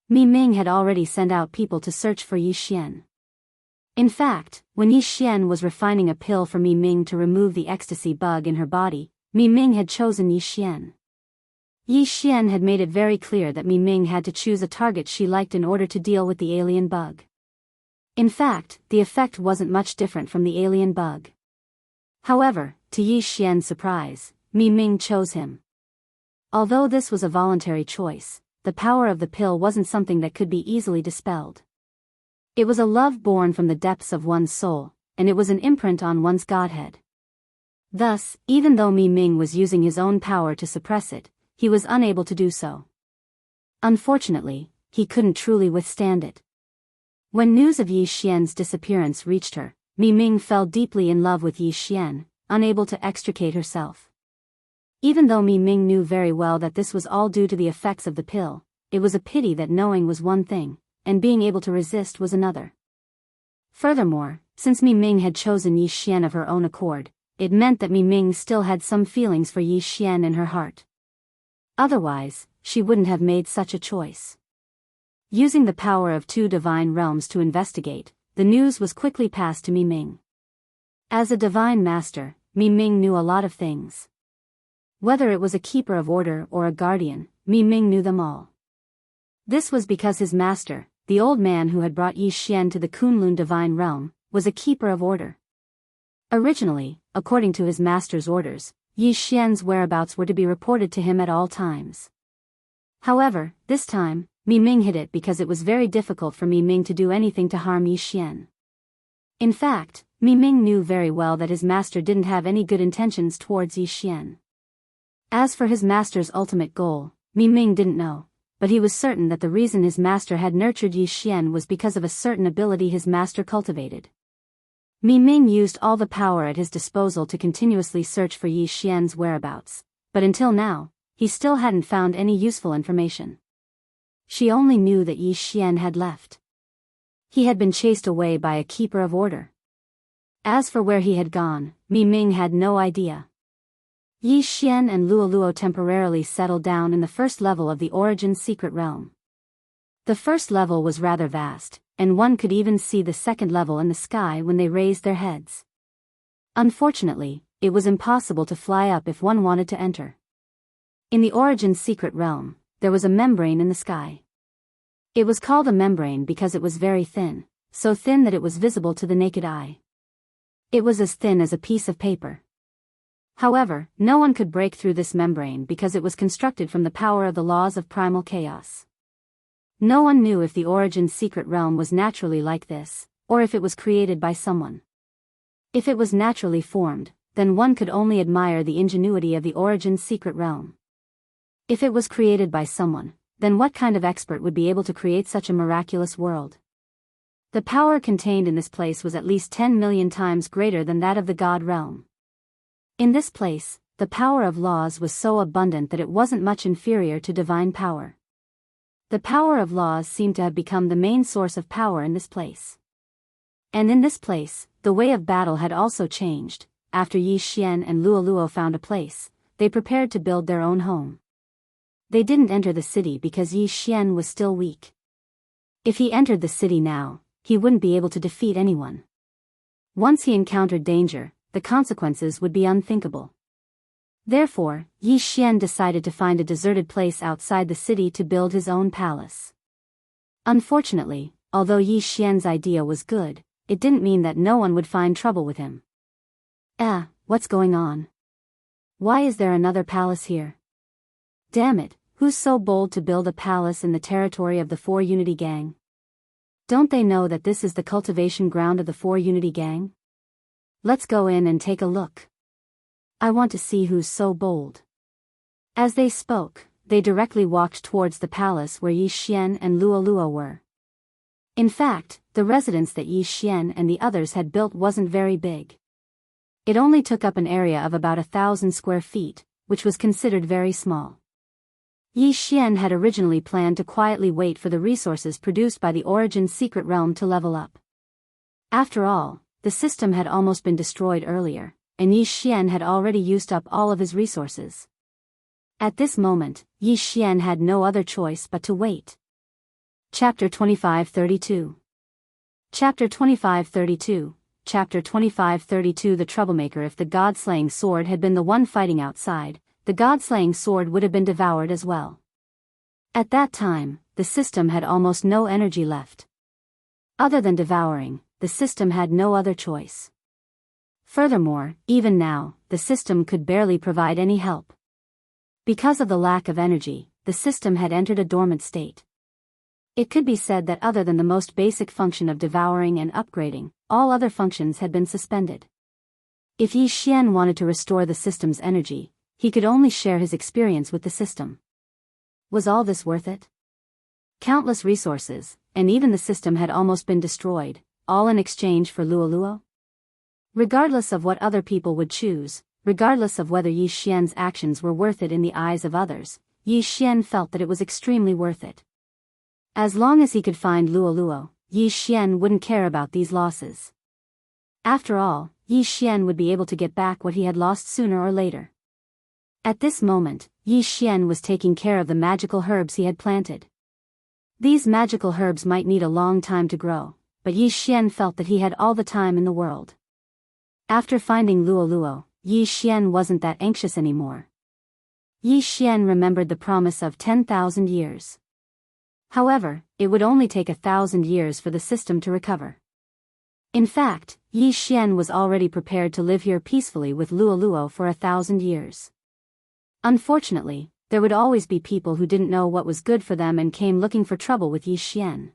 Mi Ming had already sent out people to search for Yi Xian. In fact, when Yi Xian was refining a pill for Mi Ming to remove the ecstasy bug in her body, Mi Ming had chosen Yi Xian. Yi Xian had made it very clear that Mi Ming had to choose a target she liked in order to deal with the alien bug. In fact, the effect wasn't much different from the alien bug. However, to Yi Xian's surprise, Mi Ming chose him. Although this was a voluntary choice, the power of the pill wasn't something that could be easily dispelled. It was a love born from the depths of one's soul, and it was an imprint on one's godhead. Thus, even though Mi Ming was using his own power to suppress it, he was unable to do so. Unfortunately, he couldn't truly withstand it. When news of Yi Xian's disappearance reached her, Mi Ming fell deeply in love with Yi Xian, unable to extricate herself. Even though Mi Ming knew very well that this was all due to the effects of the pill, it was a pity that knowing was one thing, and being able to resist was another. Furthermore, since Mi Ming had chosen Yi Xian of her own accord, it meant that Mi Ming still had some feelings for Yi Xian in her heart. Otherwise, she wouldn't have made such a choice. Using the power of 2 divine realms to investigate, the news was quickly passed to Mi Ming. As a divine master, Mi Ming knew a lot of things. Whether it was a keeper of order or a guardian, Mi Ming knew them all. This was because his master, the old man who had brought Yi Xian to the Kunlun divine realm, was a keeper of order. Originally, according to his master's orders, Yi Xian's whereabouts were to be reported to him at all times. However, this time, Mi Ming hid it because it was very difficult for Mi Ming to do anything to harm Yi Xian. In fact, Mi Ming knew very well that his master didn't have any good intentions towards Yi Xian. As for his master's ultimate goal, Mi Ming didn't know, but he was certain that the reason his master had nurtured Yi Xian was because of a certain ability his master cultivated. Mi Ming used all the power at his disposal to continuously search for Yi Xian's whereabouts, but until now, he still hadn't found any useful information. She only knew that Yi Xian had left. He had been chased away by a keeper of order. As for where he had gone, Mi Ming had no idea. Yi Xian and Luo Luo temporarily settled down in the first level of the Origin secret realm. The first level was rather vast, and one could even see the second level in the sky when they raised their heads. Unfortunately, it was impossible to fly up if one wanted to enter. In the Origin secret realm, there was a membrane in the sky. It was called a membrane because it was very thin, so thin that it was visible to the naked eye. It was as thin as a piece of paper. However, no one could break through this membrane because it was constructed from the power of the laws of primal chaos. No one knew if the Origin secret realm was naturally like this, or if it was created by someone. If it was naturally formed, then one could only admire the ingenuity of the Origin's secret realm. If it was created by someone, then what kind of expert would be able to create such a miraculous world? The power contained in this place was at least 10 million times greater than that of the God realm. In this place, the power of laws was so abundant that it wasn't much inferior to divine power. The power of laws seemed to have become the main source of power in this place. And in this place, the way of battle had also changed. After Yi Xian and Luoluo found a place, they prepared to build their own home. They didn't enter the city because Yi Xian was still weak. If he entered the city now, he wouldn't be able to defeat anyone. Once he encountered danger, the consequences would be unthinkable. Therefore, Yi Xian decided to find a deserted place outside the city to build his own palace. Unfortunately, although Yi Xian's idea was good, it didn't mean that no one would find trouble with him. What's going on? Why is there another palace here? Damn it, who's so bold to build a palace in the territory of the 4 Unity Gang? Don't they know that this is the cultivation ground of the 4 Unity Gang? Let's go in and take a look. I want to see who's so bold. As they spoke, they directly walked towards the palace where Yi Xian and Luoluo were. In fact, the residence that Yi Xian and the others had built wasn't very big. It only took up an area of about 1,000 square feet, which was considered very small. Yi Xian had originally planned to quietly wait for the resources produced by the Origin's secret realm to level up. After all, the system had almost been destroyed earlier, and Yi Xian had already used up all of his resources. At this moment, Yi Xian had no other choice but to wait. Chapter 2532. Chapter 2532. Chapter 2532. The troublemaker. If the god-slaying sword had been the one fighting outside, the god-slaying sword would have been devoured as well. At that time, the system had almost no energy left. Other than devouring, the system had no other choice. Furthermore, even now, the system could barely provide any help. Because of the lack of energy, the system had entered a dormant state. It could be said that other than the most basic function of devouring and upgrading, all other functions had been suspended. If Yi Xian wanted to restore the system's energy, he could only share his experience with the system. Was all this worth it? Countless resources, and even the system had almost been destroyed, all in exchange for Luoluo? Regardless of what other people would choose, regardless of whether Yi Xian's actions were worth it in the eyes of others, Yi Xian felt that it was extremely worth it. As long as he could find Luoluo, Yi Xian wouldn't care about these losses. After all, Yi Xian would be able to get back what he had lost sooner or later. At this moment, Yi Xian was taking care of the magical herbs he had planted. These magical herbs might need a long time to grow, but Yi Xian felt that he had all the time in the world. After finding Luoluo, Yi Xian wasn't that anxious anymore. Yi Xian remembered the promise of 10,000 years. However, it would only take 1,000 years for the system to recover. In fact, Yi Xian was already prepared to live here peacefully with Luoluo for 1,000 years. Unfortunately, there would always be people who didn't know what was good for them and came looking for trouble with Yi Xian.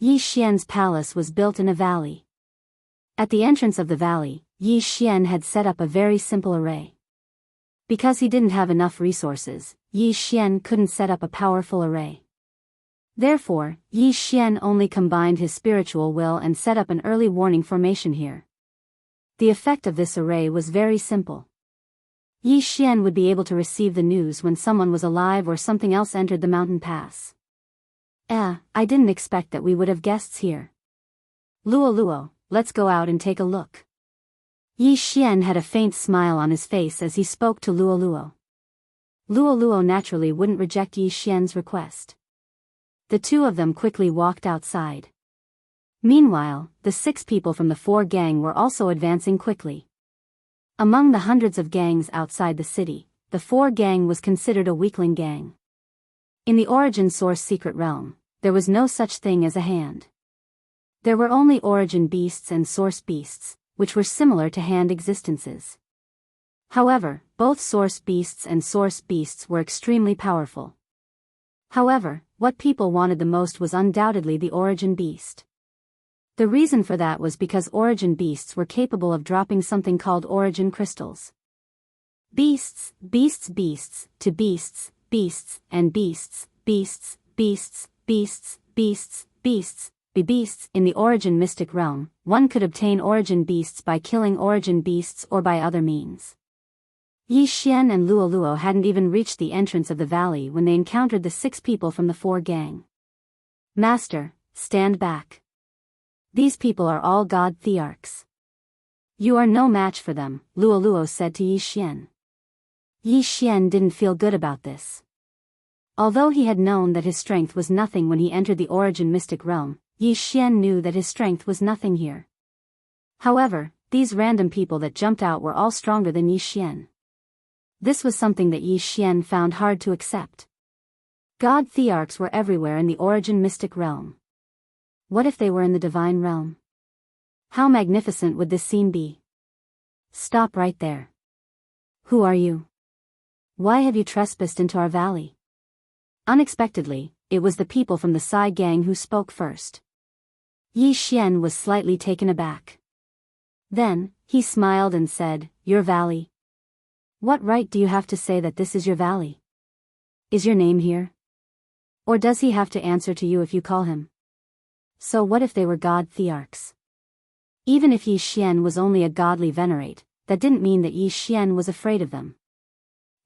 Yi Xian's palace was built in a valley. At the entrance of the valley, Yi Xian had set up a very simple array. Because he didn't have enough resources, Yi Xian couldn't set up a powerful array. Therefore, Yi Xian only combined his spiritual will and set up an early warning formation here. The effect of this array was very simple. Yi Xian would be able to receive the news when someone was alive or something else entered the mountain pass. I didn't expect that we would have guests here. Luoluo, let's go out and take a look. Yi Xian had a faint smile on his face as he spoke to Luoluo. Luoluo naturally wouldn't reject Yi Xian's request. The two of them quickly walked outside. Meanwhile, the 6 people from the 4 gang were also advancing quickly. Among the hundreds of gangs outside the city, the 4 gang was considered a weakling gang. In the Origin Source secret realm, there was no such thing as a hand. There were only Origin beasts and Source beasts, which were similar to hand existences. However, both Source beasts and Source beasts were extremely powerful. However, what people wanted the most was undoubtedly the Origin beast. The reason for that was because origin beasts were capable of dropping something called origin crystals. Beasts, beasts, beasts, to beasts, beasts, and beasts, beasts, beasts, beasts, beasts, beasts, beasts. In the origin mystic realm, one could obtain origin beasts by killing origin beasts or by other means. Yi Xian and Luo Luo hadn't even reached the entrance of the valley when they encountered the 6 people from the 4 gang. Master, stand back. These people are all god thearchs. You are no match for them, Luo Luo said to Yi Xian. Yi Xian didn't feel good about this. Although he had known that his strength was nothing when he entered the origin mystic realm, Yi Xian knew that his strength was nothing here. However, these random people that jumped out were all stronger than Yi Xian. This was something that Yi Xian found hard to accept. God thearchs were everywhere in the origin mystic realm. What if they were in the divine realm? How magnificent would this scene be? Stop right there. Who are you? Why have you trespassed into our valley? Unexpectedly, it was the people from the Sai gang who spoke first. Yi Xian was slightly taken aback. Then, he smiled and said, "Your valley? What right do you have to say that this is your valley? Is your name here? Or does he have to answer to you if you call him? So what if they were god thearchs? Even if Yi Xian was only a godly venerate, that didn't mean that Yi Xian was afraid of them.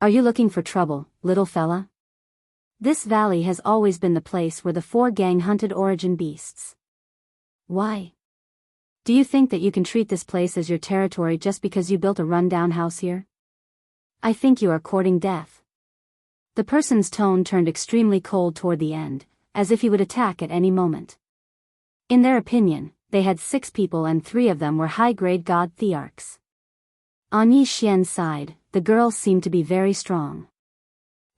Are you looking for trouble, little fella? This valley has always been the place where the 4 gang hunted origin beasts. Why? Do you think that you can treat this place as your territory just because you built a run-down house here? I think you are courting death." The person's tone turned extremely cold toward the end, as if he would attack at any moment. In their opinion, they had 6 people and 3 of them were high-grade god thearchs. On Yi Xian's side, the girl seemed to be very strong.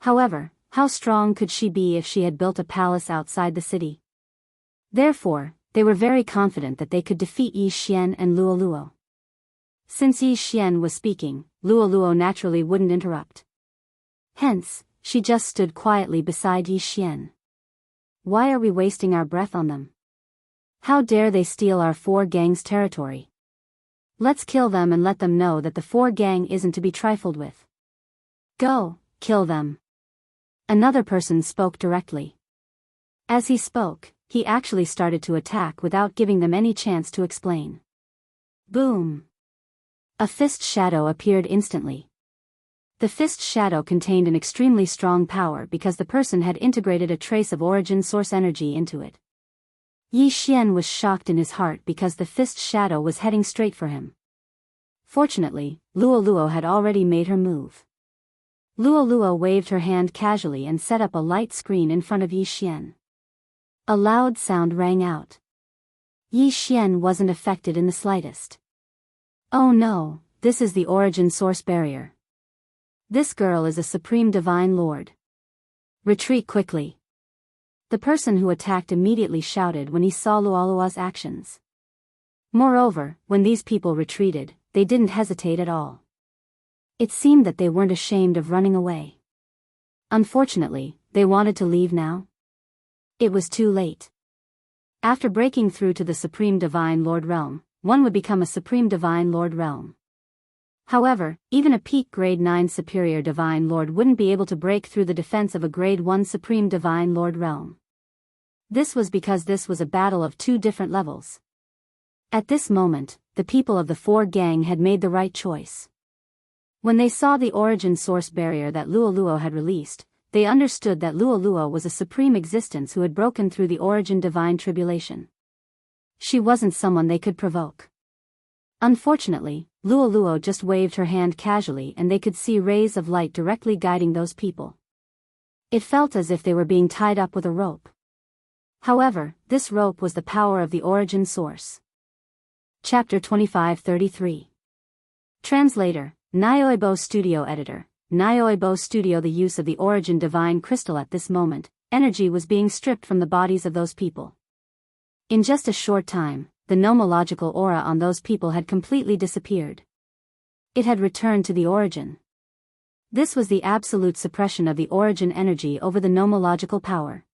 However, how strong could she be if she had built a palace outside the city? Therefore, they were very confident that they could defeat Yi Xian and Luo Luo. Since Yi Xian was speaking, Luo Luo naturally wouldn't interrupt. Hence, she just stood quietly beside Yi Xian. Why are we wasting our breath on them? How dare they steal our 4 gang's territory? Let's kill them and let them know that the 4 gang isn't to be trifled with. Go, kill them. Another person spoke directly. As he spoke, he actually started to attack without giving them any chance to explain. Boom! A fist shadow appeared instantly. The fist shadow contained an extremely strong power because the person had integrated a trace of origin source energy into it. Yi Xian was shocked in his heart because the fist shadow was heading straight for him. Fortunately, Luo Luo had already made her move. Luo Luo waved her hand casually and set up a light screen in front of Yi Xian. A loud sound rang out. Yi Xian wasn't affected in the slightest. Oh no, this is the origin source barrier. This girl is a supreme divine lord. Retreat quickly. The person who attacked immediately shouted when he saw Luolua's actions. Moreover, when these people retreated, they didn't hesitate at all. It seemed that they weren't ashamed of running away. Unfortunately, they wanted to leave now. It was too late. After breaking through to the Supreme Divine Lord Realm, one would become a Supreme Divine Lord Realm. However, even a peak Grade 9 Superior Divine Lord wouldn't be able to break through the defense of a Grade 1 Supreme Divine Lord Realm. This was because this was a battle of 2 different levels. At this moment, the people of the 4 gang had made the right choice. When they saw the origin source barrier that Luo Luo had released, they understood that Luo Luo was a supreme existence who had broken through the origin divine tribulation. She wasn't someone they could provoke. Unfortunately, Luo Luo just waved her hand casually and they could see rays of light directly guiding those people. It felt as if they were being tied up with a rope. However, this rope was the power of the origin source. Chapter 2533. Translator, Nyoibo Studio Editor, Nyoibo Studio. The use of the origin divine crystal. At this moment, energy was being stripped from the bodies of those people. In just a short time, the nomological aura on those people had completely disappeared. It had returned to the origin. This was the absolute suppression of the origin energy over the nomological power.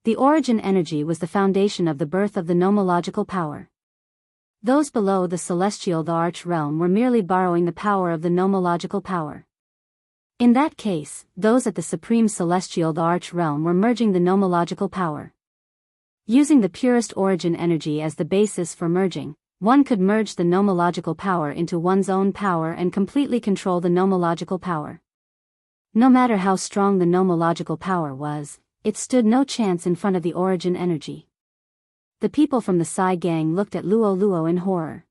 The origin energy was the foundation of the birth of the nomological power. Those below the celestial the arch realm were merely borrowing the power of the nomological power. In that case, those at the supreme celestial the arch realm were merging the nomological power. Using the purest origin energy as the basis for merging, one could merge the nomological power into one's own power and completely control the nomological power. No matter how strong the nomological power was, it stood no chance in front of the origin energy. The people from the Sai gang looked at Luo Luo in horror.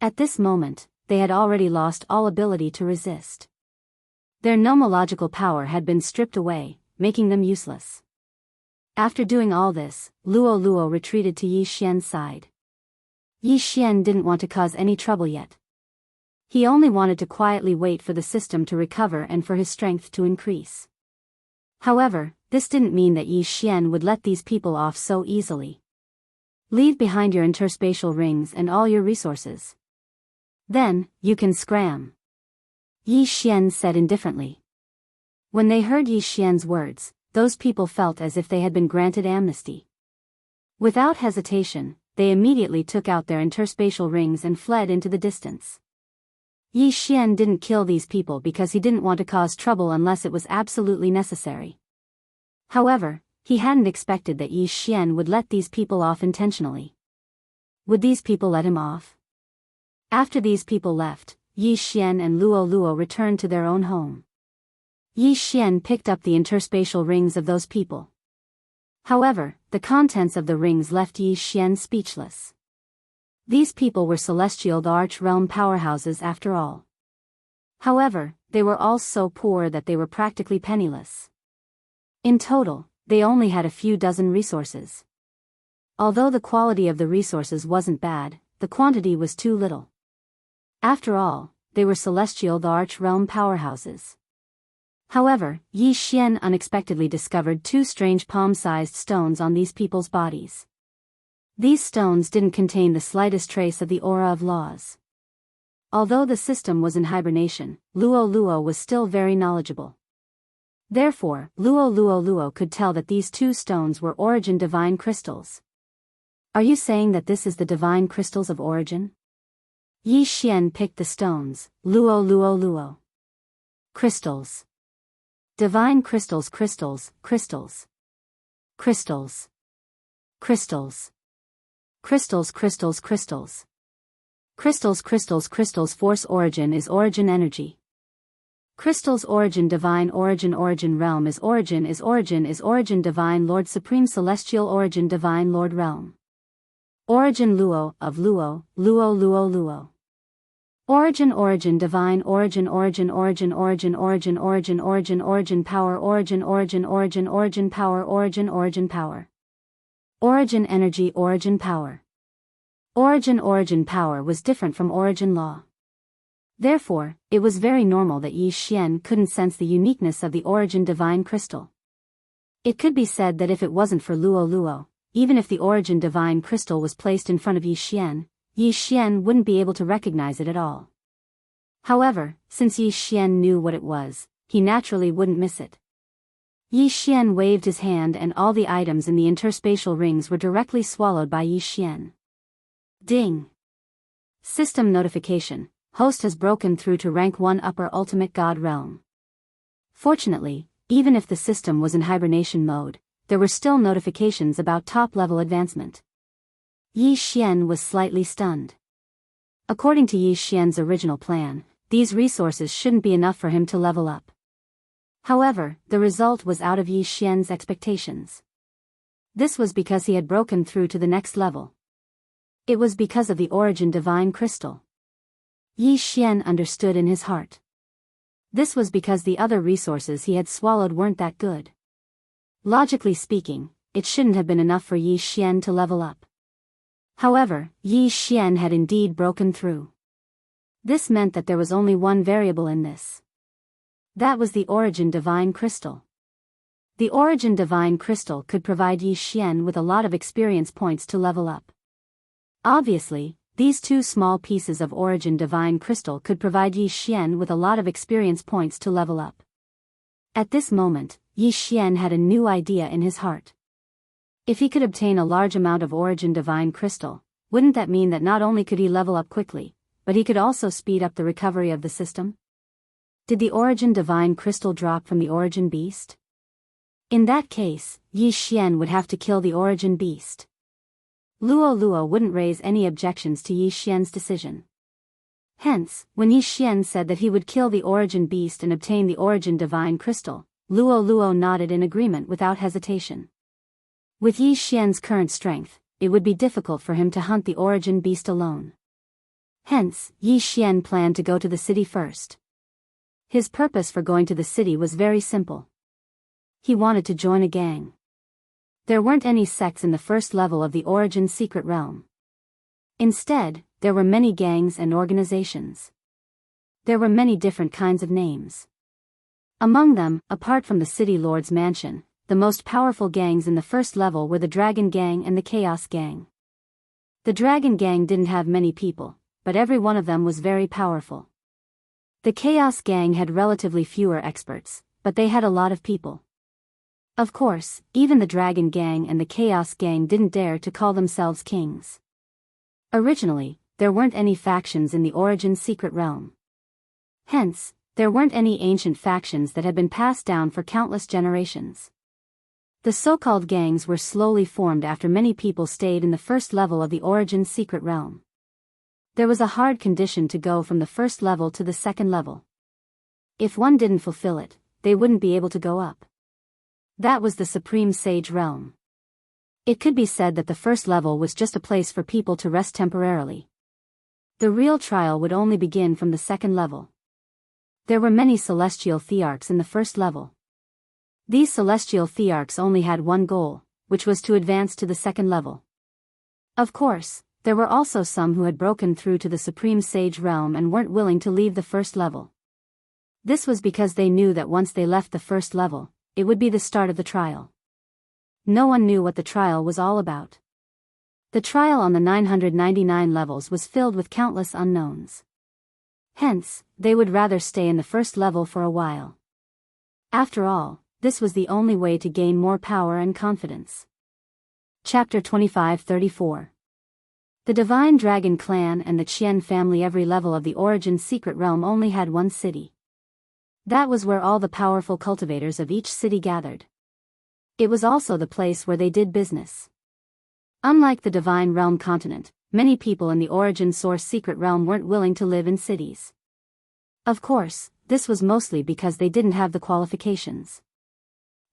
At this moment, they had already lost all ability to resist. Their nomological power had been stripped away, making them useless. After doing all this, Luo Luo retreated to Yi Xian's side. Yi Xian didn't want to cause any trouble yet. He only wanted to quietly wait for the system to recover and for his strength to increase. However, this didn't mean that Yi Xian would let these people off so easily. Leave behind your interspatial rings and all your resources. Then, you can scram. Yi Xian said indifferently. When they heard Yi Xian's words, those people felt as if they had been granted amnesty. Without hesitation, they immediately took out their interspatial rings and fled into the distance. Yi Xian didn't kill these people because he didn't want to cause trouble unless it was absolutely necessary. However, he hadn't expected that Yi Xian would let these people off intentionally. Would these people let him off? After these people left, Yi Xian and Luo Luo returned to their own home. Yi Xian picked up the interspatial rings of those people. However, the contents of the rings left Yi Xian speechless. These people were celestial the arch realm powerhouses after all. However, they were all so poor that they were practically penniless. In total, they only had a few dozen resources. Although the quality of the resources wasn't bad, the quantity was too little. After all, they were celestial the arch realm powerhouses. However, Yi Xian unexpectedly discovered two strange palm-sized stones on these people's bodies. These stones didn't contain the slightest trace of the aura of laws. Although the system was in hibernation, Luo Luo was still very knowledgeable. Therefore, Luo Luo could tell that these two stones were origin divine crystals. Are you saying that this is the divine crystals of origin? Yi Xian picked the stones. Luo. Crystals. Divine crystals. Crystals. Crystals. Crystals. Crystals. Crystals. Crystals. Crystals. Crystals. Crystals. Crystals. Force origin is origin energy. Crystals origin divine origin realm is origin divine lord supreme celestial origin divine lord realm. Origin Luo of Luo. Origin divine origin power origin power. Origin energy origin power. Origin power was different from origin law. Therefore, it was very normal that Yi Xian couldn't sense the uniqueness of the origin divine crystal. It could be said that if it wasn't for Luo Luo, even if the origin divine crystal was placed in front of Yi Xian wouldn't be able to recognize it at all. However, since Yi Xian knew what it was, he naturally wouldn't miss it. Yi Xian waved his hand and all the items in the interspatial rings were directly swallowed by Yi Xian. Ding! System notification. Host has broken through to rank 1 upper ultimate god realm. Fortunately, even if the system was in hibernation mode, there were still notifications about top-level advancement. Yi Xian was slightly stunned. According to Yi Xian's original plan, these resources shouldn't be enough for him to level up. However, the result was out of Yi Xian's expectations. This was because he had broken through to the next level. It was because of the origin divine crystal. Yi Xian understood in his heart. This was because the other resources he had swallowed weren't that good. Logically speaking, it shouldn't have been enough for Yi Xian to level up. However, Yi Xian had indeed broken through. This meant that there was only one variable in this. That was the origin divine crystal. The origin divine crystal could provide Yi Xian with a lot of experience points to level up. Obviously, these two small pieces of origin divine crystal could provide Yi Xian with a lot of experience points to level up. At this moment, Yi Xian had a new idea in his heart. If he could obtain a large amount of origin divine crystal, wouldn't that mean that not only could he level up quickly, but he could also speed up the recovery of the system? Did the origin divine crystal drop from the origin beast? In that case, Yi Xian would have to kill the origin beast. Luo wouldn't raise any objections to Yi Xian's decision. Hence, when Yi Xian said that he would kill the origin beast and obtain the origin divine crystal, Luo nodded in agreement without hesitation. With Yi Xian's current strength, it would be difficult for him to hunt the origin beast alone. Hence, Yi Xian planned to go to the city first. His purpose for going to the city was very simple. He wanted to join a gang. There weren't any sects in the first level of the origin secret realm. Instead, there were many gangs and organizations. There were many different kinds of names. Among them, apart from the city lord's mansion, the most powerful gangs in the first level were the Dragon Gang and the Chaos Gang. The Dragon Gang didn't have many people, but every one of them was very powerful. The Chaos Gang had relatively fewer experts, but they had a lot of people. Of course, even the Dragon Gang and the Chaos Gang didn't dare to call themselves kings. Originally, there weren't any factions in the origin secret realm. Hence, there weren't any ancient factions that had been passed down for countless generations. The so-called gangs were slowly formed after many people stayed in the first level of the origin secret realm. There was a hard condition to go from the first level to the second level. If one didn't fulfill it, they wouldn't be able to go up. That was the Supreme Sage realm. It could be said that the first level was just a place for people to rest temporarily. The real trial would only begin from the second level. There were many celestial thearchs in the first level. These celestial thearchs only had one goal, which was to advance to the second level. Of course, there were also some who had broken through to the Supreme Sage realm and weren't willing to leave the first level. This was because they knew that once they left the first level, it would be the start of the trial. No one knew what the trial was all about. The trial on the 999 levels was filled with countless unknowns. Hence, they would rather stay in the first level for a while. After all, this was the only way to gain more power and confidence. Chapter 25-34. The Divine Dragon Clan and the Qian family. Every level of the origin secret realm only had one city. That was where all the powerful cultivators of each city gathered. It was also the place where they did business. Unlike the Divine Realm continent, many people in the origin source secret realm weren't willing to live in cities. Of course, this was mostly because they didn't have the qualifications.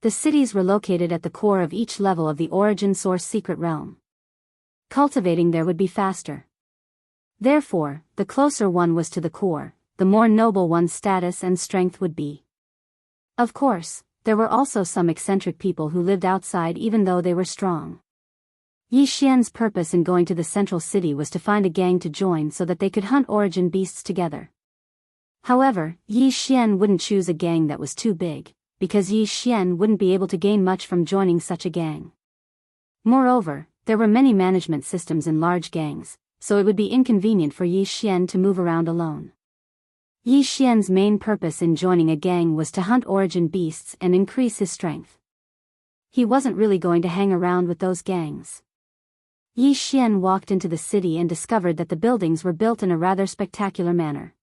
The cities were located at the core of each level of the origin source secret realm. Cultivating there would be faster. Therefore, the closer one was to the core, the more noble one's status and strength would be. Of course, there were also some eccentric people who lived outside even though they were strong. Yi Xian's purpose in going to the central city was to find a gang to join so that they could hunt origin beasts together. However, Yi Xian wouldn't choose a gang that was too big, because Yi Xian wouldn't be able to gain much from joining such a gang. Moreover, there were many management systems in large gangs, so it would be inconvenient for Yi Xian to move around alone. Yi Xian's main purpose in joining a gang was to hunt origin beasts and increase his strength. He wasn't really going to hang around with those gangs. Yi Xian walked into the city and discovered that the buildings were built in a rather spectacular manner.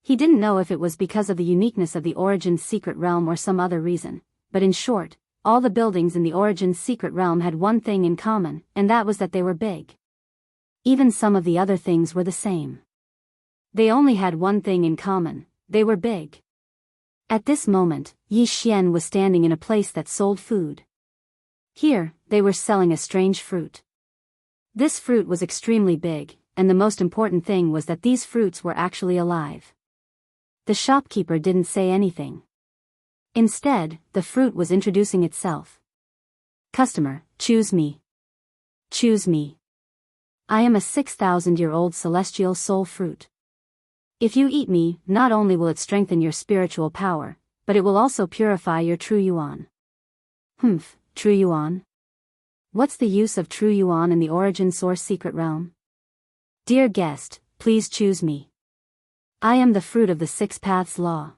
He didn't know if it was because of the uniqueness of the Origin's secret realm or some other reason, but in short, all the buildings in the Origin's secret realm had one thing in common, and that was that they were big. Even some of the other things were the same. They only had one thing in common: they were big. At this moment, Yi Xian was standing in a place that sold food. Here, they were selling a strange fruit. This fruit was extremely big, and the most important thing was that these fruits were actually alive. The shopkeeper didn't say anything. Instead, the fruit was introducing itself. "Customer, choose me. Choose me. I am a 6,000-year-old celestial soul fruit. If you eat me, not only will it strengthen your spiritual power, but it will also purify your true yuan." True yuan? What's the use of true yuan in the origin source secret realm? Dear guest, please choose me. I am the fruit of the Six Paths Law.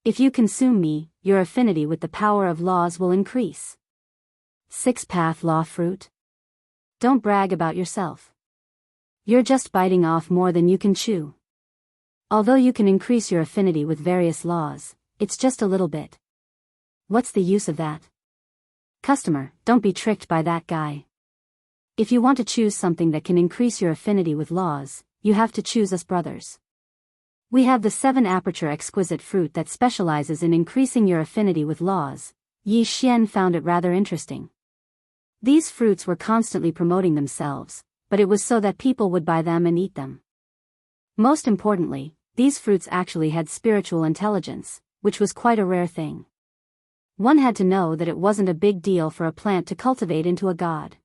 If you consume me, your affinity with the power of laws will increase. 6-path law fruit? Don't brag about yourself. You're just biting off more than you can chew. Although you can increase your affinity with various laws, it's just a little bit. What's the use of that? Customer, don't be tricked by that guy. If you want to choose something that can increase your affinity with laws, you have to choose us brothers. We have the 7-aperture exquisite fruit that specializes in increasing your affinity with laws. Yi Xian found it rather interesting. These fruits were constantly promoting themselves, but it was so that people would buy them and eat them. Most importantly, these fruits actually had spiritual intelligence, which was quite a rare thing. One had to know that it wasn't a big deal for a plant to cultivate into a god.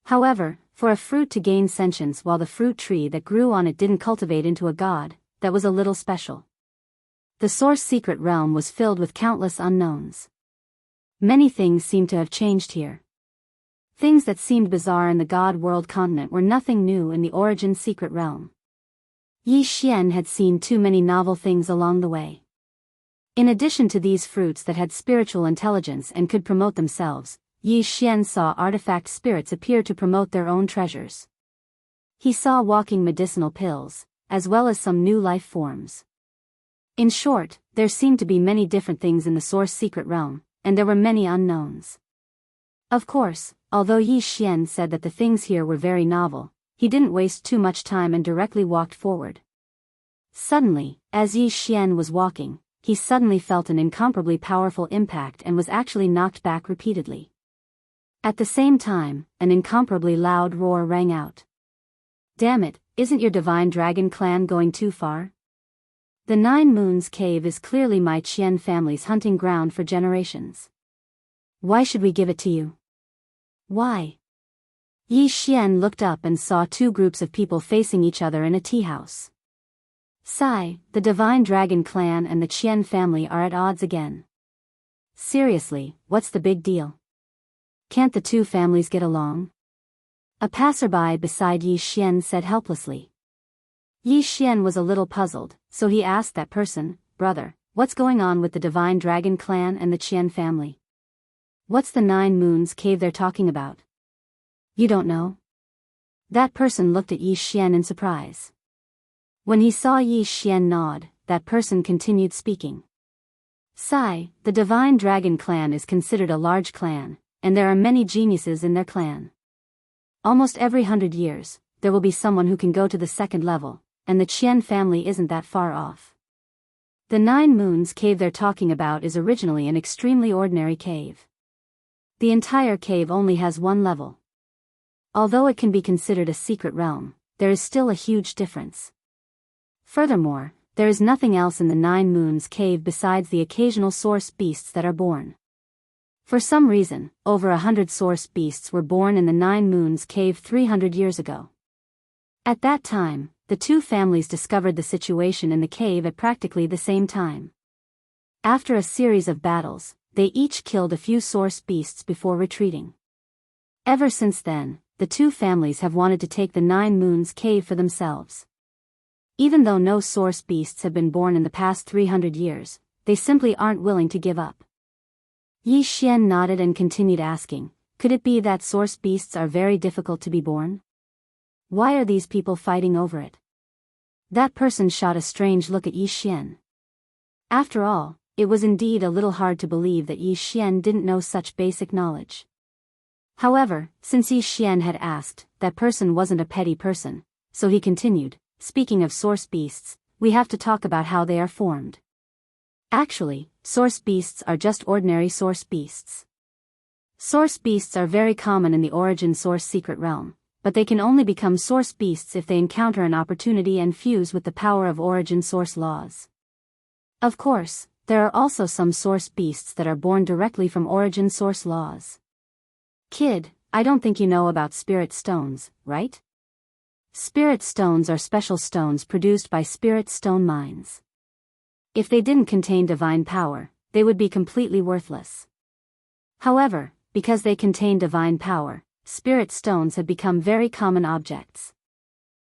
However, for a fruit to gain sentience while the fruit tree that grew on it didn't cultivate into a god, that was a little special. The source secret realm was filled with countless unknowns. Many things seemed to have changed here. Things that seemed bizarre in the God World continent were nothing new in the origin secret realm. Yi Xian had seen too many novel things along the way. In addition to these fruits that had spiritual intelligence and could promote themselves, Yi Xian saw artifact spirits appear to promote their own treasures. He saw walking medicinal pills, as well as some new life forms. In short, there seemed to be many different things in the source secret realm, and there were many unknowns. Of course, although Yi Xian said that the things here were very novel, he didn't waste too much time and directly walked forward. Suddenly, as Yi Xian was walking, he suddenly felt an incomparably powerful impact and was actually knocked back repeatedly. At the same time, an incomparably loud roar rang out. Damn it, isn't your divine dragon clan going too far? The 9 Moons Cave is clearly my Qian family's hunting ground for generations. Why should we give it to you? Why? Yi Xian looked up and saw 2 groups of people facing each other in a tea house. Sai, the divine dragon clan and the Qian family are at odds again. Seriously, what's the big deal? Can't the 2 families get along? A passerby beside Yi Xian said helplessly. Yi Xian was a little puzzled, so he asked that person, "Brother, what's going on with the divine dragon clan and the Qian family? What's the 9 Moons Cave they're talking about?" "You don't know?" That person looked at Yi Xian in surprise. When he saw Yi Xian nod, that person continued speaking. Sai, the divine dragon clan is considered a large clan, and there are many geniuses in their clan. Almost every 100 years, there will be someone who can go to the 2nd level, and the Qian family isn't that far off. The 9 Moons Cave they're talking about is originally an extremely ordinary cave. The entire cave only has 1 level. Although it can be considered a secret realm, there is still a huge difference. Furthermore, there is nothing else in the 9 Moons Cave besides the occasional source beasts that are born. For some reason, over 100 source beasts were born in the 9 Moons Cave 300 years ago. At that time, the 2 families discovered the situation in the cave at practically the same time. After a series of battles, they each killed a few source beasts before retreating. Ever since then, the 2 families have wanted to take the 9 Moons Cave for themselves. Even though no source beasts have been born in the past 300 years, they simply aren't willing to give up. Yi Xian nodded and continued asking, could it be that source beasts are very difficult to be born? Why are these people fighting over it? That person shot a strange look at Yi Xian. After all, it was indeed a little hard to believe that Yi Xian didn't know such basic knowledge. However, since Yi Xian had asked, that person wasn't a petty person, so he continued, speaking of source beasts, we have to talk about how they are formed. Actually, source beasts are just ordinary source beasts. Source beasts are very common in the origin source secret realm, but they can only become source beasts if they encounter an opportunity and fuse with the power of origin source laws. Of course, there are also some source beasts that are born directly from origin source laws. Kid, I don't think you know about spirit stones, right? Spirit stones are special stones produced by spirit stone mines. If they didn't contain divine power, they would be completely worthless. However, because they contain divine power, spirit stones have become very common objects.